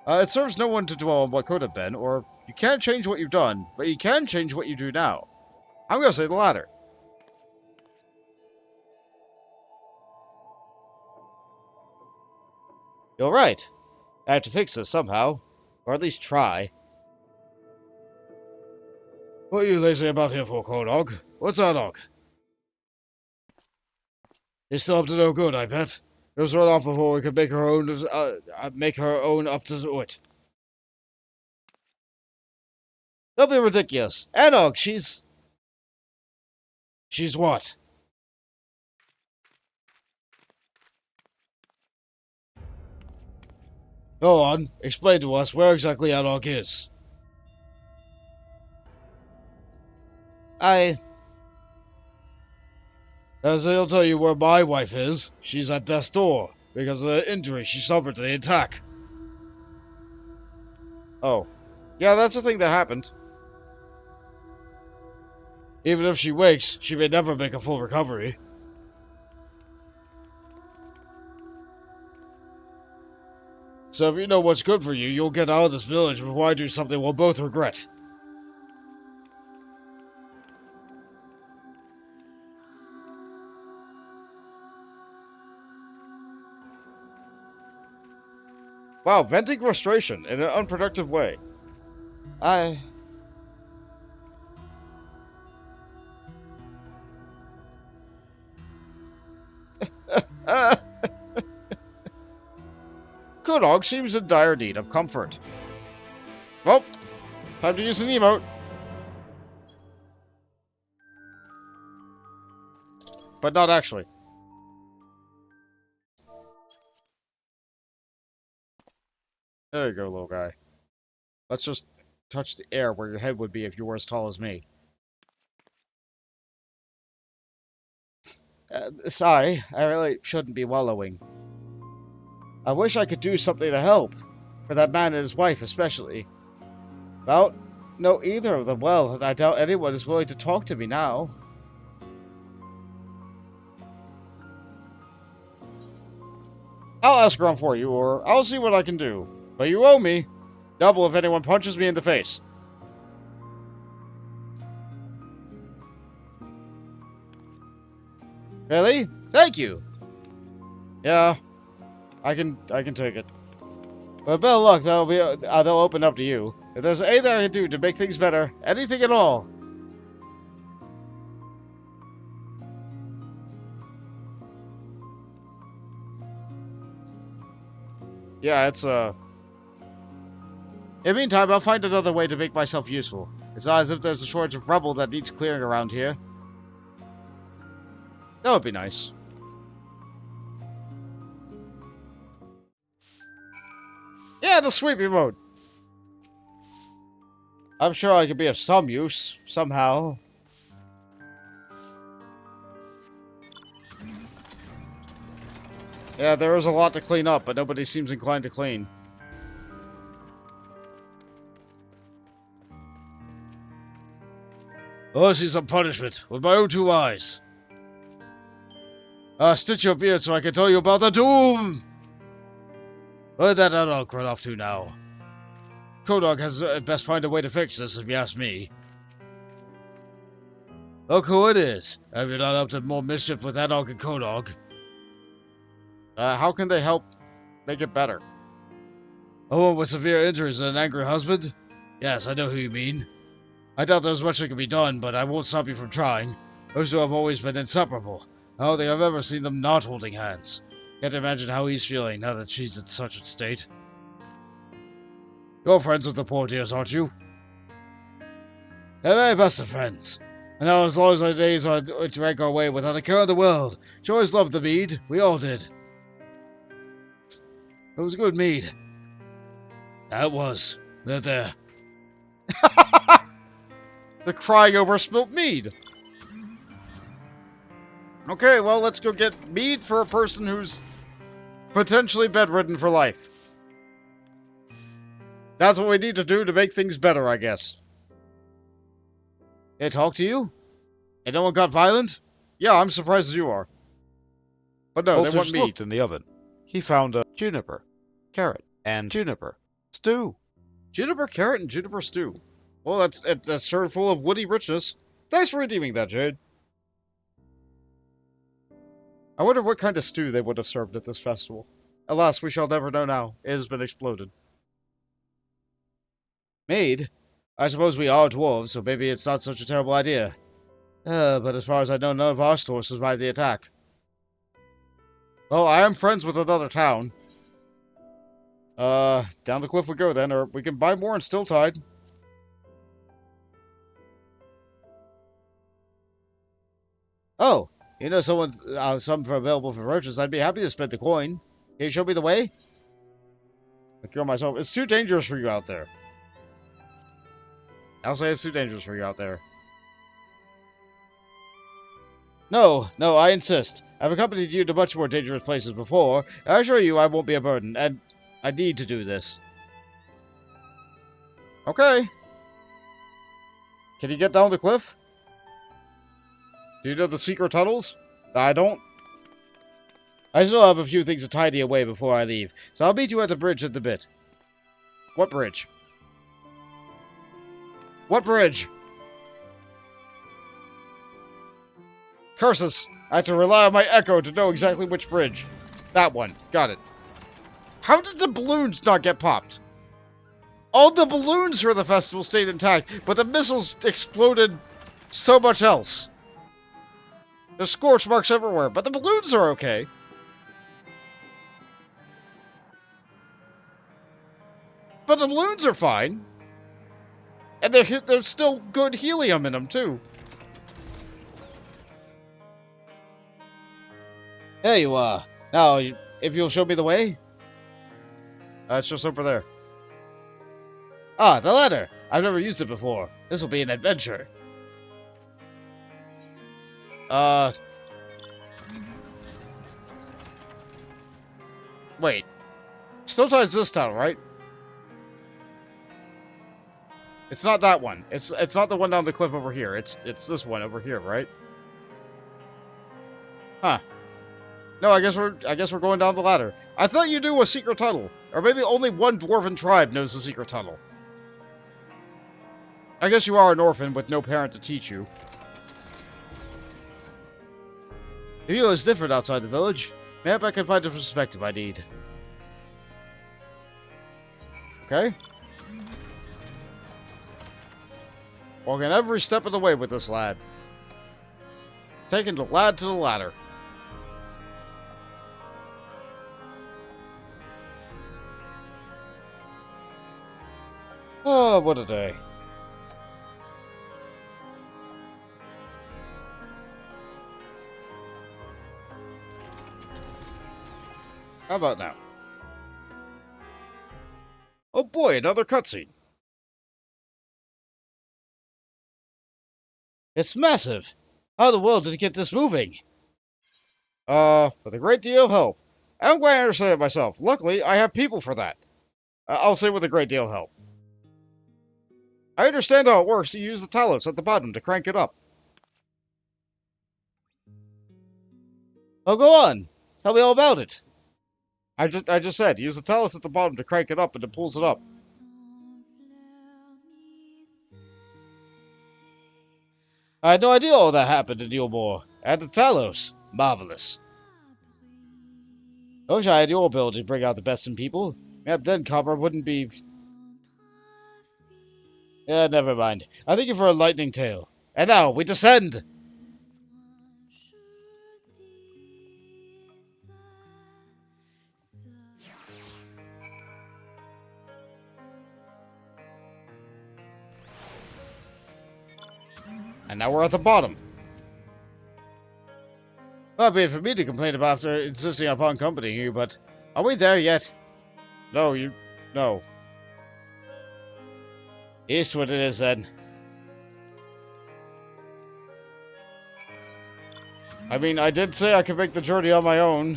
S1: It serves no one to dwell on what could have been, or you can't change what you've done, but you can change what you do now. I'm gonna say the latter. You're right. I have to fix this somehow. Or at least try.
S2: What are you lazing about here for, Kodog? What's Anog? He's still up to no good, I bet. Just run off before we could make her own up to it.
S1: Don't be ridiculous. Anog, she's...
S2: She's what? Go on, explain to us where exactly Anog is. As he'll tell you where my wife is, she's at death's door, because of the injury she suffered in the attack.
S1: Oh. Yeah, that's the thing that happened.
S2: Even if she wakes, she may never make a full recovery. So if you know what's good for you, you'll get out of this village before I do something we'll both regret.
S1: Wow, venting frustration in an unproductive way. Kodog seems in dire need of comfort. Well, time to use an emote. But not actually. There you go, little guy. Let's just touch the air where your head would be if you were as tall as me. Sorry, I really shouldn't be wallowing. I wish I could do something to help. For that man and his wife, especially. Well, no, either of them well, and I doubt anyone is willing to talk to me now. I'll ask around for you, or I'll see what I can do. But you owe me. Double if anyone punches me in the face. Really? Thank you. Yeah, I can take it. But better luck, they'll open up to you. If there's anything I can do to make things better, anything at all. Yeah, it's In the meantime, I'll find another way to make myself useful. It's not as if there's a shortage of rubble that needs clearing around here. That would be nice. Yeah, the sweeping mode. I'm sure I could be of some use, somehow. Yeah, there is a lot to clean up, but nobody seems inclined to clean.
S2: Oh, I see some punishment, with my own two eyes. Stitch your beard so I can tell you about the doom! Where'd that Anog run off to now? Kodog has best find a way to fix this, if you ask me. Look who it is. Have you not up to more mischief with Anog and Kodog?
S1: How can they help make it better?
S2: A woman with severe injuries and an angry husband? Yes, I know who you mean. I doubt there's much that can be done, but I won't stop you from trying. Those two have always been inseparable. I don't think I've ever seen them not holding hands. Can't imagine how he's feeling now that she's in such a state. You're friends with the poor dears, aren't you? They're very best of friends. And now, as long as our days are drag our way without a care in the world, she always loved the mead. We all did. It was good mead. That was. There.
S1: The crying over spilt mead. Okay, well, let's go get mead for a person who's potentially bedridden for life. That's what we need to do to make things better, I guess.
S2: They talk to you? And no one got violent?
S1: Yeah, I'm surprised as you are. But no, they want
S2: Vultures
S1: meat
S2: looked.
S1: in the oven. He found a juniper, carrot, and juniper stew. Juniper, carrot, and juniper stew. Well, that's served full of woody richness. Thanks for redeeming that, Jade. I wonder what kind of stew they would have served at this festival. Alas, we shall never know now. It has been exploded.
S2: Maid? I suppose we are dwarves, so maybe it's not such a terrible idea. But as far as I know, none of our stores survived the attack.
S1: Well, I am friends with another town. Down the cliff we go then, or we can buy more in Stilltide.
S2: Oh, you know someone's some for available for purchase. I'd be happy to spend the coin. Can you show me the way?
S1: I kill myself. It's too dangerous for you out there. I'll say it's too dangerous for you out there.
S2: No, I insist. I've accompanied you to much more dangerous places before. I assure you I won't be a burden, and I need to do this.
S1: Okay. Can you get down the cliff? Do you know the secret tunnels? I don't.
S2: I still have a few things to tidy away before I leave, so I'll meet you at the bridge at the bit.
S1: What bridge? What bridge? Curses! I have to rely on my echo to know exactly which bridge. That one. Got it. How did the balloons not get popped? All the balloons for the festival stayed intact, but the missiles exploded so much else. There's scorch marks everywhere, but the balloons are okay. But the balloons are fine. And there's still good helium in them, too.
S2: There you are. Now, if you'll show me the way?
S1: It's just over there.
S2: Ah, the ladder. I've never used it before. This will be an adventure.
S1: Wait. Stilltide's this town, right? It's not that one. It's not the one down the cliff over here. It's this one over here, right? Huh. No, I guess we're going down the ladder. I thought you knew a secret tunnel. Or maybe only one dwarven tribe knows the secret tunnel. I guess you are an orphan with no parent to teach you.
S2: The view is different outside the village. Maybe I can find a perspective I need.
S1: Okay. Walking every step of the way with this lad. Taking the lad to the ladder. Oh, what a day. How about now? Oh boy, another cutscene.
S2: It's massive. How in the world did it get this moving?
S1: With a great deal of help. I'm going to understand it myself. Luckily, I have people for that. I'll say with a great deal of help. I understand how it works. You use the talos at the bottom to crank it up.
S2: Oh, go on. Tell me all about it.
S1: I just said, use the talos at the bottom to crank it up, and it pulls it up.
S2: I had no idea all that happened in Yulmore. At the Talos. Marvelous. I wish I had your ability to bring out the best in people. Yep, then Copper wouldn't be... Yeah, never mind. I thank you for a lightning tale. And now, we descend!
S1: And now we're at the bottom. Well, be it for me to complain about after insisting upon accompanying you, but are we there yet? No, no. Eastward it is then. I mean, I did say I could make the journey on my own.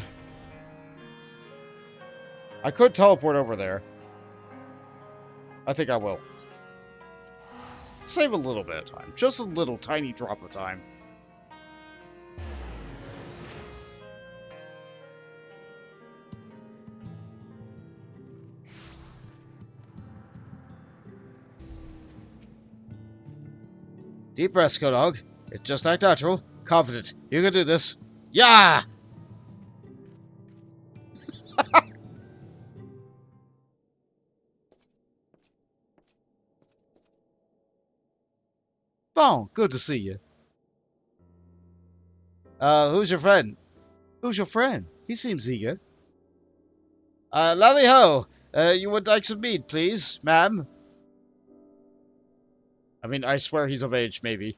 S1: I could teleport over there. I think I will. Save a little bit of time. Just a little tiny drop of time. Deep breaths, Kodog. It's just act natural. Confident. You can do this. Yeah! Bon, good to see you. Who's your friend? Who's your friend? He seems eager. Lally Ho! You would like some meat, please, ma'am? I mean, I swear he's of age, maybe.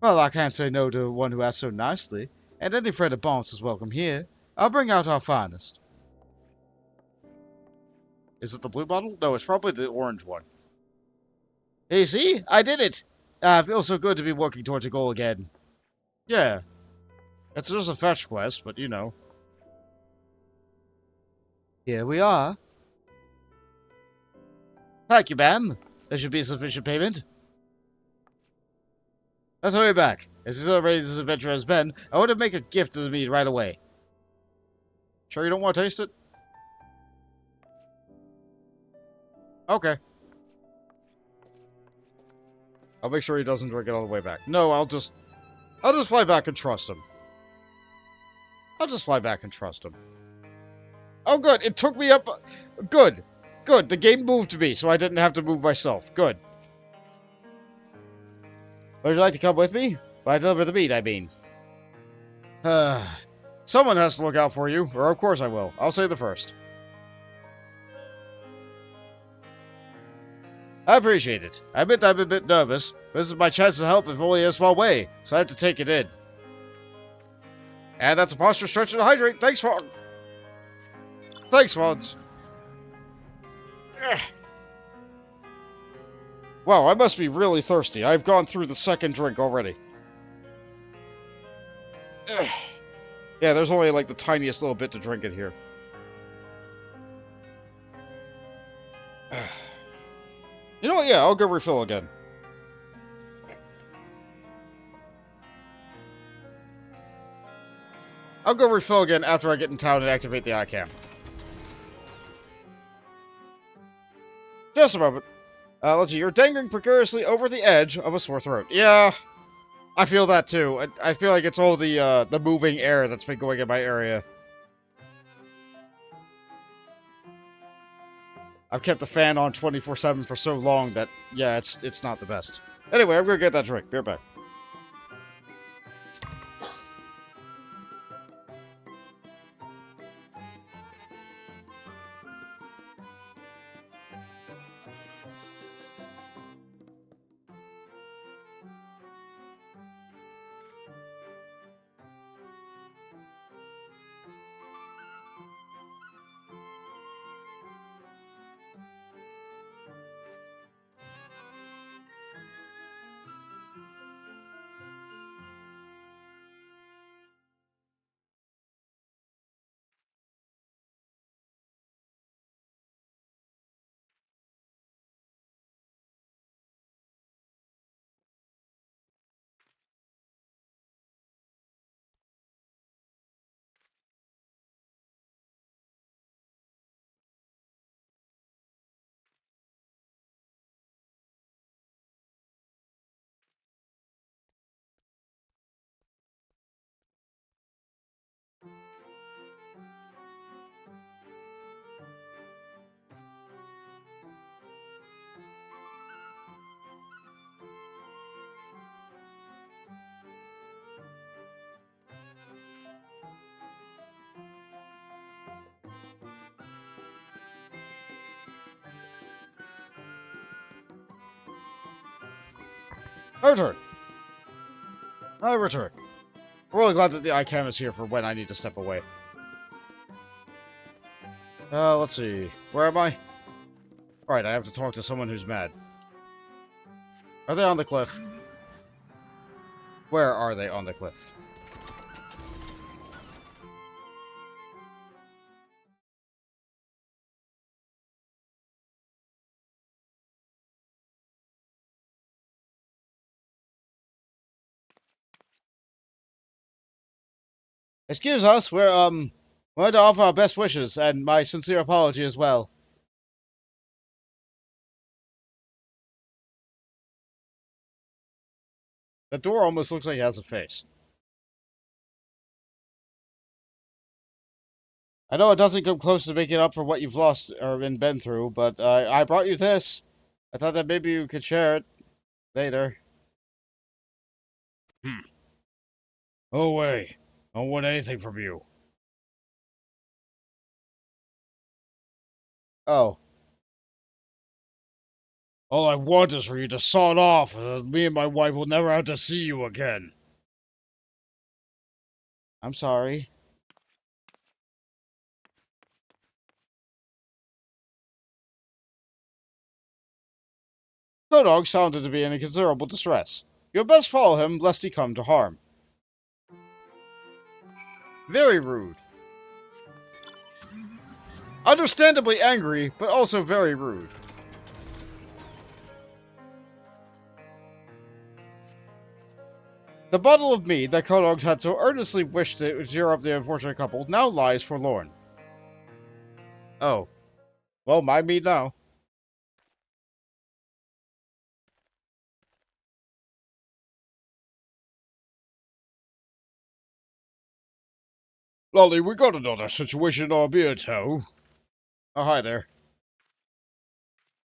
S1: Well, I can't say no to one who asks so nicely, and any friend of Bon's is welcome here. I'll bring out our finest. Is it the blue bottle? No, it's probably the orange one. Hey, see? I did it! It feels so good to be working towards a goal again. Yeah. It's just a fetch quest, but you know. Here we are. Thank you, ma'am. There should be sufficient payment. Let's hurry back. As exhilarating this adventure has been, I want to make a gift to the meat right away. Sure you don't want to taste it? Okay. I'll make sure he doesn't drink it all the way back. No, I'll just fly back and trust him. I'll just fly back and trust him. Oh, good. It took me up. Good. Good. The game moved me, so I didn't have to move myself. Good. Would you like to come with me? Well, I deliver the meat, I mean. Someone has to look out for you, or of course I will. I'll say the first. I appreciate it. I admit I'm a bit nervous, but this is my chance to help if only in a small way, so I have to take it in. And that's a posture stretch and hydrate. Thanks, Fons. Thanks, Fons. Wow, I must be really thirsty. I've gone through the second drink already. Yeah, there's only like the tiniest little bit to drink in here. You know what? Yeah, I'll go refill again. I'll go refill again after I get in town and activate the iCam. Just a moment. Let's see. You're dangling precariously over the edge of a sore throat. Yeah, I feel that too. I feel like it's all the moving air that's been going in my area. I've kept the fan on 24/7 for so long that, yeah, it's not the best. Anyway, I'm gonna get that drink. Be right back. Her turn. I return. I'm really glad that the ICAM is here for when I need to step away. Let's see. Where am I? Alright, I have to talk to someone who's mad. Are they on the cliff? Where are they on the cliff? Excuse us, we're, wanted to offer our best wishes, and my sincere apology as well. The door almost looks like it has a face. I know it doesn't come close to making up for what you've lost or been through, but I brought you this. I thought that maybe you could share it later.
S2: No way. I don't want anything from you.
S1: Oh,
S2: All I want is for you to sod off, and me and my wife will never have to see you again.
S1: I'm sorry. Kodog sounded to be in considerable distress. You had best follow him, lest he come to harm. Very rude. Understandably angry, but also very rude. The bottle of mead that Kodog had so earnestly wished to cheer up the unfortunate couple now lies forlorn. Oh. Well, my mead now.
S2: Lolly, we got another situation in our beer tow.
S1: Oh, hi there.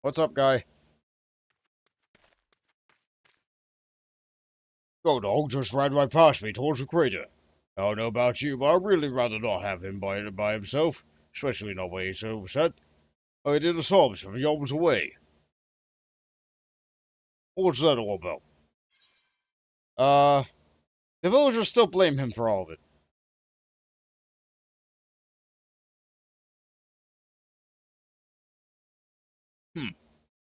S1: What's up, guy?
S2: Godog just ran right past me towards the crater. I don't know about you, but I'd really rather not have him by himself, especially not when he's so upset. I did a service from yon's away. What's that all about?
S1: The villagers still blame him for all of it.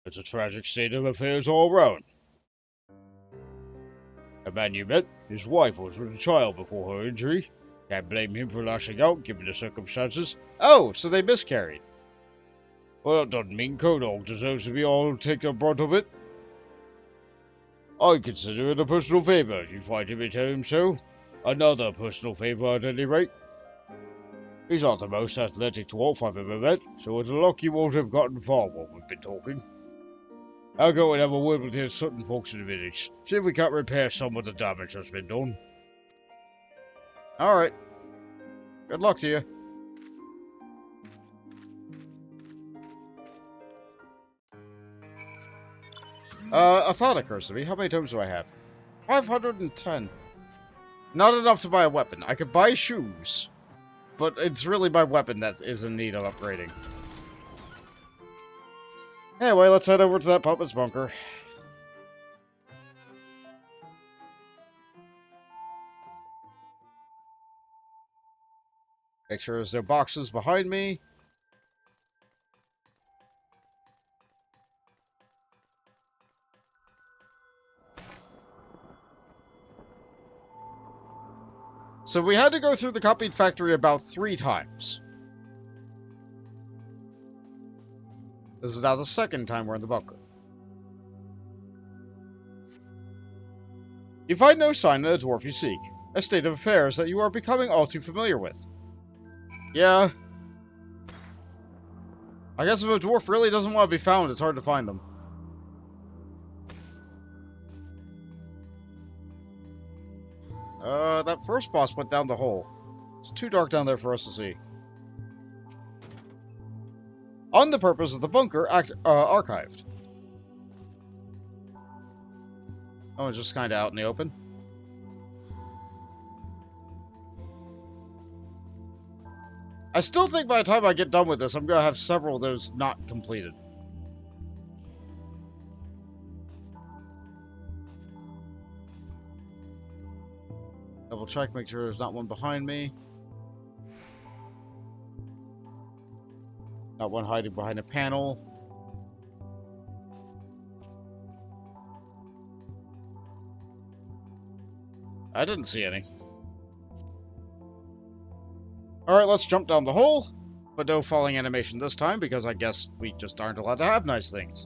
S2: It's a tragic state of affairs all round. The man you met, his wife was with a child before her injury. Can't blame him for lashing out, given the circumstances.
S1: Oh, so they miscarried.
S2: Well, that doesn't mean Kodog deserves to be all who take the brunt of it. I consider it a personal favour if you find him and tell him so. Another personal favour at any rate. He's not the most athletic dwarf I've ever met, so it's a luck you won't have gotten far while we've been talking. I'll go and have a word with the certain folks in the village, see if we can't repair some of the damage that's been done.
S1: Alright. Good luck to you. A thought occurs to me. How many tomes do I have? 510. Not enough to buy a weapon. I could buy shoes, but it's really my weapon that is in need of upgrading. Anyway, let's head over to that puppet's bunker. Make sure there's no boxes behind me. So we had to go through the copied factory about 3 times. This is now the 2nd time we're in the bunker. You find no sign of the dwarf you seek, a state of affairs that you are becoming all too familiar with. Yeah. I guess if a dwarf really doesn't want to be found, it's hard to find them. That first boss went down the hole. It's too dark down there for us to see. On the purpose of the bunker archived. Oh, it's just kind of out in the open. I still think by the time I get done with this, I'm going to have several of those not completed. check, make sure there's not one behind me. Not one hiding behind a panel. I didn't see any. Alright, let's jump down the hole. But no falling animation this time, because I guess we just aren't allowed to have nice things.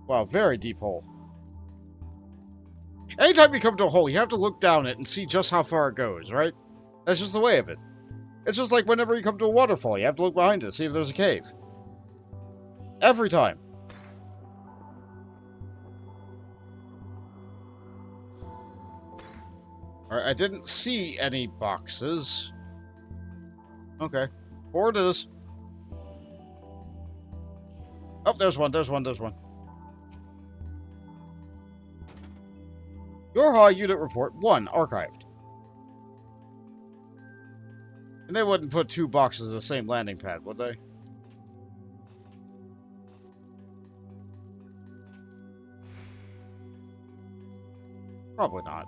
S1: Wow, very deep hole. Anytime you come to a hole, you have to look down it and see just how far it goes, right? That's just the way of it. It's just like whenever you come to a waterfall, you have to look behind it, see if there's a cave. Every time. Alright, I didn't see any boxes. Okay. 4 it is. Oh, there's one. YoRHa Unit Report 1 archived. And they wouldn't put 2 boxes in the same landing pad, would they? Probably not.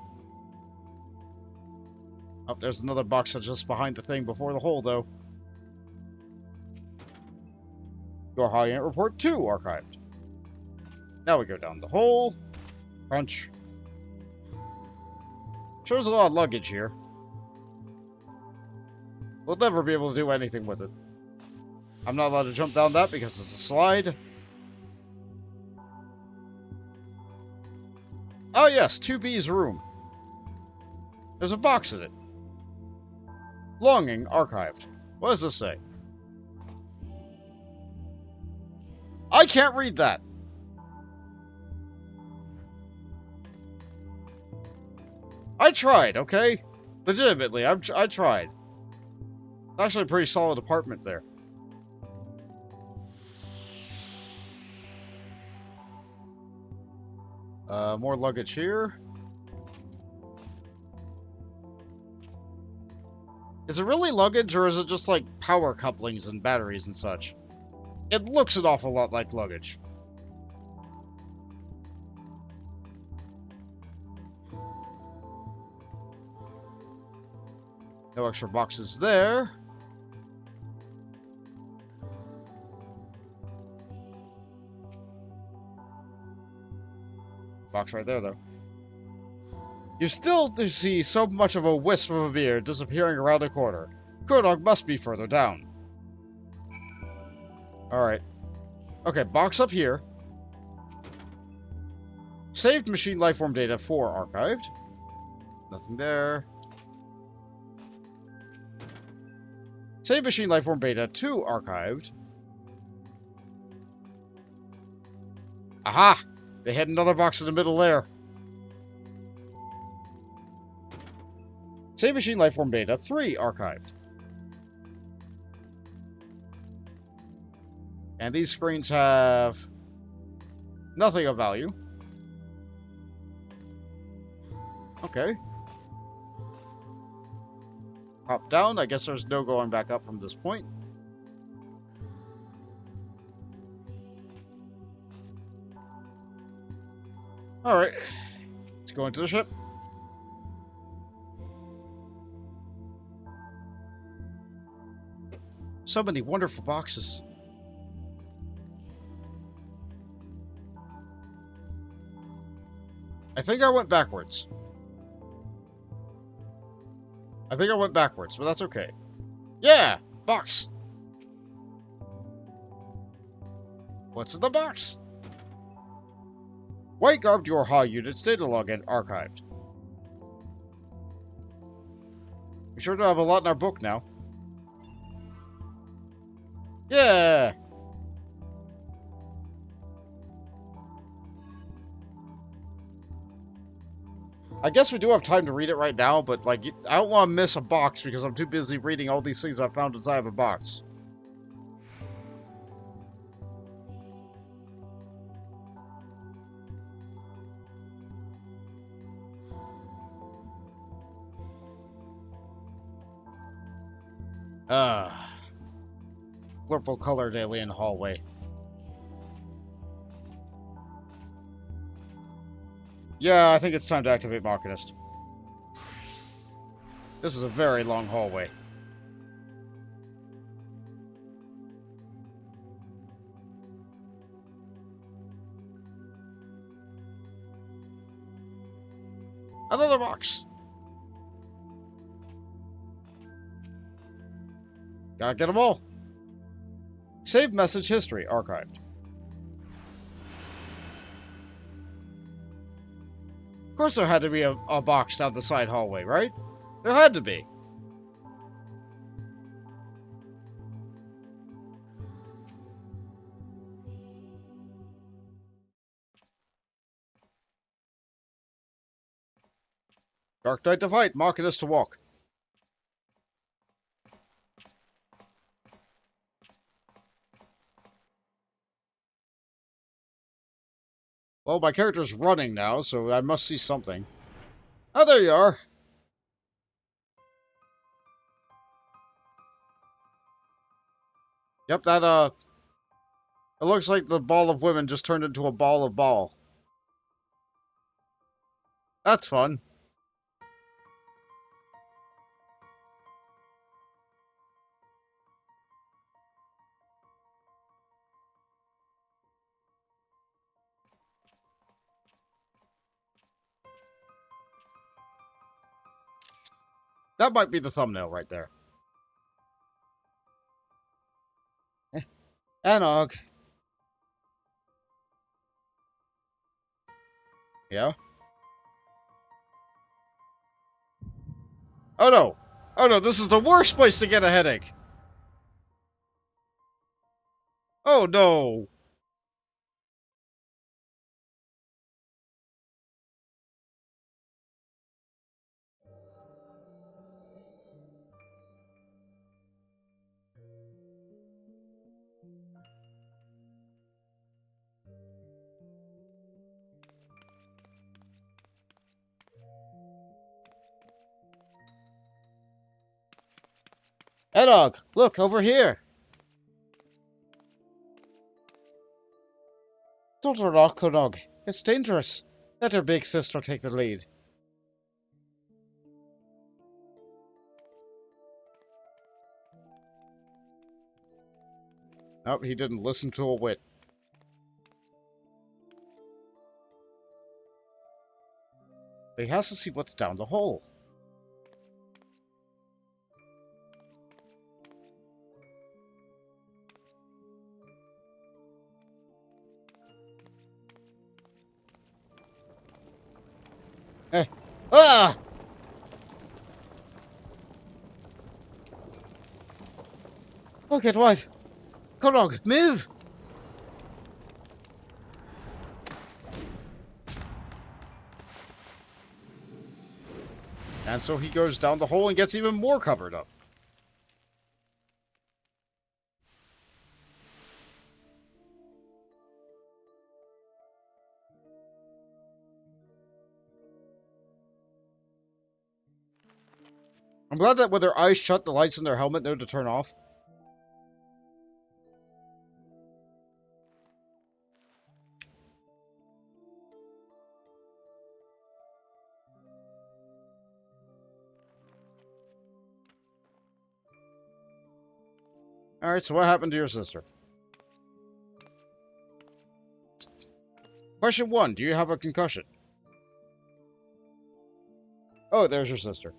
S1: Oh, there's another box that's just behind the thing before the hole, though. YoRHa Unit Report 2 archived. Now we go down the hole. Crunch. Sure, there's a lot of luggage here. We'll never be able to do anything with it. I'm not allowed to jump down that because it's a slide. Oh yes, 2B's room. There's a box in it. Longing archived. What does this say? I can't read that. I tried, okay? Legitimately, I tried. It's actually a pretty solid apartment there. More luggage here. Is it really luggage, or is it just like power couplings and batteries and such? It looks an awful lot like luggage. No extra boxes there. Box right there, though. You still see so much of a wisp of a beard disappearing around a corner. Kodok must be further down. Alright. Okay, box up here. Saved machine lifeform data 4 archived. Nothing there. Saved machine lifeform beta 2 archived. Aha! They had another box in the middle there. Save machine lifeform beta 3 archived. And these screens have nothing of value. Okay. Hop down. I guess there's no going back up from this point. Alright. Let's go into the ship. So many wonderful boxes. I think I went backwards. But that's okay. Yeah! Box! What's in the box? White garbed YoRHa units data login archived. We sure do have a lot in our book now. Yeah! I guess we do have time to read it right now, but like, I don't want to miss a box because I'm too busy reading all these things I found inside of a box. Purple colored alien hallway. Yeah, I think it's time to activate Machinist. This is a very long hallway. Another box! Gotta get them all. Save message history archived. Of course there had to be a box down the side hallway, right? There had to be. Dark Knight to fight, Machinist to walk. Well, my character's running now, so I must see something. Oh, there you are. Yep, that, it looks like the ball of women just turned into a ball of ball. That's fun. That might be the thumbnail right there. Anog. Yeah? Oh no! Oh no, this is the worst place to get a headache! Oh no! Anog, look, over here! Don't rock, Anog. It's dangerous. Let her big sister take the lead. Nope, he didn't listen to a whit. He has to see what's down the hole. Eh. Ah! Look at what? Konog, move! And so he goes down the hole and gets even more covered up. I'm glad that with their eyes shut, the lights in their helmet know to turn off. Alright, so what happened to your sister? Question 1, do you have a concussion? Oh, there's your sister.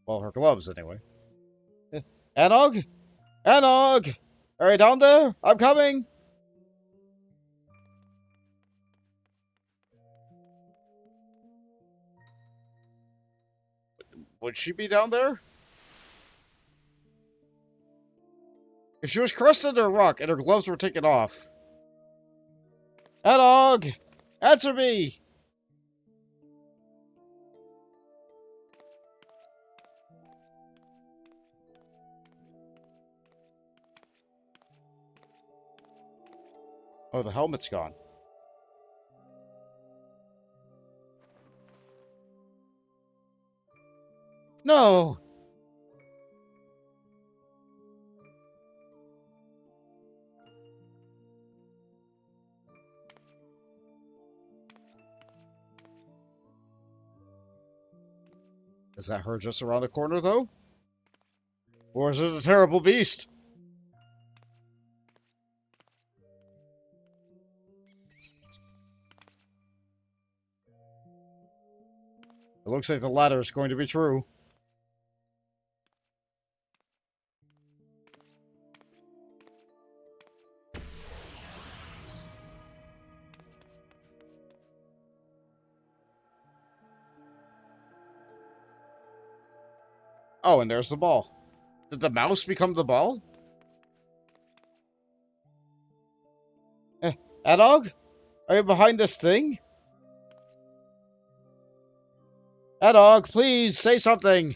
S1: Well, her gloves, anyway. Anog? Anog! Are you down there? I'm coming! Would she be down there? If she was crushed under a rock and her gloves were taken off. Anog! Answer me! Oh, the helmet's gone. No! Is that her just around the corner, though? Or is it a terrible beast? It looks like the latter is going to be true. Oh, and there's the ball. Did the mouse become the ball? Adog? Are you behind this thing? Adog, please, say something!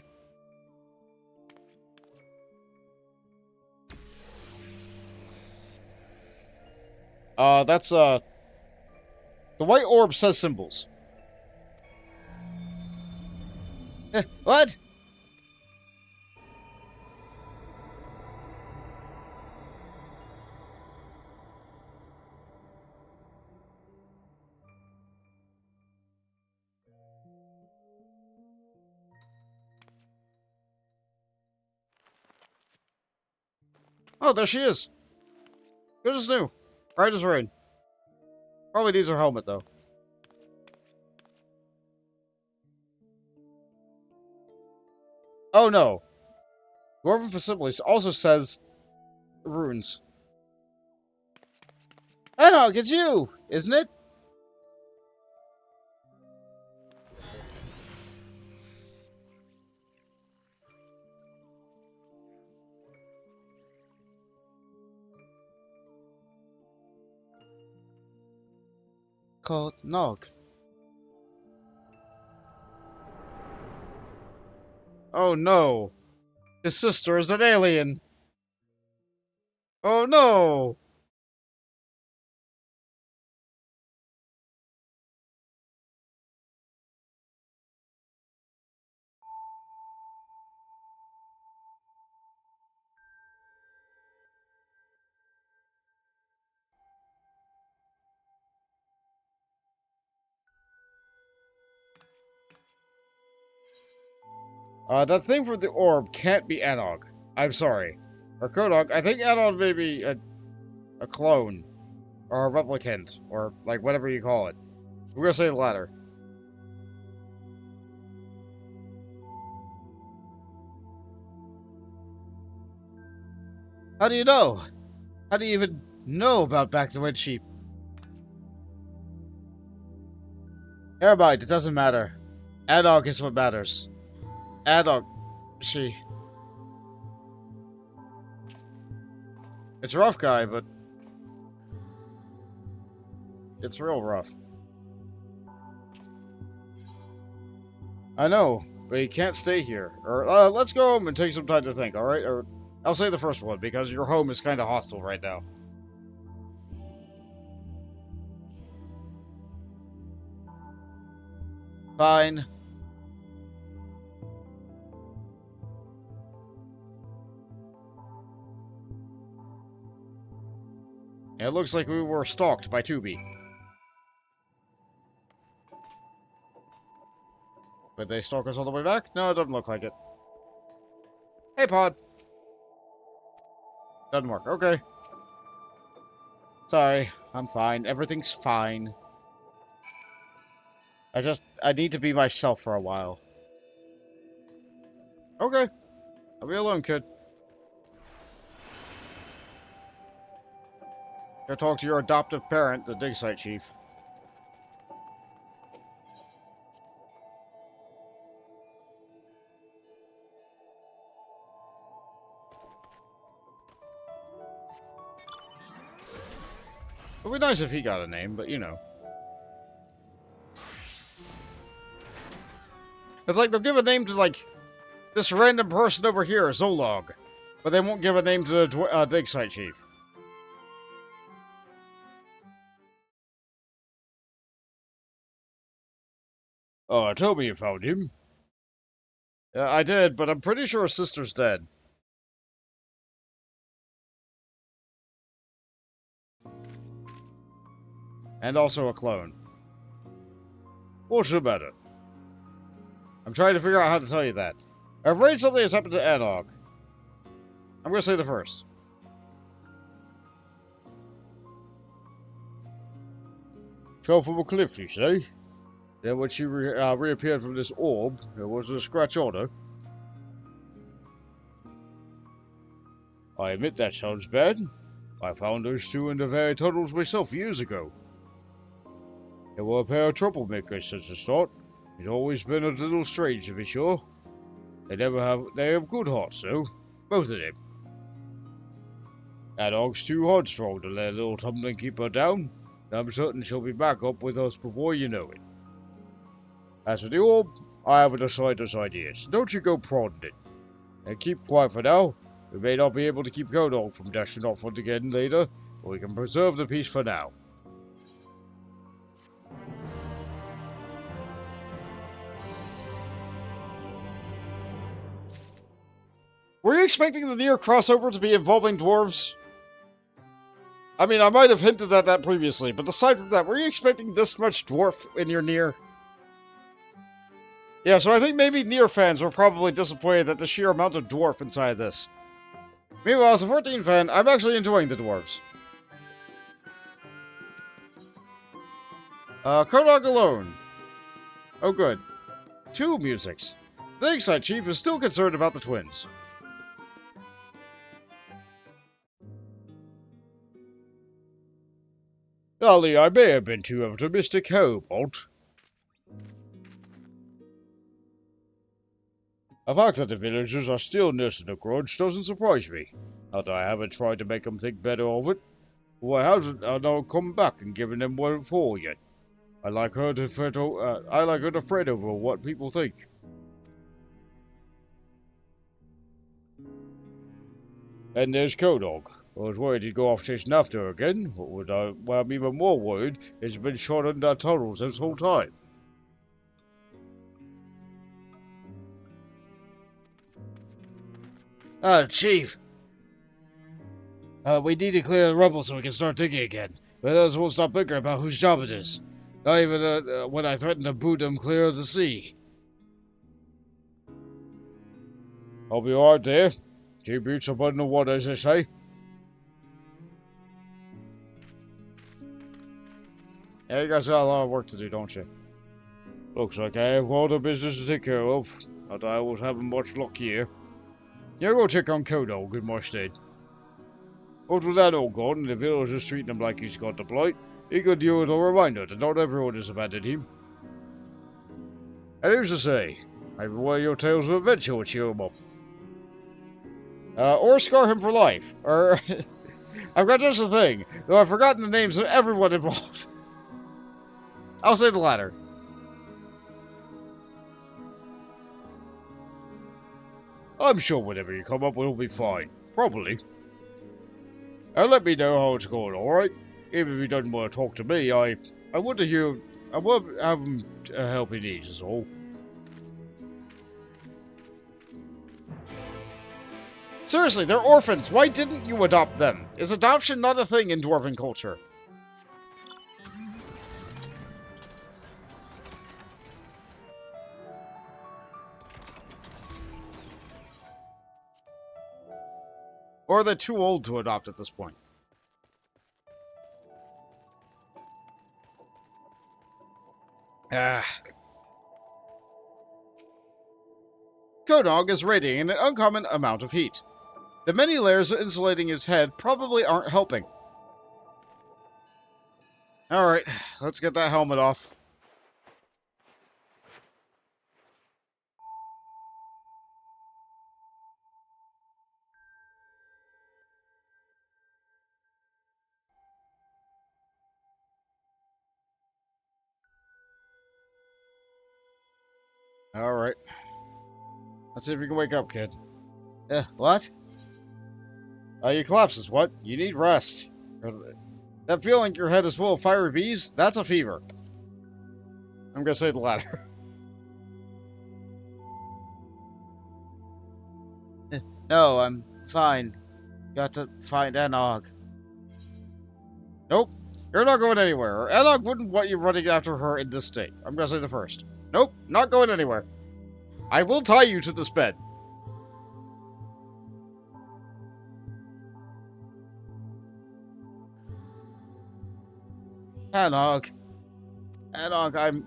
S1: The white orb says symbols. What? Oh, there she is. Good as new. Bright as rain. Probably needs her helmet, though. Oh, no. Dwarven Facilities also says runes. Adog, it's you, isn't it? Called Nog. Oh no. His sister is an alien. Oh no. That thing for the orb can't be Anog. I'm sorry. Or Kodog, I think Anog may be a clone. Or a replicant. Or, like, whatever you call it. We're gonna say the latter. How do you know? How do you even know about Back to Wind Sheep? Never mind, it doesn't matter. Anog is what matters. Anog, she... It's a rough guy, but... It's real rough. I know, but you can't stay here. Or, let's go home and take some time to think, alright? Or, I'll say the first one, because your home is kind of hostile right now. Fine. It looks like we were stalked by Tubi. But they stalk us all the way back? No, it doesn't look like it. Hey, Pod. Doesn't work. Okay. Sorry. I'm fine. Everything's fine. I need to be myself for a while. Okay. I'll be alone, kid. Go talk to your adoptive parent, the dig site chief. It would be nice if he got a name, but you know. It's like they'll give a name to, like, this random person over here, Zolog. But they won't give a name to the dig site chief. Tell me you found him. Yeah, I did, but I'm pretty sure his sister's dead. And also a clone. What's the matter? I'm trying to figure out how to tell you that. I'm afraid something has happened to Anog. I'm gonna say the first. Fell from a cliff, you say? Then when she reappeared from this orb, there wasn't a scratch on her. I admit that sounds bad. I found those two in the very tunnels myself years ago. They were a pair of troublemakers since the start. It's always been a little strange to be sure. They have good hearts though, both of them. That dog's too headstrong to let a little tumbling keep her down. I'm certain she'll be back up with us before you know it. As for the orb, I have a decided idea, so don't you go prodding it. And keep quiet for now. We may not be able to keep Kodog from dashing off once again later, but we can preserve the peace for now. Were you expecting the NieR crossover to be involving dwarves? I mean, I might have hinted at that previously, but aside from that, were you expecting this much dwarf in your NieR? Yeah, so I think maybe NieR fans were probably disappointed at the sheer amount of dwarf inside this. Meanwhile, as a 14 fan, I'm actually enjoying the dwarves. Kodog alone. Oh good. 2 musics. The Lakeside Chief is still concerned about the twins. Golly, I may have been too optimistic, Bolt. The fact that the villagers are still nursing a grudge doesn't surprise me. Not that I haven't tried to make them think better of it. Why hasn't Arnold come back and given them one for yet? I like her to fret over what people think. And there's Kodog. I was worried he'd go off chasing after her again, but what I'm even more worried is he's been shot in that tunnels this whole time. Chief. We need to clear the rubble so we can start digging again. But others won't stop bickering about whose job it is. Not even when I threatened to boot them clear of the sea. I'll be alright there. Keep boots above the water, as they say. Yeah, you guys got a lot of work to do, don't you? Looks like I have all the business to take care of. Not that I was having much luck here. Yeah, go check on Kodog in my stead. But with that all gone and the villagers treating him like he's got the blight, he could deal with a reminder that not everyone has abandoned him. And who's to say? Maybe one of your tales of adventure will cheer him up. Or scar him for life. Or I've got just a thing, though I've forgotten the names of everyone involved. I'll say the latter. I'm sure whatever you come up with will be fine. Probably. And let me know how it's going, alright? Even if he doesn't want to talk to me, I want to hear... I want to have him help he needs, is all. Seriously, they're orphans. Why didn't you adopt them? Is adoption not a thing in dwarven culture? Or are they too old to adopt at this point? Kodog is radiating an uncommon amount of heat. The many layers insulating his head probably aren't helping. Alright, let's get that helmet off. Alright. Let's see if you can wake up, kid. What? Your collapse is what? You need rest. That feeling your head is full of fiery bees? That's a fever. I'm gonna say the latter. No, I'm fine. Got to find Anog. Nope. You're not going anywhere. Or Anog wouldn't want you running after her in this state. I'm gonna say the first. Nope, not going anywhere. I will tie you to this bed. Anog. Anog, I'm...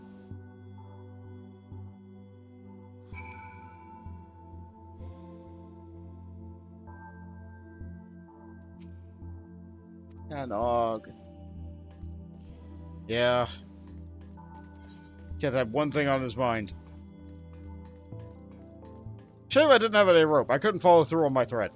S1: Anog. Yeah. Kid had one thing on his mind. Shame I didn't have any rope. I couldn't follow through on my thread.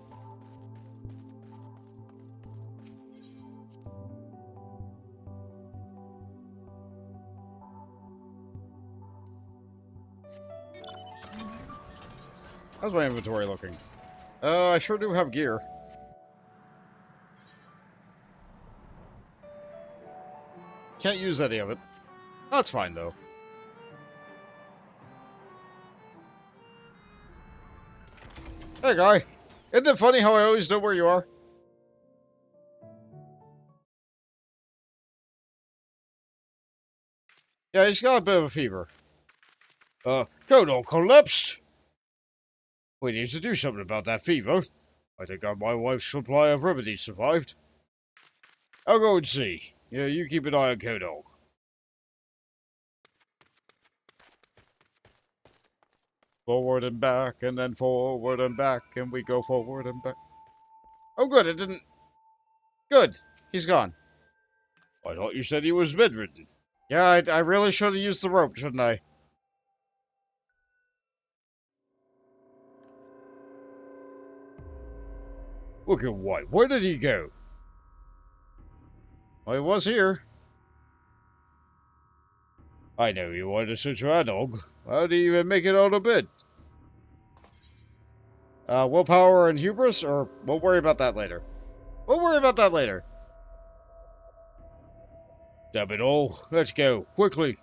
S1: How's my inventory looking? I sure do have gear. Can't use any of it. That's fine, though. Hey, guy. Isn't it funny how I always know where you are? Yeah, he's got a bit of a fever. Kodal collapsed! We need to do something about that fever. I think my wife's supply of remedies survived. I'll go and see. Yeah, you keep an eye on Kodal. Forward and back, and then forward and back, and we go forward and back. Oh, good, it didn't... Good, he's gone. I thought you said he was bedridden. Yeah, I really should have used the rope, shouldn't I? Look at White. Where did he go? Well, he was here. I know you wanted to search your dog. How do you even make it out of bed? Willpower and hubris, or we'll worry about that later. We'll worry about that later. Damn it all. Let's go. Quickly.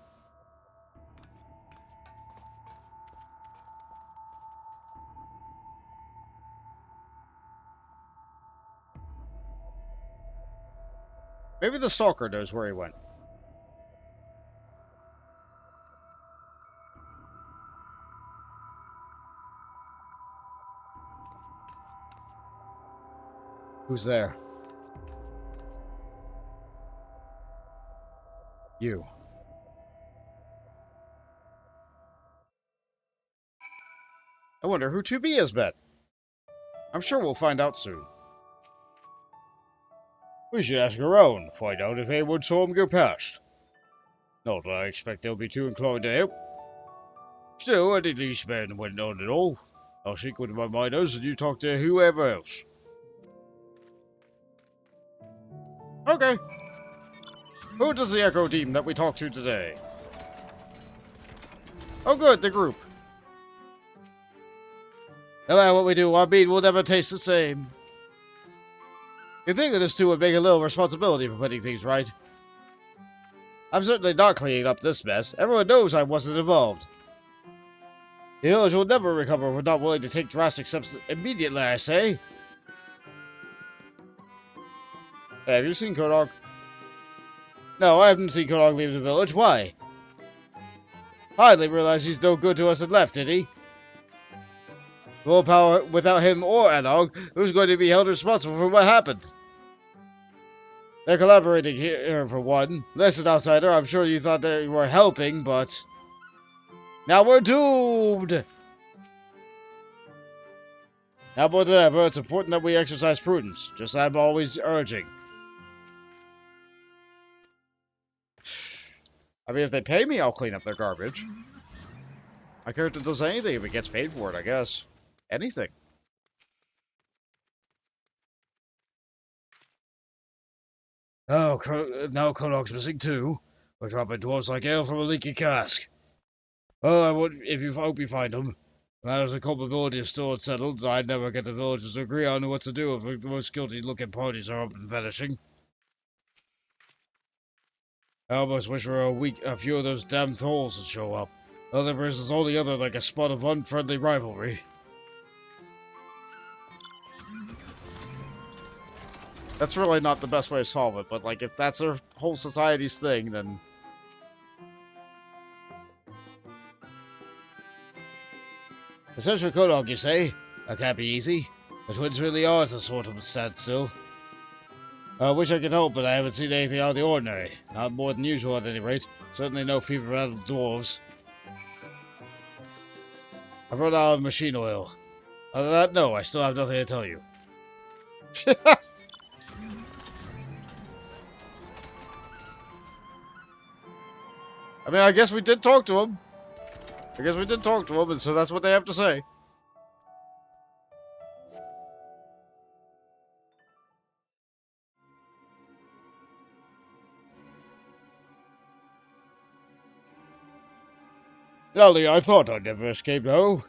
S1: Maybe the stalker knows where he went. Who's there? You. I wonder who 2B has met. I'm sure we'll find out soon. We should ask around, find out if anyone saw him go past. Not that I expect they'll be too inclined to help. Still, I did least man went on and all. I'll seek with my miners and you talk to whoever else. Okay. Who does the Echo deem that we talked to today? Oh good, the group. No matter what we do, our meat will never taste the same. You'd think that this too would make a little responsibility for putting things right. I'm certainly not cleaning up this mess. Everyone knows I wasn't involved. The village will never recover if we're not willing to take drastic steps immediately, I say. Hey, have you seen Kodok? No, I haven't seen Kodok leave the village. Why? Hardly realized he's no good to us and left, did he? Willpower without him or Anog, who's going to be held responsible for what happened? They're collaborating here for one. Listen, outsider, I'm sure you thought they were helping, but... Now we're doomed! Now more than ever, it's important that we exercise prudence, just as I'm always urging. I mean, if they pay me, I'll clean up their garbage. My character does anything if it gets paid for it, I guess. Anything. Oh, now Kodok's missing too. We're dropping dwarves like ale from a leaky cask. Well, I would if you hope you find them. Matters of culpability is still unsettled. I'd never get the villagers to agree on what to do if the most guilty-looking parties are up and vanishing. I almost wish for a few of those damn thralls would show up. Other person's only other like a spot of unfriendly rivalry. That's really not the best way to solve it, but like if that's their whole society's thing, then...
S2: The search for Kodok, you say? That can't be easy. The twins really are at a sort of standstill. I wish I could help, but I haven't seen anything out of the ordinary. Not more than usual, at any rate. Certainly no fever out of the dwarves. I've run out of machine oil. Other than that, no, I still have nothing to tell you.
S1: I mean, I guess we did talk to him. And so that's what they have to say.
S2: Lally, I thought I'd never escape now.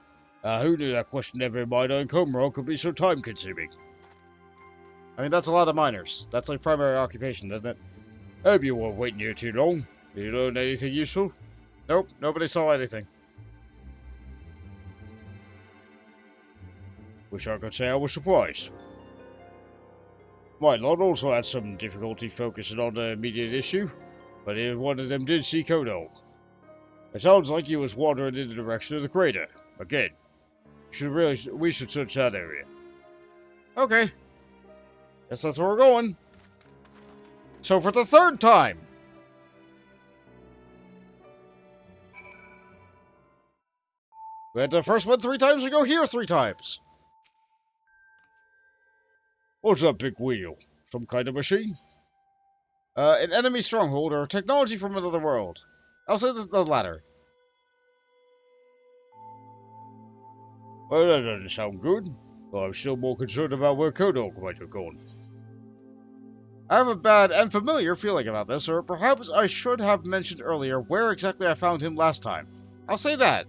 S2: Who knew that question every miner in Comro could be so time-consuming?
S1: I mean, that's a lot of miners. That's like primary occupation, isn't it?
S2: Hope you weren't waiting here too long. Did you learn anything useful?
S1: Nope, nobody saw anything.
S2: Wish I could say I was surprised. My lord also had some difficulty focusing on the immediate issue, but if one of them did see Kodo. It sounds like he was wandering in the direction of the crater. Again, we should search that area.
S1: Okay. Guess that's where we're going. So for the third time. We had the first one 3 times, we go here 3 times.
S2: What's that big wheel? Some kind of machine?
S1: An enemy stronghold or technology from another world. I'll say the latter.
S2: Well, that doesn't sound good. But I'm still more concerned about where Kodok might have gone.
S1: I have a bad and familiar feeling about this, or perhaps I should have mentioned earlier where exactly I found him last time. I'll say that.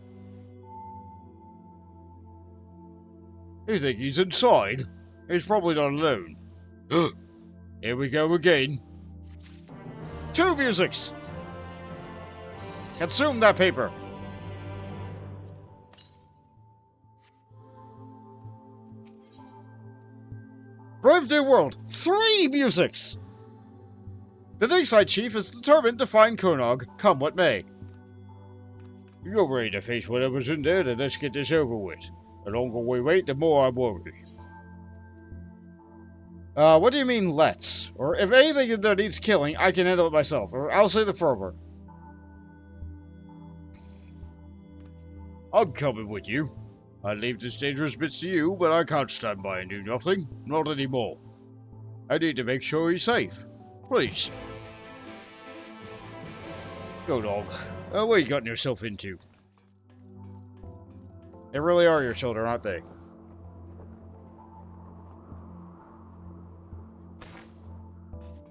S2: You think he's inside? He's probably not alone. Here we go again.
S1: 2 musics! Consume that paper! Brave New World, 3 musics! The Lakeside Chief is determined to find Konog, come what may.
S2: You're ready to face whatever's in there, then let's get this over with. The longer we wait, the more I worry.
S1: What do you mean, let's? Or if anything in there needs killing, I can handle it myself, or I'll say the former.
S2: I'm coming with you. I leave this dangerous bits to you, but I can't stand by and do nothing. Not anymore. I need to make sure he's safe. Please. Go, dog. What you gotten yourself into?
S1: They really are your children, aren't they?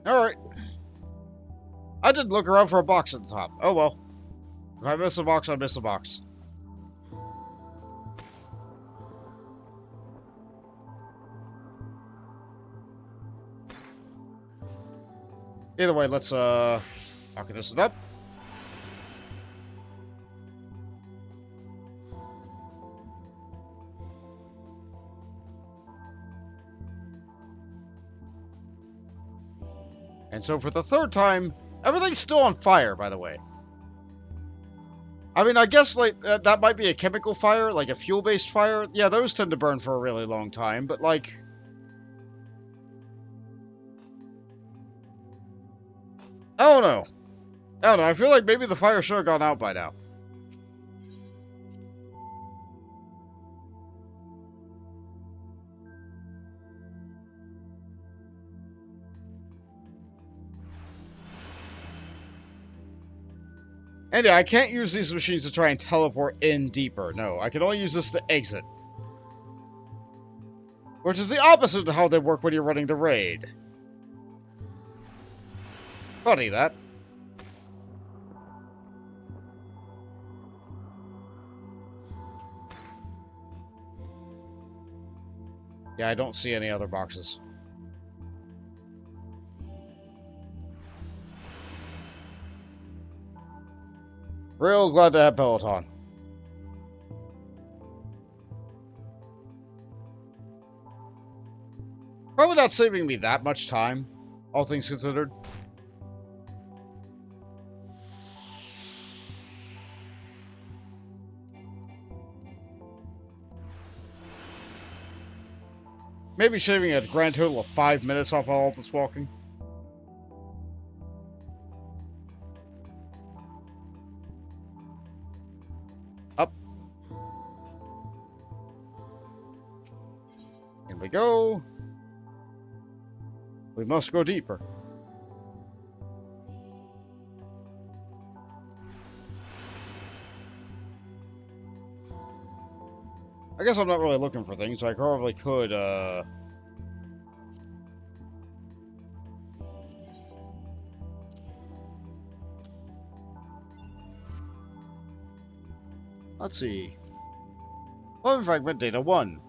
S1: Alright. I didn't look around for a box at the top. Oh well. If I miss a box, I miss a box. Either way, let's pocket this up. And so for the third time, everything's still on fire, by the way. I mean, I guess like that might be a chemical fire, like a fuel-based fire. Yeah, those tend to burn for a really long time, but like... I don't know. I feel like maybe the fire should have gone out by now. And yeah, I can't use these machines to try and teleport in deeper. No, I can only use this to exit. Which is the opposite of how they work when you're running the raid. Funny, that. Yeah, I don't see any other boxes. Real glad to have Peloton. Probably not saving me that much time, all things considered. maybe shaving a grand total of 5 minutes off all this walking. Up. In we go. We must go deeper. I guess I'm not really looking for things, so I probably could, let's see. Weapon fragment data 1.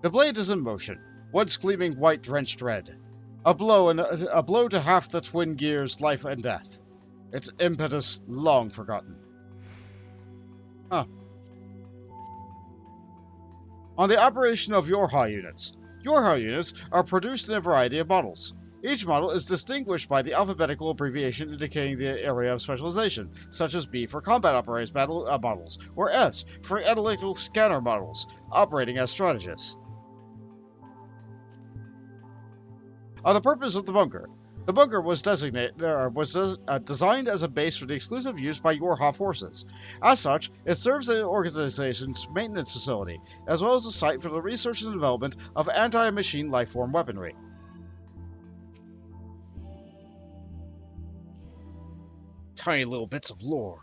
S1: The blade is in motion, once gleaming white drenched red. A blow to half the twin gears' life and death. Its impetus long forgotten. Huh. On the operation of YoRHa units. YoRHa units are produced in a variety of models. Each model is distinguished by the alphabetical abbreviation indicating the area of specialization, such as B for combat operations models, or S for analytical scanner models, operating as strategists. On the purpose of the bunker. The bunker was designed as a base for the exclusive use by YoRHa forces. As such, it serves as the organization's maintenance facility, as well as a site for the research and development of anti-machine lifeform weaponry. Tiny little bits of lore.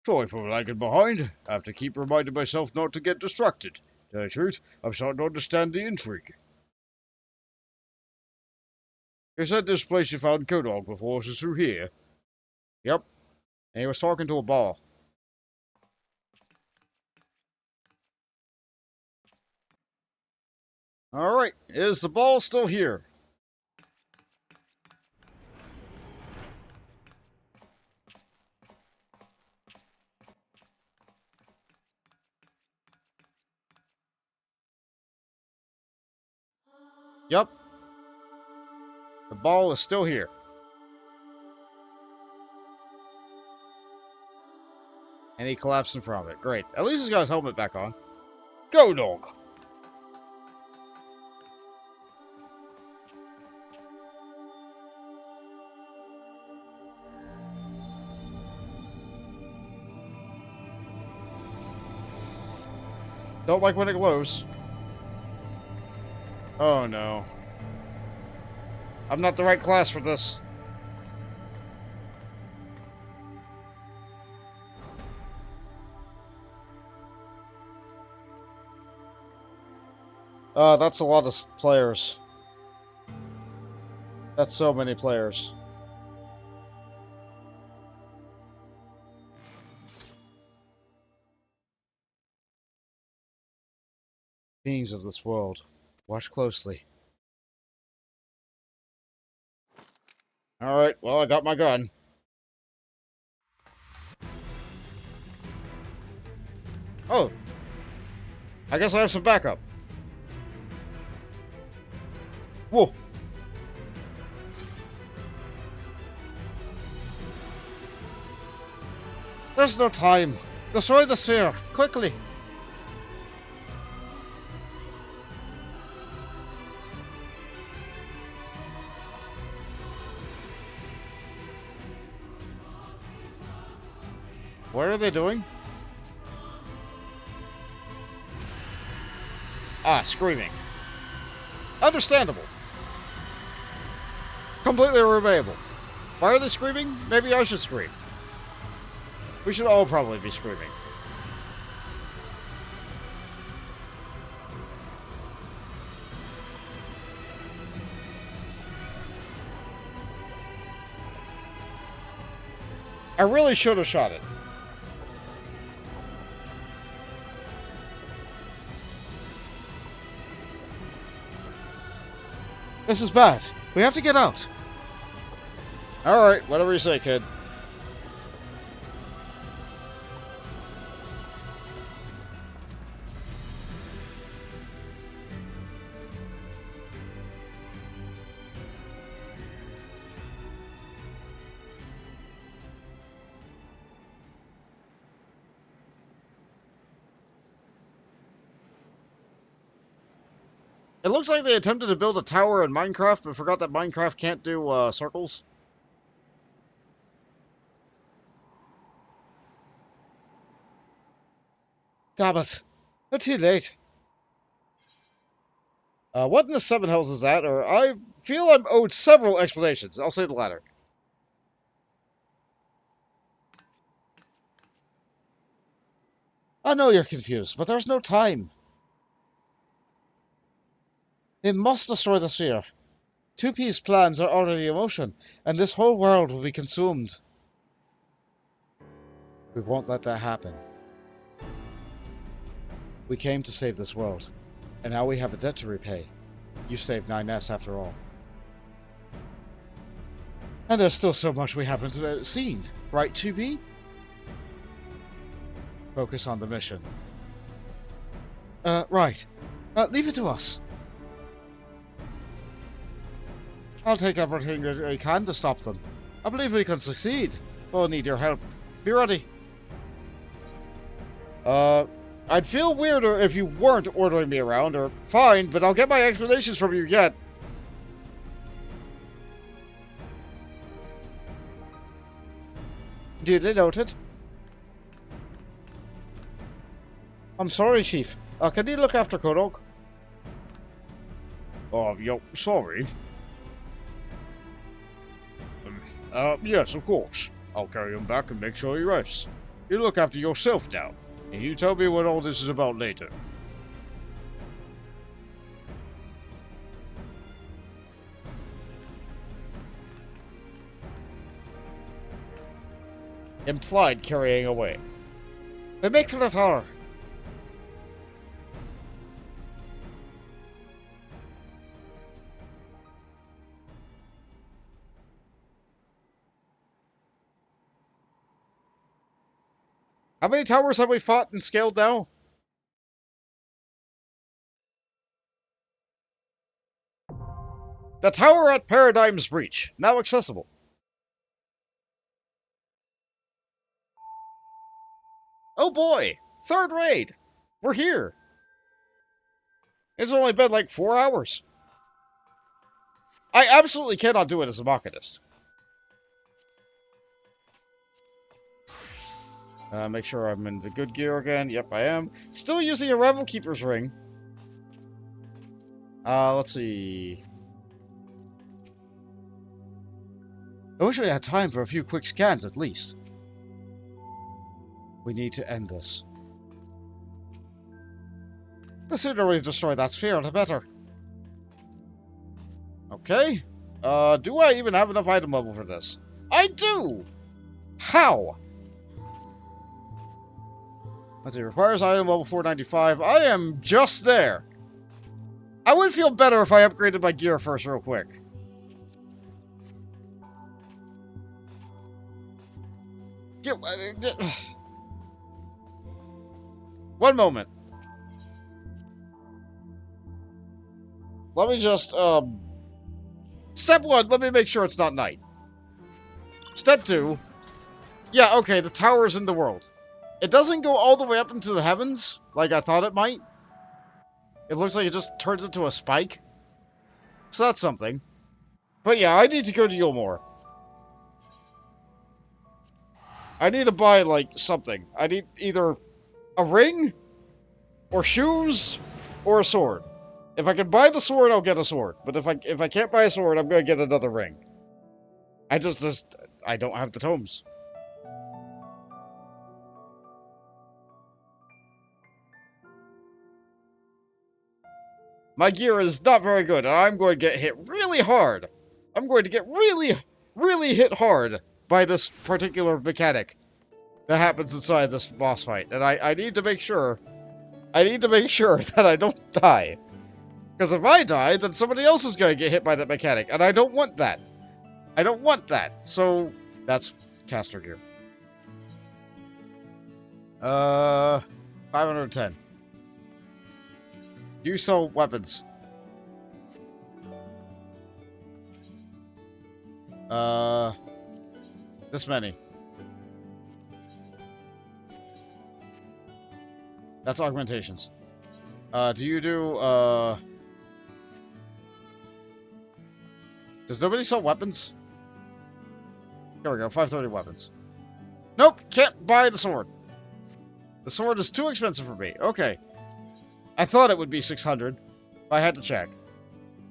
S1: Sorry for lagging behind. I have to keep reminding myself not to get distracted. To tell the truth, I'm starting to understand the intrigue. You said this place you found Kodog before was through here? Yep. And he was talking to a ball. Alright, is the ball still here? Yep. The ball is still here. And he collapsed in front of it. Great. At least he's got his helmet back on. Go, dog! Don't like when it glows. Oh no. I'm not the right class for this. That's a lot of players. That's so many players. Beings of this world, watch closely. Alright, well, I got my gun. Oh! I guess I have some backup. Whoa! There's no time. Destroy the sphere, quickly! What are they doing? Ah, screaming. Understandable. Completely relatable. Why are they screaming? Maybe I should scream. We should all probably be screaming. I really should have shot it. This is bad. We have to get out. Alright, whatever you say, kid. It looks like they attempted to build a tower in Minecraft, but forgot that Minecraft can't do circles.
S2: Damn it. We're too late.
S1: What in the seven hells is that? Or I feel I'm owed several explanations. I'll say the latter.
S2: I know you're confused, but there's no time. They must destroy the sphere. 2P's plans are already in motion, and this whole world will be consumed. We won't let that happen. We came to save this world, and now we have a debt to repay. You saved 9S after all. And there's still so much we haven't seen, right, 2B? Focus on the mission. Right. Leave it to us. I'll take everything that I can to stop them. I believe we can succeed. We'll need your help. Be ready.
S1: I'd feel weirder if you weren't ordering me around, or fine, but I'll get my explanations from you yet.
S2: Duly noted. I'm sorry, Chief. Can you look after Kodok?
S1: Yo, sorry. Yes, of course. I'll carry him back and make sure he rests. You look after yourself now, and you tell me what all this is about later. Implied carrying away.
S2: We make for the tower.
S1: How many towers have we fought and scaled now? The tower at Paradigm's Breach, now accessible. Oh boy! Third raid! We're here! It's only been like 4 hours. I absolutely cannot do it as a Machinist. Make sure I'm in the good gear again. Yep, I am. Still using a Revel Keeper's ring. Let's see.
S2: I wish we had time for a few quick scans at least. We need to end this. The sooner we destroy that sphere, the better.
S1: Okay. Do I even have enough item level for this? I do! How? Let's see, requires item level 495. I am just there. I would feel better if I upgraded my gear first real quick. One moment. Let me just, Step 1, let me make sure it's not night. Step 2. Yeah, okay, the tower's in the world. It doesn't go all the way up into the heavens, like I thought it might. It looks like it just turns into a spike. So that's something. But yeah, I need to go to Yulmore. I need to buy, like, something. I need either a ring, or shoes, or a sword. If I can buy the sword, I'll get a sword. But if I can't buy a sword, I'm gonna get another ring. I I don't have the tomes. My gear is not very good, and I'm going to get hit really hard. I'm going to get really, really hit hard by this particular mechanic that happens inside this boss fight. And I need to make sure... that I don't die. Because if I die, then somebody else is going to get hit by that mechanic, and I don't want that. I don't want that. So, that's caster gear. 510. You sell weapons. This many. That's augmentations. Do you do, Does nobody sell weapons? There we go, 530 weapons. Nope, can't buy the sword. The sword is too expensive for me. Okay. I thought it would be 600, but I had to check.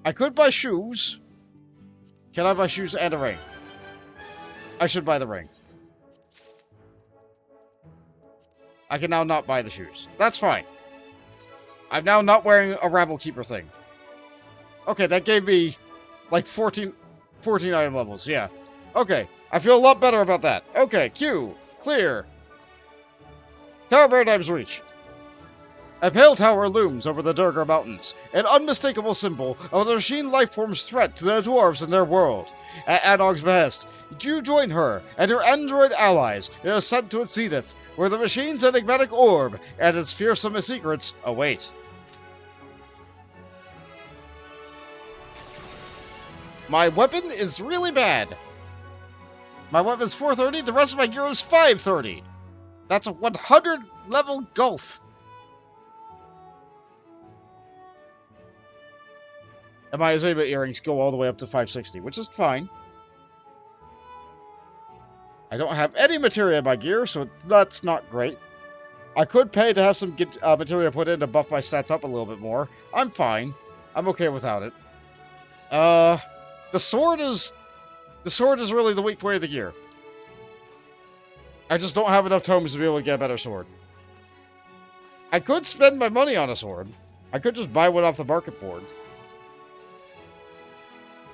S1: I could buy shoes. Can I buy shoes and a ring? I should buy the ring. I can now not buy the shoes. That's fine. I'm now not wearing a Rabble Keeper thing. Okay, that gave me like 14 item levels, yeah. Okay, I feel a lot better about that. Okay, Q, clear. Tower Paradigm's Reach. A pale tower looms over the Durgar Mountains, an unmistakable symbol of the machine lifeform's threat to the dwarves and their world. At Anog's behest, you join her and her android allies in a ascent to its zenith, where the machine's enigmatic orb and its fearsome secrets await. My weapon is really bad. My weapon's 430, the rest of my gear is 530. That's a 100 level gulf. And my Azeba earrings go all the way up to 560, which is fine. I don't have any materia in my gear, so that's not great. I could pay to have some materia put in to buff my stats up a little bit more. I'm fine. I'm okay without it. The sword is really the weak point of the gear. I just don't have enough tomes to be able to get a better sword. I could spend my money on a sword. I could just buy one off the market board.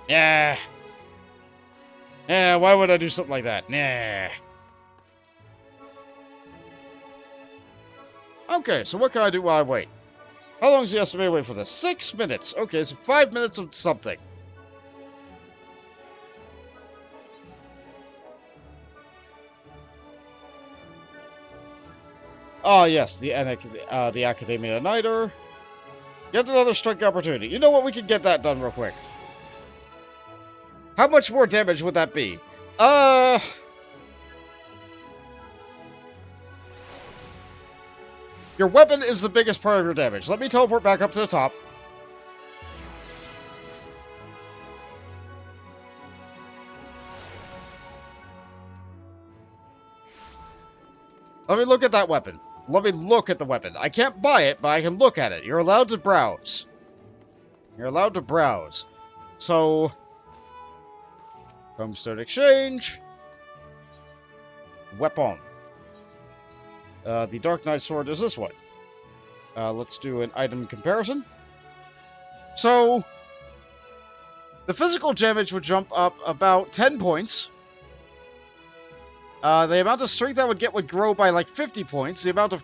S1: Yeah. Yeah, why would I do something like that? Nah. Okay, so what can I do while I wait? How long is the estimated wait for this? 6 minutes. Okay, so 5 minutes of something. Oh, yes, the Academia Niter. Get another strike opportunity. You know what? We can get that done real quick. How much more damage would that be? Your weapon is the biggest part of your damage. Let me teleport back up to the top. Let me look at that weapon. Let me look at the weapon. I can't buy it, but I can look at it. You're allowed to browse. You're allowed to browse. So... Homestone Exchange. Weapon. The Dark Knight Sword is this one. Let's do an item comparison. So, the physical damage would jump up about 10 points. The amount of strength I would get would grow by like 50 points. The amount of...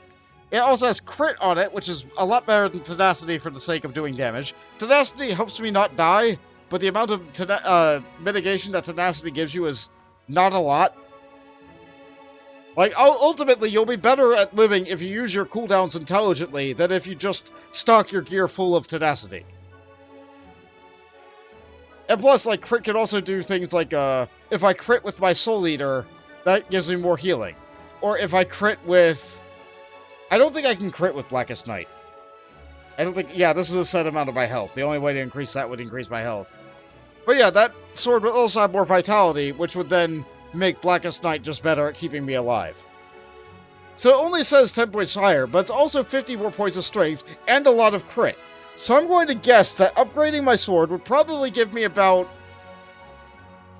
S1: It also has crit on it, which is a lot better than tenacity for the sake of doing damage. Tenacity helps me not die, but the amount of mitigation that tenacity gives you is not a lot. Like, ultimately, you'll be better at living if you use your cooldowns intelligently than if you just stock your gear full of tenacity. And plus, like, crit can also do things like, if I crit with my Soul Eater, that gives me more healing. Or if I crit with... I don't think I can crit with Blackest Night. I don't think... Yeah, this is a set amount of my health. The only way to increase that would increase my health. But yeah, that sword would also have more vitality, which would then make Blackest Night just better at keeping me alive. So it only says 10 points higher, but it's also 50 more points of strength and a lot of crit. So I'm going to guess that upgrading my sword would probably give me about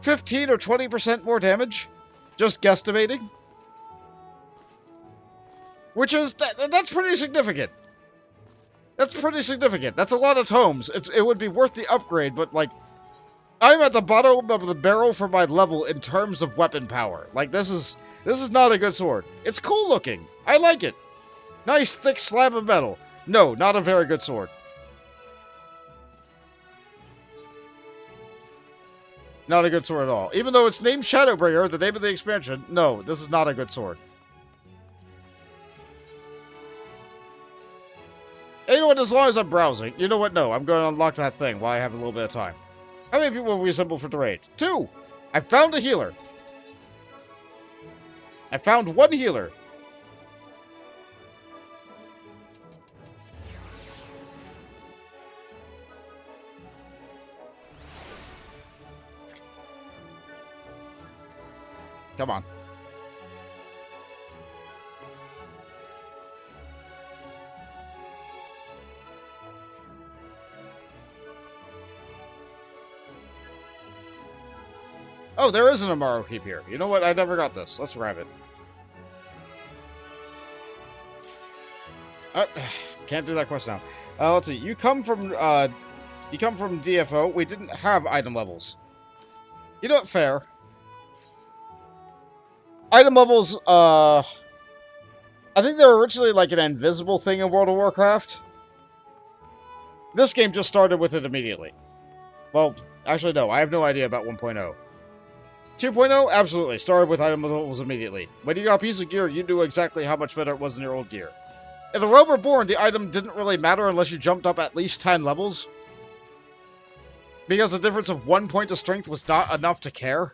S1: 15 or 20% more damage. Just guesstimating. Which is... That's pretty significant. That's pretty significant. That's a lot of tomes. It would be worth the upgrade, but, like... I'm at the bottom of the barrel for my level in terms of weapon power. Like, this is not a good sword. It's cool looking. I like it. Nice, thick slab of metal. No, not a very good sword. Not a good sword at all. Even though it's named Shadowbringer, the name of the expansion, no, this is not a good sword. And you know what, as long as I'm browsing, you know what, no, I'm going to unlock that thing while I have a little bit of time. How many people have we assembled for the raid? 2! I found a healer. I found one healer. Come on. Oh, there is an Amaro Keep here. You know what? I never got this. Let's grab it. Can't do that quest now. Let's see. You come from DFO. We didn't have item levels. You know what? Fair. Item levels, I think they were originally like an invisible thing in World of Warcraft. This game just started with it immediately. Well, actually no, I have no idea about 1.0. 2.0, absolutely, started with item levels immediately. When you got a piece of gear, you knew exactly how much better it was than your old gear. In the Realm Reborn, the item didn't really matter unless you jumped up at least 10 levels. Because the difference of 1 point of strength was not enough to care.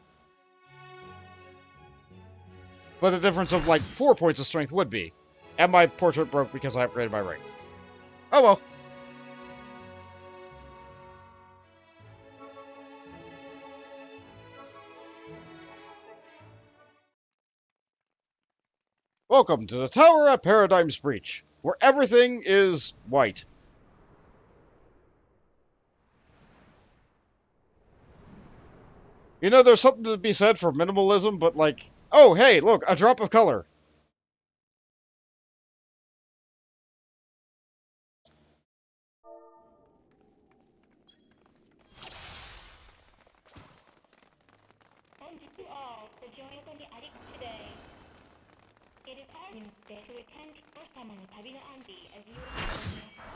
S1: But the difference of, like, 4 points of strength would be. And my portrait broke because I upgraded my ring. Oh well. Welcome to the Tower at Paradigm's Breach, where everything is white. You know, there's something to be said for minimalism, but like, oh, hey, look, a drop of color.
S3: Thank you all for joining us on the attic today. It is our day to attend first time on the Tabino Andy as you are.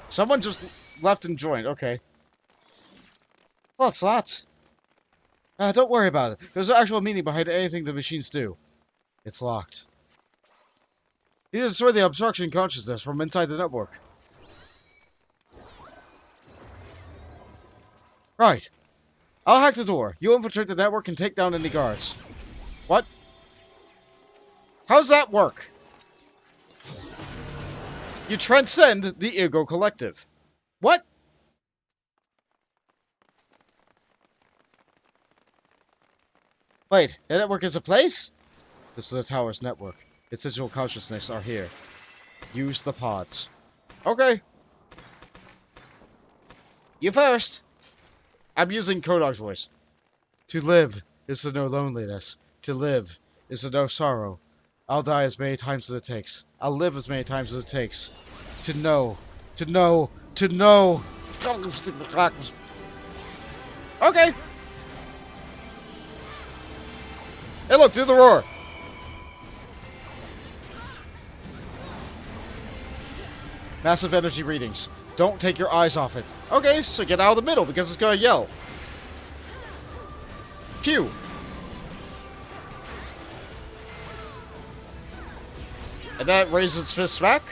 S1: Someone just left and joined, okay. What's that? Don't worry about it. There's an actual meaning behind anything the machines do. It's locked. You need to destroy the obstruction consciousness from inside the network. Right. I'll hack the door. You infiltrate the network and take down any guards. What? How's that work? You transcend the ego collective. What? Wait, the network is a place? This is the tower's network. Its digital consciousness are here. Use the pods. Okay. You first. I'm using Kodak's voice. To live is to know loneliness. To live is to know sorrow. I'll die as many times as it takes. I'll live as many times as it takes. To know. To know. To know. Okay. Hey, look, do the roar. Massive energy readings. Don't take your eyes off it. Okay, so get out of the middle because it's gonna yell. Pew. And that raises its fist back.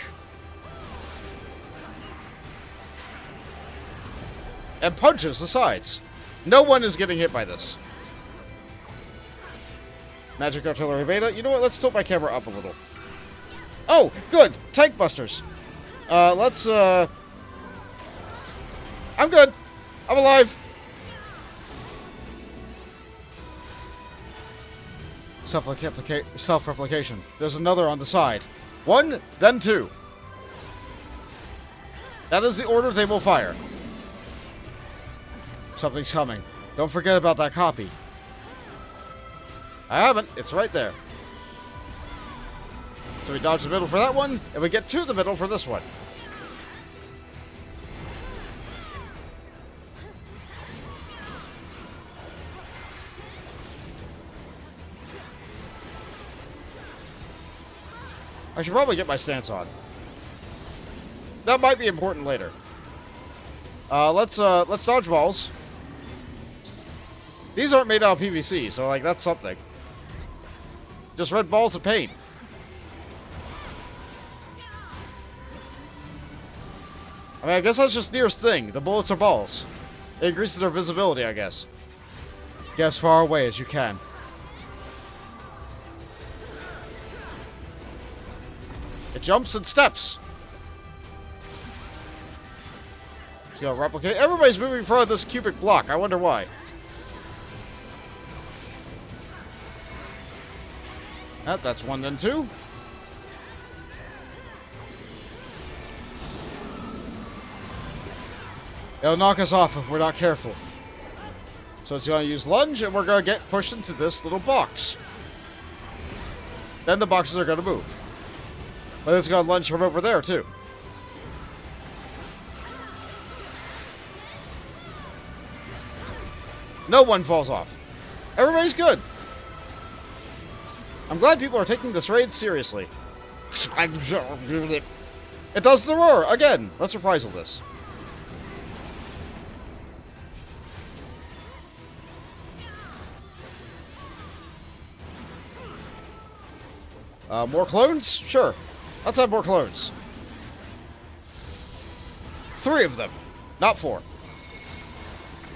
S1: And punches the sides. No one is getting hit by this. Magic Artillery Beta. You know what? Let's tilt my camera up a little. Oh, good. Tank busters. Let's, I'm good. I'm alive. Self-replication. There's another on the side. One, then two. That is the order they will fire. Something's coming. Don't forget about that copy. I haven't. It's right there. So we dodge the middle for that one, and we get to the middle for this one. I should probably get my stance on. That might be important later. Let's dodge balls. These aren't made out of PVC, so like that's something. Just red balls of paint. I mean, I guess that's just NieR's thing. The bullets are balls. It increases their visibility, I guess. Get as far away as you can. It jumps and steps. It's gonna replicate. Everybody's moving in front of this cubic block. I wonder why. Oh, that's one then two. It'll knock us off if we're not careful. So it's going to use lunge, and we're going to get pushed into this little box. Then the boxes are going to move. But it's going to lunge from over there, too. No one falls off. Everybody's good. I'm glad people are taking this raid seriously. It does the roar again. Let's reprisal this. More clones? Sure. Let's have more clones. 3 of them, not 4.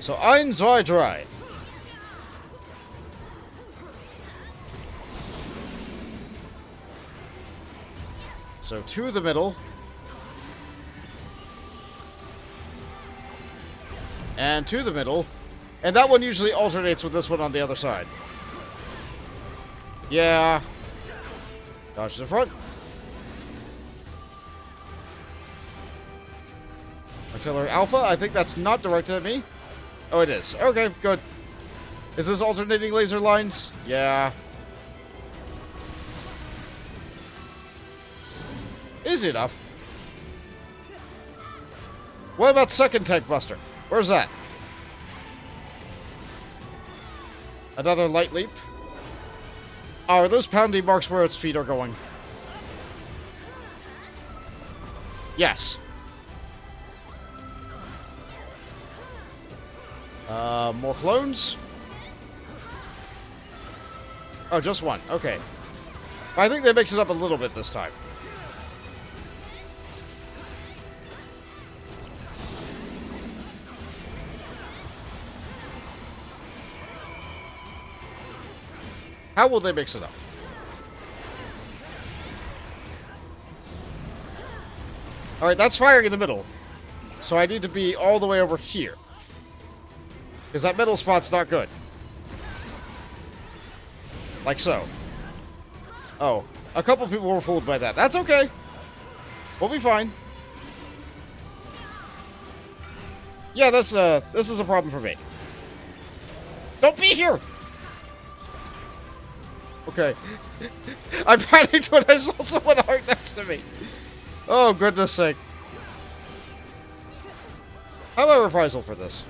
S1: So ein, zwei, drei. So 2 in the middle. And 2 in the middle. And that one usually alternates with this one on the other side. Yeah. Dodge to the front. Artillery Alpha. I think that's not directed at me. Oh, it is. Okay, good. Is this alternating laser lines? Yeah. Easy enough. What about second tank buster? Where's that? Another light leap. Oh, are those pounding marks where its feet are going? Yes. More clones? Oh, just one. Okay. I think they mix it up a little bit this time. How will they mix it up? Alright, that's firing in the middle. So I need to be all the way over here. Because that middle spot's not good. Like so. Oh, a couple people were fooled by that. That's okay. We'll be fine. Yeah, this is a problem for me. Don't be here! Okay. I panicked when I saw someone right next to me. Oh, goodness sake. How about reprisal for this?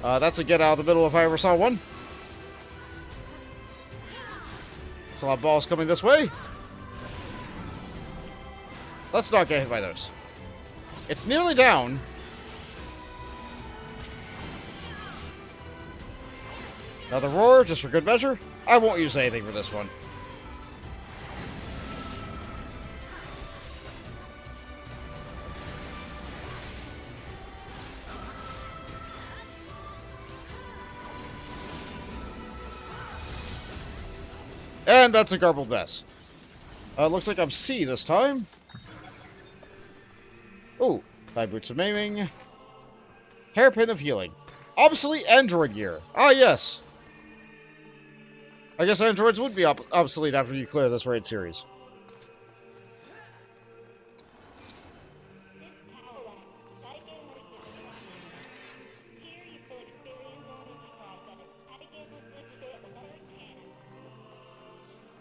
S1: That's a get out of the middle if I ever saw one. There's a lot of balls coming this way. Let's not get hit by those. It's nearly down. Another roar, just for good measure. I won't use anything for this one. And that's a garbled mess. Looks like I'm C this time. Ooh, thigh boots of maiming. Hairpin of healing. Obsolete android gear. Ah, yes. I guess androids would be obsolete after you clear this raid series.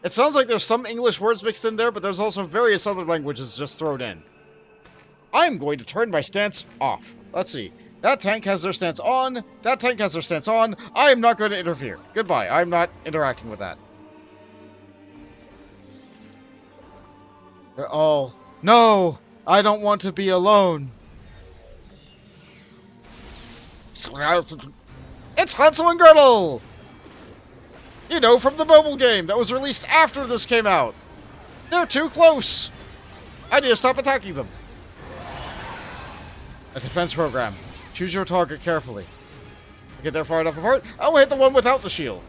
S1: It sounds like there's some English words mixed in there, but there's also various other languages just thrown in. I'm going to turn my stance off. Let's see. That tank has their stance on. That tank has their stance on. I am not going to interfere. Goodbye. I'm not interacting with that. Oh, no. I don't want to be alone. It's Hansel and Gretel! You know, from the mobile game that was released after this came out. They're too close. I need to stop attacking them. A defense program. Choose your target carefully. Get there far enough apart, I will hit the one without the shield.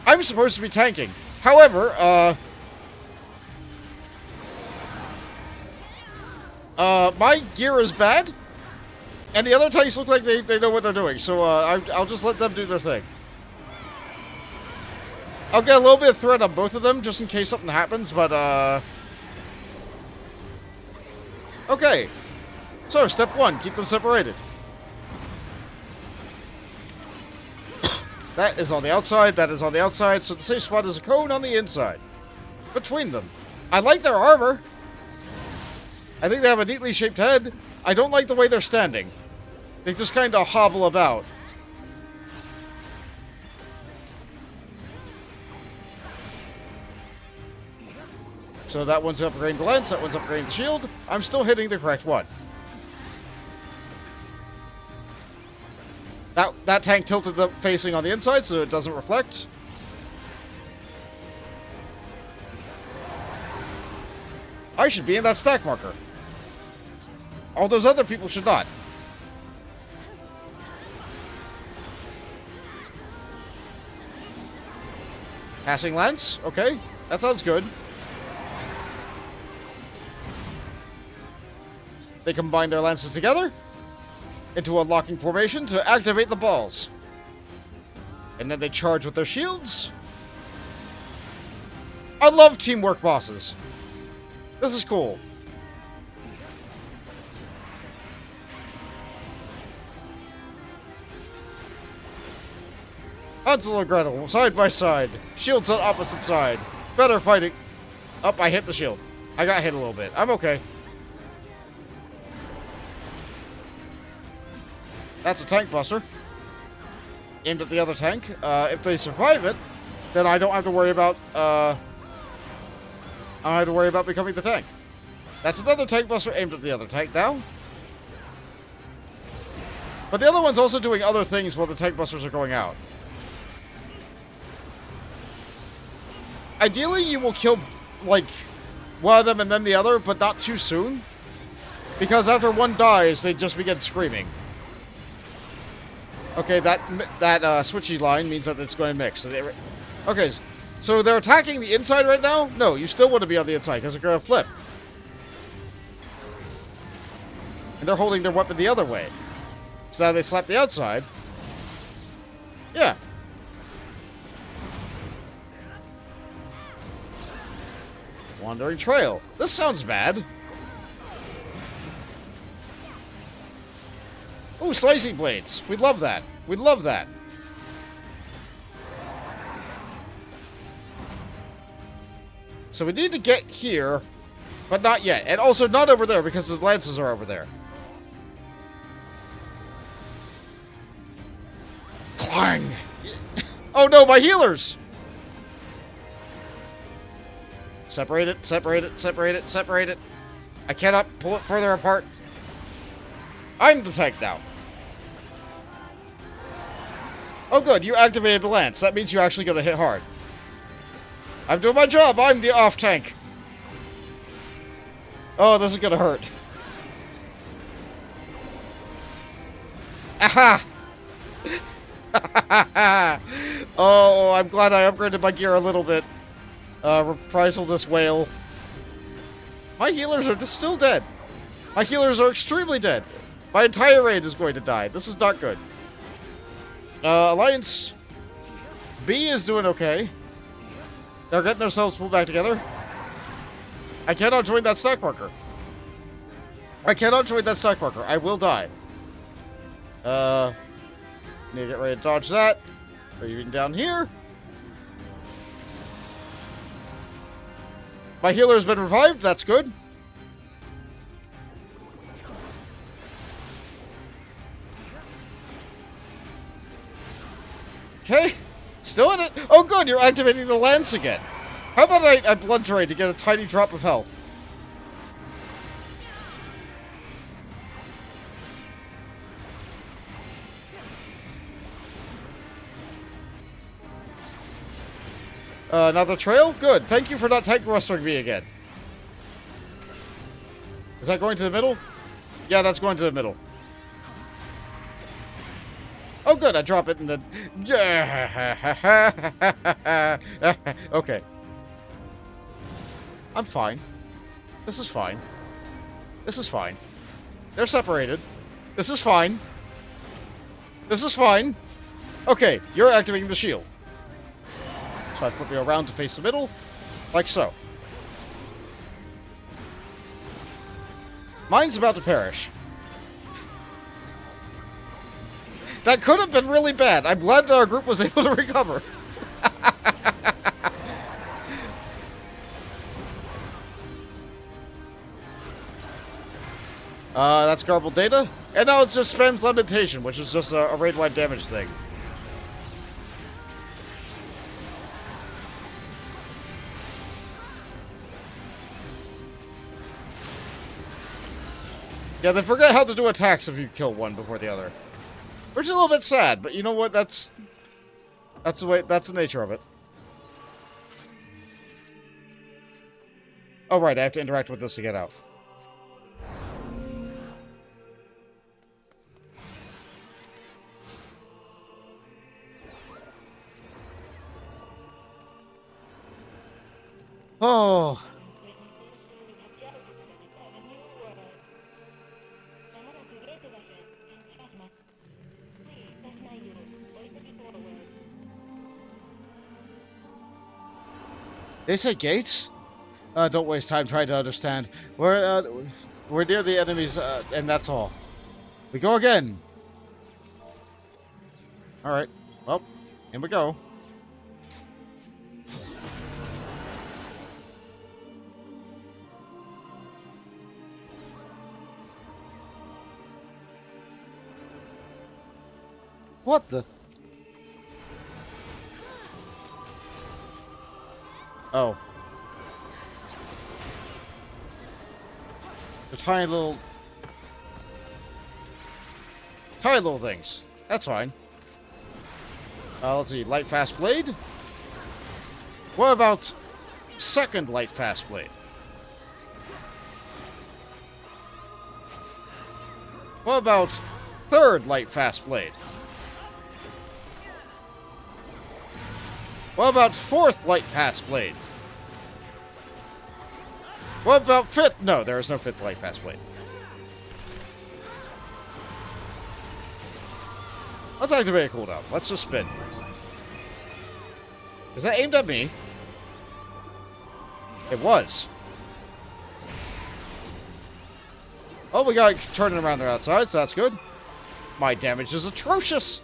S1: I'm supposed to be tanking. However, my gear is bad. And the other tanks look like they know what they're doing, so I'll just let them do their thing. I'll get a little bit of threat on both of them, just in case something happens, but, okay. So, step 1, keep them separated. That is on the outside, that is on the outside, so the safe spot is a cone on the inside. Between them. I like their armor. I think they have a neatly shaped head. I don't like the way they're standing. They just kind of hobble about. So that one's upgrading the lance, that one's upgrading the shield. I'm still hitting the correct one. That tank tilted them facing on the inside so it doesn't reflect. I should be in that stack marker. All those other people should not. Passing lance? Okay, that sounds good. They combine their lances together into a locking formation to activate the balls. And then they charge with their shields. I love teamwork bosses. This is cool. Hansel and Gretel, side by side. Shields on opposite side. Better fighting. Oh, I hit the shield. I got hit a little bit. I'm okay. That's a tank buster. Aimed at the other tank. If they survive it, then I don't have to worry about, I don't have to worry about becoming the tank. That's another tank buster aimed at the other tank now. But the other one's also doing other things while the tank busters are going out. Ideally, you will kill, like, one of them and then the other, but not too soon. Because after one dies, they just begin screaming. Okay, that switchy line means that it's going to mix. Okay, so they're attacking the inside right now? No, you still want to be on the inside, because they're going to flip. And they're holding their weapon the other way. So now they slap the outside. Yeah. Wandering Trail. This sounds bad. Ooh, slicing blades. We'd love that. We'd love that. So we need to get here, but not yet. And also not over there, because the lances are over there. Clang! Oh no, my healers! Separate it, separate it, separate it, separate it. I cannot pull it further apart. I'm the tank now. Oh good, you activated the lance. That means you're actually going to hit hard. I'm doing my job. I'm the off tank. Oh, this is going to hurt. Aha! Oh, I'm glad I upgraded my gear a little bit. Reprisal this whale. My healers are just still dead. My healers are extremely dead. My entire raid is going to die. This is not good. Alliance B is doing okay. They're getting themselves pulled back together. I cannot join that stack marker. I cannot join that stack marker. I will die. Need to get ready to dodge that. Are you even down here? My healer has been revived. That's good. Okay. Still in it. Oh, good. You're activating the lance again. How about I blood drain to get a tiny drop of health? Another trail? Good. Thank you for not tank rustering me again. Is that going to the middle? Yeah, that's going to the middle. Oh, good. I drop it in the... Okay. I'm fine. This is fine. This is fine. They're separated. This is fine. This is fine. Okay, you're activating the shield. So I flip you around to face the middle, like so. Mine's about to perish. That could have been really bad. I'm glad that our group was able to recover. That's garbled data. And now it's just spams limitation, which is just a raid-wide damage thing. Yeah, they forget how to do attacks if you kill one before the other. Which is a little bit sad, but you know what? That's the nature of it. Oh right, I have to interact with this to get out. Oh. They say gates? Don't waste time trying to understand. We're near the enemies, and that's all. We go again. Alright. Well, here we go. What the? Oh. The tiny little things. That's fine. Let's see. Light fast blade? What about second light fast blade? What about third light fast blade? What about fourth light fast blade? What about fifth? No, there is no fifth light fast blade. Let's activate a cooldown. Let's just spin. Is that aimed at me? It was. Oh, we got it turning around the outside, so that's good. My damage is atrocious.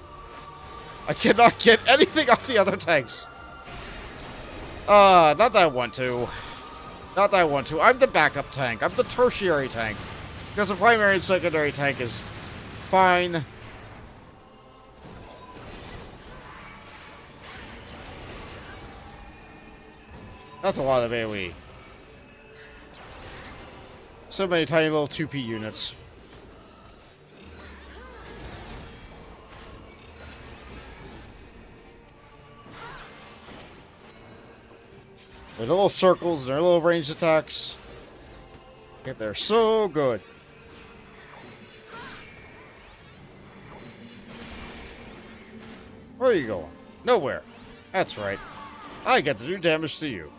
S1: I cannot get anything off the other tanks. Not that I want to. Not that I want to. I'm the backup tank. I'm the tertiary tank. Because the primary and secondary tank is fine. That's a lot of AoE. So many tiny little 2P units. Their little circles, their little ranged attacks. They're so good. Where are you going? Nowhere. That's right. I get to do damage to you.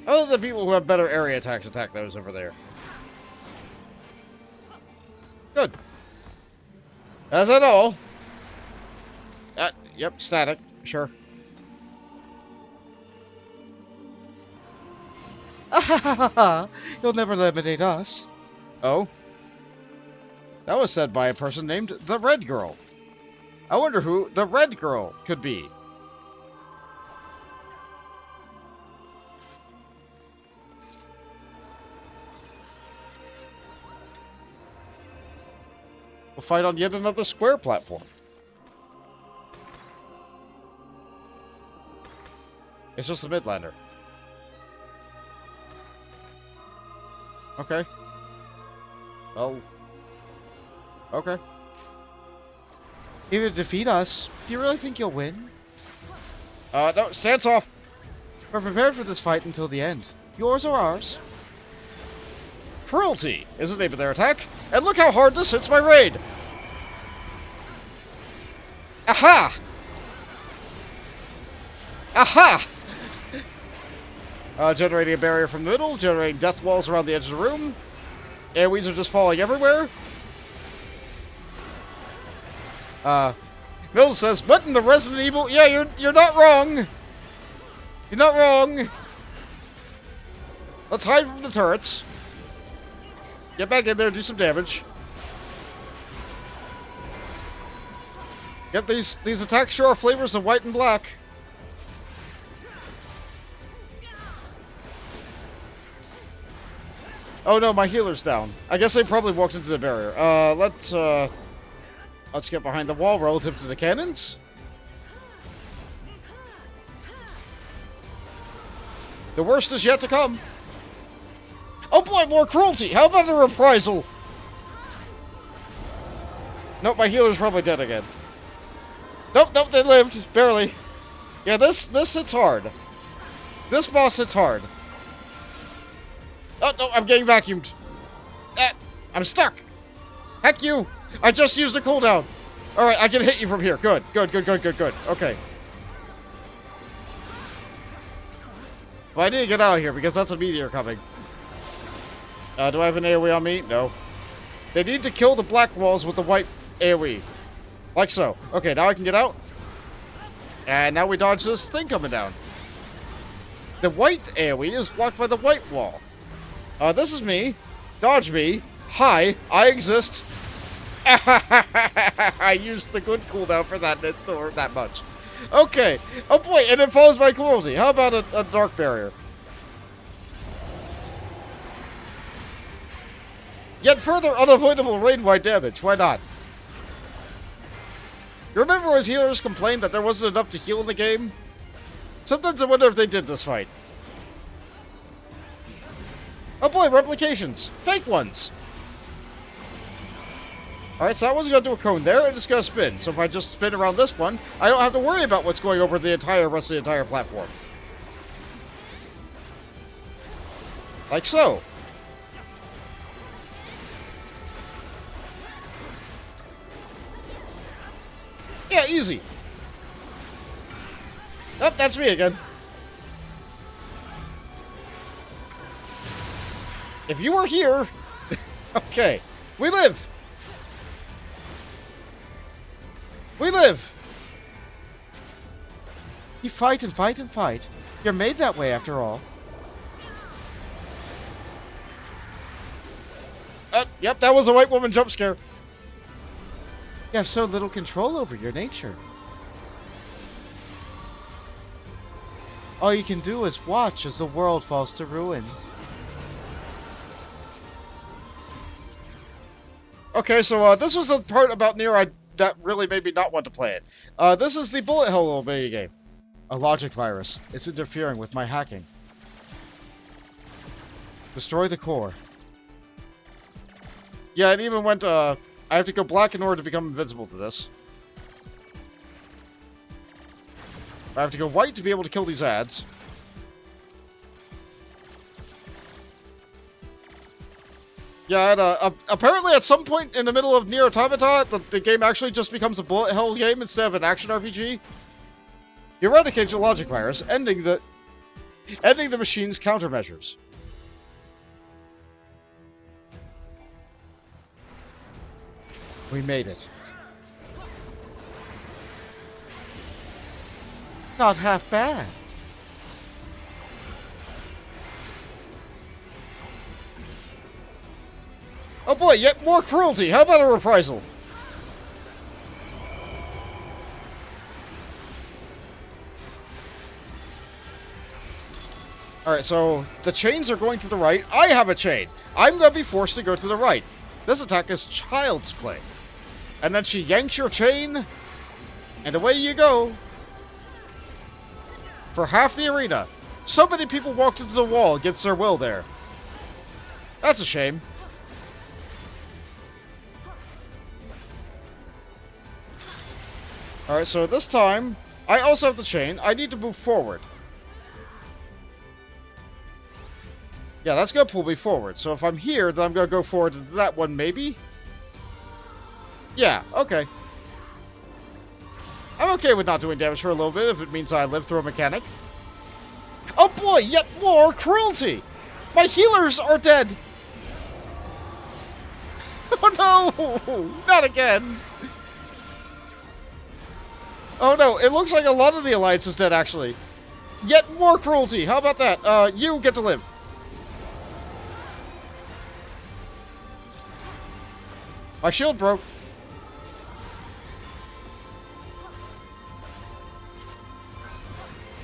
S1: Other than people who have better area attacks attack those over there. Good. Is that all? Yep, static. Sure. You'll never eliminate us. Oh? That was said by a person named the Red Girl. I wonder who the Red Girl could be. We'll fight on yet another square platform. It's just a Midlander. Okay. Well. Okay. Even defeat us, do you really think you'll win? No, stance off! We're prepared for this fight until the end. Yours or ours? Cruelty is the name of their attack, and look how hard this hits my raid! Aha! Aha! Generating a barrier from the middle, generating death walls around the edge of the room. AoEs are just falling everywhere. Mills says, "What in the Resident Evil?" Yeah, you're not wrong. You're not wrong. Let's hide from the turrets. Get back in there, do some damage. Yep, these attacks sure are flavors of white and black. Oh no, my healer's down. I guess they probably walked into the barrier. Let's get behind the wall relative to the cannons. The worst is yet to come. Oh boy, more cruelty! How about a reprisal? Nope, my healer's probably dead again. Nope, they lived. Barely. Yeah, this hits hard. This boss hits hard. Oh, no, I'm getting vacuumed. I'm stuck. Heck you. I just used a cooldown. Alright, I can hit you from here. Good. Okay. Well, I need to get out of here because that's a meteor coming. Do I have an AoE on me? No. They need to kill the black walls with the white AoE. Like so. Okay, now I can get out. And now we dodge this thing coming down. The white AoE is blocked by the white wall. This is me. Dodge me. Hi, I exist. I used the good cooldown for that, and it still hurt that much. Okay. Oh boy, and it follows my cruelty. How about a dark barrier? Yet further unavoidable rain-wide damage. Why not? You remember as healers complained that there wasn't enough to heal in the game? Sometimes I wonder if they did this fight. Oh boy, replications. Fake ones. Alright, so that one's going to do a cone there, and it's going to spin. So if I just spin around this one, I don't have to worry about what's going over the rest of the entire platform. Like so. Yeah, easy. Oh, that's me again. If you were here... Okay. We live! We live! You fight and fight and fight. You're made that way after all. Yep, that was a white woman jump scare. You have so little control over your nature. All you can do is watch as the world falls to ruin. Okay, so this was the part about NieR that really made me not want to play it. This is the bullet hell little mini game. A logic virus. It's interfering with my hacking. Destroy the core. Yeah, it even went, I have to go black in order to become invincible to this. I have to go white to be able to kill these ads. Yeah, and apparently at some point in the middle of NieR Automata, the game actually just becomes a bullet hell game instead of an action RPG. You eradicate your logic virus, ending the machine's countermeasures. We made it. Not half bad. Oh boy, yet more cruelty. How about a reprisal? Alright, so the chains are going to the right. I have a chain. I'm going to be forced to go to the right. This attack is child's play. And then she yanks your chain, and away you go. For half the arena. So many people walked into the wall against their will there. That's a shame. Alright, so this time, I also have the chain. I need to move forward. Yeah, that's going to pull me forward. So if I'm here, then I'm going to go forward to that one, maybe? Yeah, okay. I'm okay with not doing damage for a little bit if it means I live through a mechanic. Oh boy, yet more cruelty! My healers are dead! Oh no! Not again! Oh no, it looks like a lot of the Alliance is dead, actually. Yet more cruelty! How about that? You get to live. My shield broke.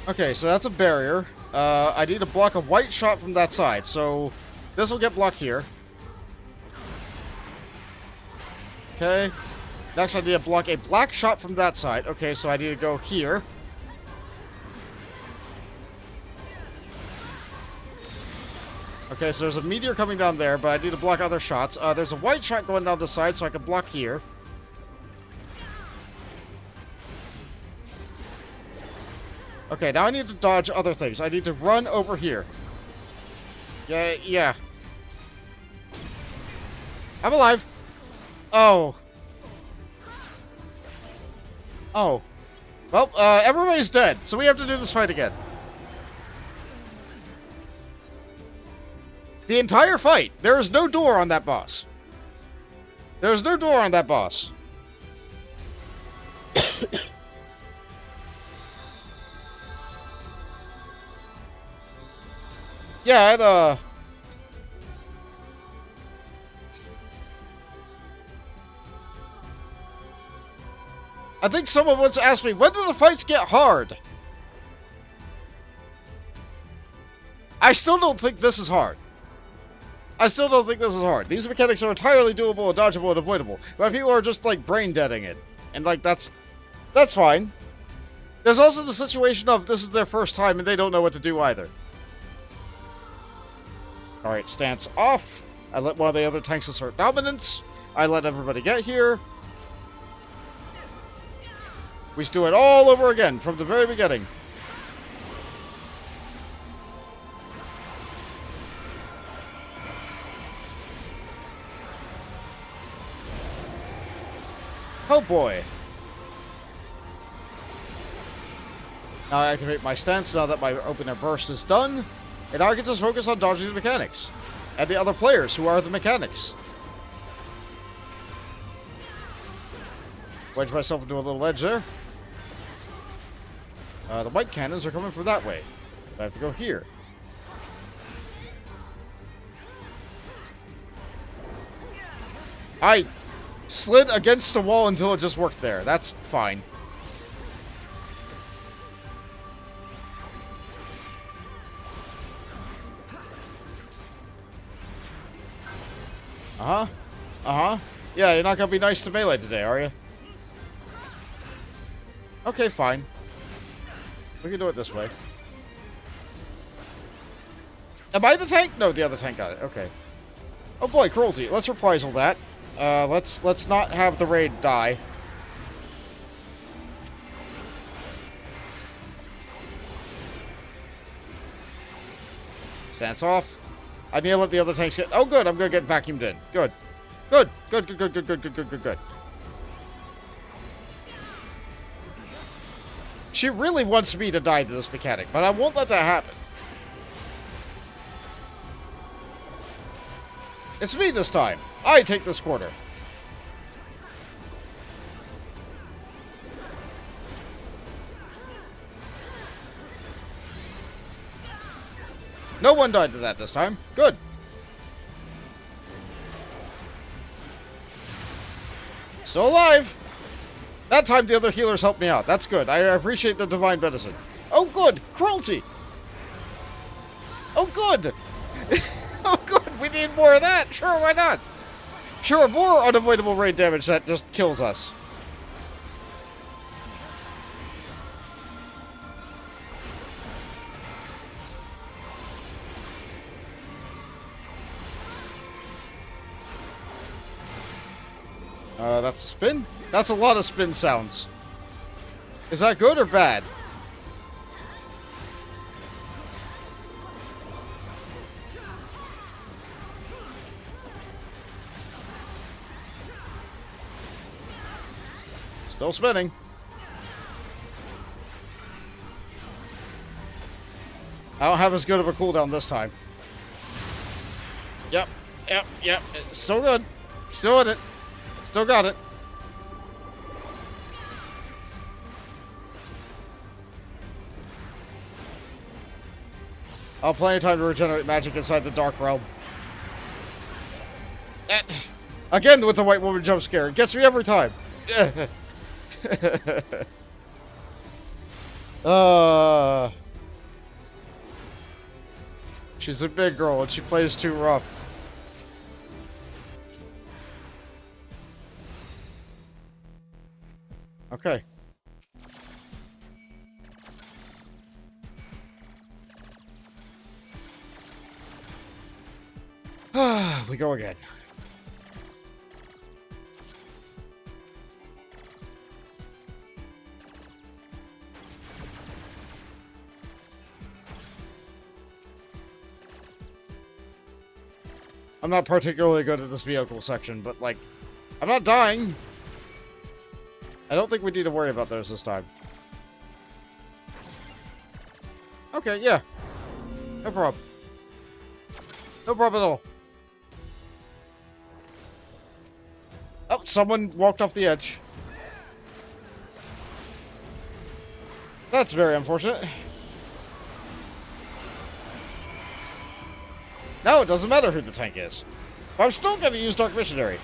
S1: Okay, so that's a barrier. I need to block a white shot from that side, so this will get blocked here. Okay. Next, I need to block a black shot from that side. Okay, so I need to go here. Okay, so there's a meteor coming down there, but I need to block other shots. There's a white shot going down the side, so I can block here. Okay, now I need to dodge other things. I need to run over here. Yeah. I'm alive. Oh. Oh. Well, everybody's dead, so we have to do this fight again. The entire fight. There is no door on that boss. There is no door on that boss. Yeah, I think someone once asked me, when do the fights get hard? I still don't think this is hard. These mechanics are entirely doable and dodgeable and avoidable. But people are just, like, brain-deading it. And, like, that's fine. There's also the situation of this is their first time and they don't know what to do either. Alright, stance off. I let one of the other tanks assert dominance. I let everybody get here. We just do it all over again from the very beginning. Oh boy. Now I activate my stance now that my opener burst is done. And now I can just focus on dodging the mechanics. And the other players who are the mechanics. Wedge myself into a little ledge there. The white cannons are coming from that way. I have to go here. I slid against the wall until it just worked there. That's fine. Yeah, you're not gonna be nice to melee today, are you? Okay, fine. We can do it this way. Am I the tank? No, the other tank got it. Okay. Oh boy, cruelty. Let's reprisal that. Let's not have the raid die. Stance off. I need to let the other tanks get... Oh, good. I'm going to get vacuumed in. Good. Good. Good. She really wants me to die to this mechanic, but I won't let that happen. It's me this time. I take this corner. No one died to that this time. Good. Still alive. That time the other healers helped me out. That's good. I appreciate the divine medicine. Oh, good. Cruelty. Oh, good. Oh, good. We need more of that. Sure, why not? Sure, more unavoidable raid damage that just kills us. That's a spin? That's a lot of spin sounds. Is that good or bad? Still spinning. I don't have as good of a cooldown this time. Yep. Still good. Still in it. Still got it. I'll have plenty of time to regenerate magic inside the Dark Realm. Again with the white woman jump scare. It gets me every time. She's a big girl and she plays too rough. Okay. We go again. I'm not particularly good at this vehicle section, but, like, I'm not dying. I don't think we need to worry about those this time. Okay, yeah. No problem. No problem at all. Oh, someone walked off the edge. That's very unfortunate. Now it doesn't matter who the tank is. But I'm still going to use Dark Missionary.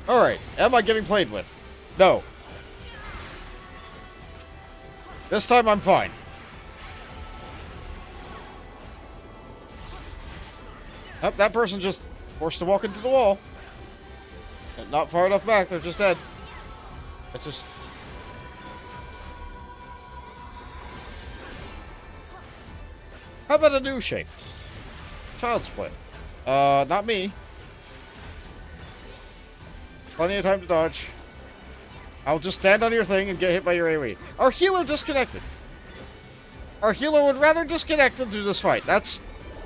S1: Alright, am I getting played with? No. This time I'm fine. Oh, that person just forced to walk into the wall. And not far enough back, they're just dead. That's just... How about a new shape? Child's play. Not me. Plenty of time to dodge. I'll just stand on your thing and get hit by your AoE. Our healer disconnected. Our healer would rather disconnect than do this fight. That's...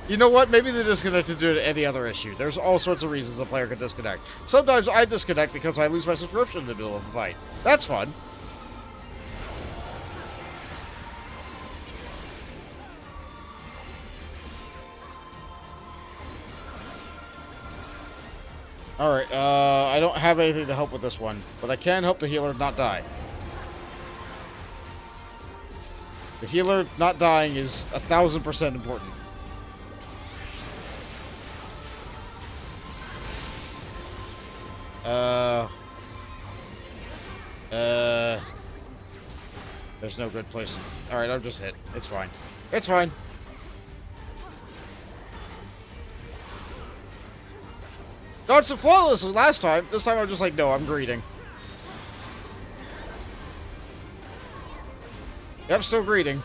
S1: You know what? Maybe they disconnected due to any other issue. There's all sorts of reasons a player could disconnect. Sometimes I disconnect because I lose my subscription in the middle of a fight. That's fun. Alright, I don't have anything to help with this one, but I can help the healer not die. The healer not dying is 1000% important. There's no good place. Alright, I'm just hit. It's fine. It's fine. Dodged it flawlessly last time. This time I'm just like, no, I'm greeting. Yep, still greeting.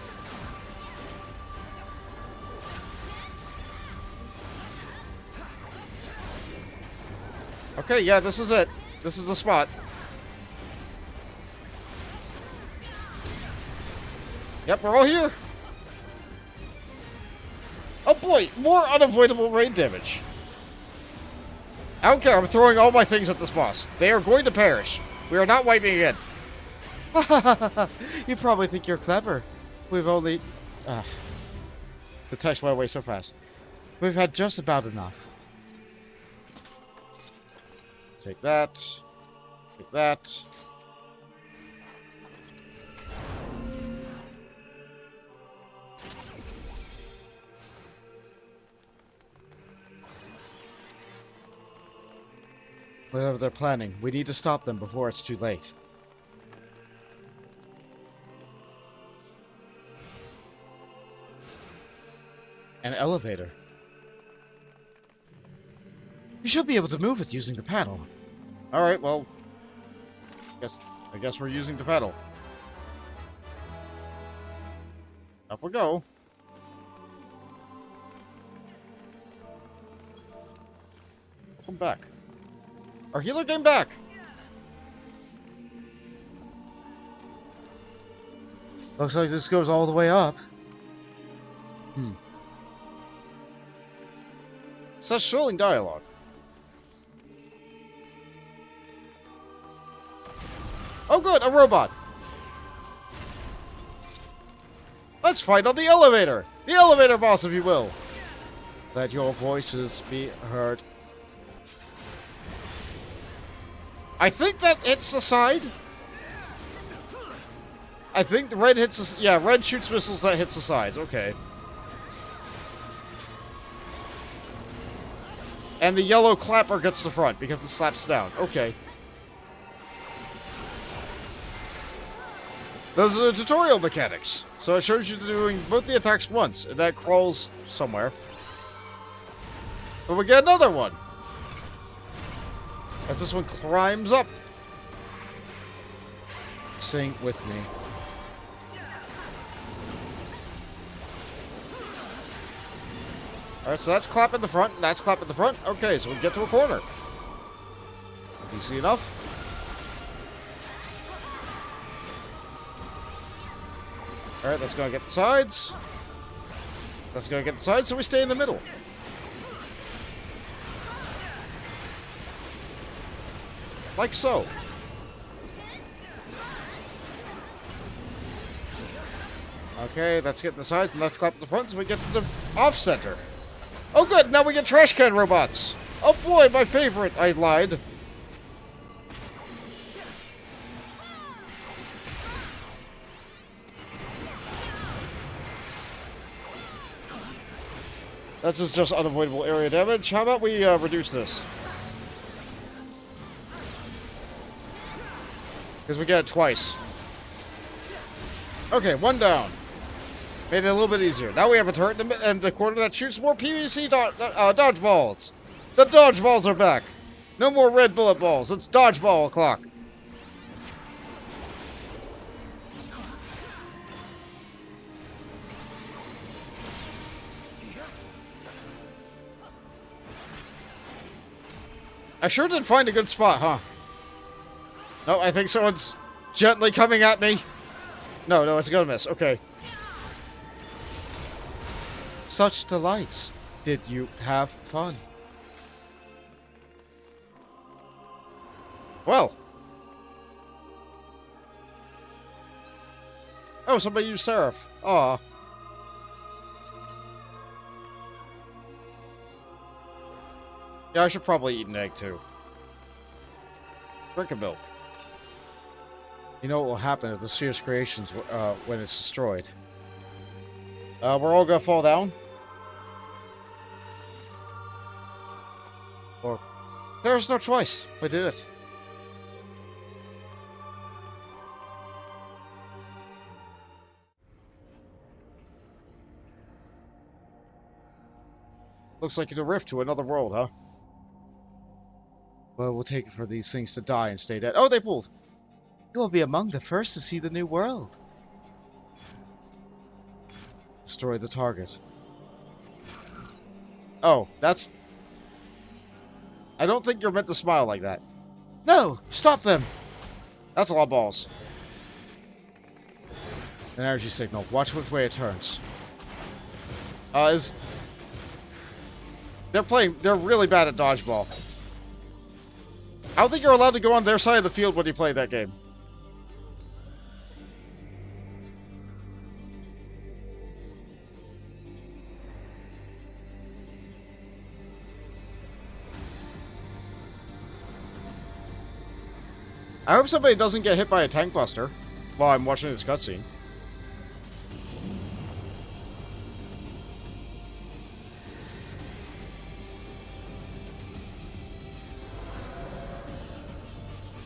S1: Okay, yeah, this is it. This is the spot. Yep, we're all here. Oh boy, more unavoidable rain damage. I don't care, I'm throwing all my things at this boss. They are going to perish. We are not wiping again. You probably think you're clever. We've only... The text went away so fast. We've had just about enough. Take that. Take that. Whatever they're planning, we need to stop them before it's too late. An elevator. You should be able to move it using the paddle. Alright, well... I guess we're using the paddle. Up we go. Welcome back. Our healer came back! Looks like this goes all the way up. Such thrilling dialogue. Oh good, a robot! Let's fight on the elevator! The elevator boss, if you will! Let your voices be heard. I think that hits the side. I think the red hits the... Yeah, red shoots missiles that hits the sides. Okay. And the yellow clapper gets the front because it slaps down. Okay. Those are the tutorial mechanics. So it shows you doing both the attacks once. And that crawls somewhere. But we get another one. As this one climbs up. Sing with me. Alright, so that's clap in the front, and that's clap in the front. Okay, so we get to a corner. Easy enough. Alright, that's gonna get the sides. That's gonna get the sides, so we stay in the middle. Like so. Okay, that's getting the sides, and that's clap in the front, so we get to the off-center. Oh good, now we get trash can robots! Oh boy, my favorite! I lied. This is just unavoidable area damage. How about we reduce this? Because we get it twice. Okay, one down. Made it a little bit easier. Now we have a turret in the corner that shoots more PVC dodgeballs. The dodgeballs are back. No more red bullet balls. It's dodgeball o'clock. I sure did find a good spot, huh? No, I think someone's gently coming at me. No, it's gonna miss. Okay. Such delights. Did you have fun? Well. Oh, somebody used Seraph. Aw. Yeah, I should probably eat an egg too. Drink a milk. You know what will happen if the sphere's creations when it's destroyed? We're all gonna fall down. Or there's no choice. We did it. Looks like it's a rift to another world, huh? Well, we'll take it for these things to die and stay dead. Oh, they pulled. You will be among the first to see the new world. Destroy the target. Oh, that's... I don't think you're meant to smile like that. No! Stop them! That's a lot of balls. An energy signal. Watch which way it turns. They're really bad at dodgeball. I don't think you're allowed to go on their side of the field when you play that game. I hope somebody doesn't get hit by a tank buster while I'm watching this cutscene.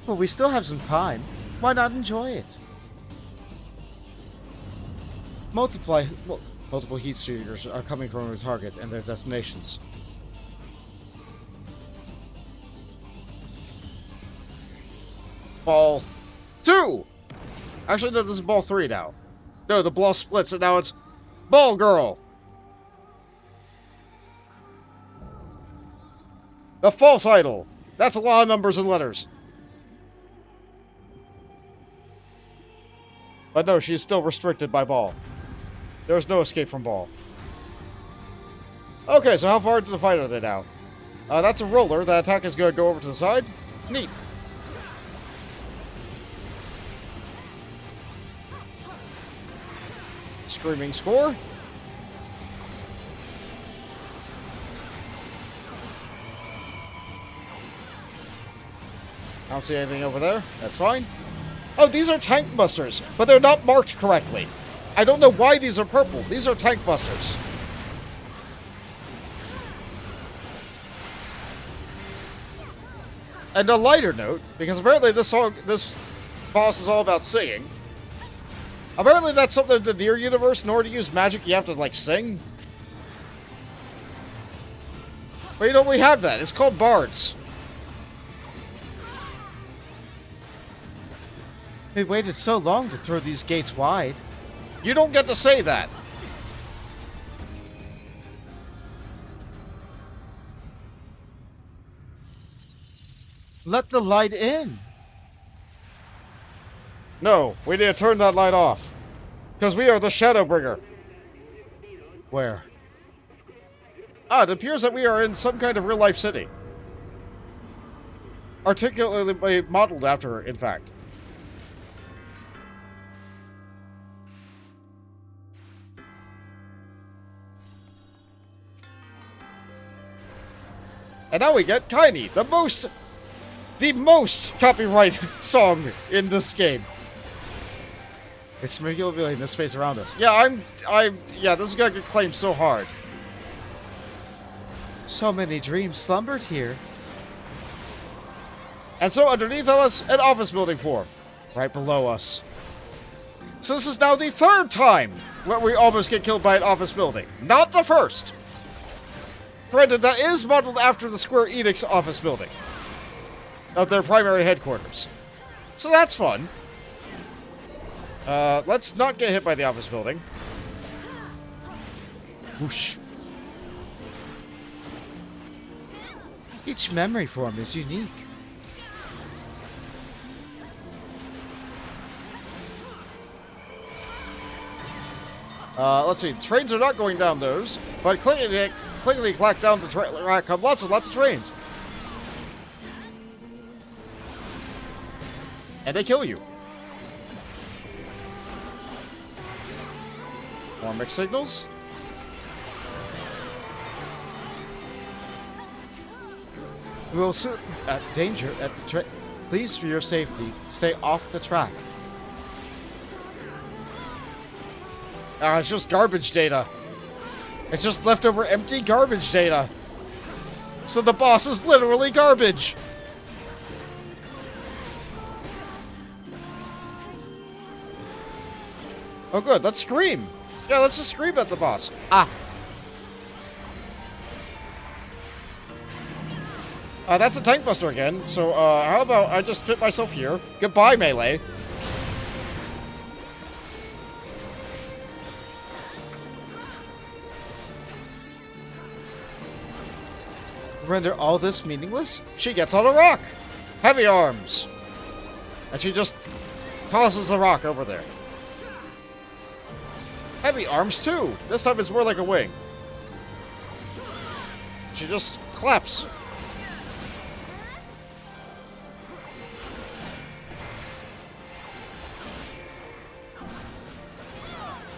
S1: Well, we still have some time. Why not enjoy it? Multiple heat seekers are coming from the target and their destinations. Ball 2! Actually, no, this is ball 3 now. No, the ball splits and now it's ball girl! The false idol! That's a lot of numbers and letters. But no, she's still restricted by ball. There's no escape from ball. Okay, so how far into the fight are they now? That's a roller. That attack is going to go over to the side. Neat. Screaming score. I don't see anything over there. That's fine. Oh, these are tank busters, but they're not marked correctly. I don't know why these are purple. These are tank busters. And a lighter note, because apparently this boss is all about singing. Apparently that's something in the NieR universe. In order to use magic, you have to, like, sing. But you know, we have that. It's called bards.
S2: We waited so long to throw these gates wide.
S1: You don't get to say that.
S2: Let the light in.
S1: No, we need to turn that light off. Because we are the Shadowbringer.
S2: Where?
S1: Ah, it appears that we are in some kind of real-life city. Articulately modeled after, in fact. And now we get Tiny, the most copyright song in this game.
S2: It's revealing the space around us.
S1: Yeah, yeah, this is gonna get claimed so hard.
S2: So many dreams slumbered here.
S1: And so underneath of us, an office building formed. Right below us. So this is now the third time where we almost get killed by an office building. Not the first. Granted, that is modeled after the Square Enix office building. Of their primary headquarters. So that's fun. Let's not get hit by the office building.
S2: Whoosh. Each memory form is unique.
S1: Let's see. Trains are not going down those, but clickety clack down the track come lots of trains. And they kill you. More mixed signals.
S2: We will soon at danger at the train. Please, for your safety, stay off the track.
S1: It's just garbage data. It's just leftover empty garbage data. So the boss is literally garbage. Oh good, let's scream. Yeah, let's just scream at the boss. Ah. That's a tank buster again. So, how about I just fit myself here? Goodbye, melee.
S2: Render all this meaningless?
S1: She gets on a rock. Heavy arms. And she just tosses the rock over there. Heavy arms too. This time it's more like a wing. She just claps.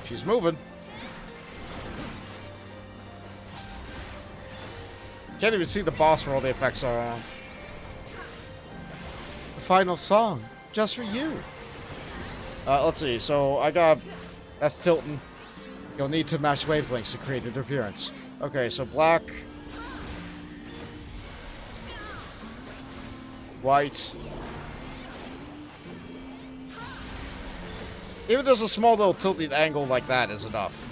S1: She's moving. Can't even see the boss for all the effects are on.
S2: The final song, just for you.
S1: Let's see. So I got... That's tilting. You'll need to match wavelengths to create interference. Okay, so black... White... Even just a small little tilting angle like that is enough.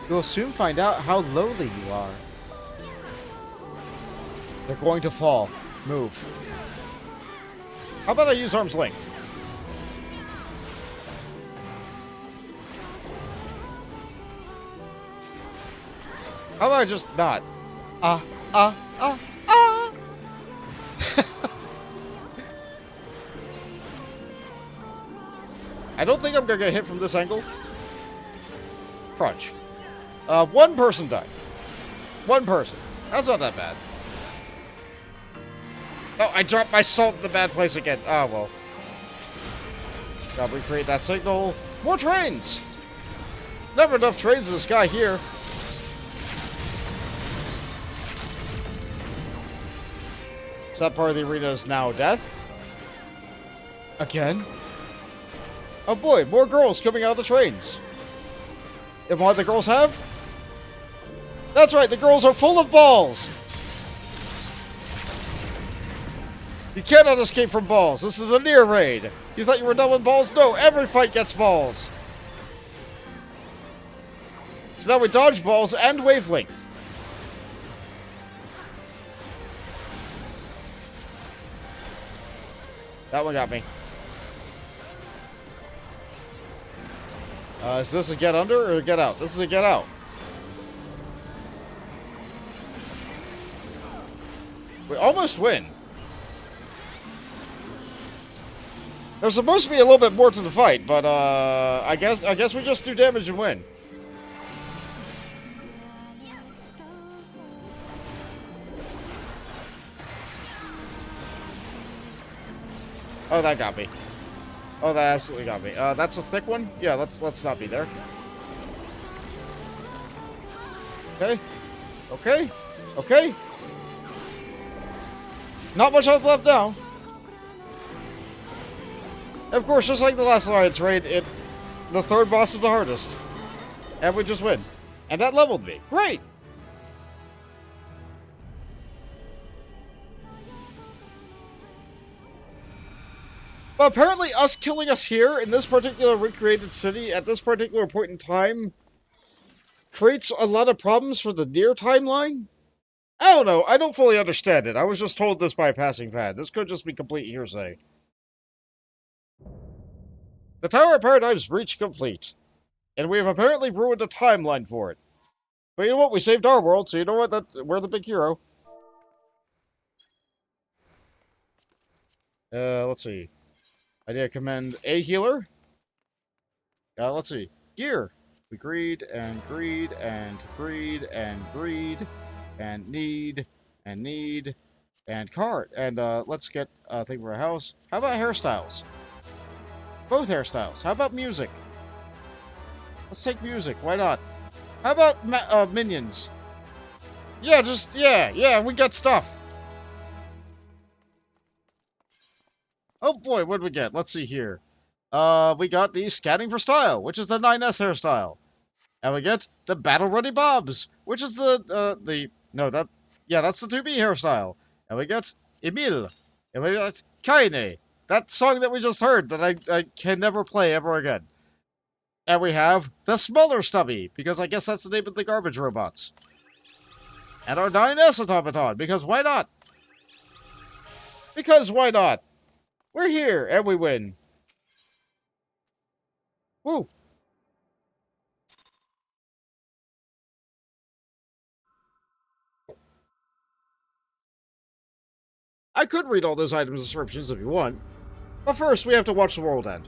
S2: You'll soon find out how lowly you are.
S1: They're going to fall. Move. How about I use arm's length? How about I just not? Ah. I don't think I'm gonna get hit from this angle. Crunch. One person died. One person. That's not that bad. Oh, I dropped my salt in the bad place again. Oh, well. Gotta recreate that signal. More trains! Never enough trains in the sky here. So that part of the arena is now death. Again? Oh boy, more girls coming out of the trains. And what the girls have? That's right, the girls are full of balls! You cannot escape from balls. This is a NieR raid. You thought you were done with balls? No, every fight gets balls. So now we dodge balls and wavelength. That one got me. Is this a get under or a get out? This is a get out. We almost win. There's supposed to be a little bit more to the fight, but I guess we just do damage and win. Oh, that got me. Oh, that absolutely got me. That's a thick one? Yeah, let's not be there. Okay. Okay. Okay. Not much health left now. Of course, just like the last Alliance raid, the third boss is the hardest. And we just win. And that leveled me. Great! But apparently us killing us here in this particular recreated city at this particular point in time creates a lot of problems for the NieR timeline? I don't know. I don't fully understand it. I was just told this by a passing fan. This could just be complete hearsay. The Tower of Paradigm's breach complete. And we have apparently ruined a timeline for it. But you know what? We saved our world, so you know what? We're the big hero. Let's see. I need to commend a healer. Let's see. Gear. We greed, and greed, and greed, and greed, and need, and cart. And, let's get a thing for a house. How about hairstyles? Both hairstyles. How about music? Let's take music. Why not? How about minions? Yeah, yeah, we got stuff. Oh boy, what did we get? Let's see here. We got the Scanning for Style, which is the 9S hairstyle. And we get the Battle Ready Bobs, which is that's the 2B hairstyle. And we get Emil. And we got Kaine, that song that we just heard that I can never play ever again. And we have the Smaller Stubby, because I guess that's the name of the garbage robots. And our 9S automaton, because why not? Because why not? We're here, and we win. Woo! I could read all those items descriptions if you want, but first we have to watch the world end.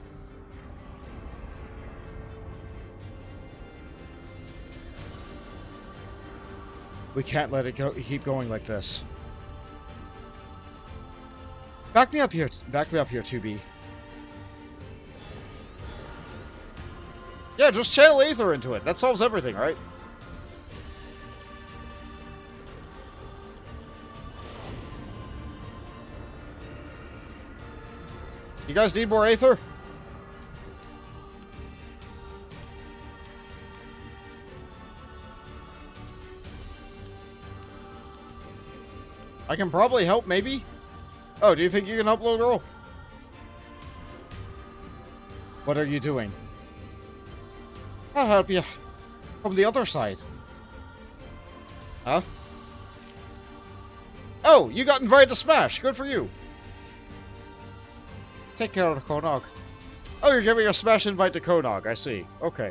S1: We can't let it keep going like this. Back me up here, 2B. Yeah, just channel Aether into it. That solves everything, right? You guys need more Aether? I can probably help, maybe? Oh, do you think you can help, little girl? What are you doing? I'll help you. From the other side. Huh? Oh, you got invited to Smash. Good for you. Take care of the Konog. Oh, you're giving a Smash invite to Konog. I see. Okay.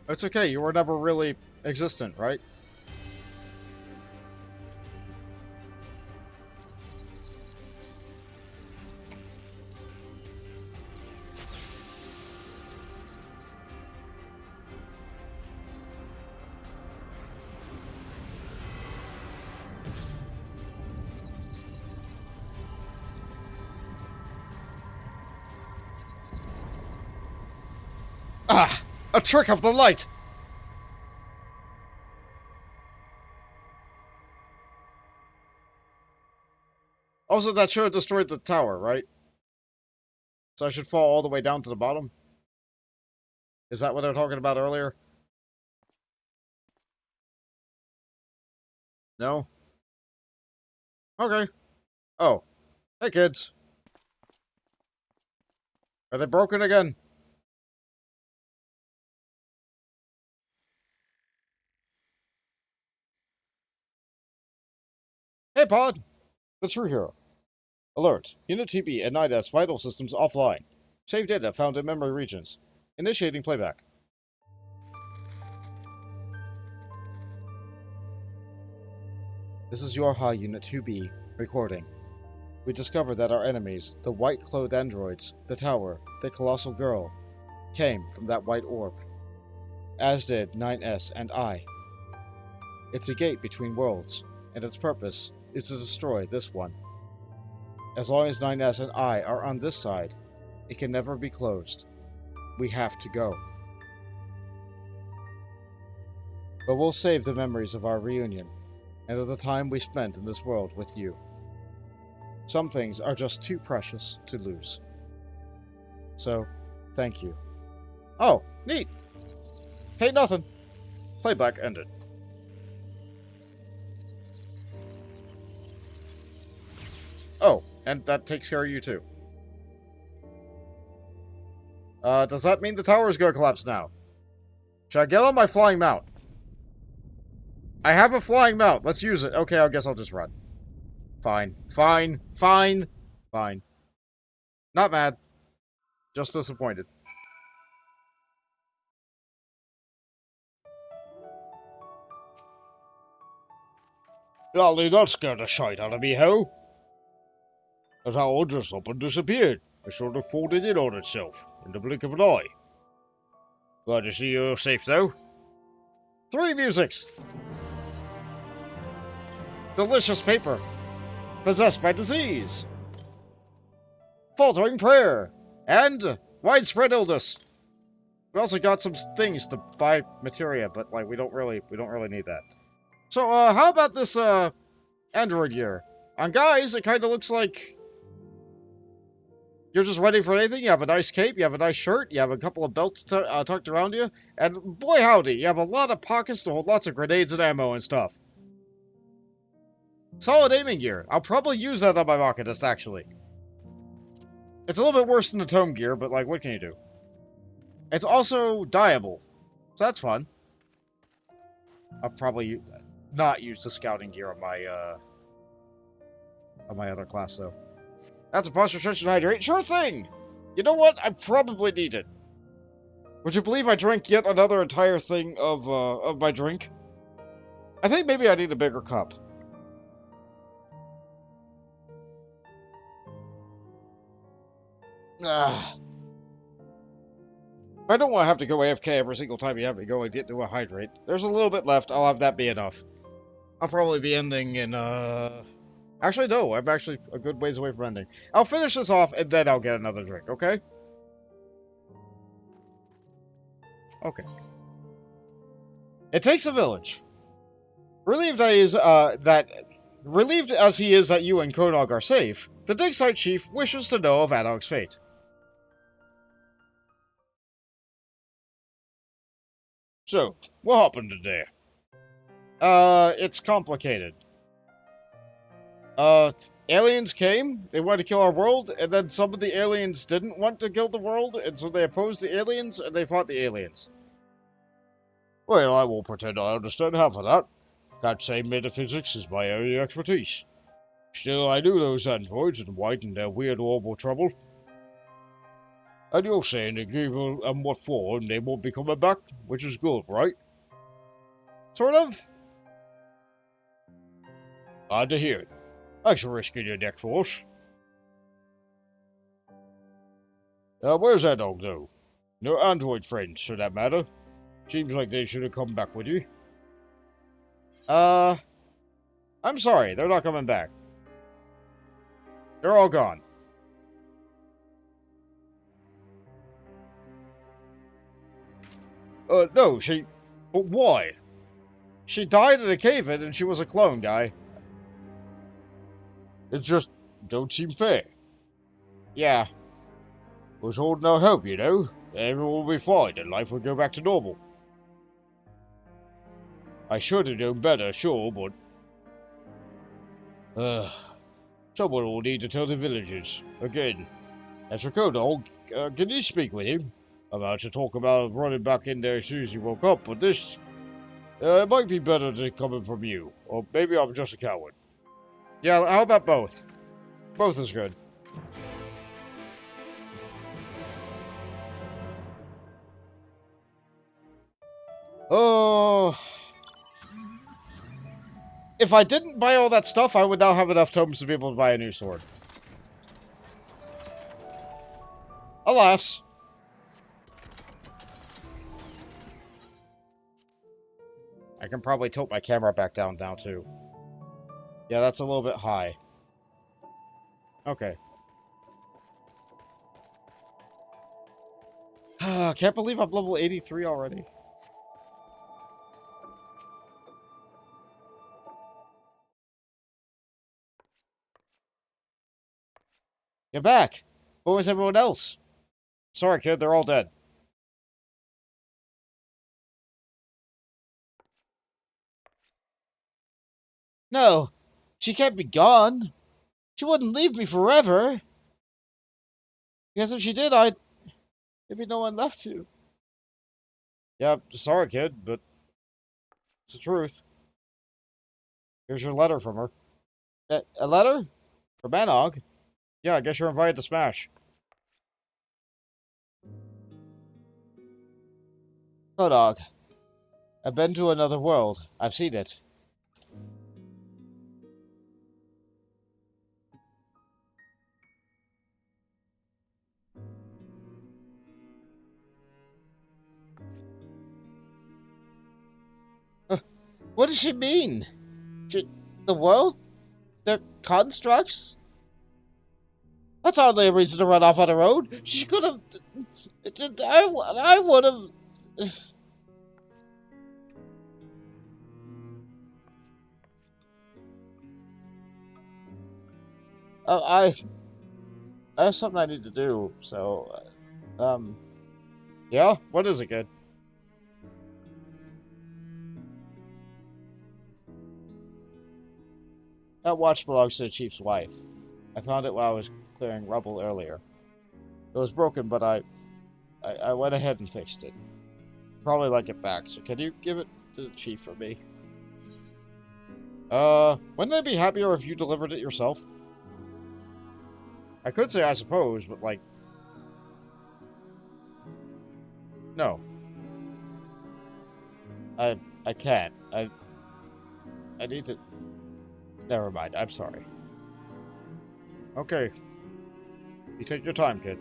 S1: It's okay. You were never really existent, right? Ah! A trick of the light! Also, that should have destroyed the tower, right? So I should fall all the way down to the bottom? Is that what they were talking about earlier? No? Okay. Oh. Hey, kids. Are they broken again? Hey, Pod! The true hero. Alert. Unit TB and NIDAS vital systems offline. Save data found in memory regions. Initiating playback. This is YoRHa Unit 2B, recording. We discovered that our enemies, the white-clothed androids, the tower, the colossal girl, came from that white orb. As did 9S and I. It's a gate between worlds, and its purpose is to destroy this one. As long as 9S and I are on this side, it can never be closed. We have to go. But we'll save the memories of our reunion, and of the time we spent in this world with you. Some things are just too precious to lose. So, thank you. Oh, neat! Hey, nothing. Playback ended. Oh, and that takes care of you too. Does that mean the tower is gonna collapse now? Should I get on my flying mount? I have a flying mount. Let's use it. Okay, I guess I'll just run. Fine. Fine. Fine. Fine. Not mad. Just disappointed.
S2: Golly, that scared the shite out of me, how? That tower just up and disappeared. It sort of folded in on itself, in the blink of an eye. Glad to see you're safe, though.
S1: 3 musics! Delicious paper. Possessed by disease. Faltering prayer. And widespread illness. We also got some things to buy materia, but like we don't really need that. So how about this android gear? On guys, it kind of looks like you're just ready for anything. You have a nice cape, you have a nice shirt, you have a couple of belts tucked around you, and boy howdy, you have a lot of pockets to hold lots of grenades and ammo and stuff. Solid aiming gear. I'll probably use that on my Machinist, actually. It's a little bit worse than the tome gear, but like, what can you do? It's also dyeable, so that's fun. I'll probably not use the scouting gear on my other class, though. That's a posture stretch and hydrate. Sure thing! You know what? I probably need it. Would you believe I drank yet another entire thing of my drink? I think maybe I need a bigger cup. Ah. I don't want to have to go AFK every single time you have me go and get to a hydrate. There's a little bit left. I'll have that be enough. I'll probably be ending in, Actually, no. I'm actually a good ways away from ending. I'll finish this off, and then I'll get another drink, okay? Okay. It takes a village. Relieved as he is that you and Kodog are safe, the dig site chief wishes to know of Adog's fate.
S2: So, what happened today?
S1: It's complicated. Aliens came, they wanted to kill our world, and then some of the aliens didn't want to kill the world, and so they opposed the aliens, and they fought the aliens.
S2: Well, I won't pretend I understand half of that. Can't say metaphysics is my area of expertise. Still, I knew those androids in white and their weird orbital trouble. And you're saying they gave them what for, and they won't be coming back, which is good, right?
S1: Sort of.
S2: Glad to hear it. Thanks for risking your neck for us. Where's that dog, though? No android friends, for that matter. Seems like they should have come back with you.
S1: I'm sorry, they're not coming back. They're all gone. No, she... But why? She died in a cave-in and she was a clone, guy. It just don't seem fair. Yeah. Was holding out hope, you know. Everyone will be fine and life will go back to normal. I should have known better, sure, but... Someone will need to tell the villagers. Again. As for Kodog, can you speak with him? I'm about to talk about running back in there as soon as he woke up, but this... it might be better to coming from you. Or maybe I'm just a coward. Yeah, how about both? Both is good. Oh... If I didn't buy all that stuff, I would now have enough tomes to be able to buy a new sword. Alas. I can probably tilt my camera back down now, too. Yeah, that's a little bit high. Okay. Can't believe I'm level 83 already. You're back! Where was everyone else? Sorry, kid, they're all dead. No, she can't be gone. She wouldn't leave me forever. Because if she did, there'd be no one left to. Yeah, sorry, kid, but it's the truth. Here's your letter from her. A letter? From Manog? Yeah, I guess you're invited to Smash. Oh, dog. I've been to another world. I've seen it. What does she mean? The world? They're constructs? That's hardly a reason to run off on her own. She could have... I would have... I have something I need to do, so... Yeah? What is it, kid? That watch belongs to the chief's wife. I found it while I was clearing rubble earlier. It was broken, but I went ahead and fixed it. Probably like it back, so can you give it to the chief for me? Wouldn't I be happier if you delivered it yourself? I could say I suppose, but like... No. I can't. I need to... Never mind, I'm sorry. Okay. You take your time, kid.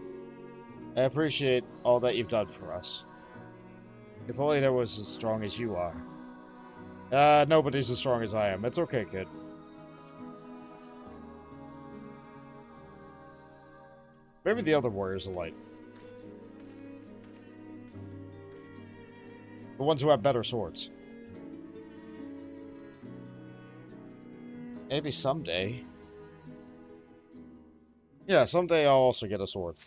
S1: I appreciate all that you've done for us. If only there was as strong as you are. Nobody's as strong as I am. It's okay, kid. Maybe the other warriors are light. The ones who have better swords. Maybe someday. Yeah, someday I'll also get a sword.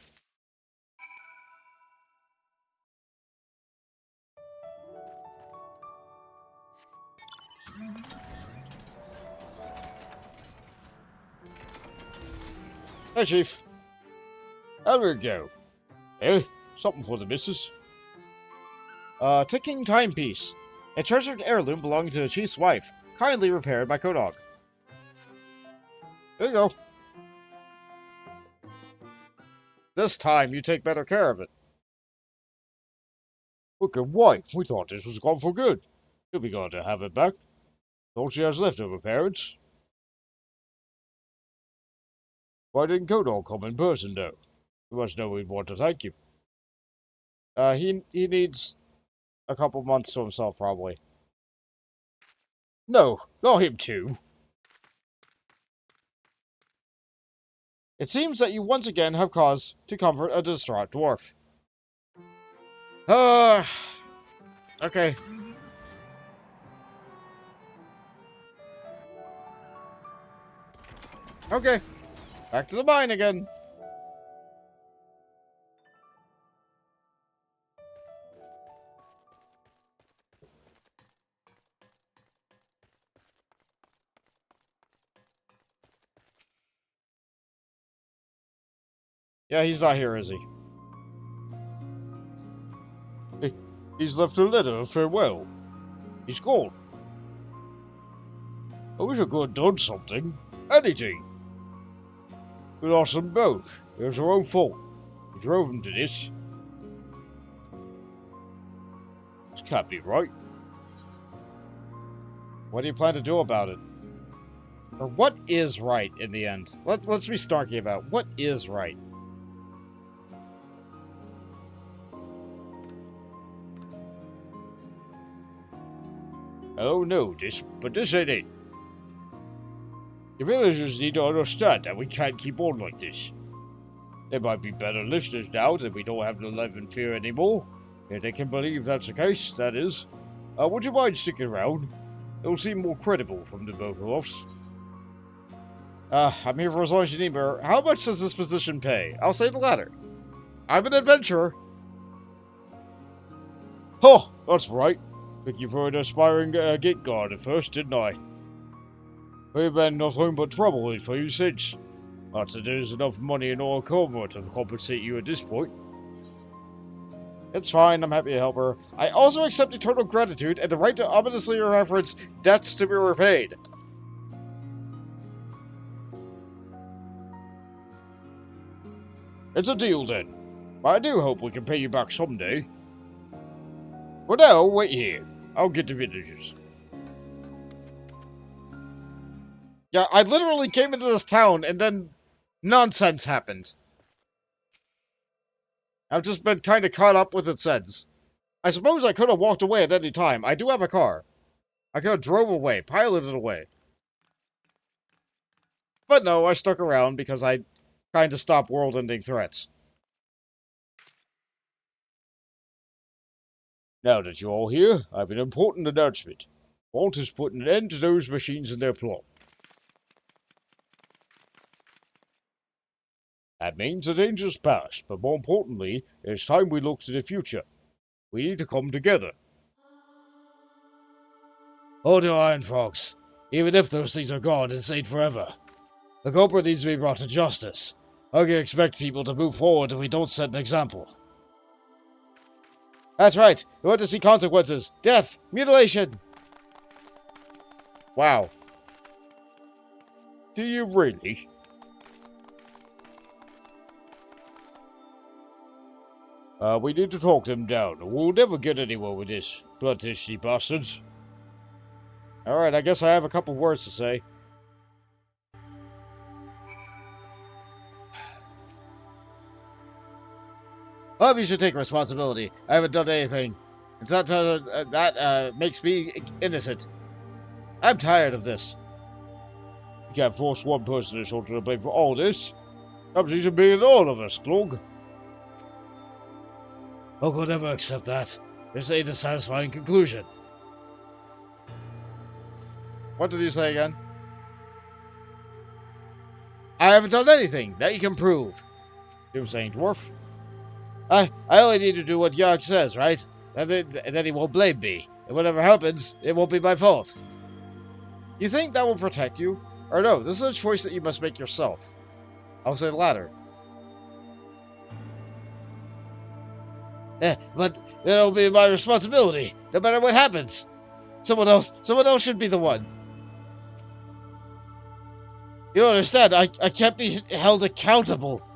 S1: Hey, Chief. How did it go? Eh? Something for the missus? Ticking timepiece. A treasured heirloom belonging to the chief's wife. Kindly repaired by Kodog. There you go. This time you take better care of it. Look at wife. We thought this was gone for good. You'll be glad to have it back. All she has left of her parents. Why didn't Kodog come in person, though? You must know we'd want to thank you. He needs a couple months to himself, probably. No, not him too. It seems that you once again have cause to comfort a distraught dwarf. Okay. Okay. Back to the mine again. Yeah, he's not here, is he? He's left a letter of farewell. He's gone. I wish I could have done something. Anything. We lost them both. It was our own fault. We drove him to this. This can't be right. What do you plan to do about it? Or what is right in the end? Let's be snarky about what is right. Oh no, but this ain't it. The villagers need to understand that we can't keep on like this. They might be better listeners now that we don't have to live in fear anymore. If they can believe that's the case, that is. Would you mind sticking around? It'll seem more credible from the both of us. I'm here for as long as you need me. How much does this position pay? I'll say the latter. I'm an adventurer. Oh, that's right. Thank you for an aspiring gate guard at first, didn't I? We've been nothing but trouble for you since. Not that there's enough money in our coma to compensate you at this point. It's fine, I'm happy to help her. I also accept eternal gratitude and the right to ominously reference debts to be repaid. It's a deal then. But I do hope we can pay you back someday. For now, wait here. I'll get the villagers. Yeah, I literally came into this town and then nonsense happened. I've just been kind of caught up with it since. I suppose I could have walked away at any time. I do have a car. I could have drove away, piloted away. But no, I stuck around because I kind of stopped world-ending threats. Now that you're all here, I have an important announcement. Walt has put an end to those machines and their plot. That means the danger's past, but more importantly, it's time we look to the future. We need to come together. Hold your iron, frogs. Even if those things are gone, it's ain't forever. The culprit needs to be brought to justice. How can you expect people to move forward if we don't set an example? That's right. We want to see consequences. Death. Mutilation. Wow. Do you really? We need to talk them down. We'll never get anywhere with this. Bloodthirsty bastards. Alright, I guess I have a couple words to say. Bob, you should take responsibility. I haven't done anything. It's not that makes me innocent. I'm tired of this. You can't force one person to shoulder the blame for all this. That seems to be in all of us, Glug. I will never accept that. This ain't a satisfying conclusion. What did you say again? I haven't done anything that you can prove. You're saying, dwarf? I only need to do what Yark says, right? And then he won't blame me. And whatever happens, it won't be my fault. You think that will protect you? Or no, this is a choice that you must make yourself. I'll say the latter. But it'll be my responsibility, no matter what happens. Someone else should be the one. You don't understand, I can't be held accountable.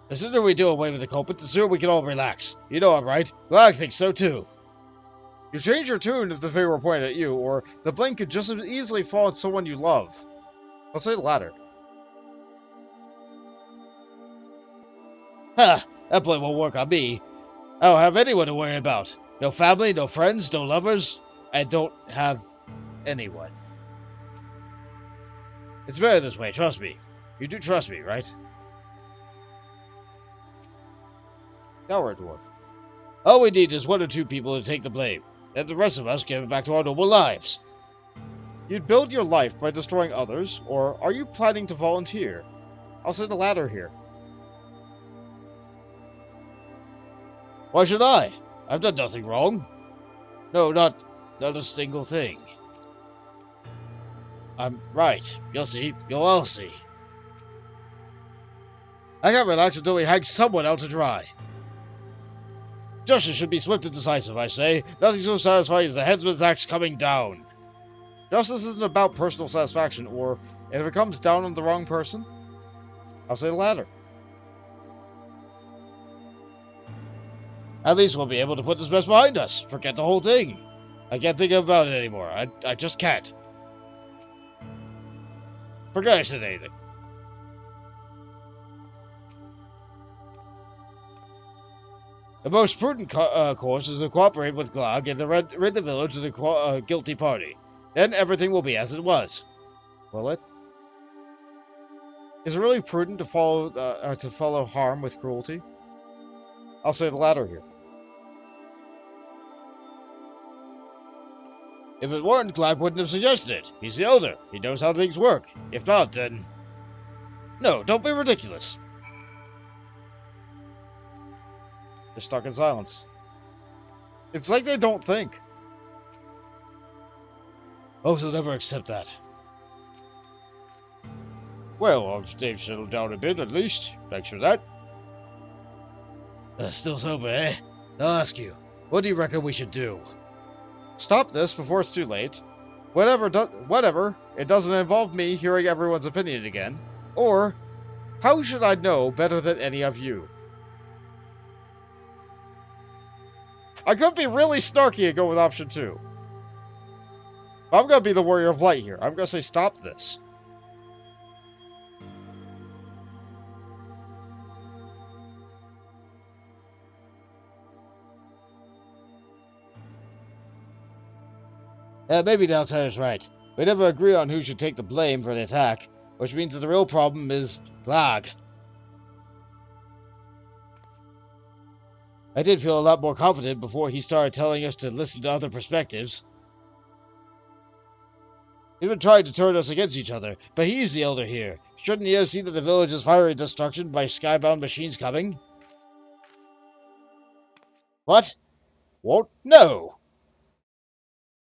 S1: The sooner we do away with the culprit, the sooner we can all relax. You know I'm right. Well, I think so too. You change your tune if the finger were pointed at you, or the blame could just as easily fall at someone you love. I'll say the latter. Ha! That blame won't work on me. I don't have anyone to worry about. No family, no friends, no lovers. I don't have anyone. It's better this way, trust me. You do trust me, right? Now we're a dwarf.
S2: All we need is 1 or 2 people to take the blame, and the rest of us get back to our normal lives.
S1: You'd build your life by destroying others, or are you planning to volunteer? I'll say the latter here.
S2: Why should I? I've done nothing wrong. No, not a single thing. I'm right. You'll see. You'll all see. I can't relax until we hang someone out to dry. Justice should be swift and decisive, I say. Nothing so satisfying as the headsman's axe coming down.
S1: Justice isn't about personal satisfaction, or if it comes down on the wrong person, I'll say the latter.
S2: At least we'll be able to put this mess behind us. Forget the whole thing. I can't think about it anymore. I just can't. Forget I said anything. The most prudent course is to cooperate with Glag and to rid the village of the guilty party. Then everything will be as it was.
S1: Will it? Is it really prudent to follow harm with cruelty? I'll say the latter here.
S2: If it weren't, Glag wouldn't have suggested it. He's the elder. He knows how things work. If not, then... No, don't be ridiculous.
S1: They're stuck in silence. It's like they don't think.
S2: Oath will never accept that. Well, they've settled down a bit, at least. Thanks for that. Still sober, eh? I'll ask you. What do you reckon we should do?
S1: Stop this before it's too late. Whatever. It doesn't involve me hearing everyone's opinion again. Or, how should I know better than any of you? I could be really snarky and go with option 2. I'm gonna be the warrior of light here. I'm gonna say stop this.
S2: Maybe the outsider's right. We never agree on who should take the blame for the attack, which means that the real problem is Glag. I did feel a lot more confident before he started telling us to listen to other perspectives. He's been trying to turn us against each other, but he's the elder here. Shouldn't he have seen that the village is firing destruction by skybound machines coming? What? What? No!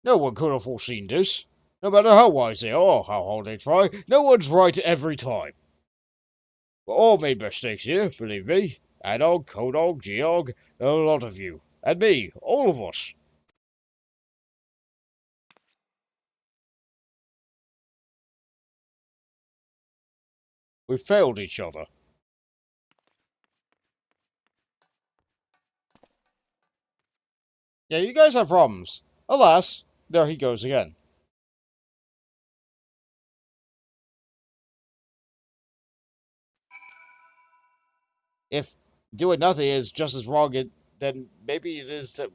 S2: No one could have foreseen this. No matter how wise they are or how hard they try, no one's right every time. We all made mistakes here, believe me. Adog, Kodog, Geog, a lot of you. And me, all of us. We failed each other.
S1: Yeah, you guys have problems. Alas, there he goes again.
S2: If doing nothing is just as wrong, then maybe it is that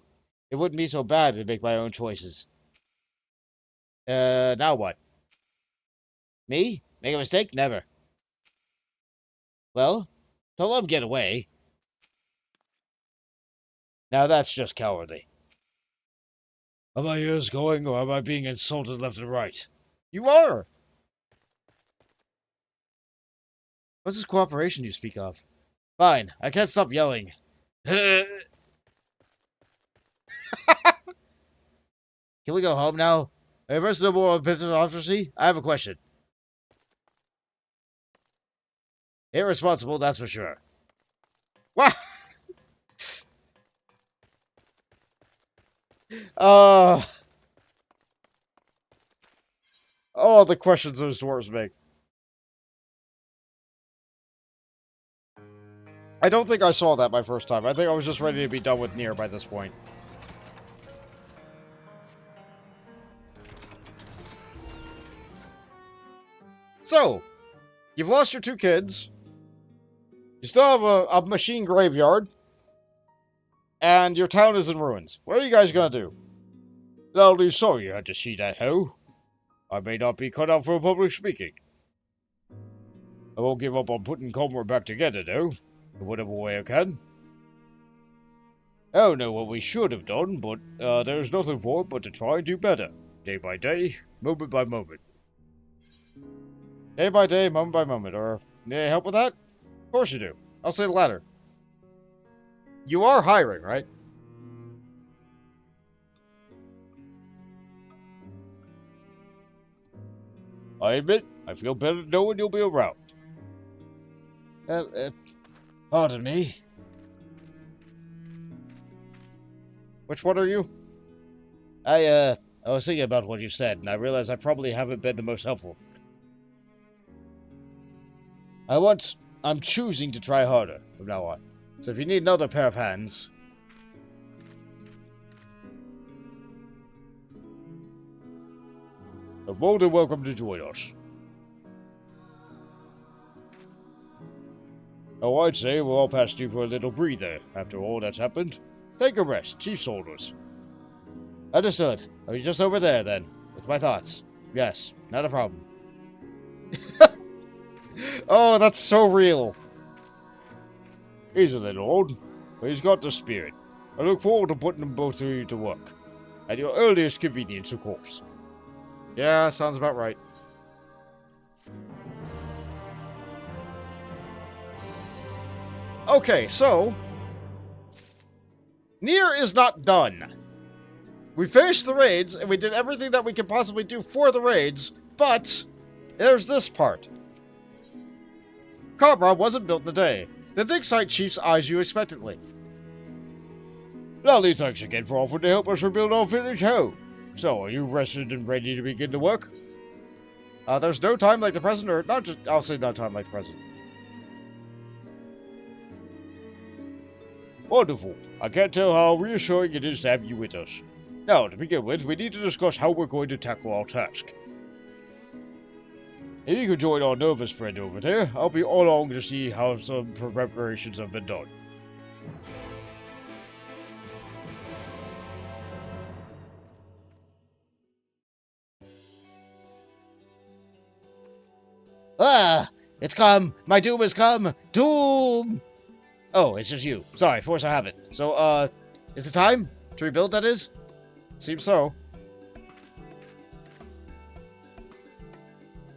S2: it wouldn't be so bad to make my own choices. Now what? Me? Make a mistake? Never. Well, don't let him get away. Now that's just cowardly. Are my ears going, or am I being insulted left and right?
S1: You are! What's this cooperation you speak of?
S2: Fine, I can't stop yelling. Can we go home now? Hey, first no more business officer. I have a question. Irresponsible, that's for sure.
S1: What? Oh, the questions those dwarves make. I don't think I saw that my first time. I think I was just ready to be done with NieR by this point. So, you've lost your 2 kids. You still have a machine graveyard. And your town is in ruins. What are you guys gonna do?
S2: Loudly sorry you had to see that, Ho. I may not be cut out for public speaking. I won't give up on putting Comer back together, though. In whatever way I can. I don't know what we should have done, but there's nothing for it but to try and do better. Day by day, moment by moment.
S1: Day by day, moment by moment. Or, need any help with that? Of course you do. I'll say the latter. You are hiring, right?
S2: I admit, I feel better knowing you'll be around.
S1: Pardon me. Which one are you?
S2: I was thinking about what you said, and I realized I probably haven't been the most helpful. I'm choosing to try harder from now on. So if you need another pair of hands... You're more than welcome to join us. Oh, I'd say we're all past due for a little breather after all that's happened. Take a rest, Chief's orders.
S1: Understood. I'll be just over there, then, with my thoughts. Yes, not a problem. Oh, that's so real.
S2: He's a little old, but he's got the spirit. I look forward to putting them both of you to work. At your earliest convenience, of course.
S1: Yeah, sounds about right. Okay, so... NieR is not done. We finished the raids, and we did everything that we could possibly do for the raids, but... there's this part. Cabra wasn't built in a day. The dig site chiefs eyes you expectantly.
S2: Lovely, thanks again for offering to help us rebuild our village home. So, are you rested and ready to begin the work?
S1: There's no time like the present, or not just... I'll say no time like the present.
S2: Wonderful. I can't tell how reassuring it is to have you with us. Now, to begin with, we need to discuss how we're going to tackle our task. If you could join our nervous friend over there, I'll be all along to see how some preparations have been done.
S1: Ah! It's come! My doom has come! Doom! Oh, it's just you. Sorry, force I have it. So, is it time? To rebuild, that is? Seems so.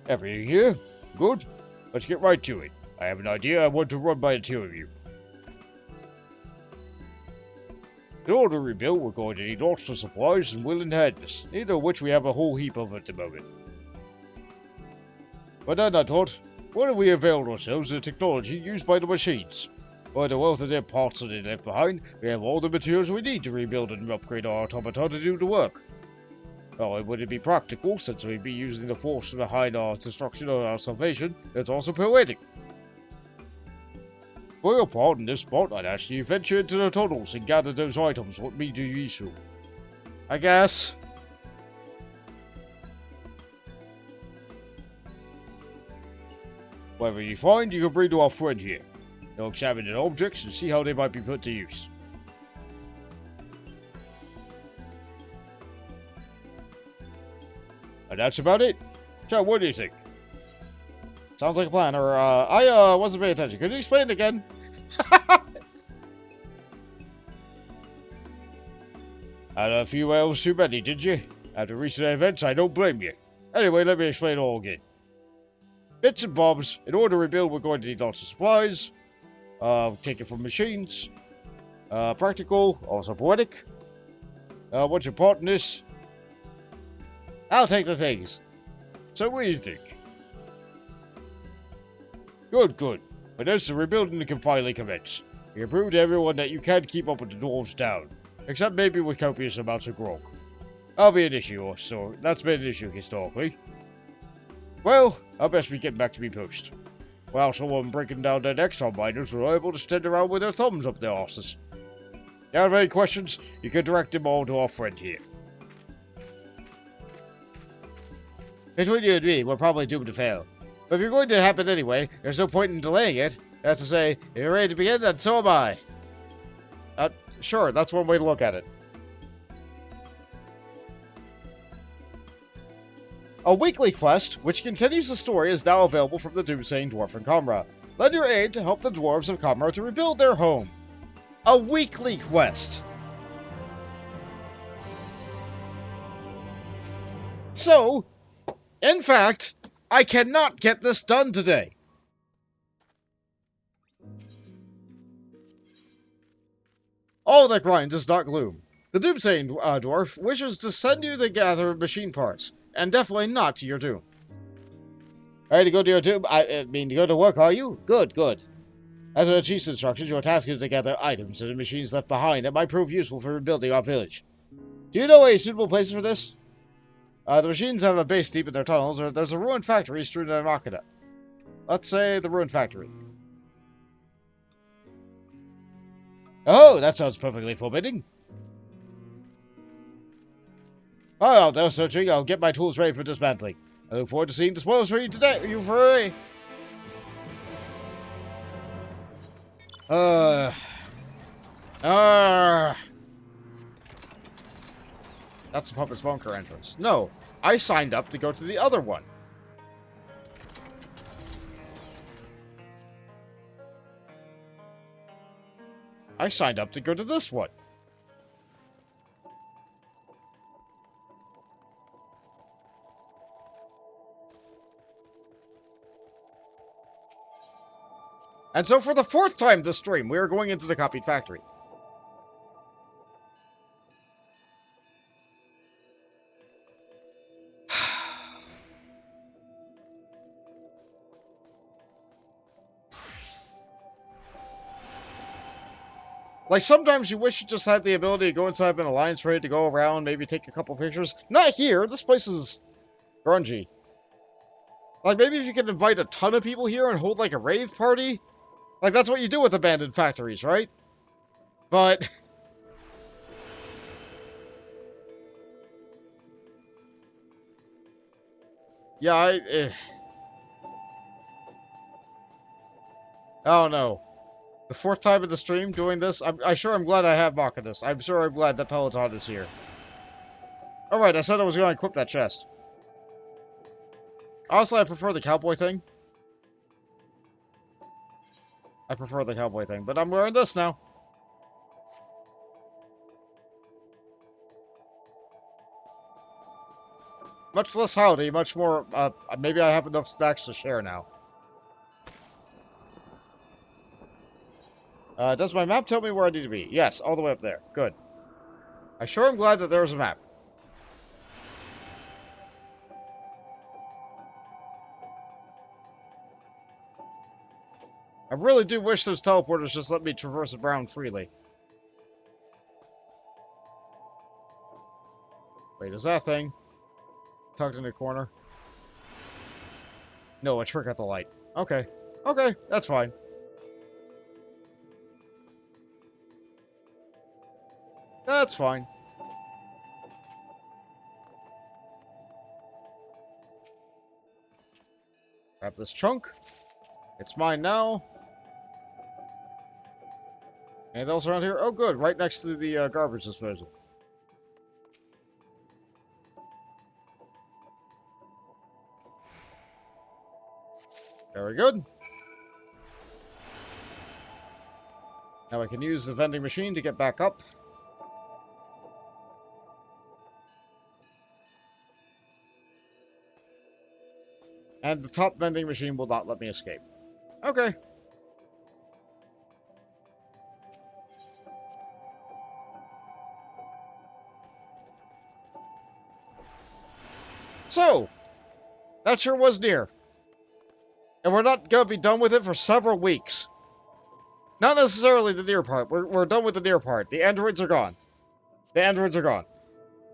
S2: Everything here? Good. Let's get right to it. I have an idea I want to run by the two of you. In order to rebuild, we're going to need lots of supplies and willing hands, neither of which we have a whole heap of at the moment. But then I thought, what if we availed ourselves of the technology used by the machines? By the wealth of their parts that they left behind, we have all the materials we need to rebuild and upgrade our automata to do the work. Not only would it be practical, since we'd be using the force behind our destruction or our salvation, it's also poetic. For your part in this spot, I'd ask you venture into the tunnels and gather those items what may do useful.
S1: I guess.
S2: Whatever you find, you can bring to our friend here. He'll examine the objects and see how they might be put to use. And that's about it. So, what do you think?
S1: Sounds like a plan, or, I wasn't paying attention. Could you explain it again?
S2: Had a few elves too many, did you? After recent events, I don't blame you. Anyway, let me explain it all again. Bits and bobs. In order to rebuild, we're going to need lots of supplies. Take it from machines. Practical, also poetic. What's your part in this?
S1: I'll take the things.
S2: So what do you think? Good, good. But as the rebuilding can finally commence, you can prove to everyone that you can keep up with the dwarves down, except maybe with copious amounts of grog. That'll be an issue, so that's been an issue historically. Well, I'll best be getting back to me post. While someone breaking down their XIV miners were able to stand around with their thumbs up their asses. If you have any questions, you can direct them all to our friend here.
S1: Between you and me, we're probably doomed to fail. But if you're going to happen anyway, there's no point in delaying it. That's to say, if you're ready to begin, then so am I. Sure, that's one way to look at it. A weekly quest, which continues the story, is now available from the doomsaying dwarf in Kamra. Lend your aid to help the dwarves of Kamra to rebuild their home. A weekly quest! So, in fact, I cannot get this done today. All that grinds is not gloom. The Doomsaying Dwarf wishes to send you the gather machine parts, and definitely not to your doom. Ready to go to your doom? I mean, to go to work, are you? Good, good. As per the chief's instructions, your task is to gather items and the machines left behind that might prove useful for rebuilding our village. Do you know a suitable place for this? The machines have a base deep in their tunnels, or there's a ruined factory strewn in Makata. Let's say the ruined factory. Oh, that sounds perfectly forbidding. While they're searching, I'll get my tools ready for dismantling. I look forward to seeing the spoils for you today. You free? That's the Puppet's Bunker entrance. No, I signed up to go to the other one. I signed up to go to this one. And so for the 4th time this stream, we are going into the copied factory. Like, sometimes you wish you just had the ability to go inside of an alliance raid, to go around, maybe take a couple pictures. Not here. This place is grungy. Like, maybe if you could invite a ton of people here and hold, like, a rave party. Like, that's what you do with abandoned factories, right? But... yeah, oh, no. The 4th time in the stream doing this, I'm glad I have Makadis. I'm glad that Peloton is here. Alright, I said I was going to equip that chest. Honestly, I prefer the cowboy thing. But I'm wearing this now. Much less howdy, much more, maybe I have enough snacks to share now. Does my map tell me where I need to be? Yes, all the way up there. Good. I sure am glad that there's a map. I really do wish those teleporters just let me traverse around freely. Wait, is that a thing? Tucked in the corner? No, a trick at the light. Okay. Okay, that's fine. That's fine. Grab this chunk. It's mine now. Anything else around here? Oh, good. Right next to the garbage disposal. Very good. Now I can use the vending machine to get back up. And the top vending machine will not let me escape. Okay. So, that sure was NieR. And we're not going to be done with it for several weeks. Not necessarily the NieR part. We're done with the NieR part. The androids are gone.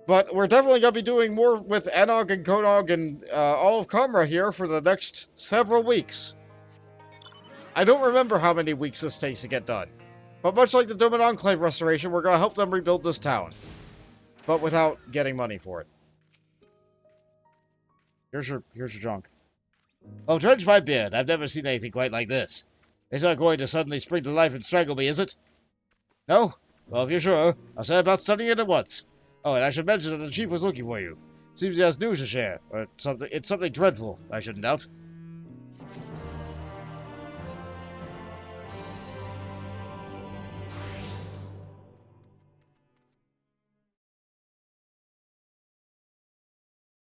S1: But we're definitely going to be doing more with Anog and Konog and all of Kamra here for the next several weeks. I don't remember how many weeks this takes to get done. But much like the Doman Enclave restoration, we're going to help them rebuild this town. But without getting money for it. Here's your junk. Oh, drench my beard. I've never seen anything quite like this. It's not going to suddenly spring to life and strangle me, is it? No? Well, if you're sure, I'll set about studying it at once. Oh, and I should mention that the chief was looking for you. Seems he has news to share, or something. It's something dreadful, I shouldn't doubt.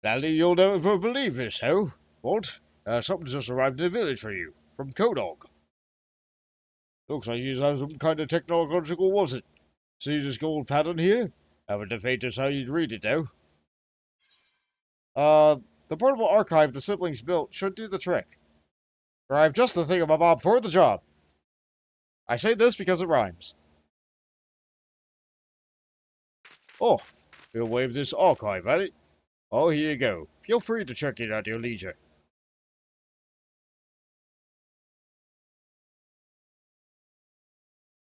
S2: Sadly, you'll never believe this, Hal. What? Something just arrived in the village for you. From Kodog. Looks like you have some kind of technological was it? See this gold pattern here? Haven't the faintest how you'd read it, though.
S1: The portable archive the siblings built should do the trick. For I've just the thingamabob for the job. I say this because it rhymes.
S2: Oh, we'll wave this archive at it. Oh, here you go. Feel free to check it at your leisure.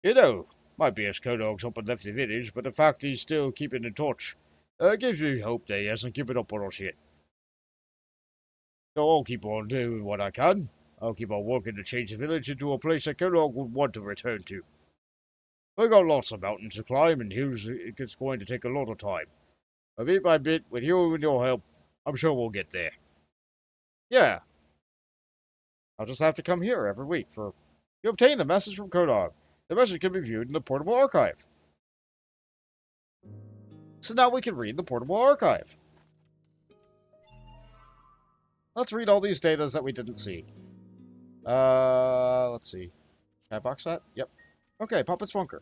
S2: You know, might be as Kodog's up and left the village, but the fact he's still keeping in touch gives me hope that he hasn't given up on us yet. So I'll keep on doing what I can. I'll keep on working to change the village into a place that Kodog would want to return to. We got lots of mountains to climb and hills it's going to take a lot of time. But bit by bit, with you and your help, I'm sure we'll get there.
S1: Yeah. I'll just have to come here every week for... You obtained a message from Kodog. The message can be viewed in the portable archive. So now we can read the portable archive. Let's read all these datas that we didn't see. Let's see. Can I box that? Yep. Okay, Puppet's Bunker.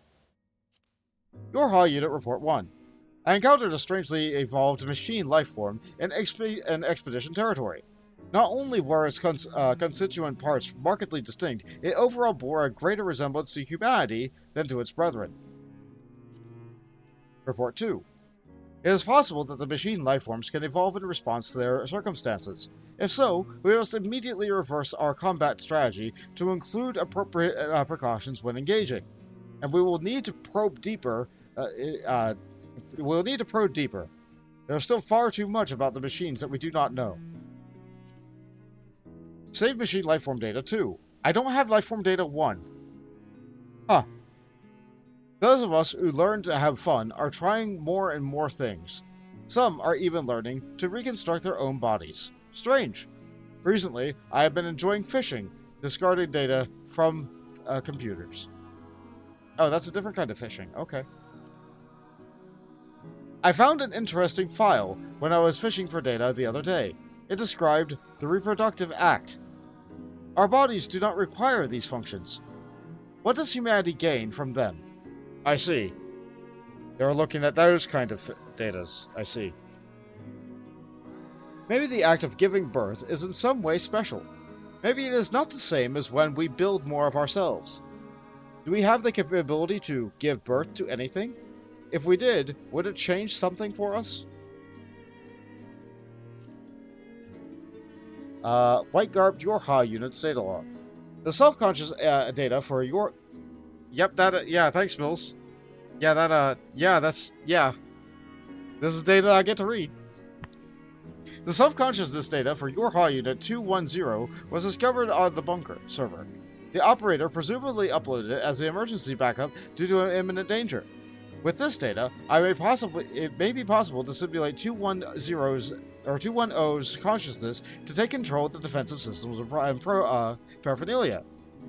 S1: YoRHa Unit Report 1. I encountered a strangely evolved machine lifeform in Expedition territory. Not only were its constituent parts markedly distinct, it overall bore a greater resemblance to humanity than to its brethren. Report 2. It is possible that the machine lifeforms can evolve in response to their circumstances. If so, we must immediately reverse our combat strategy to include appropriate precautions when engaging. And we will need to probe deeper. We'll need to probe deeper. There's still far too much about the machines that we do not know. Save machine lifeform data 2. I don't have lifeform data 1. Huh. Those of us who learn to have fun are trying more and more things. Some are even learning to reconstruct their own bodies. Strange. Recently, I have been enjoying fishing, discarding data from computers. Oh, that's a different kind of fishing. Okay. I found an interesting file when I was fishing for data the other day. It described the reproductive act. Our bodies do not require these functions. What does humanity gain from them? I see. They're looking at those kind of datas. I see. Maybe the act of giving birth is in some way special. Maybe it is not the same as when we build more of ourselves. Do we have the capability to give birth to anything? If we did, would it change something for us? White garbed YoRHa unit's data log. The self-conscious data for your... Yep, that... yeah, thanks, Mills. Yeah, that, yeah, that's... yeah. This is data I get to read. The self-consciousness data for YoRHa Unit 210 was discovered on the bunker server. The operator presumably uploaded it as the emergency backup due to imminent danger. With this data, it may be possible to simulate 210's consciousness to take control of the defensive systems and paraphernalia.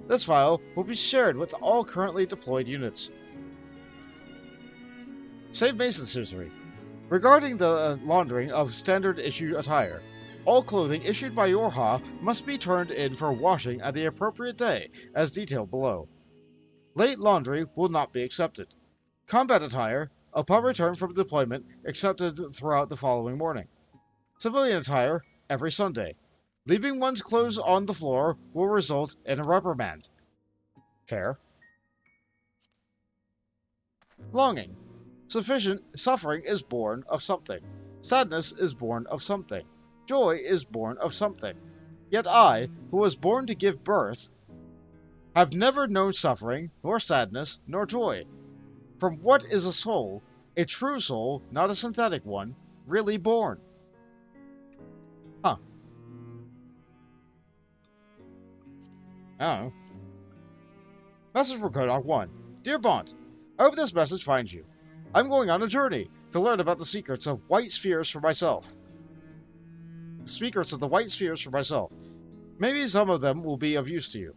S1: This file will be shared with all currently deployed units. Save Mason's history. Regarding the laundering of standard issue attire, all clothing issued by YoRHa must be turned in for washing at the appropriate day, as detailed below. Late laundry will not be accepted. Combat attire, upon return from deployment, accepted throughout the following morning. Civilian attire, every Sunday. Leaving one's clothes on the floor will result in a reprimand. Fair. Longing. Suffering is born of something. Sadness is born of something. Joy is born of something. Yet I, who was born to give birth, have never known suffering, nor sadness, nor joy. From what is a soul, a true soul, not a synthetic one, really born? Huh. I don't know. Message from Kodog 1. Dear Bont, I hope this message finds you. I'm going on a journey to learn about the secrets of white spheres for myself. Secrets of the white spheres for myself. Maybe some of them will be of use to you.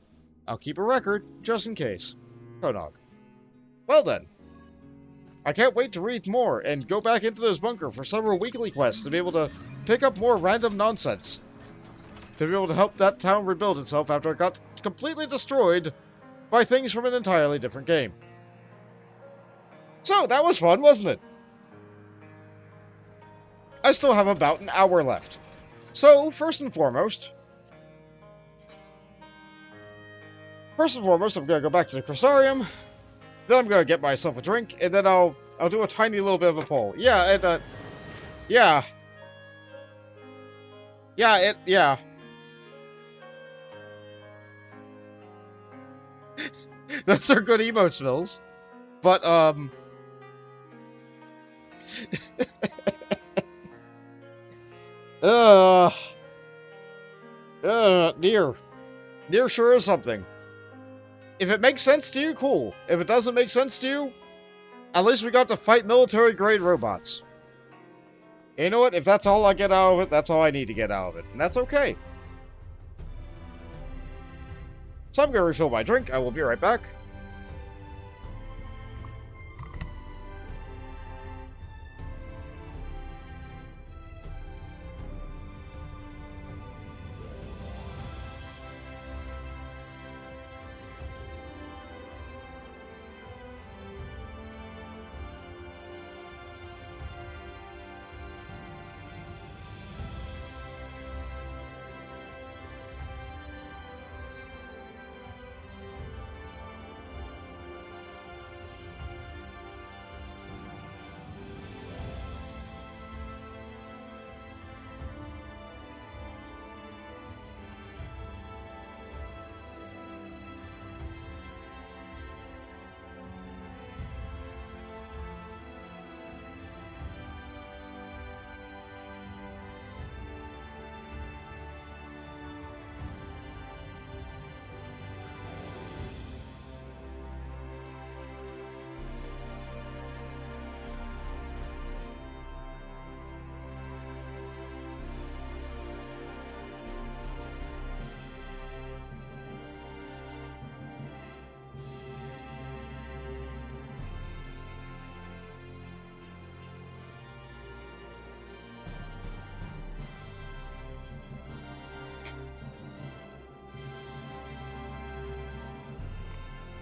S1: I'll keep a record, just in case. Kodog. Well then. I can't wait to read more and go back into this bunker for several weekly quests to be able to pick up more random nonsense to be able to help that town rebuild itself after it got completely destroyed by things from an entirely different game. So, that was fun, wasn't it? I still have about an hour left. So, first and foremost, I'm gonna go back to the Crystarium. Then I'm gonna get myself a drink, and then I'll do a tiny little bit of a poll. Yeah, yeah. Yeah. Those are good emote spills. But, NieR. NieR sure is something. If it makes sense to you, cool. If it doesn't make sense to you, at least we got to fight military-grade robots. And you know what? If that's all I get out of it, that's all I need to get out of it. And that's okay. So I'm going to refill my drink. I will be right back.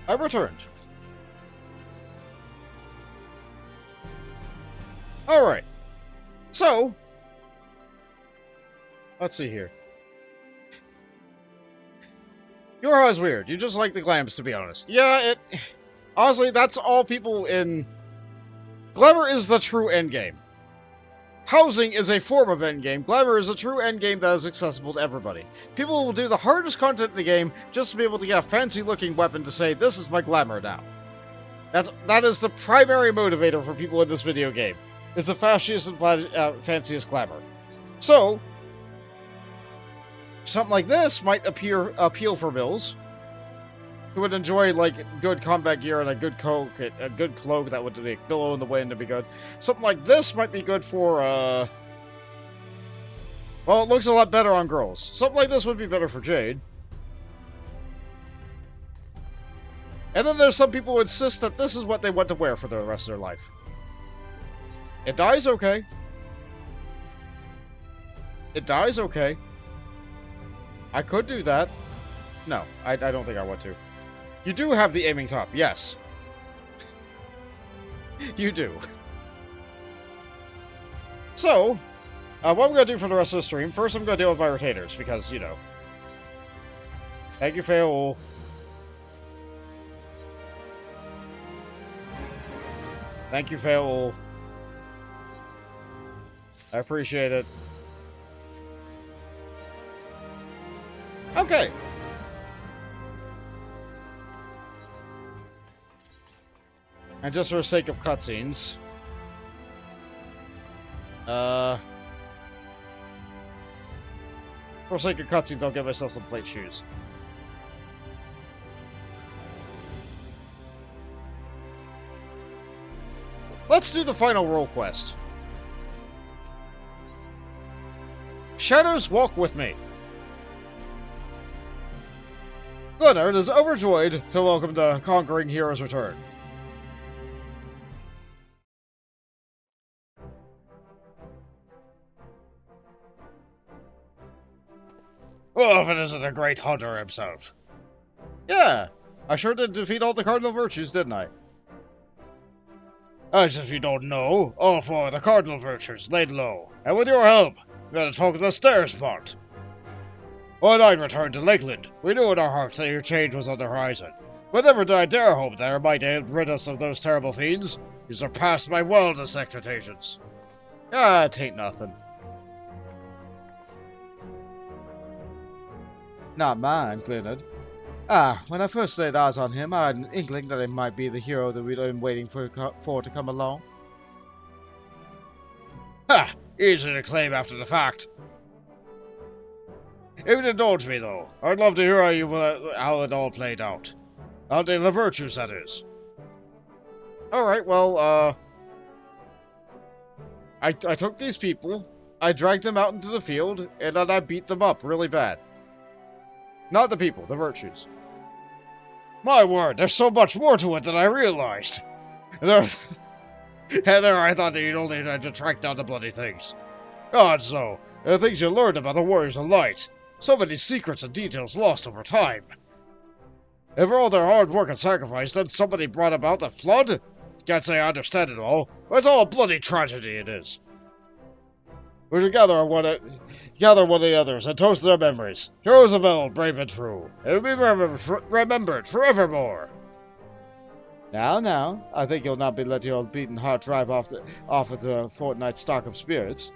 S1: I returned. Alright. So, let's see here. YoRHa is weird. You just like the glams, to be honest. Yeah, honestly, that's all people in... Glamour is the true endgame. Housing is a form of endgame. Glamour is a true endgame that is accessible to everybody. People will do the hardest content in the game just to be able to get a fancy-looking weapon to say, this is my glamour now. That is the primary motivator for people in this video game. It's the flashiest and fanciest glamour. So, something like this might appeal for mills who would enjoy like good combat gear and a good cloak that would like, billow in the wind and be good. Something like this might be good for well, it looks a lot better on girls. Something like this would be better for Jade. And then there's some people who insist that this is what they want to wear for the rest of their life. It dies okay. It dies okay. I could do that. No, I don't think I want to. You do have the aiming top, yes. You do. So, what I'm going to do for the rest of the stream, first I'm going to deal with my retainers, because, you know. Thank you, Fail. Thank you, Fail. I appreciate it. Okay. And just for the sake of cutscenes, for the sake of cutscenes, I'll get myself some plate shoes. Let's do the final role quest. Shadows walk with me. Leonard is overjoyed to welcome the conquering hero's return.
S2: Well, if it isn't a great hunter himself.
S1: Yeah, I sure did defeat all the cardinal virtues, didn't I?
S2: As if you don't know, all four of the cardinal virtues laid low, and with your help, we got to talk the stairs part. When I returned to Lakeland, we knew in our hearts that your change was on the horizon, but never did I dare hope that it might rid us of those terrible fiends. You surpassed my wildest expectations.
S1: Ah, it ain't nothing. Not mine, Glenard. Ah, when I first laid eyes on him, I had an inkling that he might be the hero that we'd been waiting for to come along.
S2: Ha! Easy to claim after the fact. If you'd indulge me, though, I'd love to hear how it all played out. Hunting the virtues, that is.
S1: Alright, well, I took these people, I dragged them out into the field, and then I beat them up really bad. Not the people, the virtues.
S2: My word, there's so much more to it than I realized. And there I thought that you'd only had to track down the bloody things. God, so, the things you learned about the Warriors of Light. So many secrets and details lost over time. And for all their hard work and sacrifice, then somebody brought about the flood? Can't say I understand it all, but it's all a bloody tragedy it is. We should gather one of the others and toast their memories. Heroes of old, brave and true. It will be remembered forevermore.
S1: Now, I think you'll not be letting your beaten heart drive off of the fortnight's stock of spirits.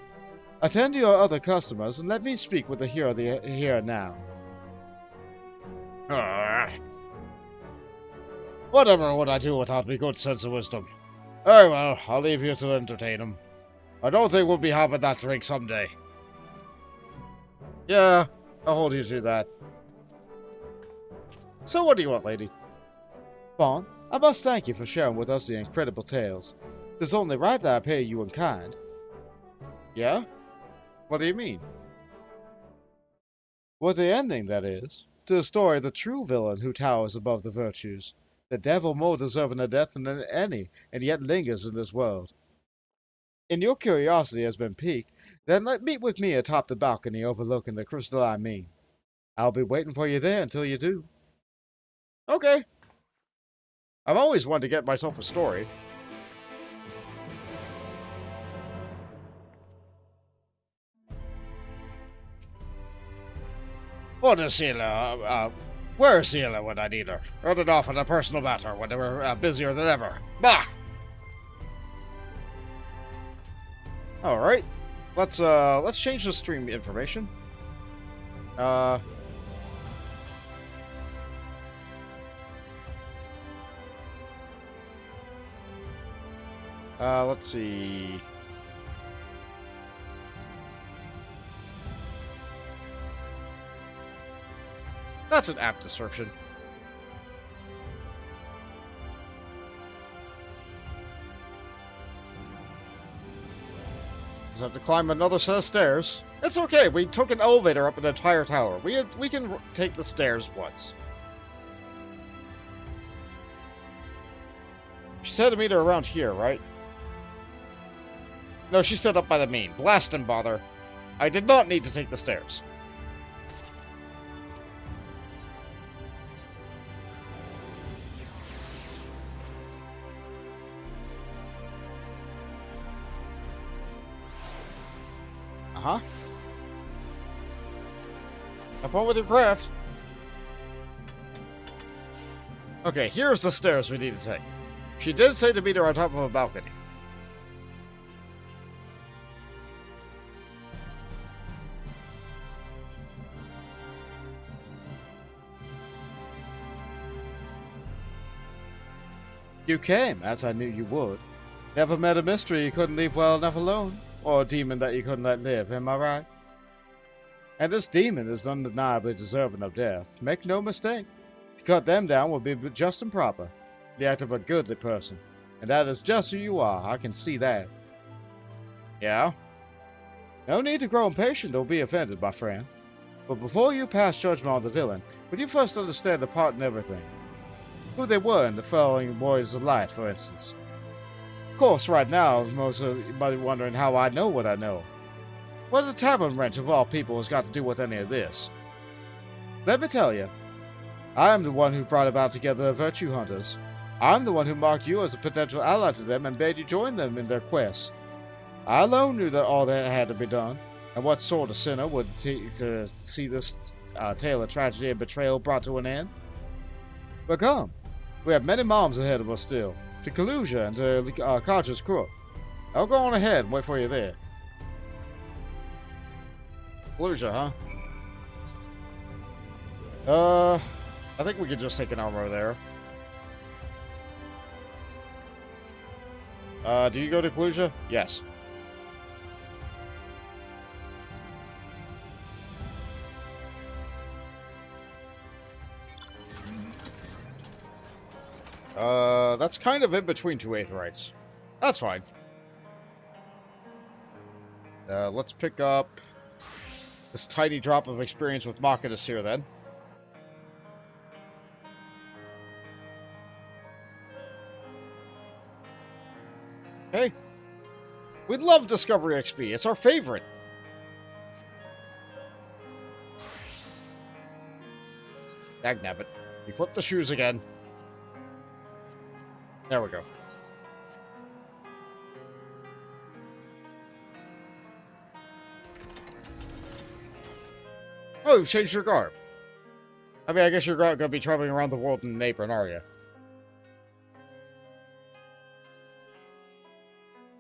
S1: Attend to your other customers and let me speak with the hero here and now.
S2: Whatever would I do without me good sense of wisdom? Very well, I'll leave you to entertain him. I don't think we'll be having that drink someday.
S1: Yeah, I'll hold you to that. So what do you want, lady? Fawn, I must thank you for sharing with us the incredible tales. It's only right that I pay you in kind. Yeah? What do you mean? With the ending, that is, to the story of the true villain who towers above the virtues, the devil more deserving of death than any, and yet lingers in this world. And your curiosity has been piqued, then meet with me atop the balcony overlooking the crystalline mean. I'll be waiting for you there until you do. Okay. I've always wanted to get myself a story.
S2: What is Sheila? Where is Sheila when I need her? Running off on a personal matter when they were busier than ever. Bah!
S1: Alright. Let's change the stream information. Let's see. That's an apt description. Just have to climb another set of stairs. It's okay, we took an elevator up an entire tower. We can take the stairs once. She said to meet her around here, right? No, she said up by the mean. Blast and bother. I did not need to take the stairs. Uh-huh. Have fun with your craft. Okay, here's the stairs we need to take. She did say to meet her on top of a balcony. You came, as I knew you would. Never met a mystery you couldn't leave well enough alone, or a demon that you couldn't let live, am I right? And this demon is undeniably deserving of death. Make no mistake. To cut them down would be just and proper. The act of a goodly person. And that is just who you are, I can see that. Yeah? No need to grow impatient or be offended, my friend. But before you pass judgment on the villain, would you first understand the part in everything? Who they were in the falling Warriors of Light, for instance. Of course, right now, most of you might be wondering how I know what I know. What the tavern wrench of all people has got to do with any of this? Let me tell you, I am the one who brought about together the Virtue Hunters. I'm the one who marked you as a potential ally to them and bade you join them in their quest. I alone knew that all that had to be done, and what sort of sinner would take to see this tale of tragedy and betrayal brought to an end. But come, we have many moms ahead of us still, to Kalusia and to Karja's Crook. I'll go on ahead and wait for you there. Kalusia, huh? I think we could just take an armor there. Do you go to Kalusia? Yes. That's kind of in between two Aetherites. That's fine. Let's pick up this tiny drop of experience with Machidus here, then. Hey, we love Discovery XP. It's our favorite. Dagnabbit. Equip the shoes again. There we go. Oh, you've changed your garb. I mean, I guess you're going to be traveling around the world in an apron, are you?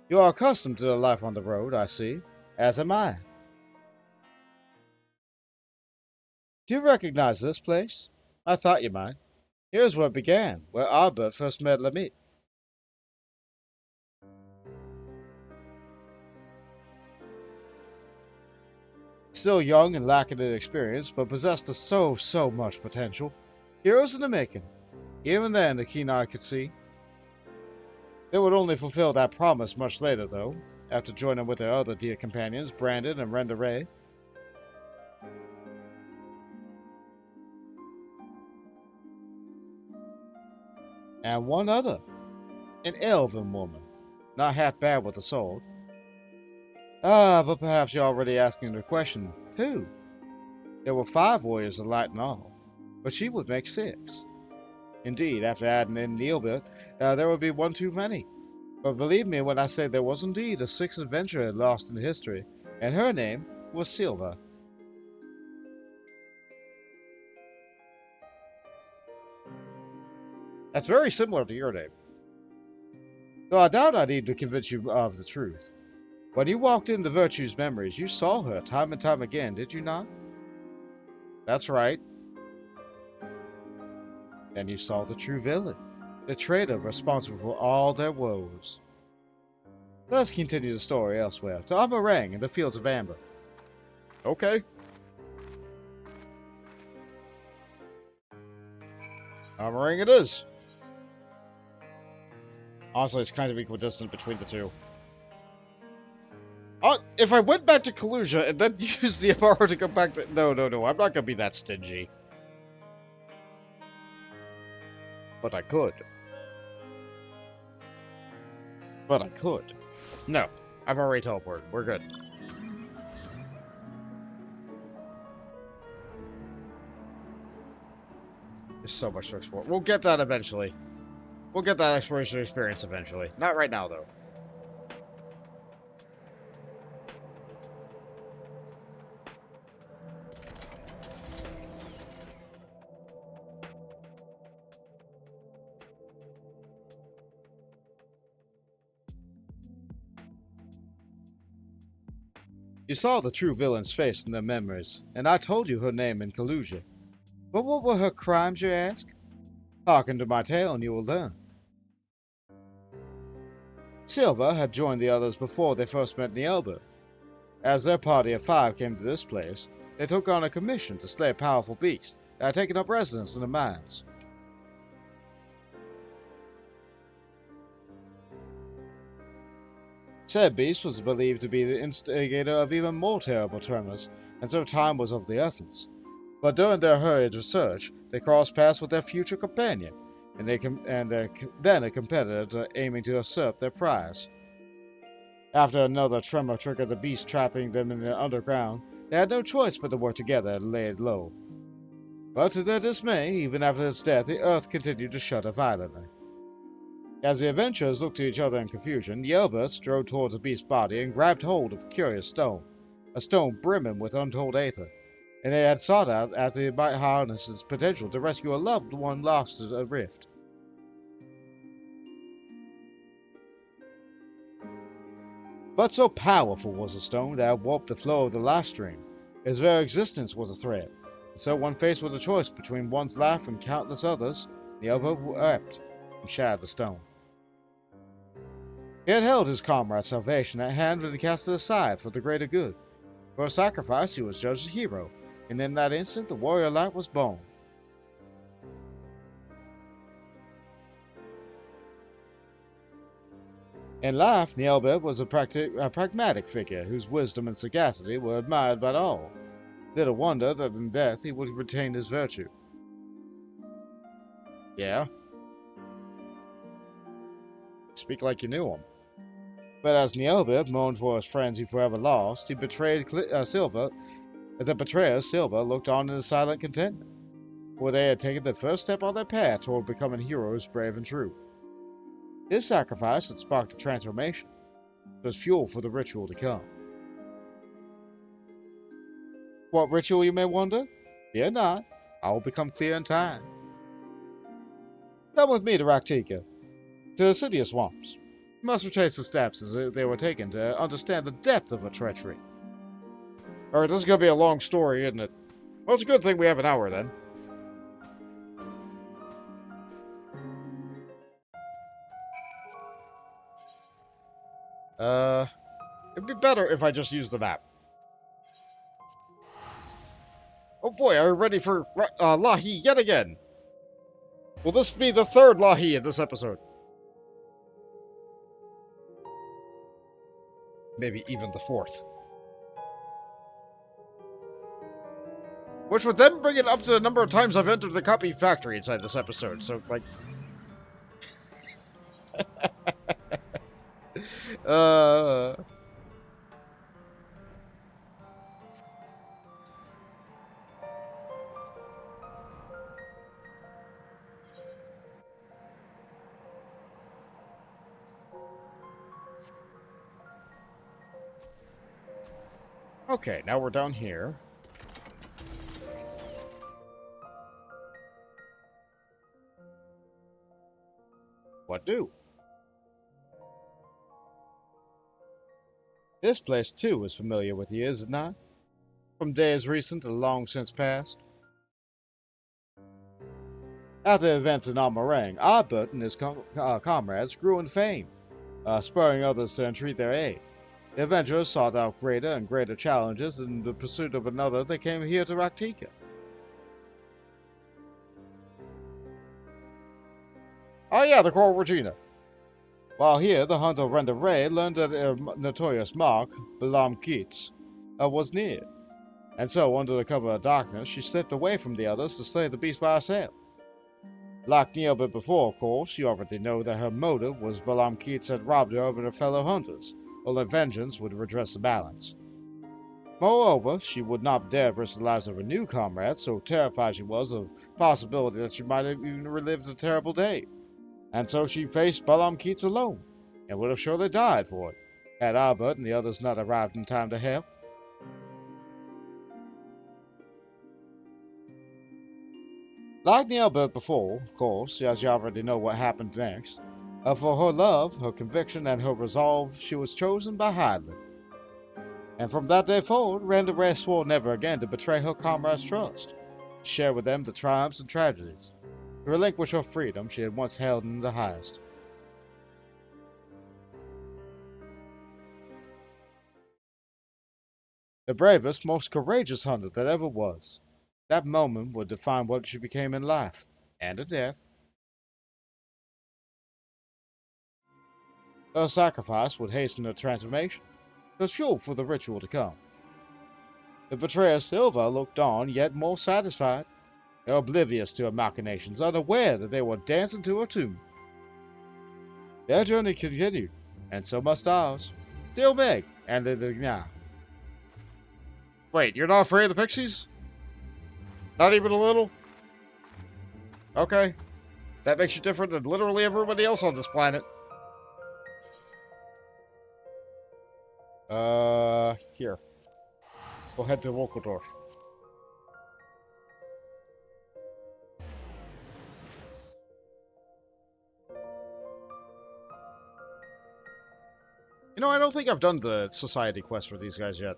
S1: You are accustomed to the life on the road, I see. As am I. Do you recognize this place? I thought you might. Here's where it began, where Albert first met Lamit. Still young and lacking in experience, but possessed of so much potential. Heroes in the making. Even then, the keen-eyed could see. They would only fulfill that promise much later, though, after joining with their other dear companions, Brandon and Renderay. And one other, an elven woman, not half bad with a sword. But perhaps you're already asking the question, who? There were 5 warriors of light in all, but she would make 6. Indeed, after adding in Neilbert, there would be one too many. But believe me when I say there was indeed a 6th adventurer lost in history, and her name was Silva. That's very similar to your name. Though I doubt I need to convince you of the truth. When you walked in the Virtue's memories, you saw her time and time again, did you not? That's right. And you saw the true villain, the traitor responsible for all their woes. Let's continue the story elsewhere, to Amarang in the Fields of Amber. Okay. Amarang it is. Honestly, it's kind of equidistant between the two. If I went back to Kalusia and then used the MR to go back to... No, I'm not going to be that stingy. But I could. No, I've already teleported. We're good. There's so much to explore. We'll get that eventually. We'll get that exploration experience eventually. Not right now, though. You saw the true villain's face in their memories, and I told you her name in Kalusia. But what were her crimes, you ask? Hearken to my tale and you will learn. Silva had joined the others before they first met Nielba. As their party of 5 came to this place, they took on a commission to slay a powerful beast that had taken up residence in the mines. Said beast was believed to be the instigator of even more terrible tremors, and so time was of the essence. But during their hurried research, they crossed paths with their future companion, and then a competitor aiming to usurp their prize. After another tremor triggered the beast trapping them in the underground, they had no choice but to work together and lay it low.
S2: But to their dismay, even after its death, the earth continued to shudder violently. As the adventurers looked at each other in confusion, YoRHa strode towards the beast's body and grabbed hold of a curious stone, a stone brimming with untold aether, and they had sought out after it might harness its potential to rescue a loved one lost in a rift. But so powerful was the stone that it warped the flow of the life stream. Its very existence was a threat. And so when faced with a choice between one's life and countless others, YoRHa wept and shattered the stone. He had held his comrade's salvation at hand when he cast it aside for the greater good. For a sacrifice, he was judged a hero, and in that instant the warrior light was born. In life, NieR was a pragmatic figure whose wisdom and sagacity were admired by all. Little wonder that in death he would retain his virtue. Yeah? Speak like you knew him. But as NieR mourned for his friends he forever lost, he betrayed Silva. The betrayer, Silva, looked on in silent contentment, for they had taken the first step on their path toward becoming heroes brave and true. His sacrifice had sparked the transformation. It was fuel for the ritual to come. What ritual, you may wonder? Fear not, I will become clear in time. Come with me to Raktika, to the city of swamps. You must retrace the steps as they were taken to understand the depth of a treachery.
S1: Alright, this is gonna be a long story, isn't it? Well, it's a good thing we have an hour then. It'd be better if I just used the map. Oh boy, are you ready for Lahi yet again? Will this be the third Lahi in this episode? Maybe even the fourth. Which would then bring it up to the number of times I've entered the copy factory inside this episode, so, like... Okay, now we're down here. What do? This place, too, is familiar with you, is it not? From days recent and long since past. After the events in Almarang, Albert and his comrades grew in fame, spurring others to entreat their aid. The adventurers sought out greater and greater challenges, and in the pursuit of another, they came here to Raktika. Oh yeah, the Coral Regina. While here, the hunter Renda Ray learned that a notorious mark, Balam Keats, was near. And so, under the cover of darkness, she slipped away from the others to slay the beast by herself. Like NieR before, of course, you already know that her motive was Balam Keats had robbed her of her fellow hunters, or that vengeance would redress the balance. Moreover, she would not dare risk the lives of her new comrades, so terrified she was of the possibility that she might have even relived the terrible day. And so she faced Balam Keats alone, and would have surely died for it, had Albert and the others not arrived in time to help. Like NieR before, of course, as you already know what happened next, for her love, her conviction, and her resolve, she was chosen by Hydlin. And from that day forward, Renda Ray swore never again to betray her comrades' trust, to share with them the triumphs and tragedies, to relinquish her freedom she had once held in the highest. The bravest, most courageous hunter that ever was. That moment would define what she became in life, and in death. Her sacrifice would hasten her transformation. It was fuel for the ritual to come. The betrayer Silva looked on, yet more satisfied, oblivious to her machinations, unaware that they were dancing to her tune. Their journey continued, and so must ours. Still Meg and the NieR. Wait, you're not afraid of the pixies? Not even a little? Okay. That makes you different than literally everybody else on this planet. Here. Go head to Wolkeldorf. You know, I don't think I've done the society quest for these guys yet.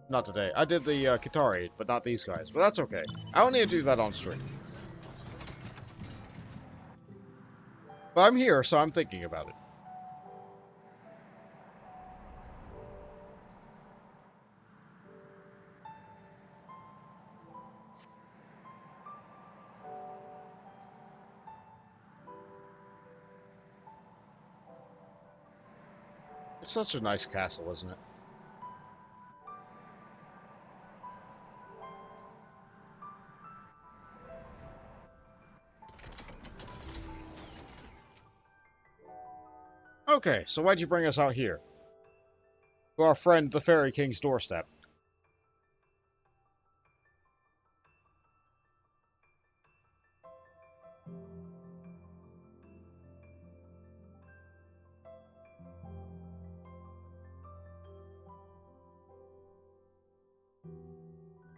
S1: Not today. I did the Qitari, but not these guys. But that's okay. I don't need to do that on stream. But I'm here, so I'm thinking about it. It's such a nice castle, isn't it? Okay, so why'd you bring us out here? To our friend the Fairy King's doorstep.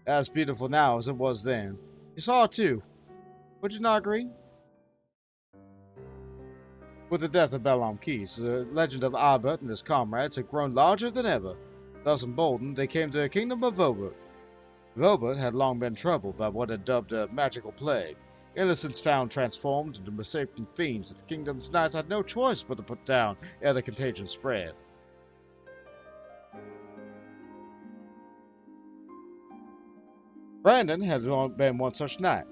S1: As beautiful now as it was then. You saw it too. Would you not agree? With the death of Belam Keys, the legend of Albert and his comrades had grown larger than ever. Thus emboldened, they came to the kingdom of Vobert. Vobert had long been troubled by what had dubbed a magical plague. Innocents found transformed into misshapen fiends that the kingdom's knights had no choice but to put down ere the contagion spread. Brandon had been one such knight.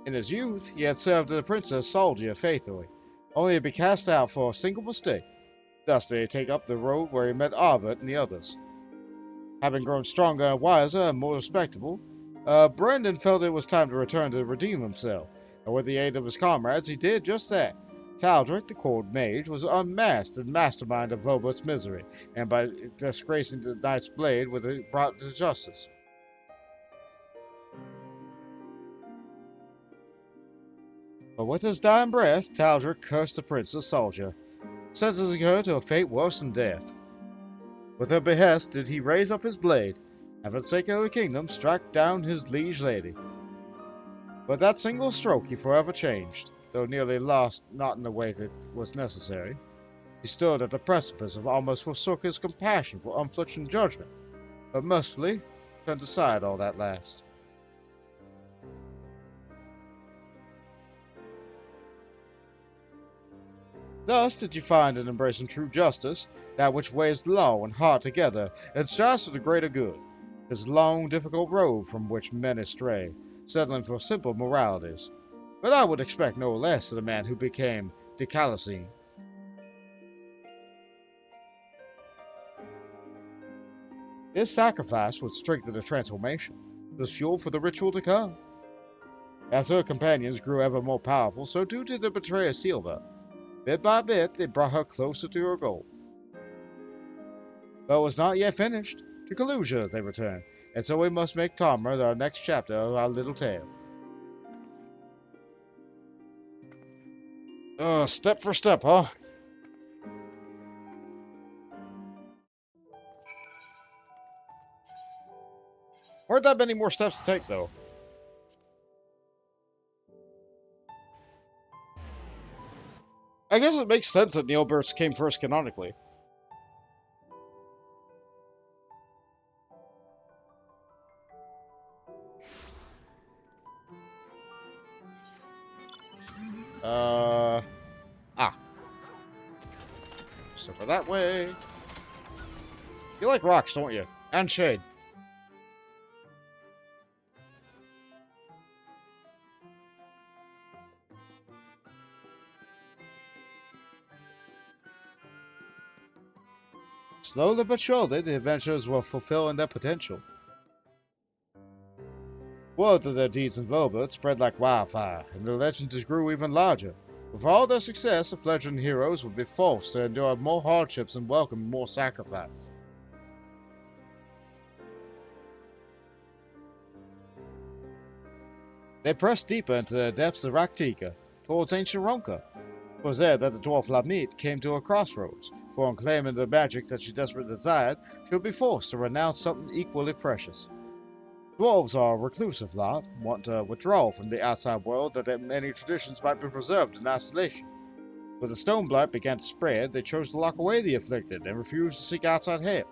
S1: In his youth, he had served the Princess Soldia faithfully, only to be cast out for a single mistake. Thus did he take up the road where he met Albert and the others. Having grown stronger and wiser and more respectable, Brandon felt it was time to return to redeem himself, and with the aid of his comrades, he did just that. Taldric, the cold mage, was unmasked and mastermind of Vobert's misery, and by disgracing the knight's blade, was brought to justice. But with his dying breath, Taldric cursed the Princess Soldier, sentencing her to a fate worse than death. With her behest did he raise up his blade, and for the sake of the kingdom strike down his liege lady. But that single stroke he forever changed, though nearly lost not in the way that was necessary. He stood at the precipice of almost forsook his compassion for unflinching judgment, but mercifully turned aside all that last. Thus did you find in embracing true justice that which weighs law and heart together and strives for the greater good, this long, difficult road from which men stray, settling for simple moralities. But I would expect no less of the man who became Decalcine. His sacrifice would strengthen the transformation, was fuel for the ritual to come. As her companions grew ever more powerful, so too did the betrayer Silva. Bit by bit, they brought her closer to her goal. But it was not yet finished. To Kalusia they returned, and so we must make Tomra our next chapter of our little tale. Step for step, huh? Aren't that many more steps to take, though? I guess it makes sense that Neilburst came first canonically. So for that way. You like rocks, don't you? And shade. Slowly but surely, the adventurers were fulfilling their potential. Word of their deeds in Vobert spread like wildfire, and the legends grew even larger. With all their success, the fledgling heroes would be forced to endure more hardships and welcome more sacrifice.
S2: They pressed deeper into the depths of Raktika, towards ancient Ronka. It was there that the dwarf Lamit came to a crossroads, for in claiming the magic that she desperately desired, she would be forced to renounce something equally precious. Dwarves are a reclusive lot, want to withdraw from the outside world that many traditions might be preserved in isolation. When the stone blight began to spread, they chose to lock away the afflicted and refused to seek outside help.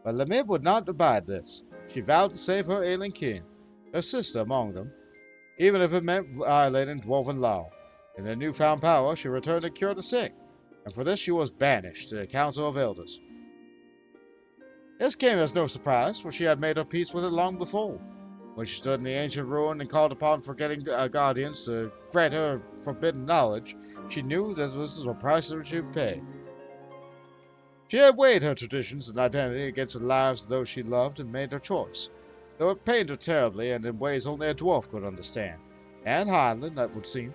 S2: But Lamid would not abide this. She vowed to save her ailing kin, her sister among them, even if it meant violating dwarven law. In her newfound power, she returned to cure the sick, and for this she was banished to the Council of Elders. This came as no surprise, for she had made her peace with it long before. When she stood in the ancient ruin and called upon forgetting guardians to grant her forbidden knowledge, she knew that this was a price that she would pay. She had weighed her traditions and identity against the lives of those she loved and made her choice, though it pained her terribly and in ways only a dwarf could understand. And Heinlein, that would seem.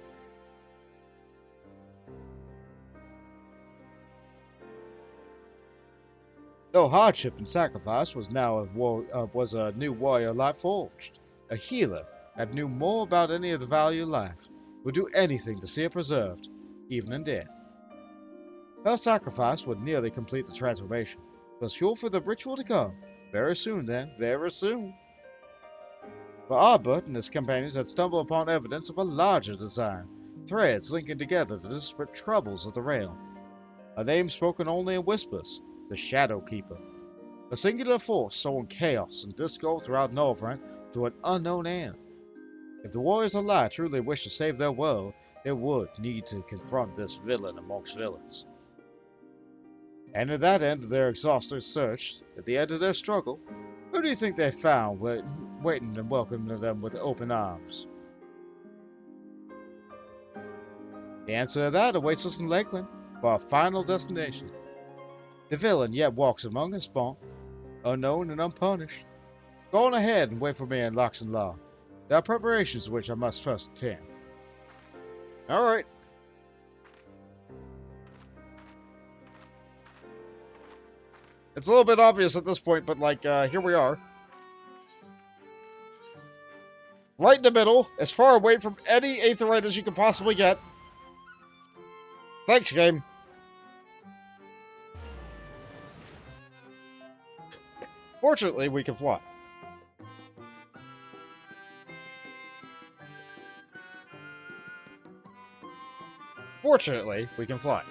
S2: Though hardship and sacrifice was now a new warrior life forged, a healer that knew more about any of the value of life, would do anything to see it preserved, even in death. Her sacrifice would nearly complete the transformation, was fuel for the ritual to come. Very soon then, very soon. But Arbut and his companions had stumbled upon evidence of a larger design, threads linking together the disparate troubles of the realm. A name spoken only in whispers, the Shadow Keeper. A singular force sowing chaos and discord throughout Northrend to an unknown end. If the warriors of light truly wished to save their world, they would need to confront this villain amongst villains. And at that end of their exhausted search, at the end of their struggle, who do you think they found waiting and welcoming them with open arms? The answer to that awaits us in Lakeland for our final destination. The villain yet walks among us, spawn, unknown and unpunished. Go on ahead and wait for me in Locks and Law. There are preparations which I must first attend. Alright. It's a little bit obvious at this point, but here we are. Right in the middle, as far away from any aetheryte as you can possibly get. Thanks, game. Fortunately, we can fly. Fortunately, we can fly.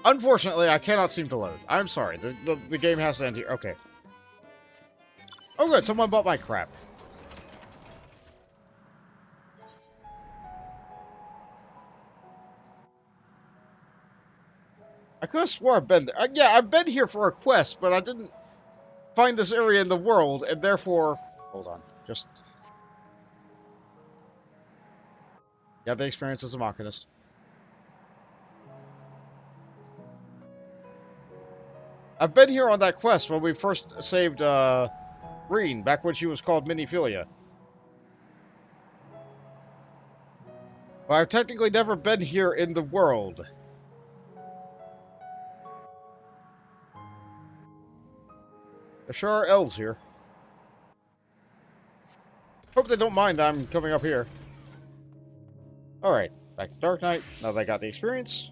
S2: Unfortunately, I cannot seem to load. I'm sorry. The game has to end here. Okay. Oh good, someone bought my crap. I could have swore I've been there. Yeah, I've been here for a quest, but I didn't find this area in the world, and therefore... Hold on. Just... You have the experience as a Machinist. I've been here on that quest when we first saved, Green, back when she was called Miniphilia. But I've technically never been here in the world. There sure are elves here. Hope they don't mind that I'm coming up here. Alright, back to Dark Knight, now that I got the experience.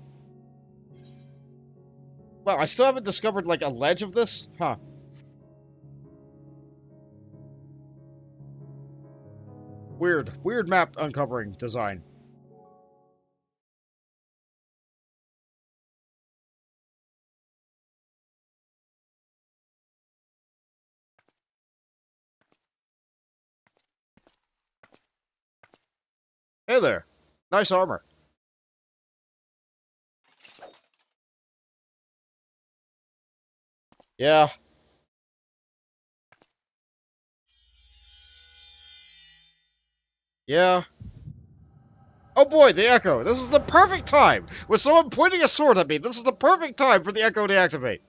S2: Well, I still haven't discovered, like, a ledge of this? Huh. Weird map uncovering design. Hey there. Nice armor. Yeah. Yeah. Oh boy, the echo. This is the perfect time. With someone pointing a sword at me, this is the perfect time for the echo to activate.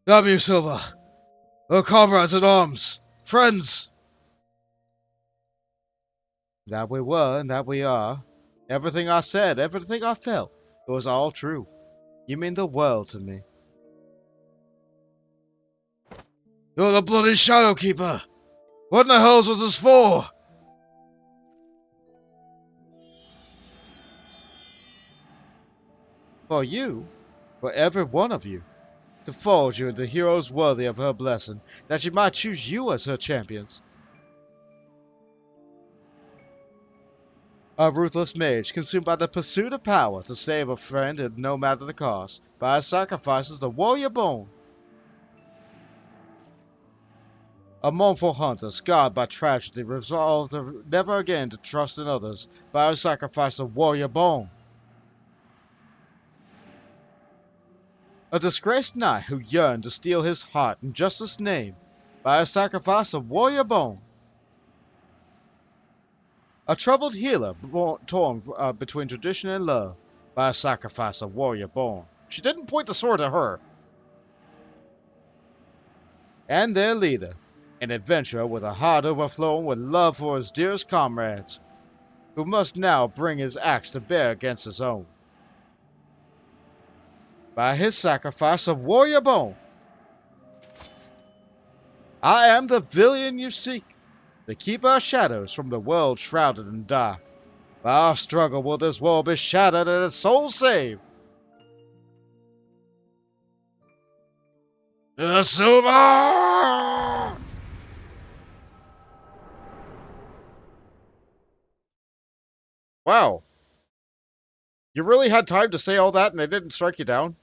S2: W. Silva. Oh, comrades in arms. Friends.
S1: That we were and that we are. Everything I said, everything I felt, it was all true. You mean the world to me.
S2: You're the bloody Shadowkeeper! What in the hells was this for?
S1: For you, for every one of you, to forge you into heroes worthy of her blessing, that she might choose you as her champions. A ruthless mage consumed by the pursuit of power to save a friend at no matter the cost, by his sacrifices the warrior born. A mournful hunter scarred by tragedy resolved never again to trust in others, by his sacrifice of warrior born. A disgraced knight who yearned to steal his heart in justice's name, by his sacrifice of warrior born. A troubled healer torn between tradition and love, by a sacrifice of warrior born. She didn't point the sword at her. And their leader, an adventurer with a heart overflowing with love for his dearest comrades, who must now bring his axe to bear against his own. By his sacrifice of warrior born. I am the villain you seek, the keeper of shadows from the world shrouded in dark. By our struggle will this world be shattered and its soul saved.
S2: Silver!
S1: Wow. You really had time to say all that and it didn't strike you down?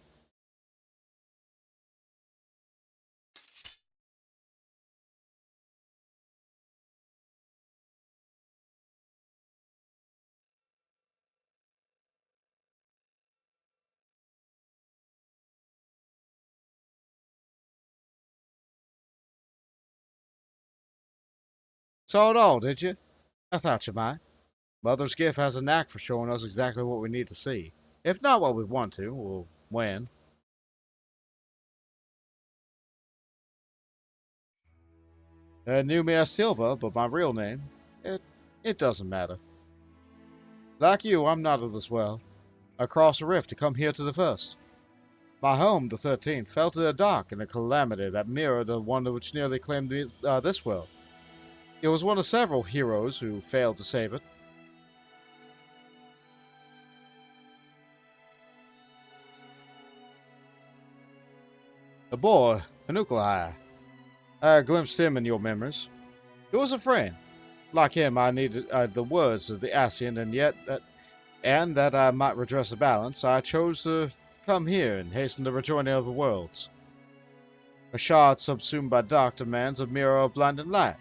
S1: Saw it all, did you? I thought you might. Mother's gift has a knack for showing us exactly what we need to see. If not what we want to, or when. Knew me as Silva, but my real name, it doesn't matter. Like you, I'm not of this world. I crossed a rift to come here to the first. My home, the 13th, fell to the dark in a calamity that mirrored the one which nearly claimed this world. It was one of several heroes who failed to save it. The boy, Panukalai. I glimpsed him in your memories. He was a friend. Like him, I needed the words of the Ascian, and that I might redress the balance, I chose to come here and hasten the rejoining of the worlds. A shard subsumed by dark demands a mirror of blinding light,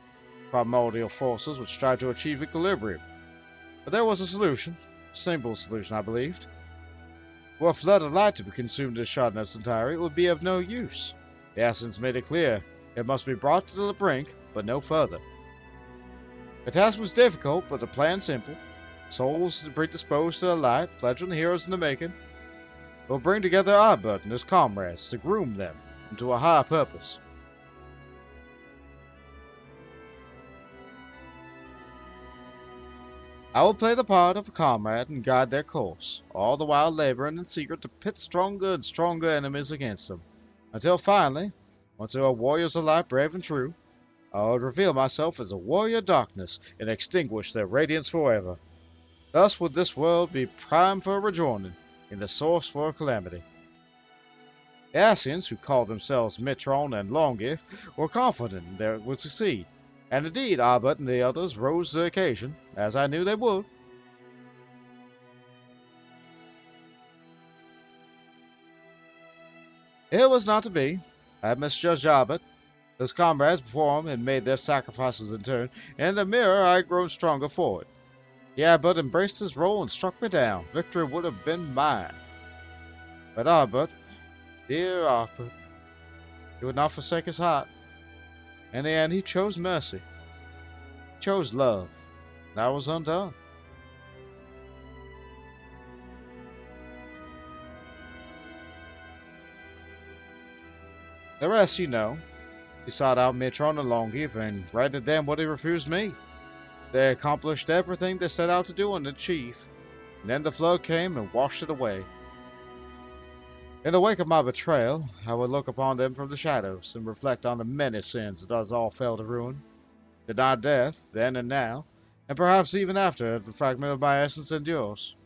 S1: primordial forces which strive to achieve equilibrium. But there was a solution, a simple solution, I believed. Were a flood of light to be consumed in the shard in its entirety, it would be of no use. The Ascians made it clear it must be brought to the brink, but no further. The task was difficult, but the plan simple. Souls predisposed to the light, fledgling heroes in the making, will bring together Arbut and his comrades to groom them into a higher purpose. I will play the part of a comrade and guide their course, all the while laboring in secret to pit stronger and stronger enemies against them, until finally, once there are warriors of light brave and true, I would reveal myself as a warrior of darkness and extinguish their radiance forever. Thus would this world be primed for a rejoining, and the source for a calamity. The Ascians, who called themselves Mitron and Longif, were confident that it would succeed, and indeed Arbut and the others rose to the occasion, as I knew they would. It was not to be. I had misjudged Arbut. His comrades before him had made their sacrifices in turn, and in the mirror I had grown stronger for it. He had but embraced his role and struck me down. Victory would have been mine. But Arbut, dear Arbut, he would not forsake his heart. In the end, he chose mercy. He chose love. And I was undone. The rest you know. He sought out Mitron and Longif and granted them what he refused me. They accomplished everything they set out to do and achieve. And then the flood came and washed it away. In the wake of my betrayal, I would look upon them from the shadows and reflect on the many sins that us all fell to ruin. Deny death, then and now, and perhaps even after the fragment of my essence endures.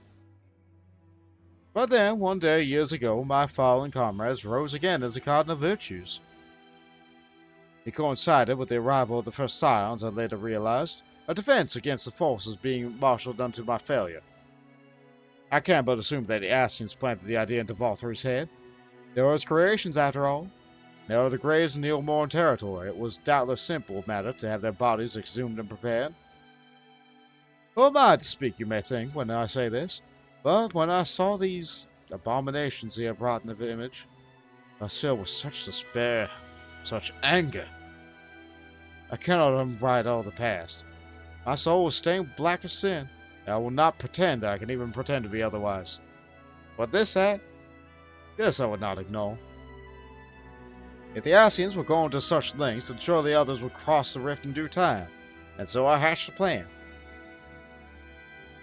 S1: But then, one day years ago, my fallen comrades rose again as a cardinal virtues. It coincided with the arrival of the first scions, I later realized, a defense against the forces being marshaled unto my failure. I can't but assume that the Ascians planted the idea into Valthry's head. They were his creations, after all. They are the graves in the Ilmoran territory. It was doubtless simple matter to have their bodies exhumed and prepared. Who am I to speak, you may think, when I say this? But when I saw these abominations he had brought in the image, I filled with such despair, such anger. I cannot unwrite all the past. My soul was stained black as sin, and I will not pretend I can even pretend to be otherwise. But this I would not ignore. If the Ascians were going to such lengths, then surely others would cross the rift in due time, and so I hatched a plan.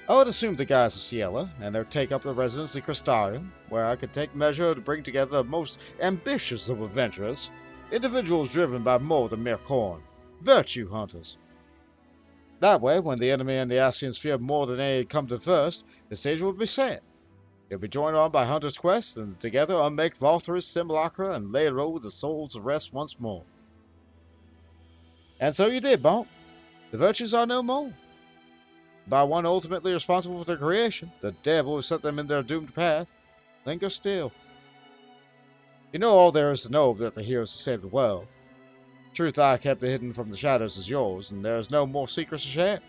S1: I would assume the guise of Ciela, and there take up the residence in Qitari, where I could take measure to bring together the most ambitious of adventurers, individuals driven by more than mere corn, virtue hunters. That way, when the enemy and the Ascians feared more than any had come to first, the stage would be set. It would be joined on by Hunter's Quest, and together unmake Valthry's simulacra and lay low the souls to rest once more. And so you did, Bonk. The virtues are no more. By one ultimately responsible for their creation, the devil who set them in their doomed path, linger still. You know all there is to know about the heroes who saved the world. Truth I kept hidden from the shadows is yours, and there is no more secrets to share.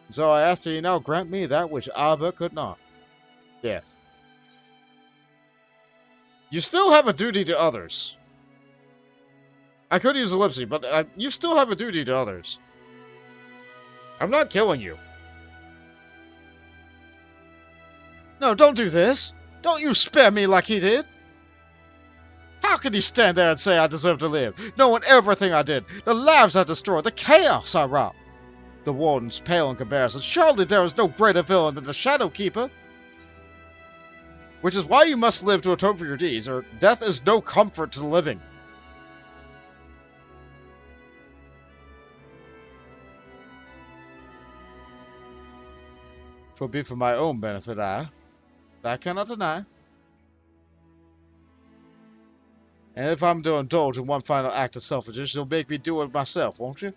S1: And so I ask that you now grant me that which Albert could not. Death. You still have a duty to others. I could use ellipsis, but you still have a duty to others. I'm not killing you. No, don't do this. Don't you spare me like he did. How can you stand there and say I deserve to live, knowing everything I did, the lives I destroyed, the chaos I wrought? The Warden's pale in comparison. Surely there is no greater villain than the Shadow Keeper. Which is why you must live to atone for your deeds, or death is no comfort to the living. 'Twill be for my own benefit, I cannot deny. And if I'm to indulge in one final act of selfishness, you'll make me do it myself, won't you?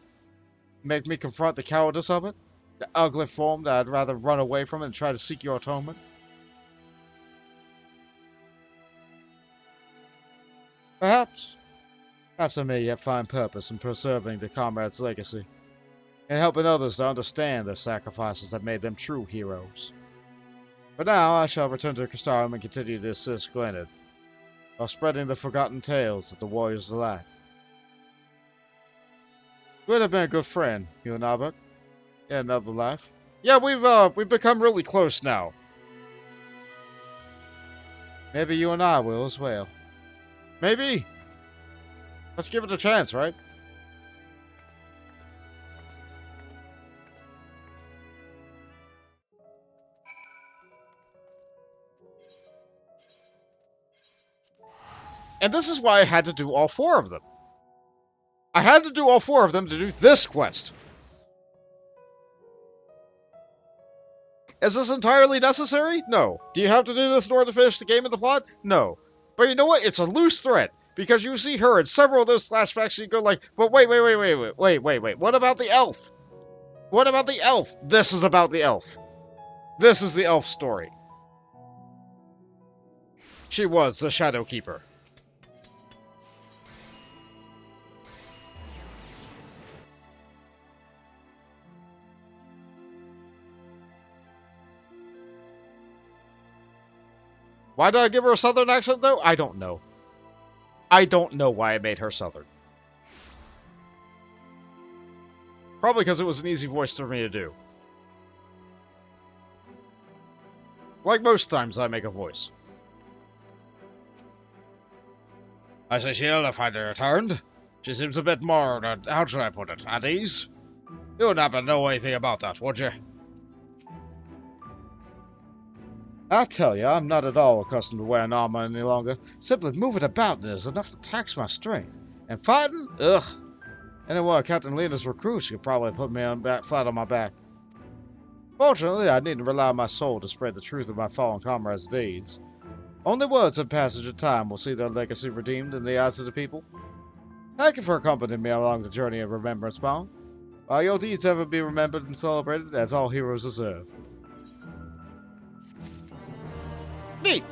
S1: Make me confront the cowardice of it? The ugly form that I'd rather run away from and try to seek your atonement? Perhaps I may yet find purpose in preserving the comrade's legacy, and helping others to understand the sacrifices that made them true heroes. For now, I shall return to Qitari and continue to assist Glenid, while spreading the forgotten tales that the warriors delight. You would have been a good friend, you and Albert, in another life. Yeah, we've become really close now. Maybe you and I will as well. Maybe. Let's give it a chance, right? And this is why I had to do all 4 of them. I had to do all 4 of them to do this quest. Is this entirely necessary? No. Do you have to do this in order to finish the game and the plot? No. But you know what? It's a loose thread. Because you see her in several of those flashbacks and you go like, but wait. What about the elf? What about the elf? This is about the elf. This is the elf story. She was the Shadow Keeper. Why did I give her a southern accent, though? I don't know. I don't know why I made her southern. Probably because it was an easy voice for me to do. Like most times I make a voice. I say Sheila finally returned. She seems a bit more, how should I put it, at ease?
S2: You would not know anything about that, would you?
S1: I tell you, I'm not at all accustomed to wearing armor any longer. Simply moving about is enough to tax my strength. And fighting? Ugh. Any one of Captain Lena's recruits could probably put me flat on my back. Fortunately, I needn't rely on my soul to spread the truth of my fallen comrades' deeds. Only words and passage of time will see their legacy redeemed in the eyes of the people. Thank you for accompanying me along the journey of remembrance bound. May your deeds ever be remembered and celebrated as all heroes deserve. Neat!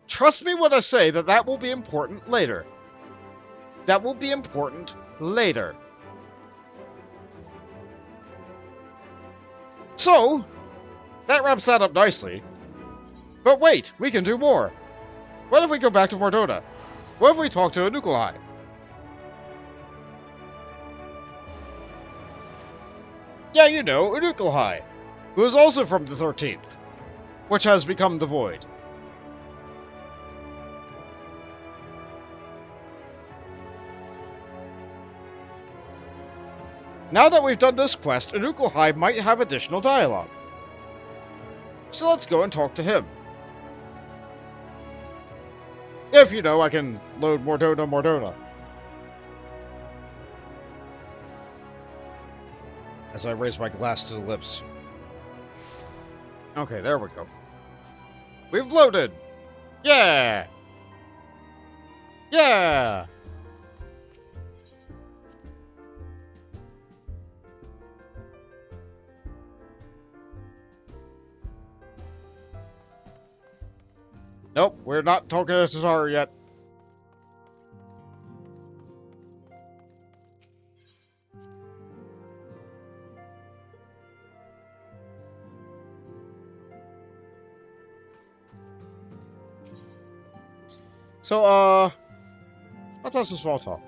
S1: Trust me when I say that will be important later. That will be important later. So, that wraps that up nicely. But wait, we can do more. What if we go back to Mordona? What if we talk to Anukulai? Yeah, you know, Anukulai, who is also from the 13th, which has become the Void. Now that we've done this quest, Anukulai might have additional dialogue. So let's go and talk to him. If, you know, I can load Mordona. As I raise my glass to the lips. Okay, there we go. We've loaded! Yeah! Yeah! Nope, we're not talking to Qitari yet. So, let's have some small talk.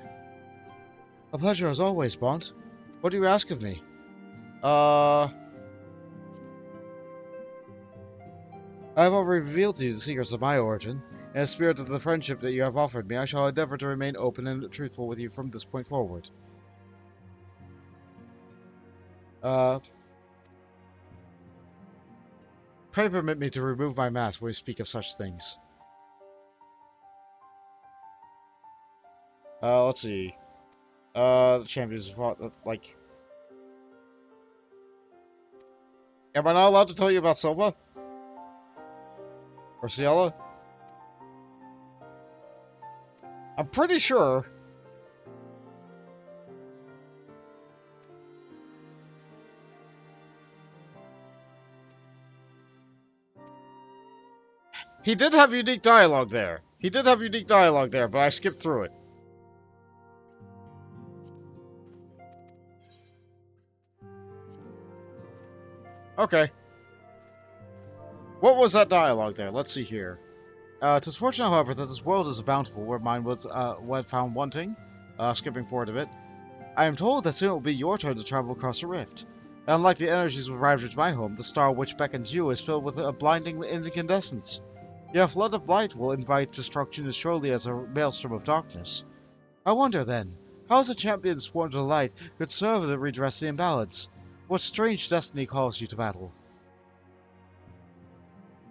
S1: A pleasure as always, Bont. What do you ask of me? I have already revealed to you the secrets of my origin. In the spirit of the friendship that you have offered me, I shall endeavor to remain open and truthful with you from this point forward. Pray permit me to remove my mask when we speak of such things. Let's see. The champions fought, like... Am I not allowed to tell you about Silva? Or Ciela? I'm pretty sure. He did have unique dialogue there. But I skipped through it. Okay. What was that dialogue there? Let's see here. 'Tis fortunate, however, that this world is bountiful, where mine was found wanting. Skipping forward a bit. I am told that soon it will be your turn to travel across the rift. Unlike the energies which ravaged my home, the star which beckons you is filled with a blinding incandescence. Your flood of light will invite destruction as surely as a maelstrom of darkness. I wonder, then, how is a champion sworn to light could serve to redress the imbalance? What strange destiny calls you to battle?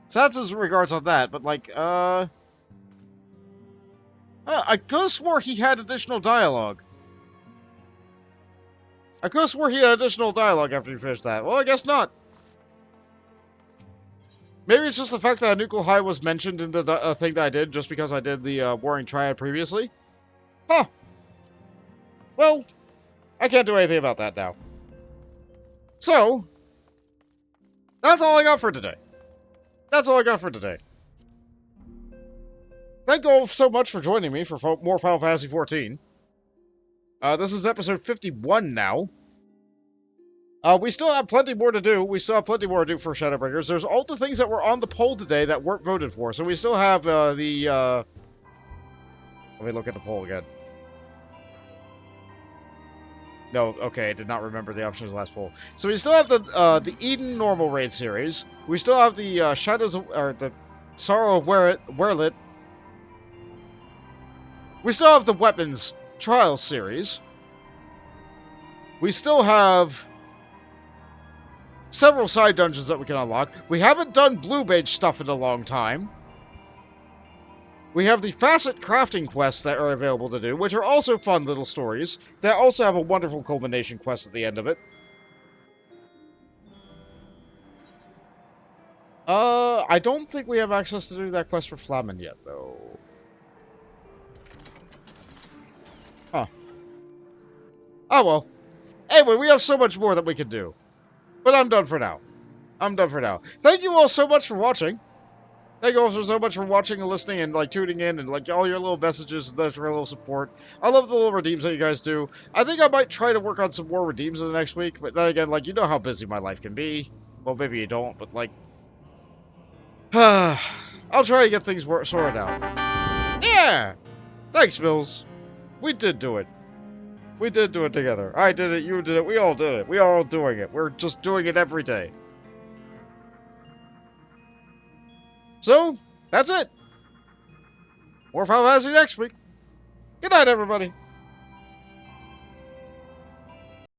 S1: So that's his regards on that, but like, I could have swore he had additional dialogue. after you finished that. Well, I guess not. Maybe it's just the fact that Anukulai was mentioned in the thing that I did, just because I did the Warring Triad previously. Huh. Well, I can't do anything about that now. So, that's all I got for today. Thank you all so much for joining me for more Final Fantasy XIV. This is episode 51 now. We still have plenty more to do. For Shadowbringers. There's all the things that were on the poll today that weren't voted for. So we still have let me look at the poll again. No, okay, I did not remember the options of the last poll. So we still have the Eden normal raid series. We still have the the Sorrow of Werlit. We still have the weapons trial series. We still have several side dungeons that we can unlock. We haven't done blue mage stuff in a long time. We have the facet crafting quests that are available to do, which are also fun little stories that also have a wonderful culmination quest at the end of it. I don't think we have access to do that quest for Flamen yet, though. Huh. Oh well. Anyway, we have so much more that we can do. But I'm done for now. I'm done for now. Thank you all so much for watching. Thank you all so much for watching and listening and, like, tuning in and, like, all your little messages and that's for a little support. I love the little redeems that you guys do. I think I might try to work on some more redeems in the next week, but then again, like, you know how busy my life can be. Well, maybe you don't, but, like... I'll try to get things sorted out. Yeah! Thanks, Mills. We did do it. We did do it together. I did it, you did it, we all did it. We are all doing it. We're just doing it every day. So, that's it. More Final Fantasy next week. Good night, everybody.